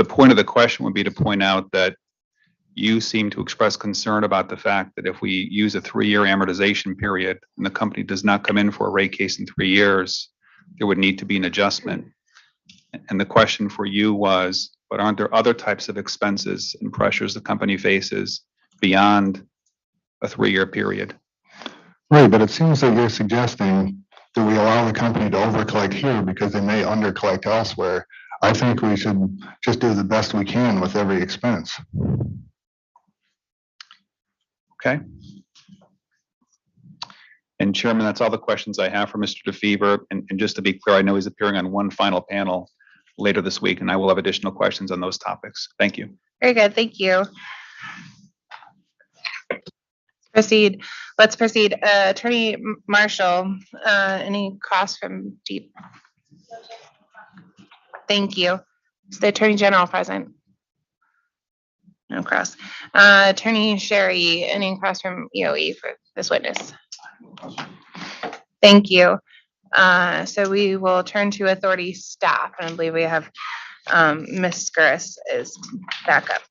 E: point of the question would be to point out that you seem to express concern about the fact that if we use a 3-year amortization period and the company does not come in for a rate case in 3 years, there would need to be an adjustment. And the question for you was, but aren't there other types of expenses and pressures the company faces beyond a 3-year period?
D: Right, but it seems that you're suggesting that we allow the company to overcollect here because they may undercollect elsewhere. I think we should just do the best we can with every expense.
E: Okay. And Chairman, that's all the questions I have for Mr. DeFever. And just to be clear, I know he's appearing on one final panel later this week, and I will have additional questions on those topics. Thank you.
A: Very good, thank you. Proceed. Let's proceed. Attorney Marshall, any costs from Deep? Thank you. Is the Attorney General present? No cross. Attorney Sherry, any cross from EOE for this witness? Thank you. So we will turn to authority staff, and I believe we have Ms. Skuris is back up.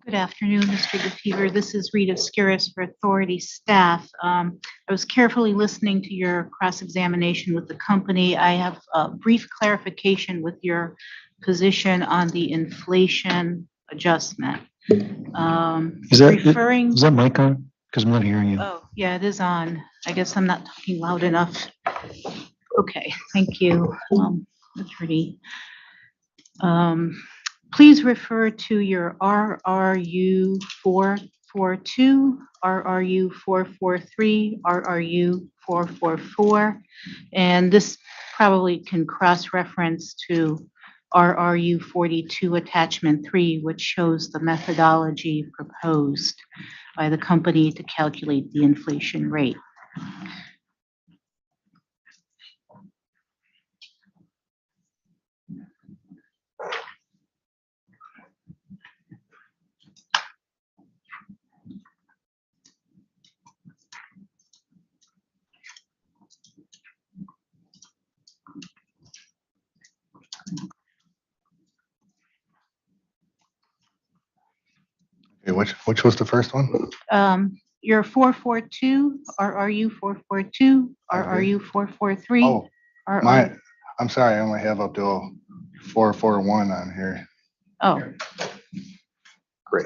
O: Good afternoon, Mr. DeFever. This is Rita Skuris for Authority Staff. I was carefully listening to your cross-examination with the company. I have a brief clarification with your position on the inflation adjustment.
H: Is that mic on? Because I'm not hearing you.
O: Oh, yeah, it is on. I guess I'm not talking loud enough. Okay, thank you, Attorney. Please refer to your RRU 442, RRU 443, RRU 444, and this probably can cross-reference to RRU 42 Attachment 3, which shows the methodology proposed by the company to calculate the inflation rate.
D: Okay, which was the first one?
O: Your 442, RRU 442, RRU 443.
D: Oh, I'm sorry, I only have up to 441 on here.
O: Oh,
D: Great.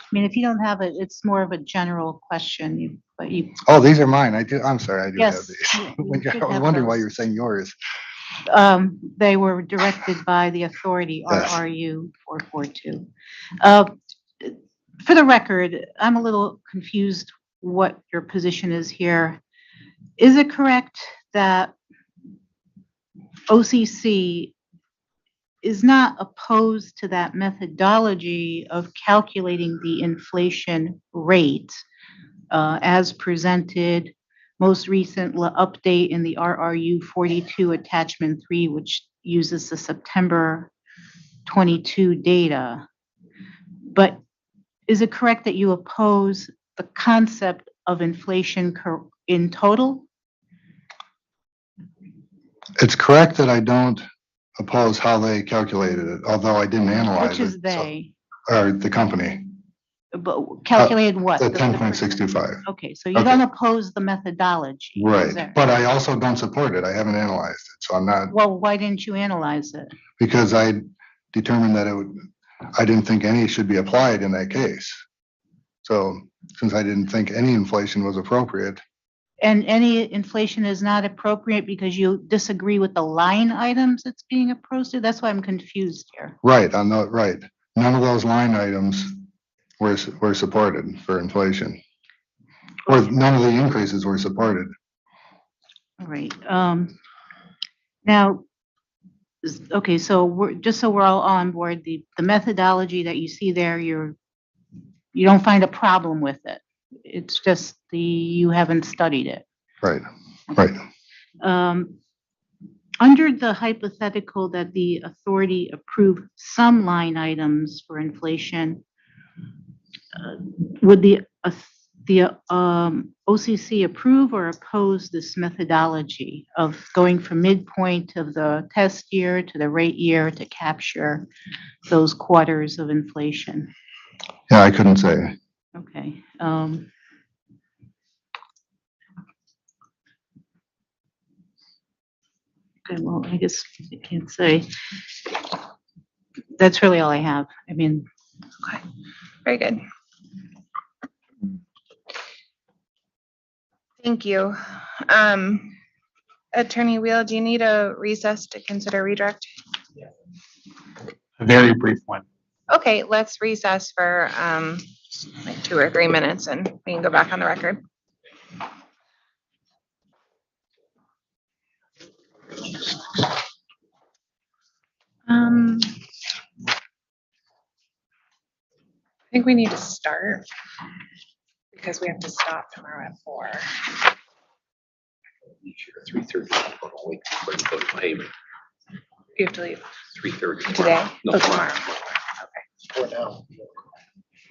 O: I mean, if you don't have it, it's more of a general question, but you.
D: Oh, these are mine. I'm sorry, I do have
O: Yes,
D: these.
O: you should
D: I was
O: have
D: wondering why
O: those.
D: you were saying yours.
O: They were directed by the authority,
D: Yes.
O: RRU 442. For the record, I'm a little confused what your position is here. Is it correct that OCC is not opposed to that methodology of calculating the inflation rate as presented, most recent update in the RRU 42 Attachment 3, which uses the September 22 data? But is it correct that you oppose the concept of inflation in total?
D: It's correct that I don't oppose how they calculated it, although I didn't analyze it.
O: Which is they?
D: Or the company,
O: But calculated what?
D: the 10.625.
O: Okay, so you don't oppose the methodology? is
D: Right,
O: there?
D: but I also don't support it. I haven't analyzed it, so I'm not,
O: Well, why didn't you analyze it?
D: because I determined that I didn't think any should be applied in that case. So since I didn't think any inflation was appropriate,
O: And any inflation is not appropriate because you disagree with the line items that's being approached? That's why I'm confused here.
D: right, none of those line items were supported for inflation. Or none of the increases were supported.
O: All right. Now, okay, so just so we're all on board, the methodology that you see there, you don't find a problem with it. It's just you haven't studied it.
D: Right.
O: Under the hypothetical that the authority approved some line items for inflation, would the OCC approve or oppose this methodology of going from midpoint of the test year to the rate year to capture those quarters of inflation?
D: Yeah, I couldn't say.
O: Okay. Okay, well, I guess I can't say. That's really all I have. I mean.
A: Okay, very good. Thank you. Attorney Wheel, do you need a recess to consider redirect?
G: A very brief one.
A: Okay, let's recess for like 2 or 3 minutes and we can go back on the record. I think we need to start because we have to stop tomorrow at 4.
C: 3:30. Wait for it to go to payment.
A: You have to leave
C: 3:30.
A: today?
C: No,
A: Oh,
C: tomorrow.
A: Okay.
B: For now.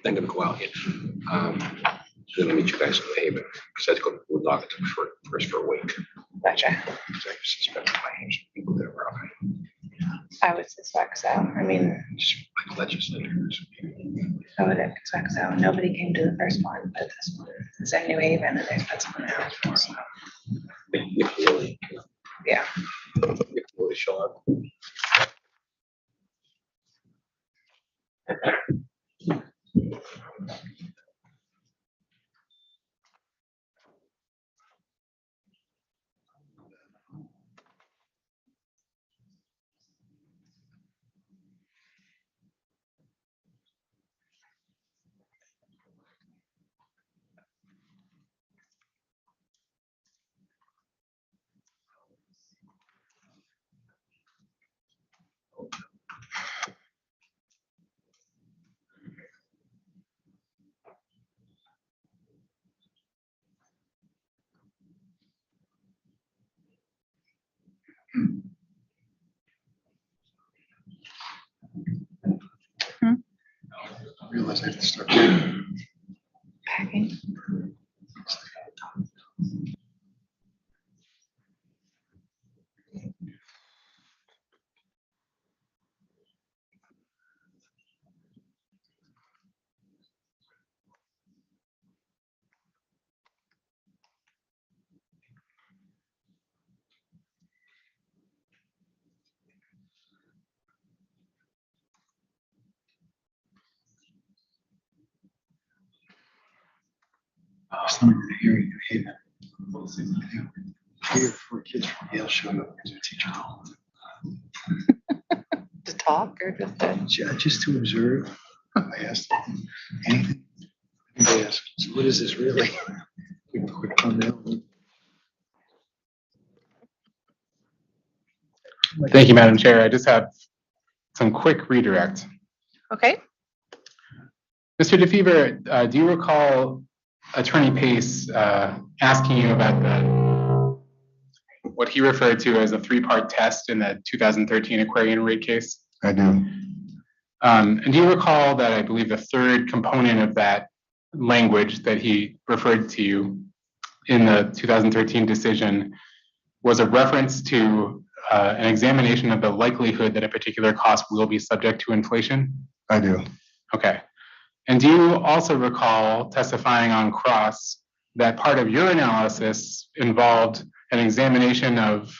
C: Then gonna go out here. So gonna meet you guys in payment, because I have to go to the Docket first for a week.
A: Gotcha.
C: Because I suspect my people that are around.
A: I would suspect so. I mean,
C: Like legislators.
A: I would expect so. Nobody came to the first one, but this one is in New Haven and they've got someone else. So,
C: If you really,
A: yeah.
C: if you really show up.
B: I realize I have to start.
A: Packing.
B: Someone in a hearing in Haven. 3 or 4 kids from Yale showed up as a teacher.
A: To talk or just to?
B: Just to observe. I asked them anything. And they asked, so what is this really? Give a quick thumbnail.
G: Thank you, Madam Chair. I just have some quick redirect.
A: Okay.
G: Mr. DeFever, do you recall Attorney Pace asking you about what he referred to as a 3-part test in the 2013 Aquarian rate case?
D: I do.
G: And do you recall that I believe the third component of that language that he referred to you in the 2013 decision was a reference to an examination of the likelihood that a particular cost will be subject to inflation?
D: I do.
G: Okay. And do you also recall testifying on cross that part of your analysis involved an examination of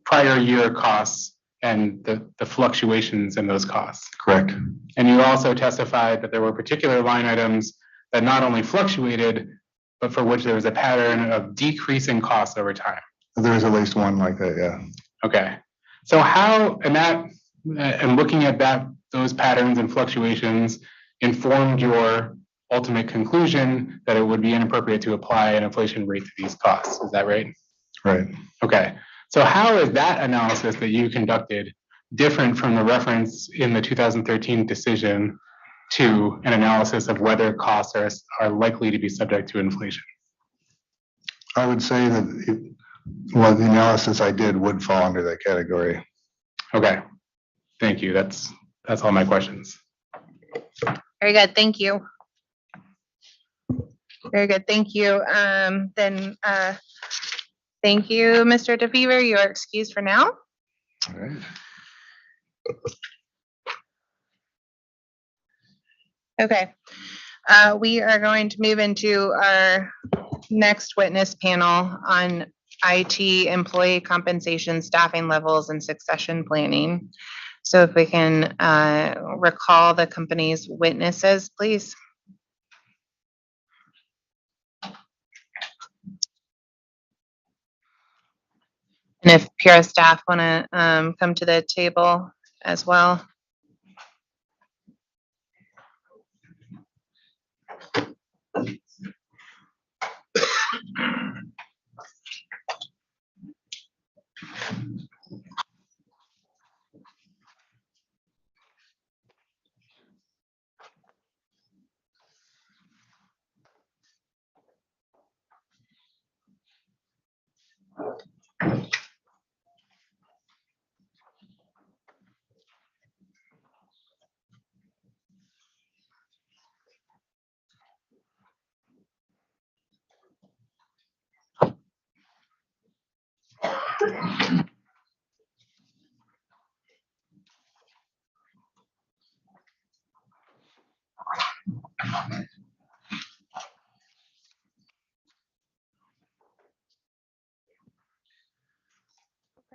G: prior year costs and the fluctuations in those costs?
D: Correct.
G: And you also testified that there were particular line items that not only fluctuated, but for which there was a pattern of decreasing costs over time.
D: There is at least one like that, yeah.
G: Okay. So how, and looking at those patterns and fluctuations informed your ultimate conclusion that it would be inappropriate to apply an inflation rate to these costs. Is that right?
D: Right.
G: Okay. So how is that analysis that you conducted different from the reference in the 2013 decision to an analysis of whether costs are likely to be subject to inflation?
D: I would say that the analysis I did would fall under that category.
G: Okay. Thank you. That's all my questions.
A: Very good. Thank you. Very good. Thank you. Thank you, Mr. DeFever. You are excused for now.
D: All right.
A: Okay. We are going to move into our next witness panel on IT employee compensation, staffing levels, and succession planning. So if we can recall the company's witnesses, please. And if Pura staff want to come to the table as well.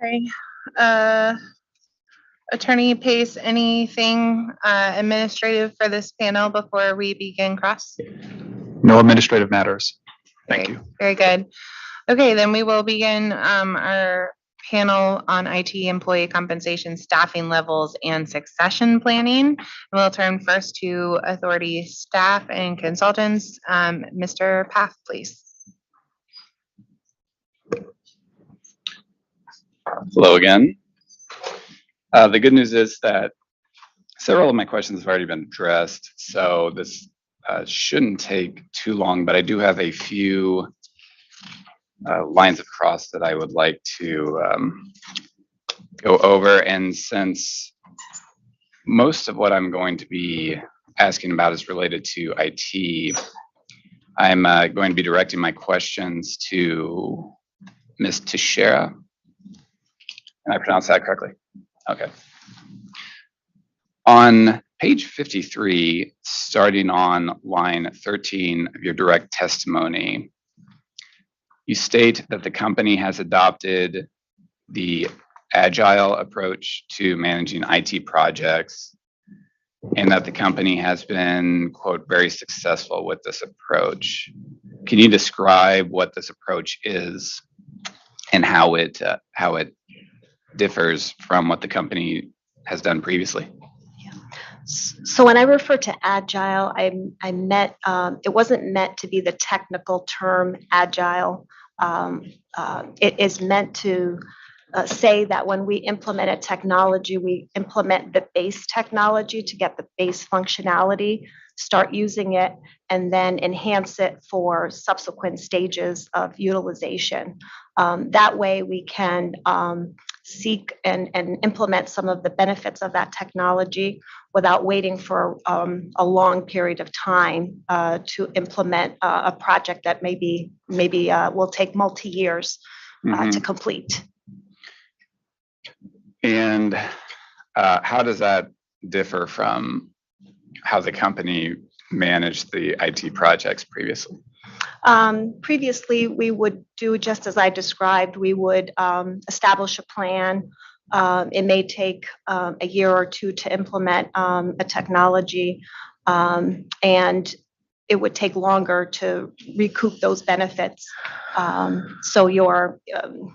A: Okay. Attorney Pace, anything administrative for this panel before we begin cross?
E: No administrative matters. Thank you.
A: Very good. Okay, then we will begin our panel on IT employee compensation, staffing levels, and succession planning. And we'll turn first to authority staff and consultants. Mr. Paff, please.
I: Hello again. The good news is that several of my questions have already been addressed, so this shouldn't take too long, but I do have a few lines of cross that I would like to go over. And since most of what I'm going to be asking about is related to IT, I'm going to be directing my questions to Ms. Teixeira. Can I pronounce that correctly? Okay. On page 53, starting on line 13 of your direct testimony, you state that the company has adopted the agile approach to managing IT projects and that the company has been, quote, very successful with this approach. Can you describe what this approach is and how it differs from what the company has done previously?
Q: So when I refer to agile, I meant, it wasn't meant to be the technical term agile. It is meant to say that when we implement a technology, we implement the base technology to get the base functionality, start using it, and then enhance it for subsequent stages of utilization. That way we can seek and implement some of the benefits of that technology without waiting for a long period of time to implement a project that maybe will take multi-years to complete.
I: And how does that differ from how the company managed the IT projects previously?
Q: Previously, we would do just as I described. We would establish a plan. It may take a year or two to implement a technology, and it would take longer to recoup those benefits. So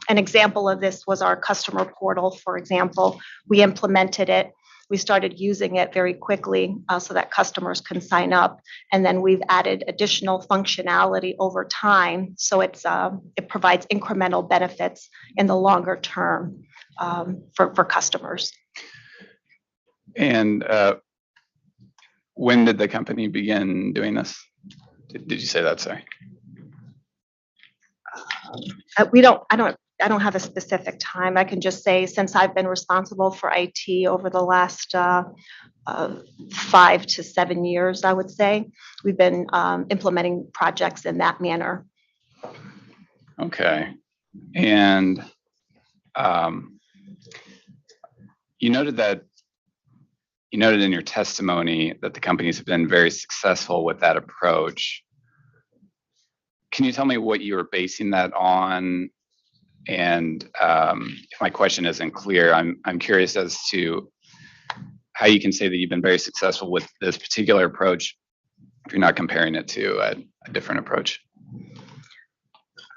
Q: an example of this was our customer portal, for example. We implemented it. We started using it very quickly so that customers can sign up. And then we've added additional functionality over time. So it provides incremental benefits in the longer term for customers.
I: And when did the company begin doing this? Did you say that? Sorry.
Q: I don't have a specific time. I can just say since I've been responsible for IT over the last 5 to 7 years, I would say, we've been implementing projects in that manner.
I: Okay. And you noted in your testimony that the companies have been very successful with that approach. Can you tell me what you were basing that on? And if my question isn't clear, I'm curious as to how you can say that you've been very successful with this particular approach if you're not comparing it to a different approach.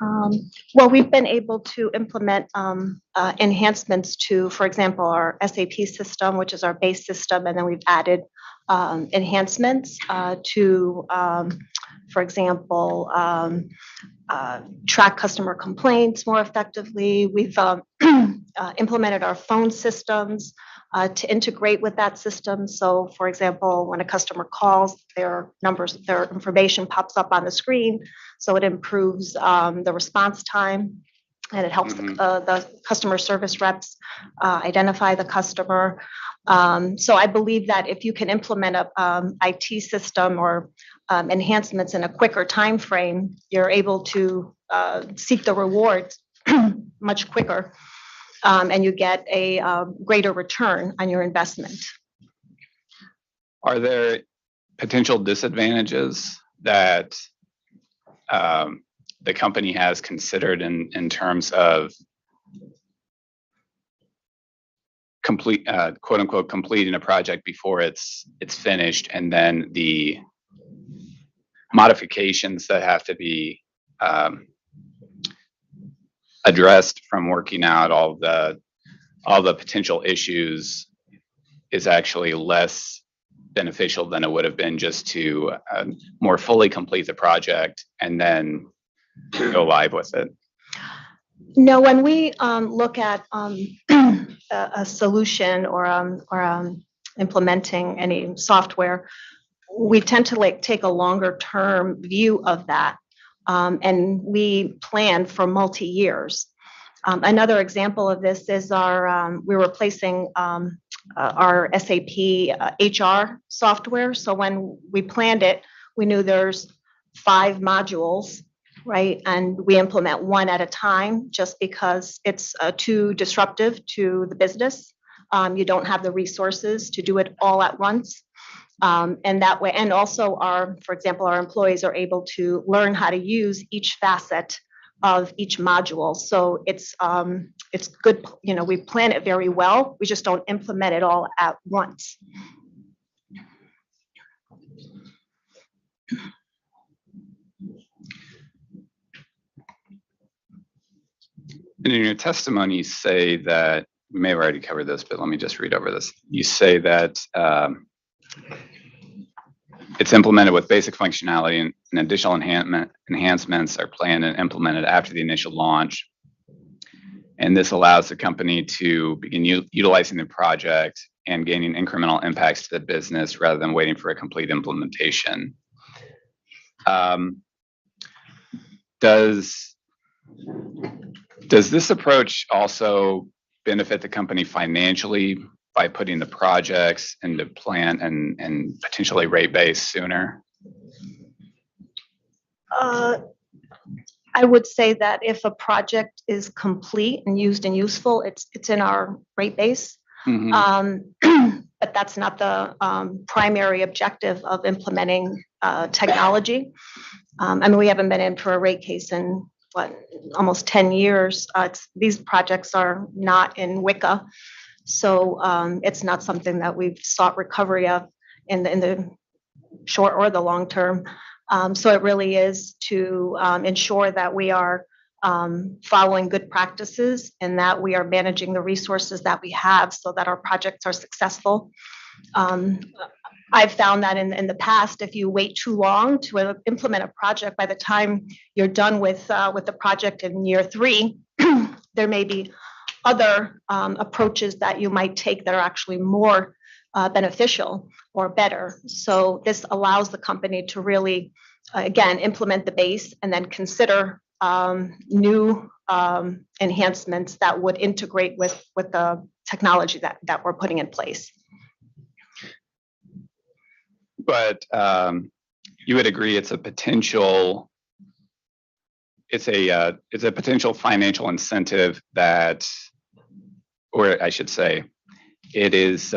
Q: Well, we've been able to implement enhancements to, for example, our SAP system, which is our base system, and then we've added enhancements to, for example, track customer complaints more effectively. We've implemented our phone systems to integrate with that system. So, for example, when a customer calls, their information pops up on the screen, so it improves the response time, and it helps the customer service reps identify the customer. So I believe that if you can implement a IT system or enhancements in a quicker time frame, you're able to seek the rewards much quicker, and you get a greater return on your investment.
I: Are there potential disadvantages that the company has considered in terms of quote unquote completing a project before it's finished, and then the modifications that have to be addressed from working out all the potential issues is actually less beneficial than it would have been just to more fully complete the project and then go live with it?
Q: No, when we look at a solution or implementing any software, we tend to take a longer term view of that, and we plan for multi-years. Another example of this is we're replacing our SAP HR software. So when we planned it, we knew there's 5 modules, right? And we implement one at a time just because it's too disruptive to the business. You don't have the resources to do it all at once. And that way, and also for example, our employees are able to learn how to use each facet of each module. So it's good, we plan it very well. We just don't implement it all at once.
I: And in your testimony, you say that, we may have already covered this, but let me just read over this. You say that it's implemented with basic functionality and additional enhancements are planned and implemented after the initial launch. And this allows the company to begin utilizing the project and gaining incremental impacts to the business rather than waiting for a complete implementation. Does this approach also benefit the company financially by putting the projects into plan and potentially rate base sooner?
Q: I would say that if a project is complete and used and useful, it's in our rate base. But that's not the primary objective of implementing technology. I mean, we haven't been in for a rate case in almost 10 years. These projects are not in WICA, so it's not something that we've sought recovery of in the short or the long term. So it really is to ensure that we are following good practices and that we are managing the resources that we have so that our projects are successful. I've found that in the past, if you wait too long to implement a project, by the time you're done with the project in year 3, there may be other approaches that you might take that are actually more beneficial or better. So this allows the company to really, again, implement the base and then consider new enhancements that would integrate with the technology that we're putting in place.
I: But you would agree it's a potential financial incentive that, or I should say, it is,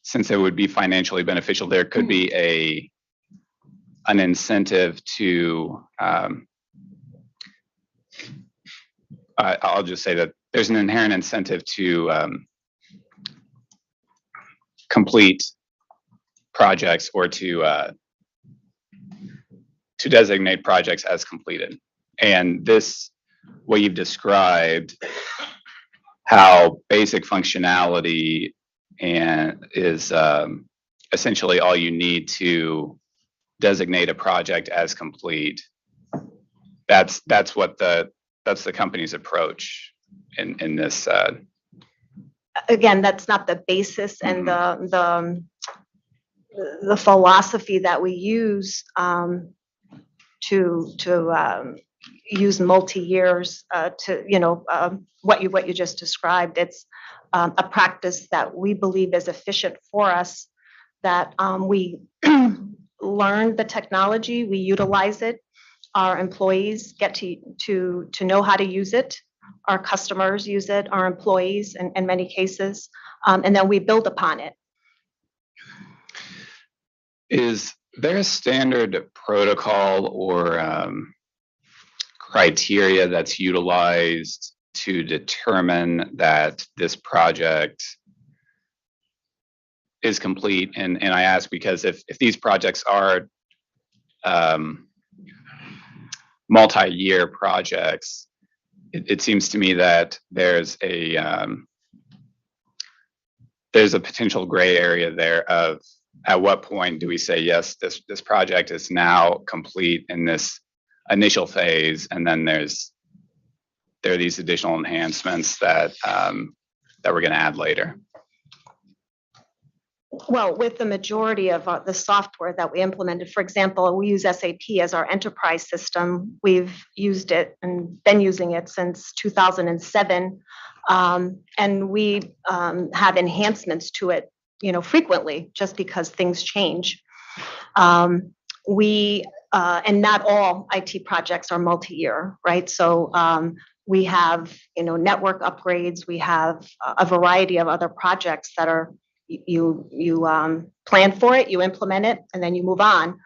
I: since it would be financially beneficial, there could be an incentive to, I'll just say that there's an inherent incentive to complete projects or to designate projects as completed. And this, what you've described, how basic functionality and is essentially all you need to designate a project as complete. That's the company's approach in this.
Q: Again, that's not the basis and the philosophy that we use to use multi-years to, what you just described. It's a practice that we believe is efficient for us, that we learn the technology, we utilize it, our employees get to know how to use it, our customers use it, our employees in many cases, and then we build upon it.
I: Is there a standard protocol or criteria that's utilized to determine that this project is complete? And I ask because if these projects are multi-year projects, it seems to me that there's a potential gray area there of at what point do we say, yes, this project is now complete in this initial phase, and then there are these additional enhancements that we're going to add later.
Q: Well, with the majority of the software that we implemented, for example, we use SAP as our enterprise system. We've used it and been using it since 2007, and we have enhancements to it, frequently, just because things change. And not all IT projects are multi-year, right? So we have, network upgrades. We have a variety of other projects that are you plan for it, you implement it, and then you move on.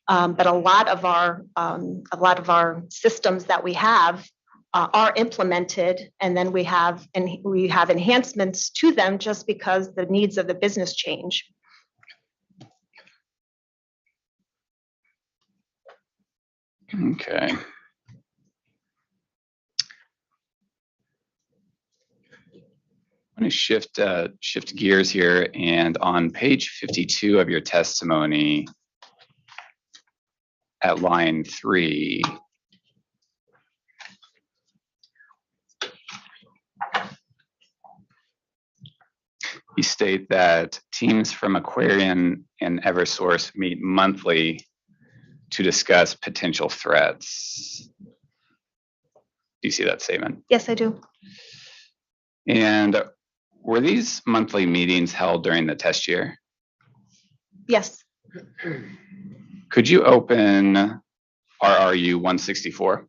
Q: But a lot of our systems that we have are implemented, and then we have enhancements to them just because the needs of the business change.
I: Okay. I'm going to shift gears here, and on page 52 of your testimony, at line 3, you state that teams from AQUARION and Eversource meet monthly to discuss potential threats. Do you see that statement?
Q: Yes, I do.
I: And were these monthly meetings held during the test year?
Q: Yes.
I: Could you open RRU 164?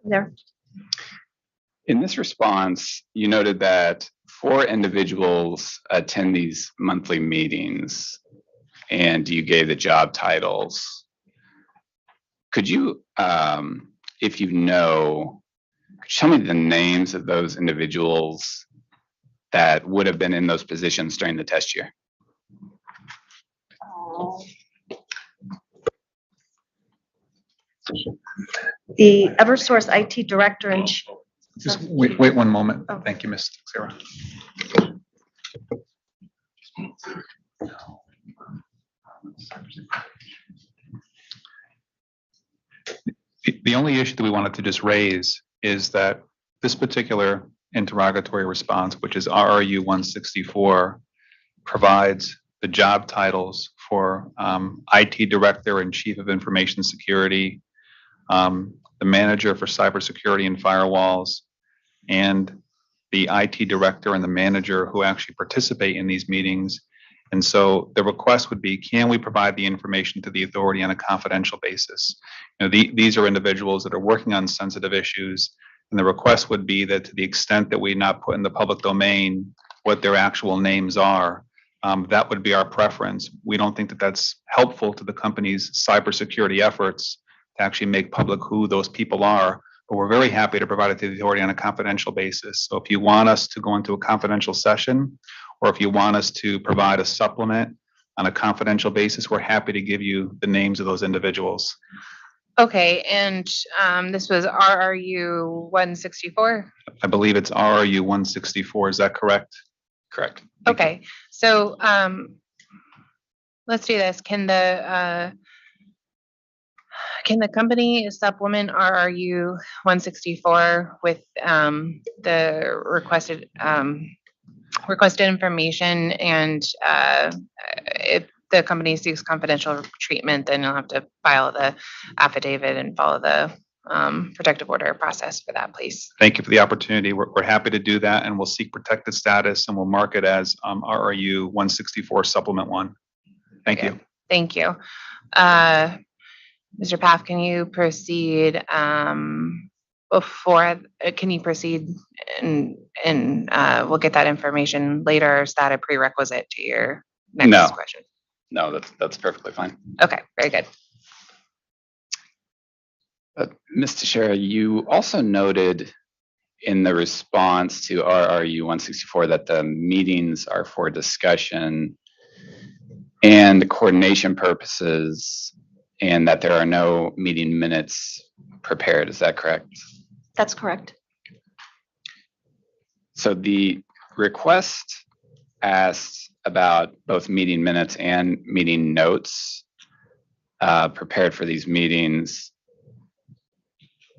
Q: There.
I: In this response, you noted that 4 individuals attend these monthly meetings, and you gave the job titles. Could you, if you know, tell me the names of those individuals that would have been in those positions during the test year?
Q: The Eversource IT director and
E: Just wait one moment. Thank you, Ms. Sarah. The only issue that we wanted to just raise is that this particular interrogatory response, which is RRU 164, provides the job titles for IT Director and Chief of Information Security, the Manager for Cybersecurity and Firewalls, and the IT Director and the Manager who actually participate in these meetings. And so the request would be, can we provide the information to the authority on a confidential basis? These are individuals that are working on sensitive issues, and the request would be that to the extent that we not put in the public domain what their actual names are, that would be our preference. We don't think that that's helpful to the company's cybersecurity efforts to actually make public who those people are, but we're very happy to provide it to the authority on a confidential basis. So if you want us to go into a confidential session, or if you want us to provide a supplement on a confidential basis, we're happy to give you the names of those individuals.
A: Okay, and this was RRU 164?
E: I believe it's RRU 164, is that correct?
I: Correct.
A: Okay, so let's do this. Can the company supplement RRU 164 with the requested information, and if the company seeks confidential treatment, then you'll have to file the affidavit and follow the protective order process for that, please.
E: Thank you for the opportunity. We're happy to do that, and we'll seek protected status, and we'll mark it as RRU 164 Supplement 1. Thank you.
A: Thank you. Mr. Paff, can you proceed can you proceed and we'll get that information later? Is that a prerequisite to your next question?
I: No, that's perfectly fine.
A: Okay, very good.
I: Ms. Teixeira, you also noted in the response to RRU 164 that the meetings are for discussion and coordination purposes, and that there are no meeting minutes prepared. Is that correct?
Q: That's correct.
I: So the request asked about both meeting minutes and meeting notes prepared for these meetings.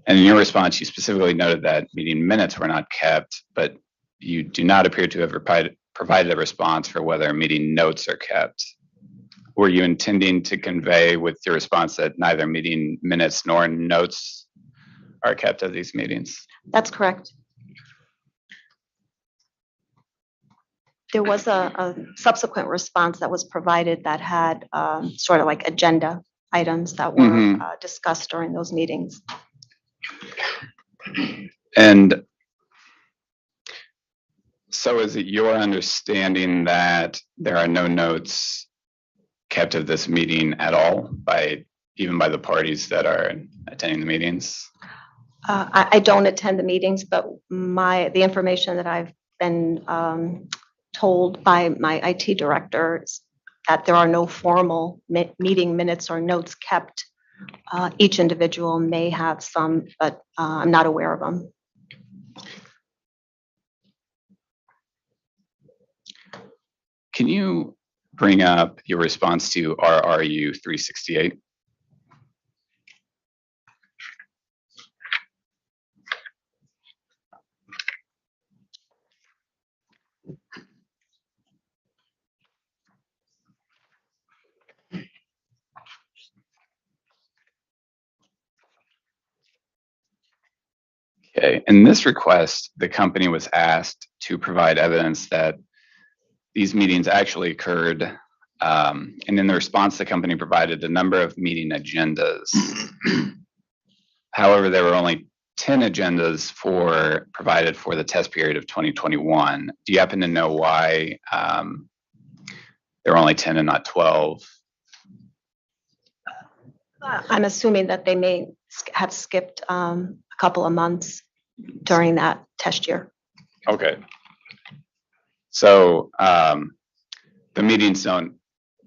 I: And in your response, you specifically noted that meeting minutes were not kept, but you do not appear to have provided a response for whether meeting notes are kept. Were you intending to convey with your response that neither meeting minutes nor notes are kept of these meetings?
Q: That's correct. There was a subsequent response that was provided that had sort of like agenda items that were discussed during those meetings.
I: And so is it your understanding that there are no notes kept of this meeting at all, even by the parties that are attending the meetings?
Q: I don't attend the meetings, but the information that I've been told by my IT director is that there are no formal meeting minutes or notes kept. Each individual may have some, but I'm not aware of them.
I: Can you bring up your response to RRU 368? Okay, in this request, the company was asked to provide evidence that these meetings actually occurred. And in the response, the company provided a number of meeting agendas. However, there were only 10 agendas provided for the test period of 2021. Do you happen to know why there were only 10 and not 12?
Q: I'm assuming that they may have skipped a couple of months during that test year.
I: Okay. So the meetings don't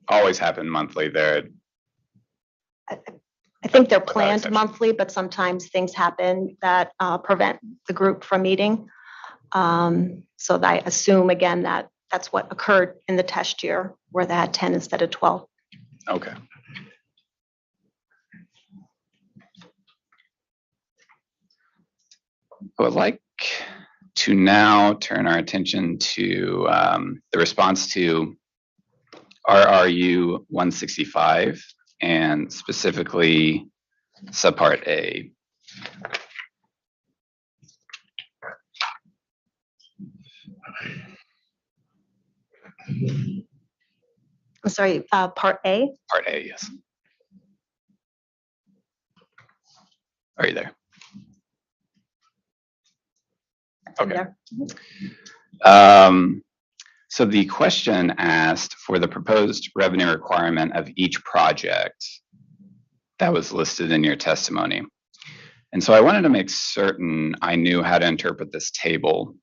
I: always happen monthly there.
Q: I think they're planned monthly, but sometimes things happen that prevent the group from meeting. So I assume again that that's what occurred in the test year where they had 10 instead of 12.
I: Okay. I would like to now turn our attention to the response to RRU 165 and specifically subpart A.
Q: I'm sorry, part A?
I: Part A, yes. Are you there? Okay. So the question asked for the proposed revenue requirement of each project. that was listed in your testimony. And so I wanted to make certain I knew how to interpret this table.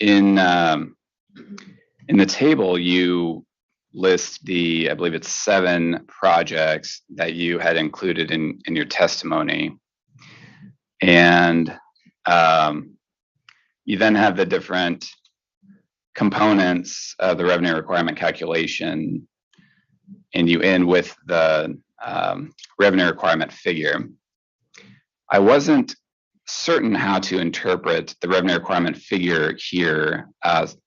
I: In the table, you list I believe it's 7 projects that you had included in your testimony. And you then have the different components of the revenue requirement calculation, and you end with the revenue requirement figure. I wasn't certain how to interpret the revenue requirement figure here,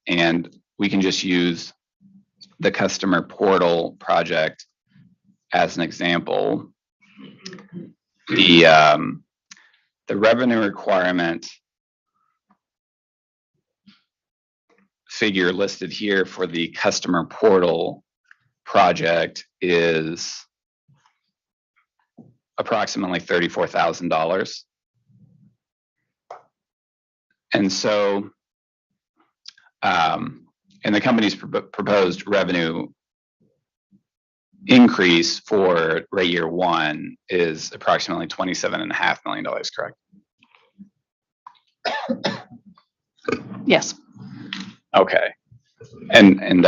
I: and we can just use the customer portal project as an example. The revenue requirement figure listed here for the customer portal project is approximately $34,000. And so, and the company's proposed revenue increase for rate year 1 is approximately $27.5 million, correct?
J: Yes.
I: Okay. And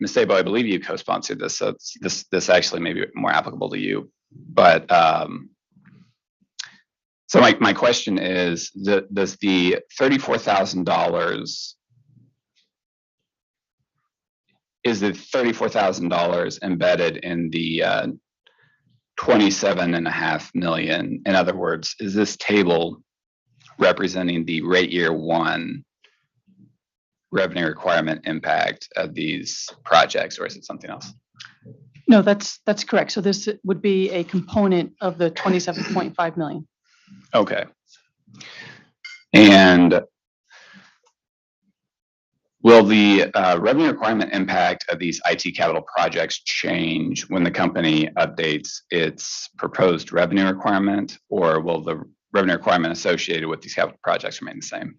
I: Ms. Sabo, I believe you co-sponsored this, so this actually may be more applicable to you. But so my question is, does the $34,000, is the $34,000 embedded in the 27.5 million? In other words, is this table representing the rate year 1 revenue requirement impact of these projects, or is it something else?
J: No, that's correct. So this would be a component of the 27.5 million.
I: Okay. And will the revenue requirement impact of these IT capital projects change when the company updates its proposed revenue requirement, or will the revenue requirement associated with these capital projects remain the same?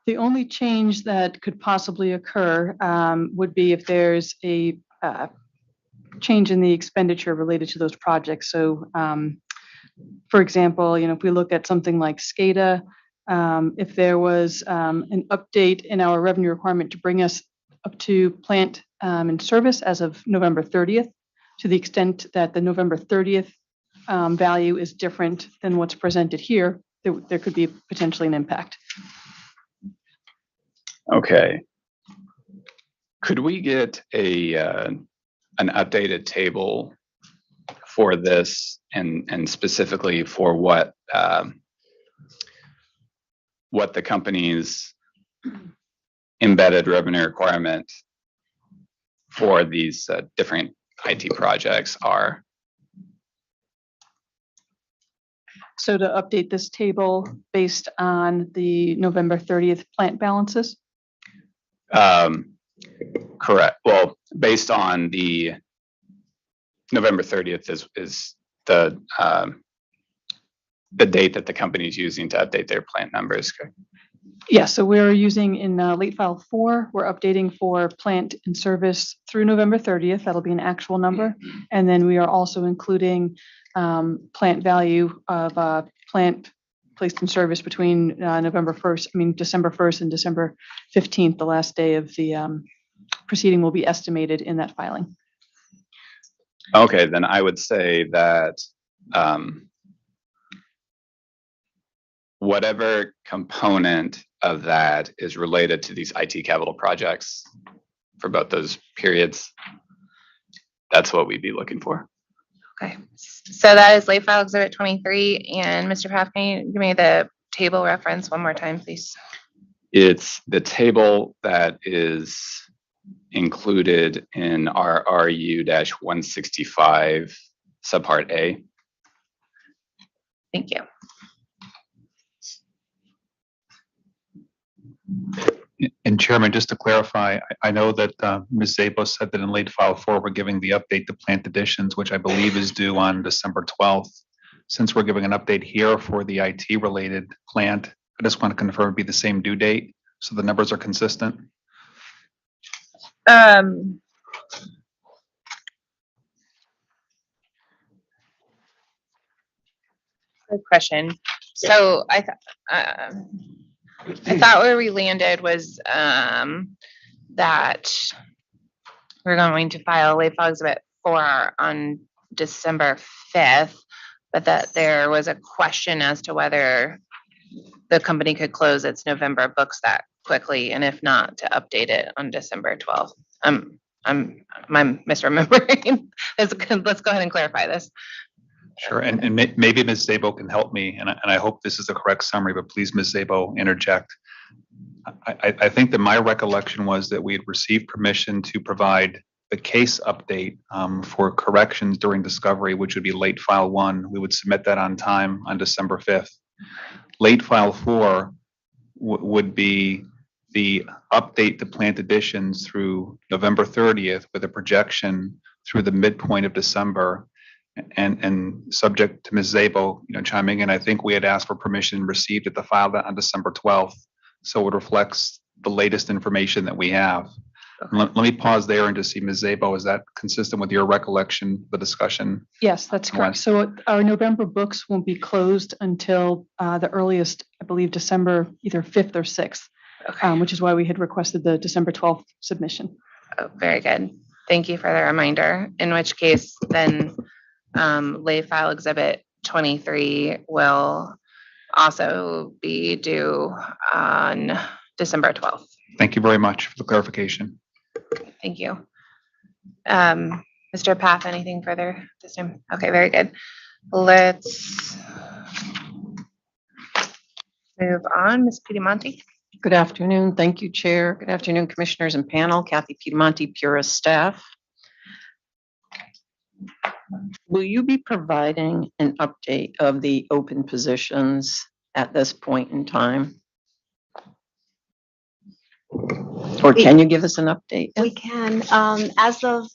J: The only change that could possibly occur would be if there's a change in the expenditure related to those projects. So, for example, if we look at something like SCADA, if there was an update in our revenue requirement to bring us up to plant in service as of November 30th, to the extent that the November 30th value is different than what's presented here, there could be potentially an impact.
I: Okay. Could we get an updated table for this, and specifically for what the company's embedded revenue requirement for these different IT projects are?
J: So to update this table based on the November 30th plant balances?
I: Correct. Well, based on the November 30th is the date that the company is using to update their plant numbers.
J: Yeah, so we're using in late file 4, we're updating for plant in service through November 30th. That'll be an actual number. And then we are also including plant value of plant placed in service between December 1st and December 15th, the last day of the proceeding will be estimated in that filing.
I: Okay, then I would say that whatever component of that is related to these IT capital projects for both those periods, that's what we'd be looking for.
A: Okay, so that is late file exhibit 23. And Mr. Paff, can you give me the table reference one more time, please?
I: It's the table that is included in our RU-165 subpart A.
A: Thank you.
E: And Chairman, just to clarify, I know that Ms. Zabos said that in late file 4, we're giving the update to plant additions, which I believe is due on December 12th. Since we're giving an update here for the IT related plant, I just want to confirm it'd be the same due date, so the numbers are consistent.
A: Good question. So I thought where we landed was, that we're going to file late file exhibit 4 on December 5th, but that there was a question as to whether the company could close its November books that quickly, and if not, to update it on December 12th. I'm misremembering. Let's go ahead and clarify this.
E: Sure, and maybe Ms. Zabo can help me, and I hope this is the correct summary, but please, Ms. Zabo, interject. I think that my recollection was that we had received permission to provide the case update for corrections during discovery, which would be late file 1. We would submit that on time on December 5th. Late file 4 would be the update to plant additions through November 30th with a projection through the midpoint of December. And subject to Ms. Zabo, chiming in, I think we had asked for permission received to file that on December 12th. So it reflects the latest information that we have. Let me pause there and just see, Ms. Zabo, is that consistent with your recollection, the discussion?
J: Yes, that's correct. So our November books won't be closed until the earliest, I believe, December either 5th or 6th, which is why we had requested the December 12th submission.
A: Oh, very good. Thank you for the reminder. In which case, then late file exhibit 23 will also be due on December 12th.
E: Thank you very much for the clarification.
A: Thank you. Mr. Path, anything further this time? Okay, very good. Let's move on. Ms. Piedemonte.
M: Good afternoon. Thank you, Chair. Good afternoon, Commissioners and panel. Kathy Piedemonte, Pura staff. Will you be providing an update of the open positions at this point in time? Or can you give us an update?
Q: We can. As of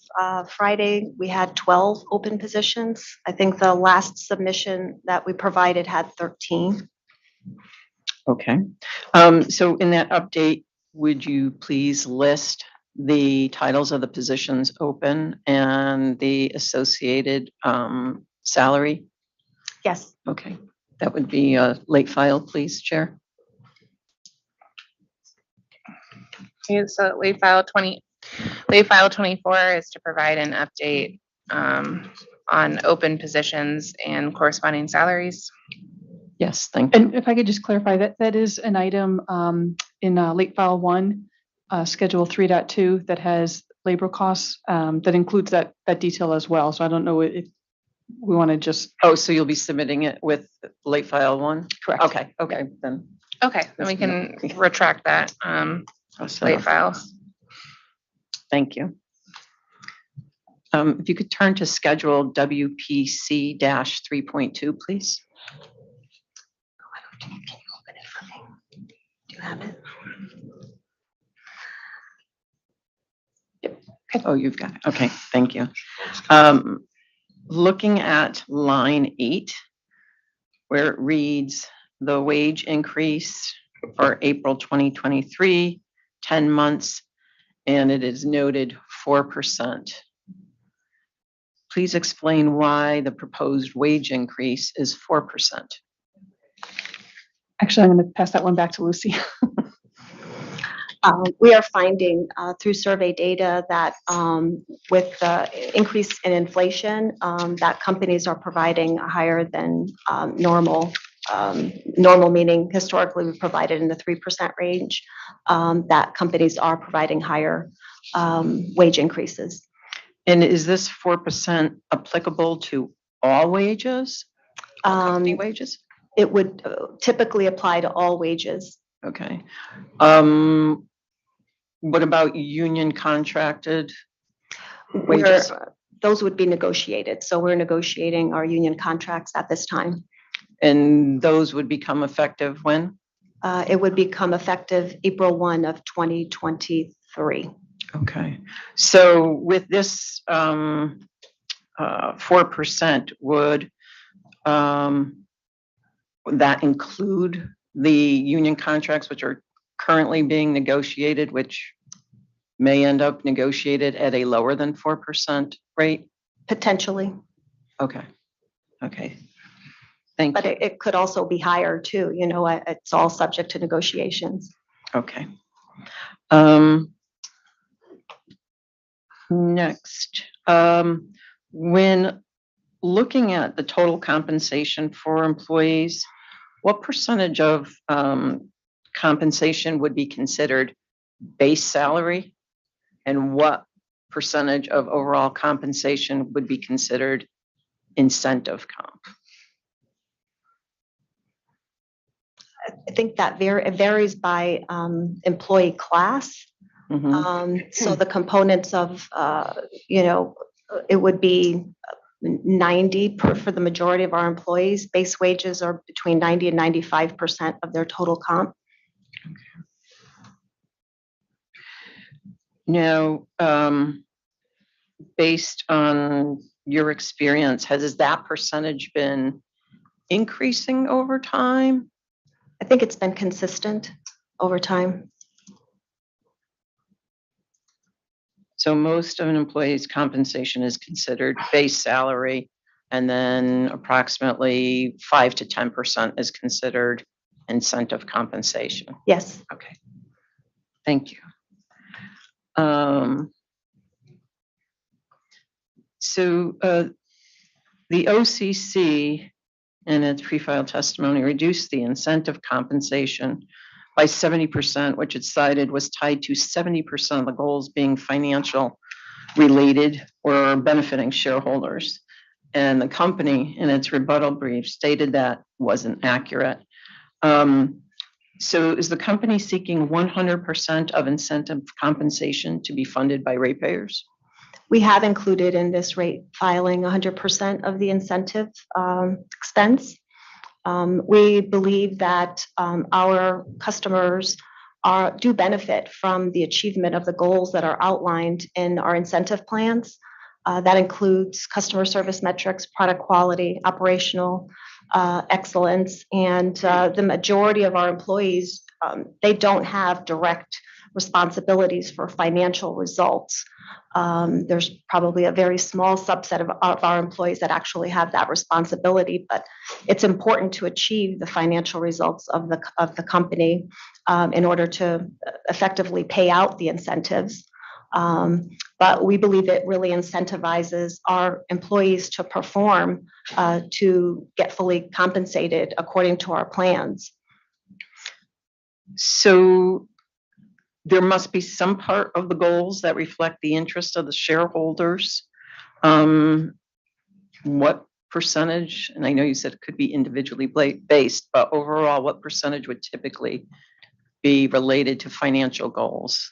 Q: Friday, we had 12 open positions. I think the last submission that we provided had 13.
M: Okay. So in that update, would you please list the titles of the positions open and the associated salary?
Q: Yes.
M: Okay. That would be late file, please, Chair.
A: Okay, so late file 24 is to provide an update on open positions and corresponding salaries.
M: Yes, thank you.
J: And if I could just clarify that is an item in late file 1, schedule 3.2 that has labor costs that includes that detail as well. So I don't know if we want to just.
M: Oh, so you'll be submitting it with late file 1?
J: Correct.
M: Okay, okay, then.
A: Okay, then we can retract that late files.
M: Thank you. If you could turn to schedule WPC-3.2, please.
Q: Can you open it for me? Do you have it?
M: Yep. Oh, you've got it. Okay, thank you. Looking at line 8, where it reads the wage increase for April 2023, 10 months, and it is noted 4%. Please explain why the proposed wage increase is 4%.
J: Actually, I'm going to pass that one back to Lucy.
Q: We are finding through survey data that with the increase in inflation, that companies are providing higher than normal. Normal meaning historically we provided in the 3% range, that companies are providing higher wage increases.
M: And is this 4% applicable to all wages? Company wages?
Q: It would typically apply to all wages.
M: Okay. What about union contracted wages?
Q: Those would be negotiated. So we're negotiating our union contracts at this time.
M: And those would become effective when?
Q: It would become effective April 1 of 2023.
M: Okay. So with this 4%, would that include the union contracts which are currently being negotiated, which may end up negotiated at a lower than 4% rate?
Q: Potentially.
M: Okay. Okay. Thank
Q: But
M: you.
Q: it could also be higher too, it's all subject to negotiations.
M: Okay. Next, when looking at the total compensation for employees, what percentage of compensation would be considered base salary? And what percentage of overall compensation would be considered incentive comp?
Q: I think that it varies by employee class. So the components of, it would be 90 for the majority of our employees. Base wages are between 90 and 95% of their total comp.
M: Now, based on your experience, has that percentage been increasing over time?
Q: I think it's been consistent over time.
M: So most of an employee's compensation is considered base salary, and then approximately 5 to 10% is considered incentive compensation.
Q: Yes.
M: Okay. Thank you. So the OCC in its pre-filed testimony reduced the incentive compensation by 70%, which it cited was tied to 70% of the goals being financial related or benefiting shareholders. And the company in its rebuttal brief stated that wasn't accurate. So is the company seeking 100% of incentive compensation to be funded by ratepayers?
Q: We have included in this rate filing 100% of the incentive expense. We believe that our customers do benefit from the achievement of the goals that are outlined in our incentive plans. That includes customer service metrics, product quality, operational excellence, and the majority of our employees, they don't have direct responsibilities for financial results. There's probably a very small subset of our employees that actually have that responsibility, but it's important to achieve the financial results of the company in order to effectively pay out the incentives. But we believe it really incentivizes our employees to perform to get fully compensated according to our plans.
M: So there must be some part of the goals that reflect the interest of the shareholders. What percentage, and I know you said it could be individually based, but overall, what percentage would typically be related to financial goals?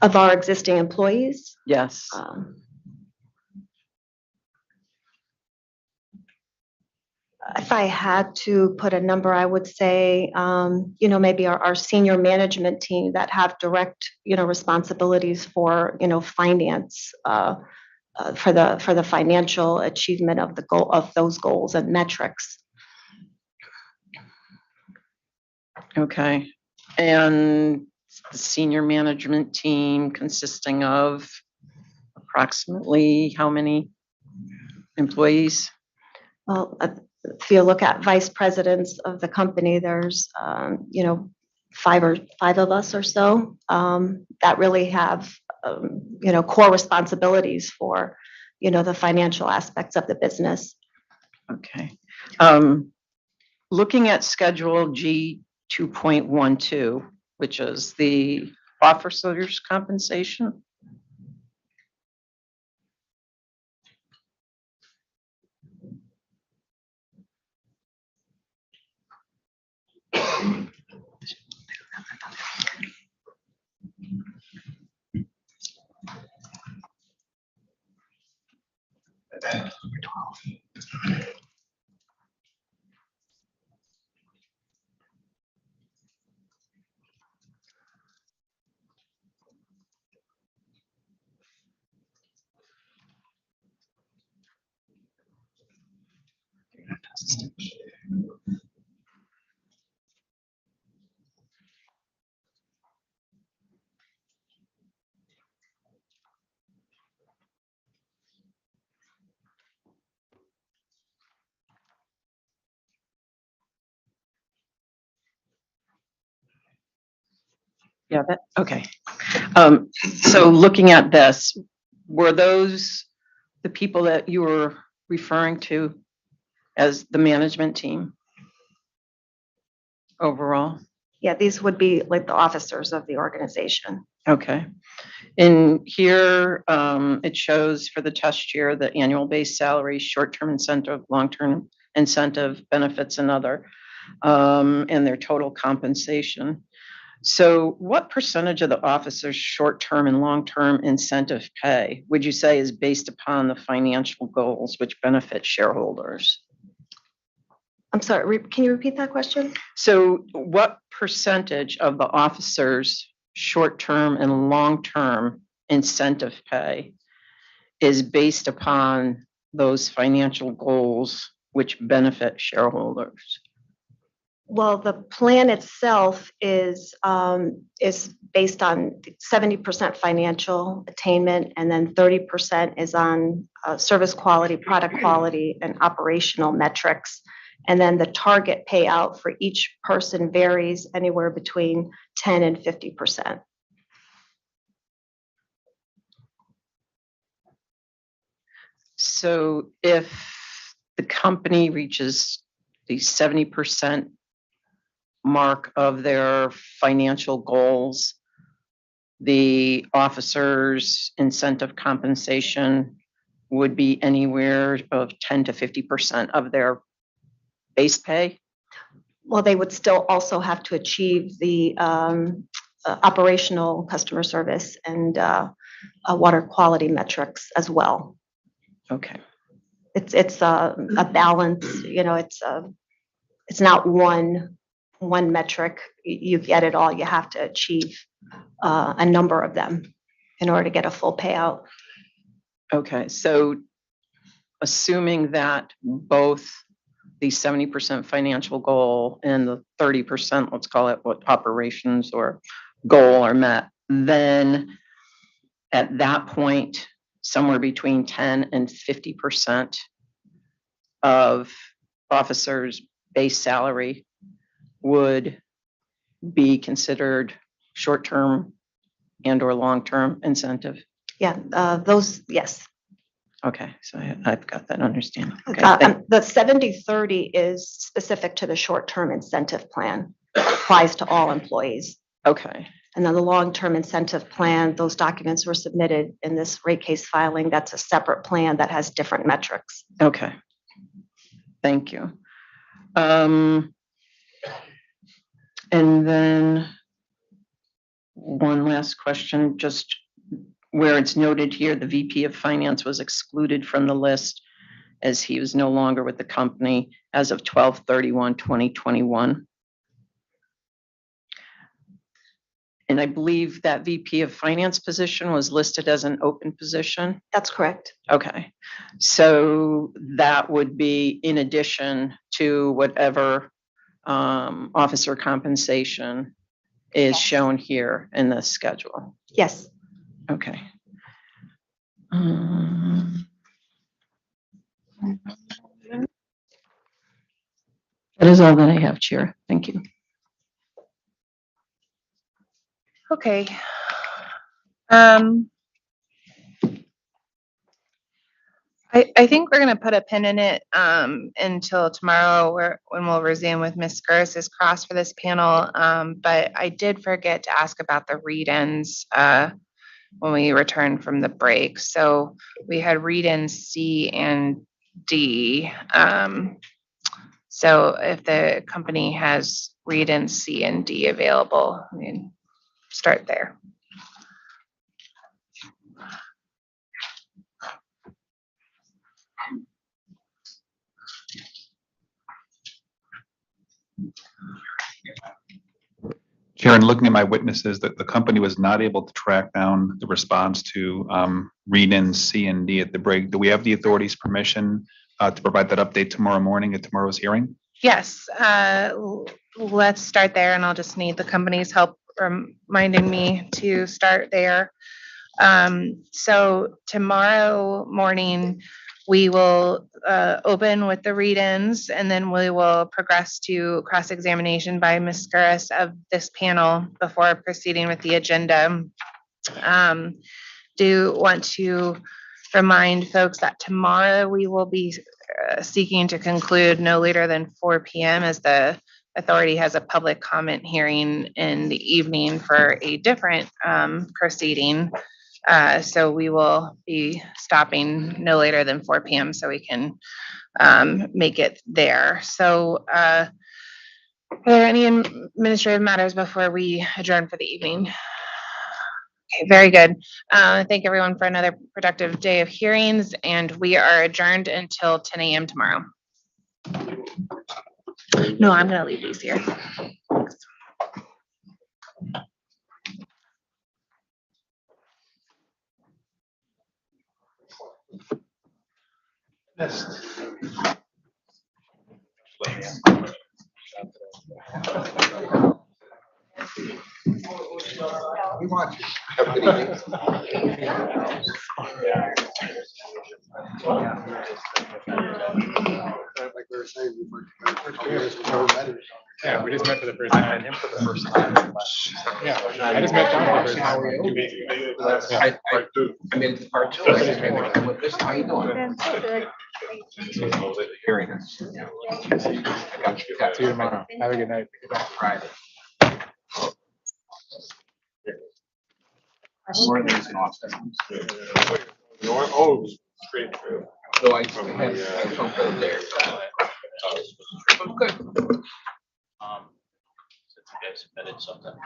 Q: Of our existing employees?
M: Yes.
Q: If I had to put a number, I would say, maybe our senior management team that have direct, responsibilities for, finance, for the financial achievement of those goals and metrics.
M: Okay. And the senior management team consisting of approximately how many employees?
Q: Well, if you look at vice presidents of the company, there's, five of us or so that really have, core responsibilities for, the financial aspects of the business.
M: Okay. Looking at Schedule G 2.12, which is the officers' compensation. Yeah, okay. So looking at this, were those the people that you were referring to as the management team overall?
Q: Yeah, these would be like the officers of the organization.
M: Okay. In here, it shows for the test year, the annual base salary, short-term incentive, long-term incentive, benefits and other, and their total compensation. So what percentage of the officers' short-term and long-term incentive pay would you say is based upon the financial goals which benefit shareholders?
Q: I'm sorry, can you repeat that question?
M: So what percentage of the officers' short-term and long-term incentive pay is based upon those financial goals which benefit shareholders?
Q: Well, the plan itself is based on 70% financial attainment, and then 30% is on service quality, product quality, and operational metrics. And then the target payout for each person varies anywhere between 10 and 50%.
M: So if the company reaches the 70% mark of their financial goals, the officers' incentive compensation would be anywhere of 10 to 50% of their base pay?
Q: Well, they would still also have to achieve the operational customer service and water quality metrics as well.
M: Okay.
Q: It's a balance, it's not one metric. You get it all. You have to achieve a number of them in order to get a full payout.
M: Okay, so assuming that both the 70% financial goal and the 30%, let's call it what operations or goal are met, then at that point, somewhere between 10 and 50% of officers' base salary would be considered short-term and or long-term incentive?
Q: Yeah, yes.
M: Okay, so I've got that understanding. Okay,
Q: The 70-30 is specific to the short-term incentive plan. It applies to all employees.
M: Okay.
Q: And then the long-term incentive plan, those documents were submitted in this rate case filing. That's a separate plan that has different metrics.
M: Okay. Thank you. And then one last question, just where it's noted here, the VP of Finance was excluded from the list as he was no longer with the company as of 12/31/2021. And I believe that VP of Finance position was listed as an open position?
Q: That's correct.
M: Okay. So that would be in addition to whatever officer compensation is shown here in the schedule?
Q: Yes.
M: Okay. That is all that I have, Chair. Thank you.
A: Okay. I think we're gonna put a pin in it until tomorrow when we'll resume with Ms. Garris's cross for this panel. But I did forget to ask about the read-ins when we returned from the break. So we had read-ins C and D. So if the company has read-ins C and D available, I mean, start there.
E: Karen, looking at my witnesses, that the company was not able to track down the response to read-in C and D at the break. Do we have the authority's permission to provide that update tomorrow morning at tomorrow's hearing?
A: Yes, let's start there, and I'll just need the company's help reminding me to start there. So tomorrow morning, we will open with the read-ins, and then we will progress to cross-examination by Ms. Skuras of this panel before proceeding with the agenda. Do want to remind folks that tomorrow we will be seeking to conclude no later than 4 p.m. as the authority has a public comment hearing in the evening for a different proceeding. So we will be stopping no later than 4 p.m. so we can make it there. So are there any administrative matters before we adjourn for the evening? Okay, very good. Thank everyone for another productive day of hearings, and we are adjourned until 10 a.m. tomorrow. No, I'm gonna leave these here.
C: We want you. Have a good evening.
G: Yeah, we just met for the first time.
C: I met him for the first time.
G: Yeah, I just met John for the first time.
C: I mean, it's part two. I just made it with this. How you doing? Hearing us. I got you.
G: See you tomorrow. Have a good night.
C: Friday. More than an offset.
F: Oh, straight through.
C: So I come from there.
P: Good. Since you guys submitted something.